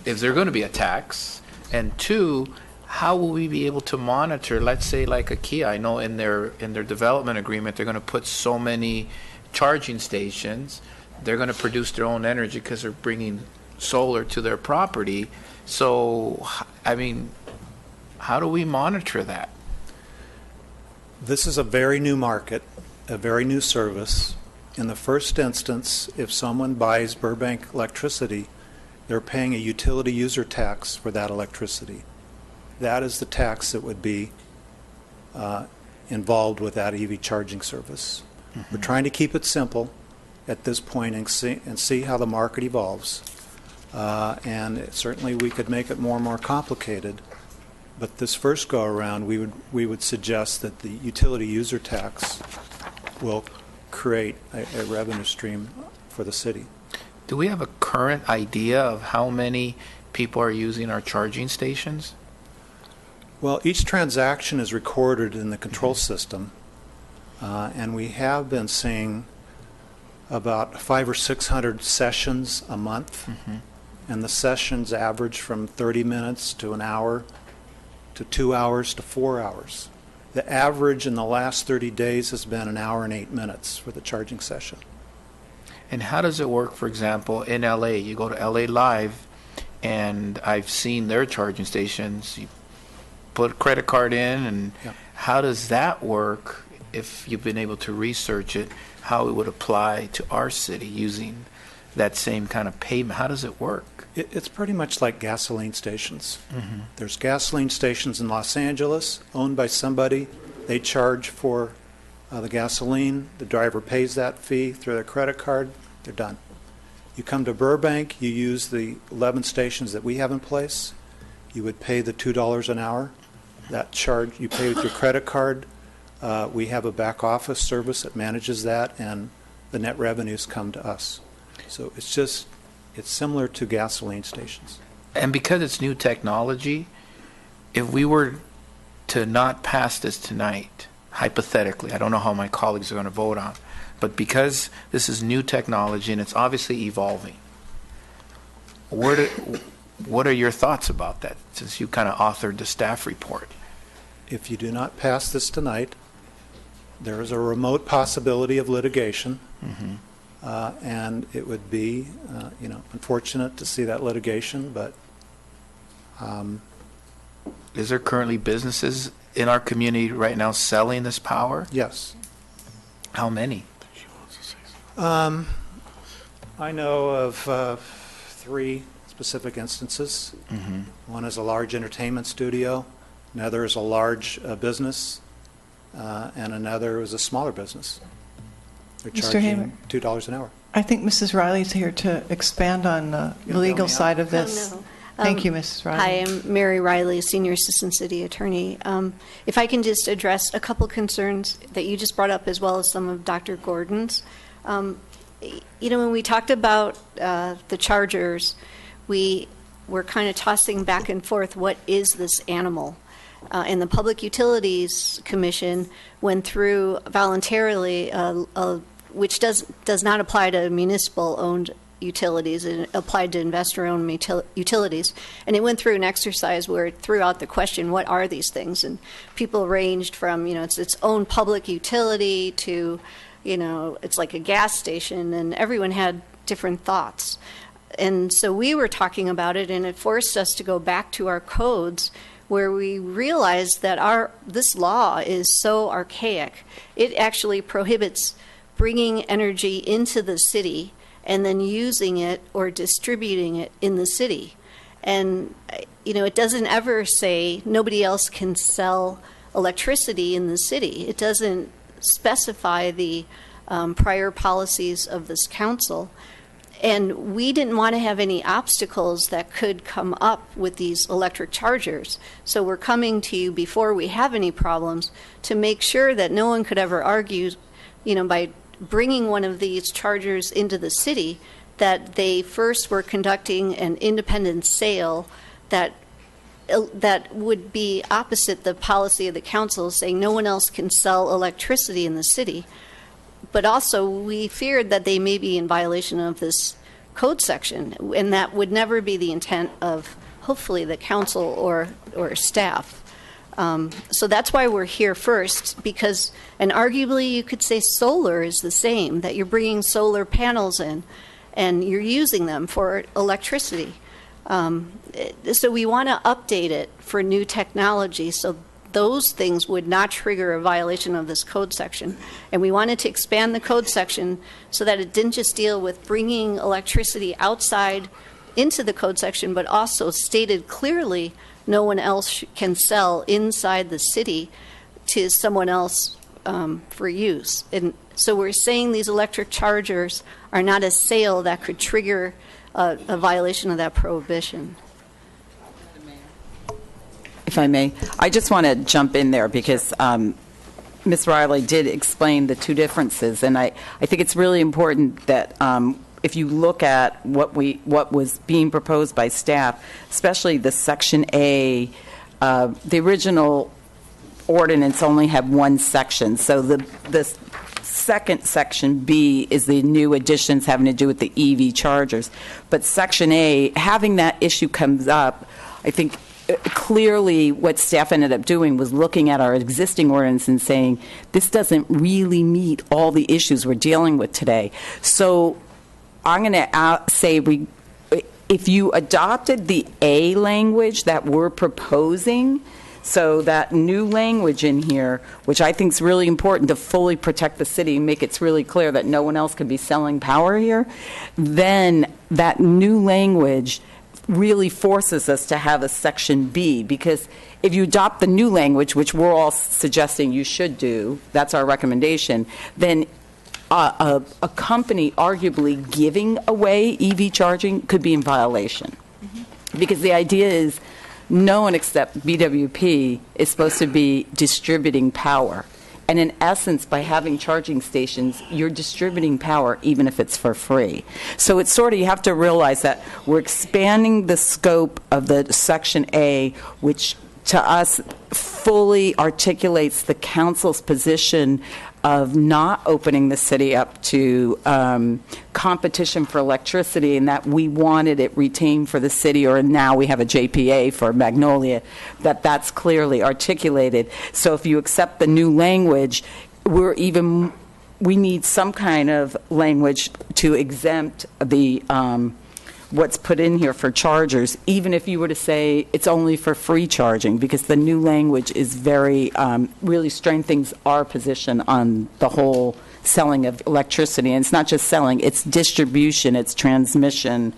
if there's going to be a tax? And two, how will we be able to monitor, let's say like a Kia, I know in their development agreement, they're going to put so many charging stations, they're going to produce their own energy because they're bringing solar to their property. So, I mean, how do we monitor that? This is a very new market, a very new service. In the first instance, if someone buys Burbank electricity, they're paying a utility user tax for that electricity. That is the tax that would be involved with that EV charging service. Mm-hmm. We're trying to keep it simple at this point and see how the market evolves. And certainly we could make it more and more complicated. But this first go around, we would suggest that the utility user tax will create a revenue stream for the city. Do we have a current idea of how many people are using our charging stations? Well, each transaction is recorded in the control system, and we have been seeing about 500 or 600 sessions a month, and the sessions average from 30 minutes to an hour to 2 hours to 4 hours. The average in the last 30 days has been an hour and 8 minutes for the charging session. And how does it work, for example, in LA? You go to LA Live, and I've seen their charging stations. You put a credit card in, and how does that work if you've been able to research it, how it would apply to our city using that same kind of payment? How does it work? It's pretty much like gasoline stations. There's gasoline stations in Los Angeles owned by somebody. They charge for the gasoline. The driver pays that fee through their credit card. They're done. You come to Burbank, you use the 11 stations that we have in place. You would pay the $2 an hour. That charge you pay with your credit card. We have a back office service that manages that, and the net revenues come to us. So it's similar to gasoline stations. And because it's new technology, if we were to not pass this tonight, hypothetically, I don't know how my colleagues are going to vote on, but because this is new technology and it's obviously evolving, what are your thoughts about that, since you kind of authored the staff report? If you do not pass this tonight, there is a remote possibility of litigation. And it would be, unfortunate to see that litigation, but... Is there currently businesses in our community right now selling this power? Yes. How many? I know of 3 specific instances. One is a large entertainment studio, another is a large business, and another is a smaller business. They're charging $2 an hour. I think Mrs. Riley's here to expand on the legal side of this. Thank you, Mrs. Riley. Hi, I'm Mary Riley, Senior Assistant City Attorney. If I can just address a couple concerns that you just brought up, as well as some of Dr. Gordon's. When we talked about the chargers, we were kind of tossing back and forth, what is this animal? And the Public Utilities Commission went through voluntarily, which does not apply to municipal-owned utilities. It applied to investor-owned utilities. And it went through an exercise where it threw out the question, what are these things? And people ranged from, it's its own public utility to, it's like a gas station, and everyone had different thoughts. And so we were talking about it, and it forced us to go back to our codes, where we realized that this law is so archaic. It actually prohibits bringing energy into the city and then using it or distributing it in the city. And, it doesn't ever say nobody else can sell electricity in the city. It doesn't specify the prior policies of this council. And we didn't want to have any obstacles that could come up with these electric chargers. So we're coming to you before we have any problems to make sure that no one could ever argue, by bringing one of these chargers into the city, that they first were conducting an independent sale that would be opposite the policy of the council, saying no one else can sell electricity in the city. But also, we feared that they may be in violation of this code section, and that would never be the intent of, hopefully, the council or staff. So that's why we're here first, and arguably you could say solar is the same, that you're bringing solar panels in and you're using them for electricity. So we want to update it for new technology, so those things would not trigger a violation of this code section. And we wanted to expand the code section so that it didn't just deal with bringing electricity outside into the code section, but also stated clearly no one else can sell inside the city to someone else for use. And so we're saying these electric chargers are not a sale that could trigger a violation of that prohibition. If I may, I just want to jump in there because Ms. Riley did explain the two differences, and I think it's really important that if you look at what was being proposed by staff, especially the Section A, the original ordinance only had one section, so the second section B is the new additions having to do with the EV chargers. But section A, having that issue comes up, I think clearly what staff ended up doing was looking at our existing ordinance and saying, this doesn't really meet all the issues we're dealing with today. So I'm going to say if you adopted the A language that we're proposing, so that new language in here, which I think is really important to fully protect the city and make it really clear that no one else can be selling power here, then that new language really forces us to have a section B, because if you adopt the new language, which we're all suggesting you should do, that's our recommendation, then a company arguably giving away EV charging could be in violation. Because the idea is no one except BWP is supposed to be distributing power. And in essence, by having charging stations, you're distributing power even if it's for free. So it's sort of, you have to realize that we're expanding the scope of the Section A, which to us fully articulates the council's position of not opening the city up to competition for electricity, and that we wanted it retained for the city, or now we have a JPA for Magnolia, that's clearly articulated. So if you accept the new language, we need some kind of language to exempt the what's put in here for chargers, even if you were to say it's only for free charging, because the new language is very, really strengthens our position on the whole selling of electricity. And it's not just selling, it's distribution, it's transmission.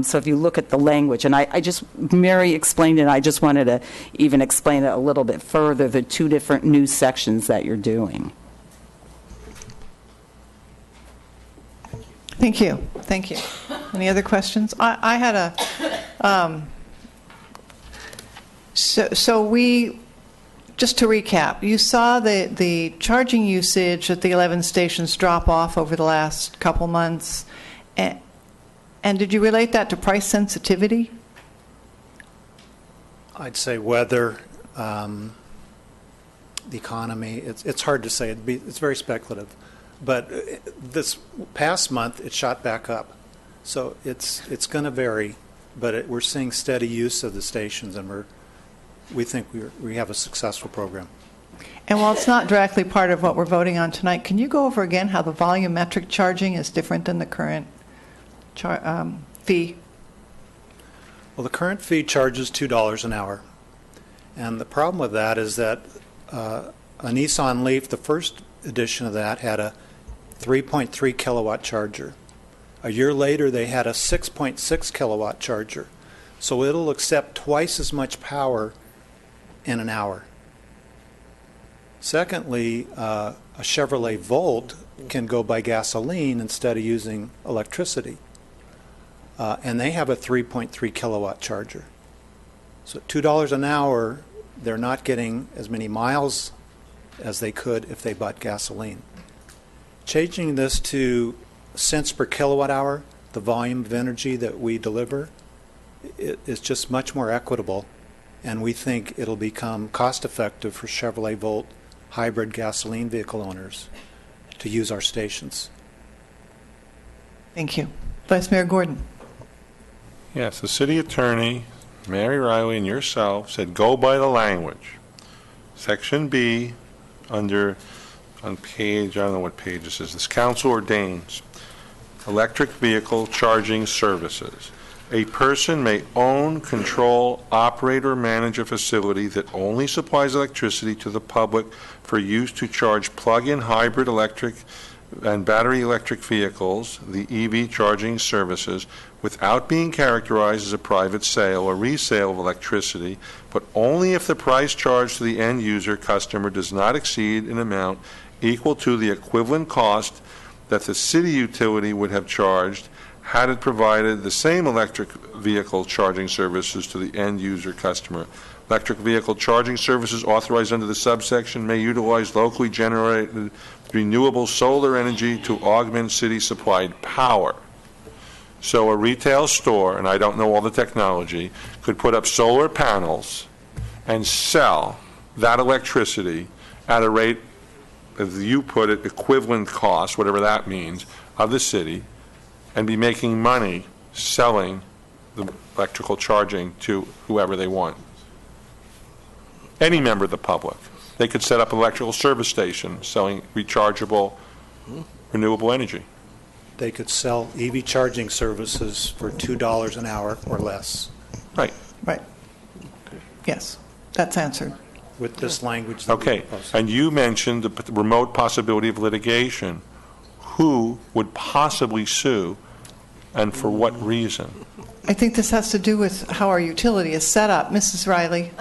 So if you look at the language, and Mary explained it, I just wanted to even explain it a little bit further, the two different new sections that you're doing. Thank you. Thank you. Any other questions? I had a. So we, just to recap, you saw the charging usage at the 11 stations drop off over the last couple months, and did you relate that to price sensitivity? I'd say weather, the economy. It's hard to say. It's very speculative. But this past month, it shot back up. So it's going to vary, but we're seeing steady use of the stations, and we think we have a successful program. And while it's not directly part of what we're voting on tonight, can you go over again how the volumetric charging is different than the current fee? Well, the current fee charges $2 an hour. And the problem with that is that a Nissan Leaf, the first edition of that, had a 3.3 kilowatt charger. A year later, they had a 6.6 kilowatt charger. So it'll accept twice as much power in an hour. Secondly, a Chevrolet Volt can go by gasoline instead of using electricity. And they have a 3.3 kilowatt charger. So at $2 an hour, they're not getting as many miles as they could if they bought gasoline. Changing this to cents per kilowatt hour, the volume of energy that we deliver, is just much more equitable, and we think it'll become cost effective for Chevrolet Volt hybrid gasoline vehicle owners to use our stations. Thank you. Vice Mayor Gordon. Yes, the city attorney, Mary Riley, and yourself said go by the language. Section B, on page, I don't know what page this is, this council ordains electric vehicle charging services. A person may own, control, operate, or manage a facility that only supplies electricity to the public for use to charge plug-in hybrid electric and battery electric vehicles, the EV charging services, without being characterized as a private sale or resale of electricity, but only if the price charged to the end user customer does not exceed an amount equal to the equivalent cost that the city utility would have charged had it provided the same electric vehicle charging services to the end user customer. Electric vehicle charging services authorized under the subsection may utilize locally generated renewable solar energy to augment city supplied power. So a retail store, and I don't know all the technology, could put up solar panels and sell that electricity at a rate as you put it, equivalent cost, whatever that means, of the city, and be making money selling the electrical charging to whoever they want. Any member of the public. They could set up an electrical service station selling rechargeable, renewable energy. They could sell EV charging services for $2 an hour or less. Right. Right. Yes, that's answered. With this language. That Okay, and you mentioned the remote possibility of litigation. Who would possibly sue, and for what reason? I think this has to do with how our utility is set up. Mrs. Riley,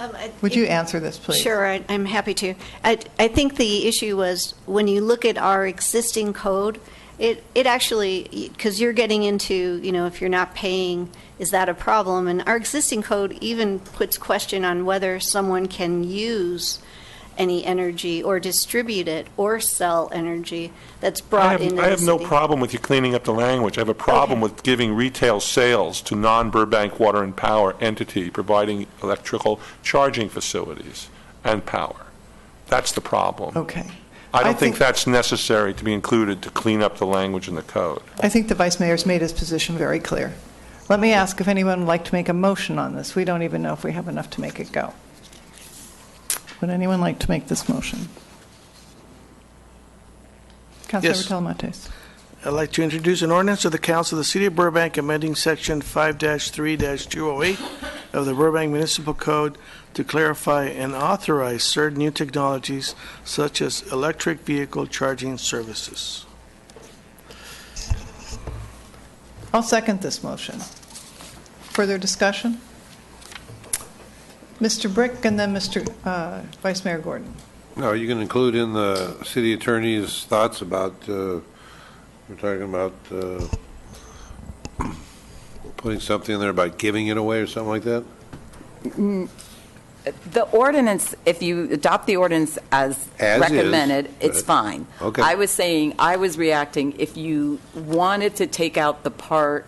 would you answer this, please? Sure, I'm happy to. I think the issue was when you look at our existing code, it actually, because you're getting into, if you're not paying, is that a problem? And our existing code even puts question on whether someone can use any energy or distribute it or sell energy that's brought into the city. I have no problem with you cleaning up the language. I have a problem with giving retail sales to non-Burbank Water and Power entity providing electrical charging facilities and power. That's the problem. Okay. I don't think that's necessary to be included to clean up the language in the code. I think the Vice Mayor's made his position very clear. Let me ask if anyone would like to make a motion on this. We don't even know if we have enough to make it go. Would anyone like to make this motion? Councilor Yes. Telemates. I'd like to introduce an ordinance of the Council of the City of Burbank amending Section 5-3-208 of the Burbank Municipal Code to clarify and authorize certain new technologies such as electric vehicle charging services. I'll second this motion. Further discussion? Mr. Brick and then Mr. Vice Mayor Gordon. No, you can include in the city attorney's thoughts about, we're talking about putting something in there about giving it away or something like that? The ordinance, if you adopt the ordinance as recommended, it's fine. Okay. I was reacting if you wanted to take out the part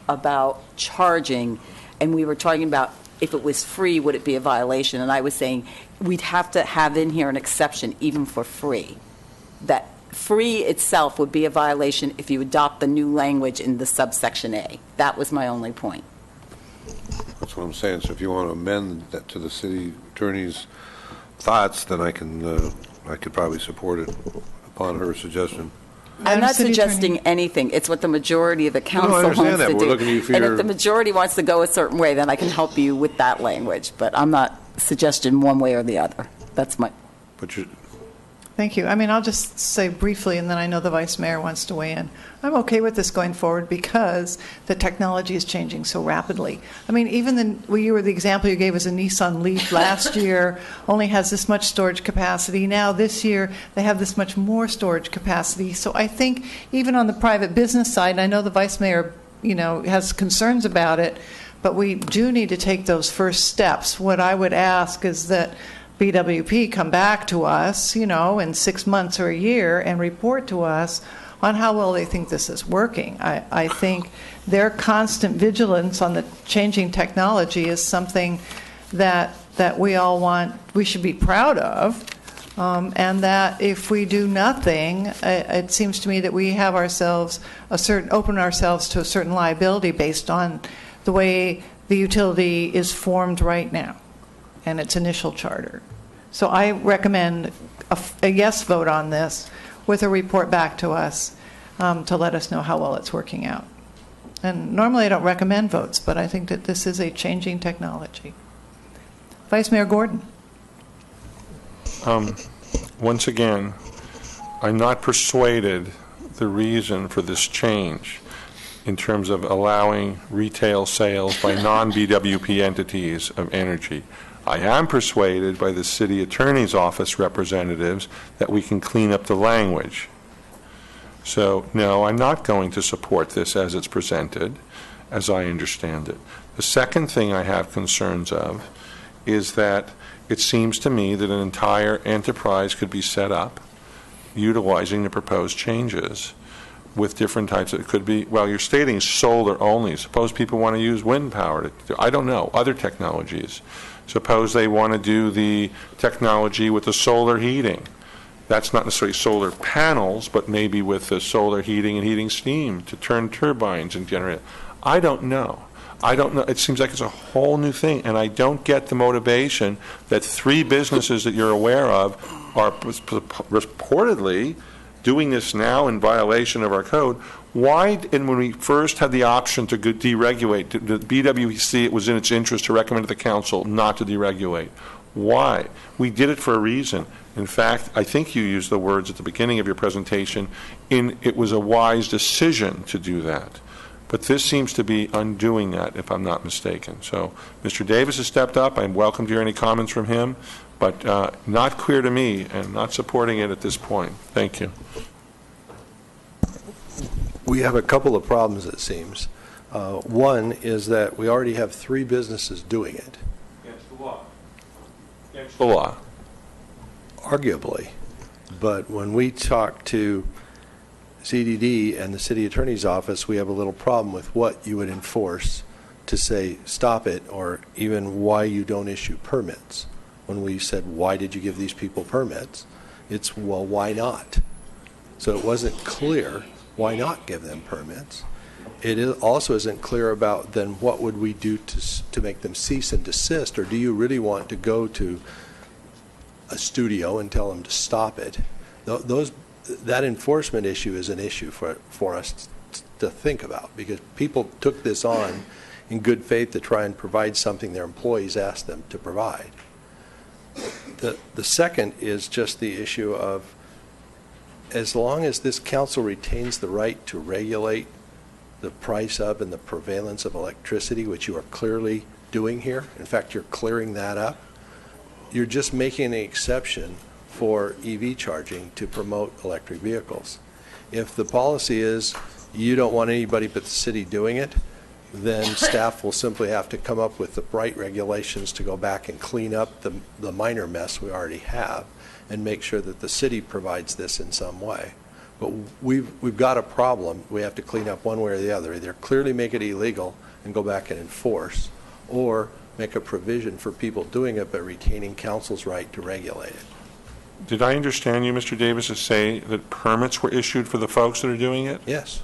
about charging, and we were talking about if it was free, would it be a violation? And I was saying we'd have to have in here an exception even for free. That free itself would be a violation if you adopt the new language in the subsection A. That was my only point. That's what I'm saying. So if you want to amend that to the city attorney's thoughts, then I could probably support it upon her suggestion. I'm not suggesting anything. It's what the majority of the council I understand wants that. to We're do. looking to you for And your- if the majority wants to go a certain way, then I can help you with that language. But I'm not suggesting one way or the other. That's my... Thank you. I mean, I'll just say briefly, and then I know the Vice Mayor wants to weigh in. I'm okay with this going forward because the technology is changing so rapidly. I mean, even the example you gave was a Nissan Leaf last year only has this much storage capacity. Now this year they have this much more storage capacity. So I think even on the private business side, and I know the Vice Mayor, has concerns about it, but we do need to take those first steps. What I would ask is that BWP come back to us, in 6 months or a year and report to us on how well they think this is working. I think their constant vigilance on the changing technology is something that we all we should be proud of, and that if we do nothing, it seems to me that we have open ourselves to a certain liability based on the way the utility is formed right now and its initial charter. So I recommend a yes vote on this with a report back to us to let us know how well it's working out. And normally I don't recommend votes, but I think that this is a changing technology. Vice Mayor Gordon. Once again, I'm not persuaded the reason for this change in terms of allowing retail sales by non-BWP entities of energy. I am persuaded by the city attorney's office representatives that we can clean up the language. So, no, I'm not going to support this as it's presented, as I understand it. The second thing I have concerns of is that it seems to me that an entire enterprise could be set up utilizing the proposed changes with different types. It could be, well, you're stating solar only. Suppose people want to use wind power. I don't know, other technologies. Suppose they want to do the technology with the solar heating. That's not necessarily solar panels, but maybe with the solar heating and heating steam to turn turbines and generate. I don't know. It seems like it's a whole new thing, and I don't get the motivation that 3 businesses that you're aware of are reportedly doing this now in violation of our code. Why, and when we first had the option to deregulate, the BWC, it was in its interest to recommend to the council not to deregulate. Why? We did it for a reason. In fact, I think you used the words at the beginning of your presentation, it was a wise decision to do that. But this seems to be undoing that, if I'm not mistaken. So Mr. Davis has stepped up. I'm welcome to hear any comments from him, but not clear to me and not supporting it at this point. Thank you. We have a couple of problems, it seems. One is that we already have 3 businesses doing it. Against the law. Against the law. Arguably. But when we talk to CDD and the city attorney's office, we have a little problem with what you would enforce to say stop it, or even why you don't issue permits. When we said, why did you give these people permits? It's, well, why not? So it wasn't clear. Why not give them permits? It also isn't clear about then what would we do to make them cease and desist, or do you really want to go to a studio and tell them to stop it? That enforcement issue is an issue for us to think about, because people took this on in good faith to try and provide something their employees asked them to provide. The second is just the issue of, as long as this council retains the right to regulate the price of and the prevalence of electricity, which you are clearly doing here, in fact, you're clearing that up, you're just making an exception for EV charging to promote electric vehicles. If the policy is you don't want anybody but the city doing it, then staff will simply have to come up with the right regulations to go back and clean up the minor mess we already have and make sure that the city provides this in some way. But we've got a problem we have to clean up one way or the other. Either clearly make it illegal and go back and enforce, or make a provision for people doing it but retaining council's right to regulate it. Did I understand you, Mr. Davis, to say that permits were issued for the folks that are doing it? Yes.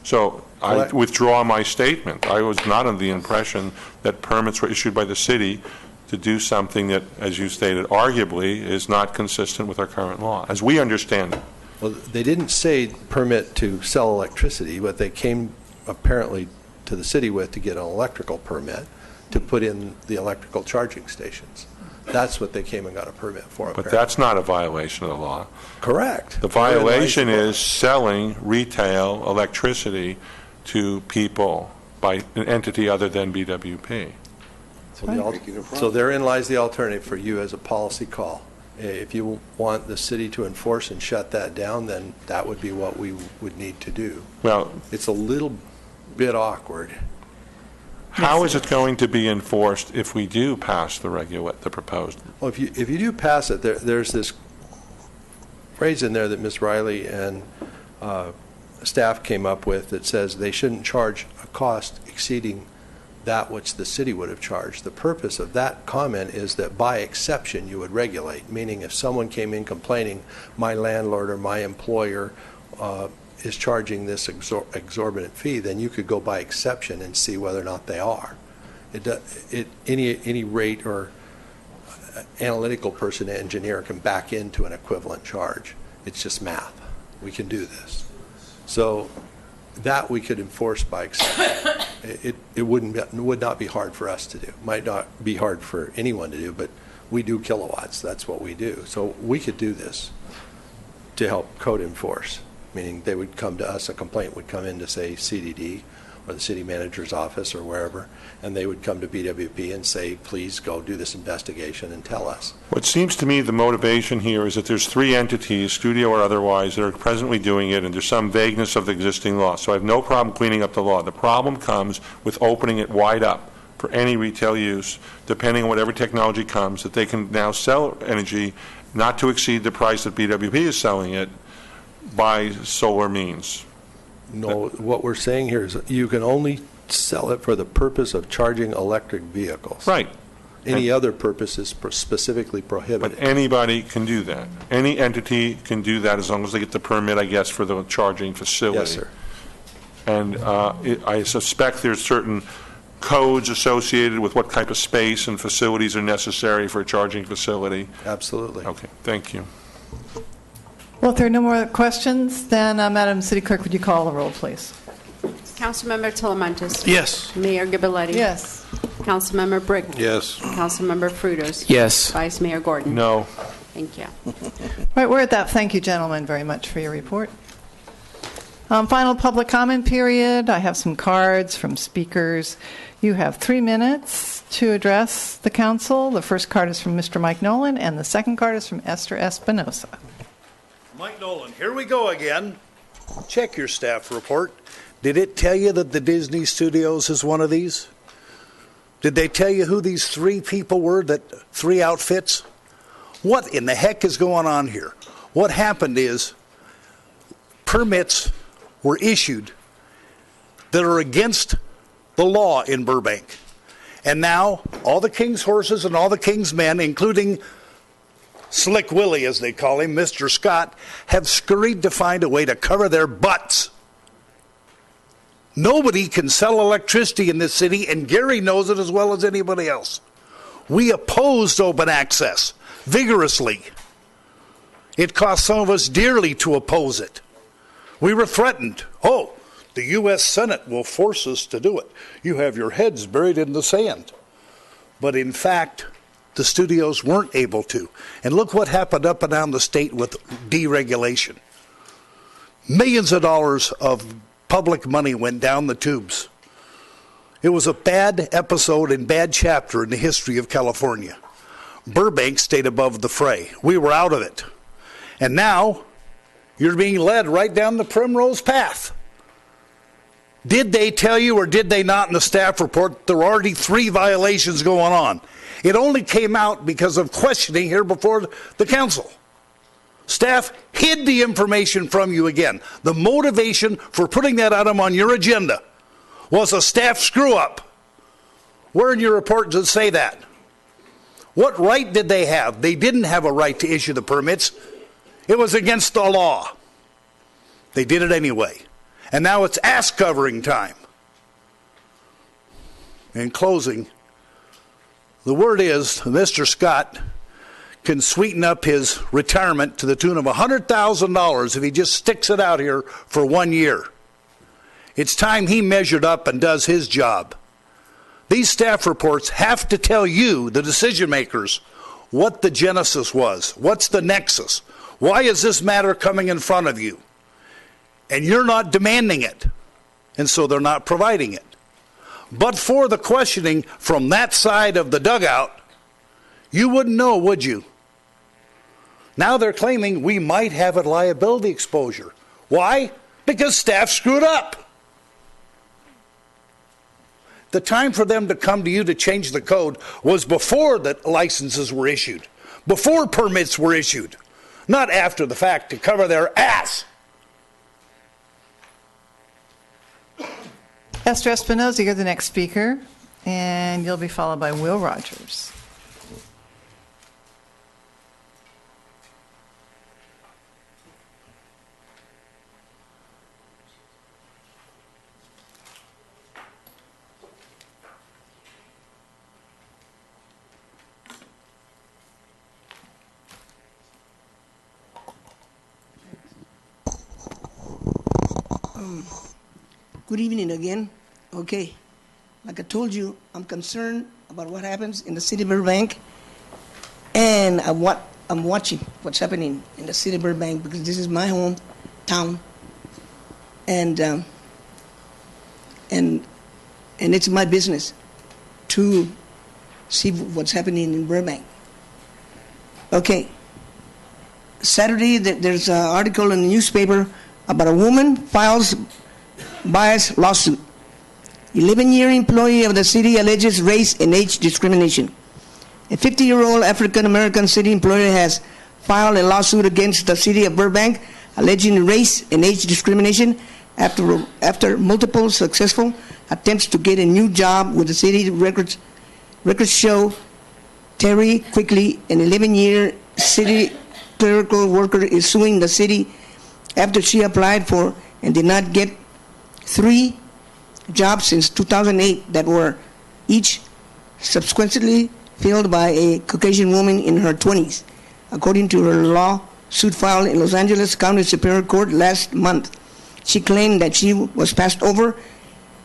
So I withdraw my statement. I was not under the impression that permits were issued by the city to do something that, as you stated, arguably is not consistent with our current law, as we understand it. Well, they didn't say permit to sell electricity, but they came apparently to the city with to get an electrical permit to put in the electrical charging stations. That's what they came and got a permit for. But that's not a violation of the law. Correct. The violation is selling retail electricity to people by an entity other than BWP. So therein lies the alternative for you as a policy call. If you want the city to enforce and shut that down, then that would be what we would need to do. Well, it's a little bit awkward. How is it going to be enforced if we do pass the proposed? Well, if you do pass it, there's this phrase in there that Ms. Riley and staff came up with that says they shouldn't charge a cost exceeding that which the city would have charged. The purpose of that comment is that by exception you would regulate, meaning if someone came in complaining, my landlord or my employer is charging this exorbitant fee, then you could go by exception and see whether or not they are. Any rate or analytical person, engineer can back into an equivalent charge. It's just math. We can do this. So that we could enforce by exception. It would not be hard for us to do. Might not be hard for anyone to do, but we do kilowatts. That's what we do. So we could do this to help code enforce, meaning they would come to us, a complaint would come in to, say, CDD or the city manager's office or wherever, and they would come to BWP and say, please go do this investigation and tell us. What seems to me the motivation here is that there's 3 entities, studio or otherwise, that are presently doing it, and there's some vagueness of the existing law. So I have no problem cleaning up the law. The problem comes with opening it wide up for any retail use, depending on whatever technology comes, that they can now sell energy not to exceed the price that BWP is selling it by solar means. No, what we're saying here is you can only sell it for the purpose of charging electric vehicles. Right. Any other purpose is specifically prohibited. But anybody can do that. Any entity can do that as long as they get the permit, I guess, for the charging facility. Yes, sir. And I suspect there's certain codes associated with what type of space and facilities are necessary for a charging facility. Absolutely. Okay, thank you. Well, if there are no more questions, then Madam City Clerk, would you call the roll, please? Councilmember Telemantis. Yes. Mayor Gabaletti. Yes. Councilmember Brick. Yes. Councilmember Frutos. Yes. Vice Mayor Gordon. No. Thank you. All right, we're at that. Thank you, gentlemen, very much for your report. Final public comment period. I have some cards from speakers. You have 3 minutes to address the council. The first card is from Mr. Mike Nolan, and the second card is from Esther Espinosa. Mike Nolan, here we go again. Check your staff report. Did it tell you that the Disney Studios is one of these? Did they tell you who these 3 people were, that 3 outfits? What in the heck is going on here? What happened is permits were issued that are against the law in Burbank. And now all the king's horses and all the king's men, including Slick Willie, as they call him, Mr. Scott, have scurried to find a way to cover their butts. Nobody can sell electricity in this city, and Gary knows it as well as anybody else. We opposed open access vigorously. It cost some of us dearly to oppose it. We were threatened. Oh, the U.S. Senate will force us to do it. You have your heads buried in the sand. But in fact, the studios weren't able to. And look what happened up and down the state with deregulation. Millions of dollars of public money went down the tubes. It was a bad episode and bad chapter in the history of California. Burbank stayed above the fray. We were out of it. And now, you're being led right down the primrose path. Did they tell you or did they not in the staff report there were already 3 violations going on? It only came out because of questioning here before the council. Staff hid the information from you again. The motivation for putting that item on your agenda was a staff screw-up. Where in your report does it say that? What right did they have? They didn't have a right to issue the permits. It was against the law. They did it anyway. And now it's ass-covering time. In closing, the word is Mr. Scott can sweeten up his retirement to the tune of $100,000 if he just sticks it out here for 1 year. It's time he measured up and does his job. These staff reports have to tell you, the decision makers, what the genesis was. What's the nexus? Why is this matter coming in front of you? And you're not demanding it. And so they're not providing it. But for the questioning from that side of the dugout, you wouldn't know, would you? Now they're claiming we might have a liability exposure. Why? Because staff screwed up. The time for them to come to you to change the code was before the licenses were issued, before permits were issued, not after the fact to cover their ass. Esther Espinosa, you're the next speaker, and you'll be followed by Will Rogers. Good evening again. Okay, like I told you, I'm concerned about what happens in the city of Burbank, and I'm watching what's happening in the city of Burbank because this is my hometown, and it's my business to see what's happening in Burbank. Okay, Saturday there's an article in the newspaper about a woman files bias lawsuit. 11-year employee of the city alleges race and age discrimination. A 50-year-old African-American city employee has filed a lawsuit against the city of Burbank alleging race and age discrimination after multiple successful attempts to get a new job with the city. Records show Terry Quickly, an 11-year city clerical worker, is suing the city after she applied for and did not get 3 jobs since 2008 that were each subsequently filled by a Caucasian woman in her 20s, according to her lawsuit filed in Los Angeles County Superior Court last month. She claimed that she was passed over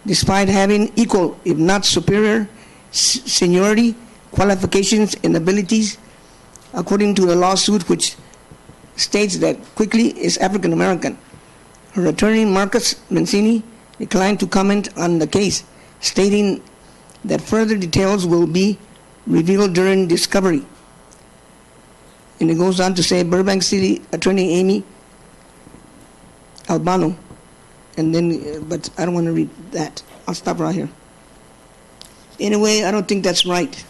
despite having equal, if not superior, seniority, qualifications, and abilities, according to the lawsuit, which states that Quickly is African American. Her attorney, Marcus Mancini, declined to comment on the case, stating that further details will be revealed during discovery. And it goes on to say Burbank City Attorney Amy Albano, and then, but I don't want to read that. I'll stop right here. Anyway, I don't think that's right,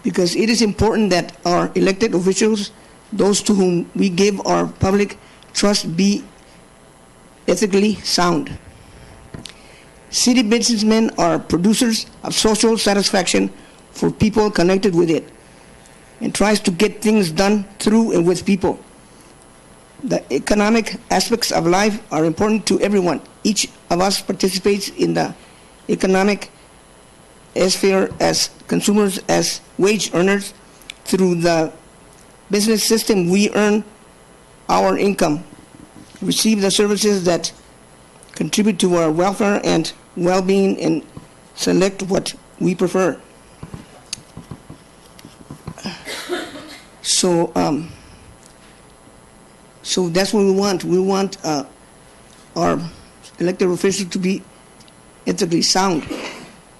because it is important that our elected officials, those to whom we give our public trust, be ethically sound. City businessmen are producers of social satisfaction for people connected with it, and tries to get things done through and with people. The economic aspects of life are important to everyone. Each of us participates in the economic sphere as consumers, as wage earners. Through the business system, we earn our income, receive the services that contribute to our welfare and well-being, and select what we prefer. So that's what we want. We want our elected officials to be ethically sound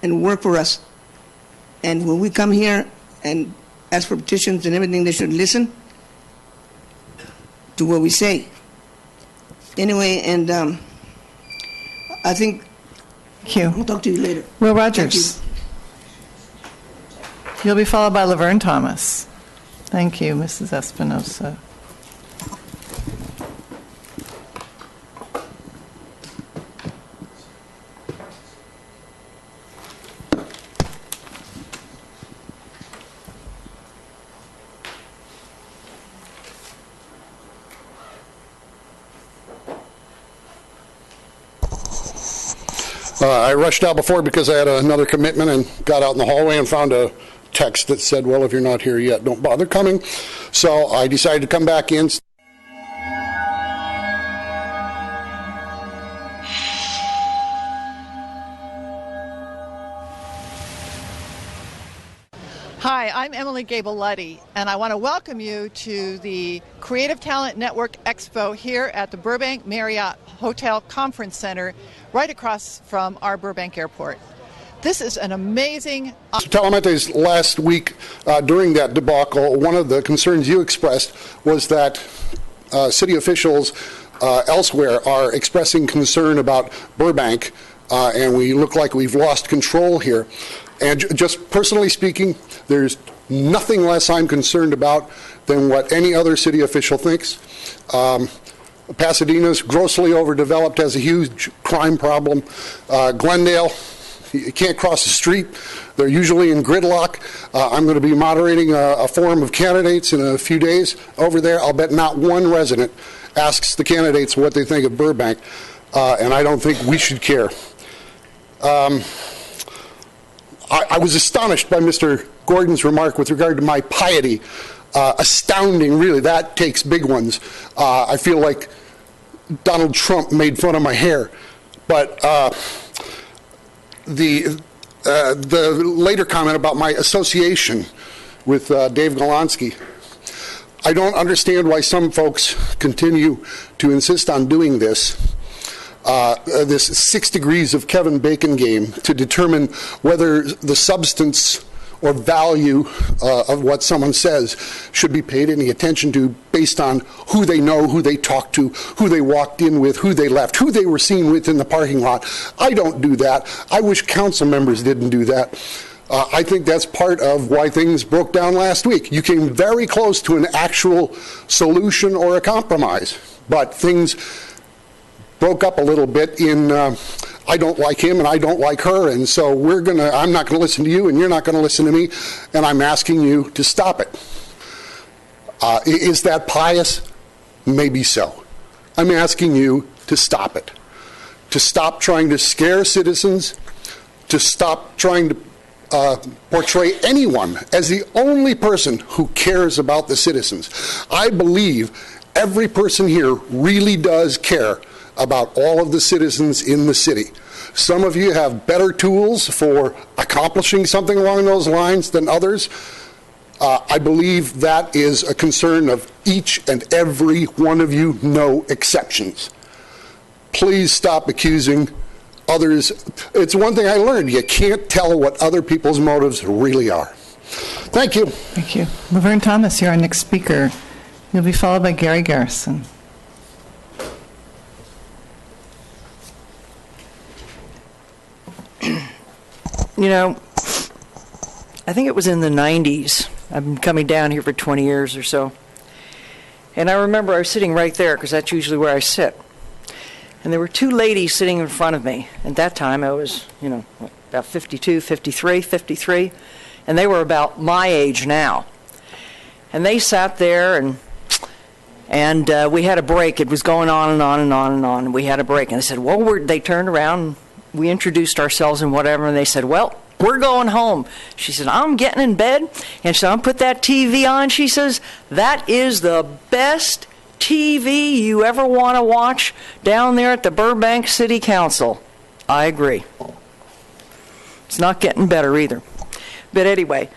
and work for us. And when we come here and ask for petitions and everything, they should listen to what we say. Anyway, and I think Thank you. I'll talk to you later. Will Rogers. You'll be followed by Laverne Thomas. Thank you, Mrs. Espinosa. I rushed out before because I had another commitment and got out in the hallway and found a text that said, well, if you're not here yet, don't bother coming. So I decided to come back in. Hi, I'm Emily Gabel-Luddy, and I want to welcome you to the Creative Talent Network Expo here at the Burbank Marriott Hotel Conference Center, right across from our Burbank Airport. This is an amazing... Telemente's last week during that debacle, one of the concerns you expressed was that city officials elsewhere are expressing concern about Burbank, and we look like we've lost control here. And just personally speaking, there's nothing less I'm concerned about than what any other city official thinks. Pasadena's grossly overdeveloped, has a huge crime problem. Glendale, you can't cross the street. They're usually in gridlock. I'm going to be moderating a forum of candidates in a few days over there. I'll bet not one resident asks the candidates what they think of Burbank, and I don't think we should care. I was astonished by Mr. Gordon's remark with regard to my piety. Astounding, really. That takes big ones. I feel like Donald Trump made fun of my hair. But the later comment about my association with Dave Golonsky, I don't understand why some folks continue to insist on doing this. This 6 degrees of Kevin Bacon game to determine whether the substance or value of what someone says should be paid any attention to based on who they know, who they talked to, who they walked in with, who they left, who they were seen with in the parking lot. I don't do that. I wish council members didn't do that. I think that's part of why things broke down last week. You came very close to an actual solution or a compromise, but things broke up a little bit in I don't like him and I don't like her, and so I'm not going to listen to you and you're not going to listen to me, and I'm asking you to stop it. Is that pious? Maybe so. I'm asking you to stop it. To stop trying to scare citizens, to stop trying to portray anyone as the only person who cares about the citizens. I believe every person here really does care about all of the citizens in the city. Some of you have better tools for accomplishing something along those lines than others. I believe that is a concern of each and every one of you, no exceptions. Please stop accusing others. It's one thing I learned. You can't tell what other people's motives really are. Thank you. Thank you. Laverne Thomas, you're our next speaker. You'll be followed by Gary Garrison. You know, I think it was in the 90s. I've been coming down here for 20 years or so. And I remember I was sitting right there, because that's usually where I sit. And there were two ladies sitting in front of me. At that time, I was, about 52, 53. And they were about my age now. And they sat there, and we had a break. It was going on and on and on and on. And we had a break. And they said, well, they turned around, and we introduced ourselves and whatever. And they said, well, we're going home. She said, I'm getting in bed. And so I put that TV on. She says, that is the best TV you ever want to watch down there at the Burbank City Council. I agree. It's not getting better either. But anyway,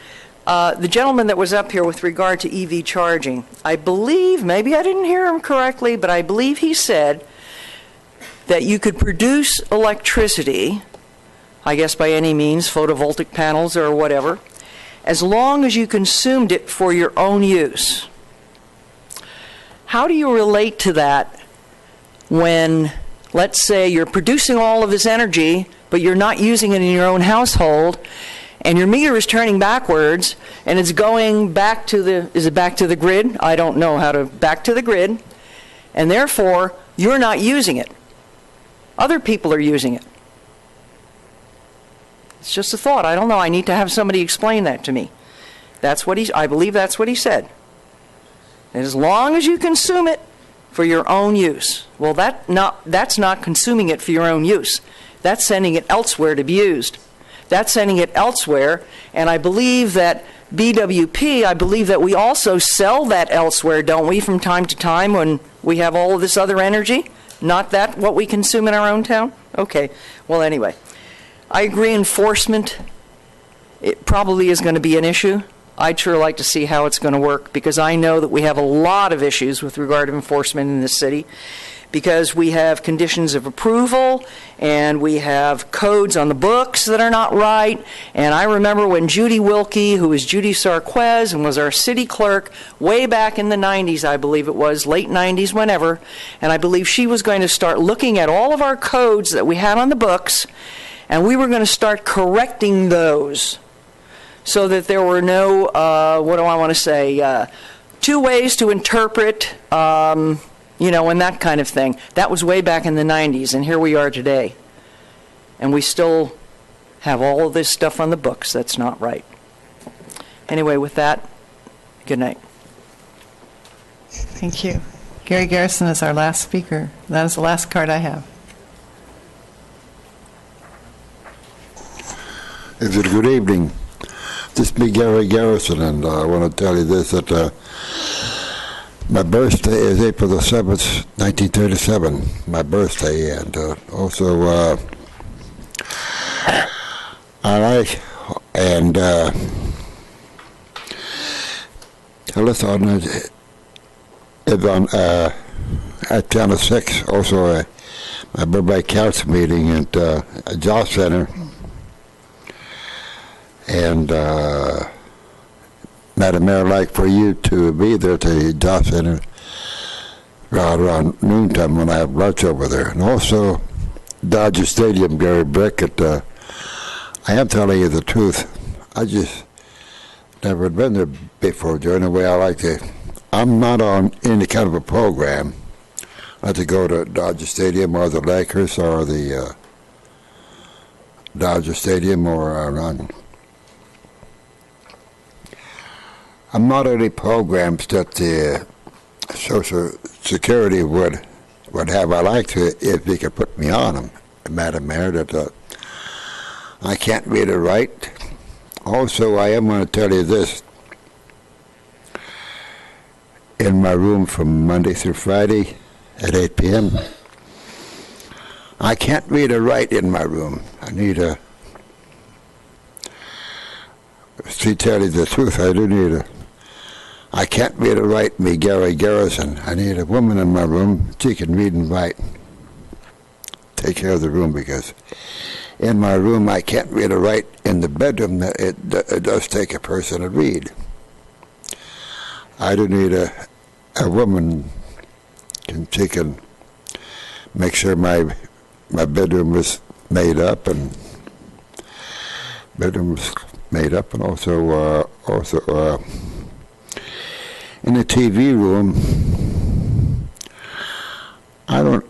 the gentleman that was up here with regard to EV charging, I believe, maybe I didn't hear him correctly, but I believe he said that you could produce electricity, I guess by any means, photovoltaic panels or whatever, as long as you consumed it for your own use. How do you relate to that when, let's say, you're producing all of this energy, but you're not using it in your own household, and your meter is turning backwards, and it's going back to is it back to the grid? I don't know how to, back to the grid, and therefore, you're not using it. Other people are using it. It's just a thought. I don't know. I need to have somebody explain that to me. I believe that's what he said. As long as you consume it for your own use. Well, that's not consuming it for your own use. That's sending it elsewhere to be used. That's sending it elsewhere, and I believe that BWP, I believe that we also sell that elsewhere, don't we, from time to time when we have all of this other energy? Not that what we consume in our own town? Okay. Well, anyway. I agree enforcement, it probably is going to be an issue. I'd sure like to see how it's going to work, because I know that we have a lot of issues with regard to enforcement in this city, because we have conditions of approval and we have codes on the books that are not right. And I remember when Judy Wilkie, who was Judy Sarquez and was our city clerk way back in the 90s, I believe it was, late 90s, whenever, and I believe she was going to start looking at all of our codes that we had on the books, and we were going to start correcting those so that there were no, what do I want to say, two ways to interpret, and that kind of thing. That was way back in the 90s, and here we are today. And we still have all of this stuff on the books that's not right. Anyway, with that, good night. Thank you. Gary Garrison is our last speaker. That is the last card I have. Good evening. This is me, Gary Garrison, and I want to tell you this, that my birthday is April the 7th, 1937, my birthday, and also I like, and I listen on at Channel 6, also my Burbank Council meeting at a job center. And Madam Mayor, I'd like for you to be there at the job center around noontime when I have lunch over there. And also Dodger Stadium, Gary Brickett. I am telling you the truth. I just never been there before, Joe. Anyway, I like to. I'm not on any kind of a program. I like to go to Dodger Stadium or the Lakers or the Dodger Stadium or around. I'm not any programs that the Social Security would have. I like to if you could put me on them, Madam Mayor. That I can't read or write. Also, I am going to tell you this. In my room from Monday through Friday at 8 p.m. I can't read or write in my room. I need to tell you the truth, I can't read or write me Gary Garrison. I need a woman in my room. She can read and write. Take care of the room, because in my room I can't read or write. In the bedroom it does take a person to read. I do need a woman. She can make sure my bedroom is made up, and also in the TV room. I don't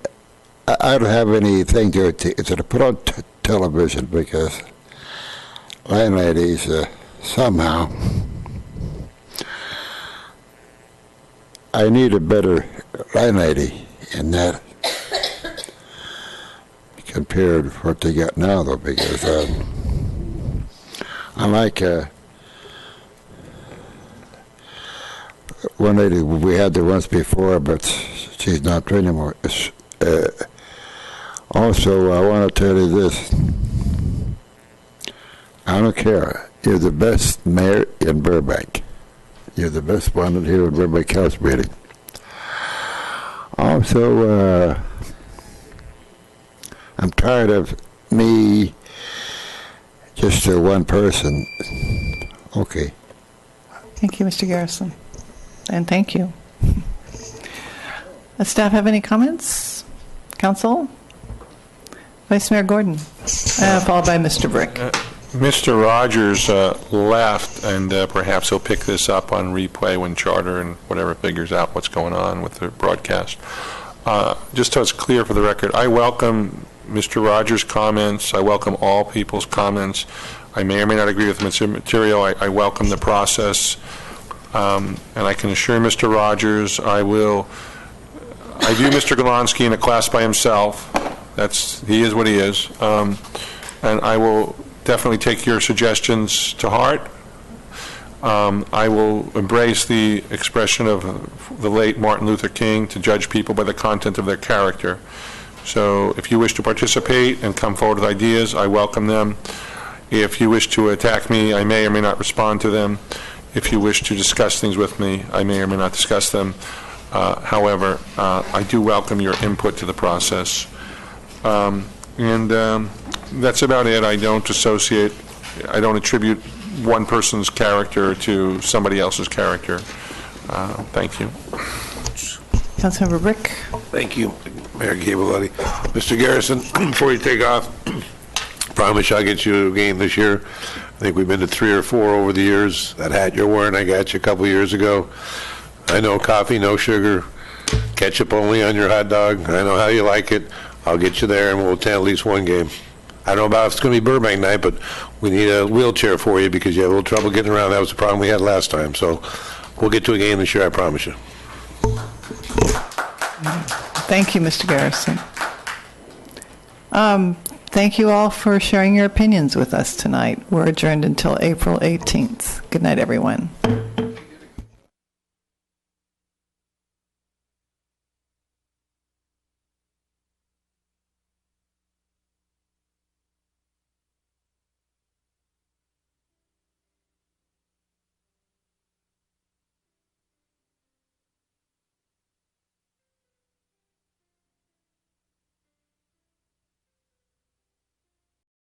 have anything to put on television, because landladies somehow. I need a better landlady in that compared to what they got now, though, because I like one lady we had there once before, but she's not there anymore. Also, I want to tell you this. I don't care. You're the best mayor in Burbank. You're the best one here in Burbank Council meeting. Also, I'm tired of me, just one person. Okay. Thank you, Mr. Garrison. And thank you. Does staff have any comments? Council? Vice Mayor Gordon, followed by Mr. Brick. Mr. Rogers left, and perhaps he'll pick this up on replay when Charter and whatever figures out what's going on with the broadcast. Just so it's clear for the record, I welcome Mr. Rogers' comments. I welcome all people's comments. I may or may not agree with the material. I welcome the process. And I can assure Mr. Rogers I view Mr. Golonsky in a class by himself. He is what he is. And I will definitely take your suggestions to heart. I will embrace the expression of the late Martin Luther King, to judge people by the content of their character. So if you wish to participate and come forward with ideas, I welcome them. If you wish to attack me, I may or may not respond to them. If you wish to discuss things with me, I may or may not discuss them. However, I do welcome your input to the process. That's about it. I don't attribute one person's character to somebody else's character. Thank you. Councilmember Brick. Thank you, Mayor Gabalotti. Mr. Garrison, before you take off, promise I'll get you a game this year. I think we've been to 3 or 4 over the years. That hat you're wearing, I got you a couple years ago. I know coffee, no sugar, ketchup only on your hot dog. I know how you like it. I'll get you there, and we'll attend at least one game. I don't know about if it's going to be Burbank night, but we need a wheelchair for you because you had a little trouble getting around. That was the problem we had last time. So we'll get to a game this year, I promise you. Thank you, Mr. Garrison. Thank you all for sharing your opinions with us tonight. We're adjourned until April 18th. Good night, everyone.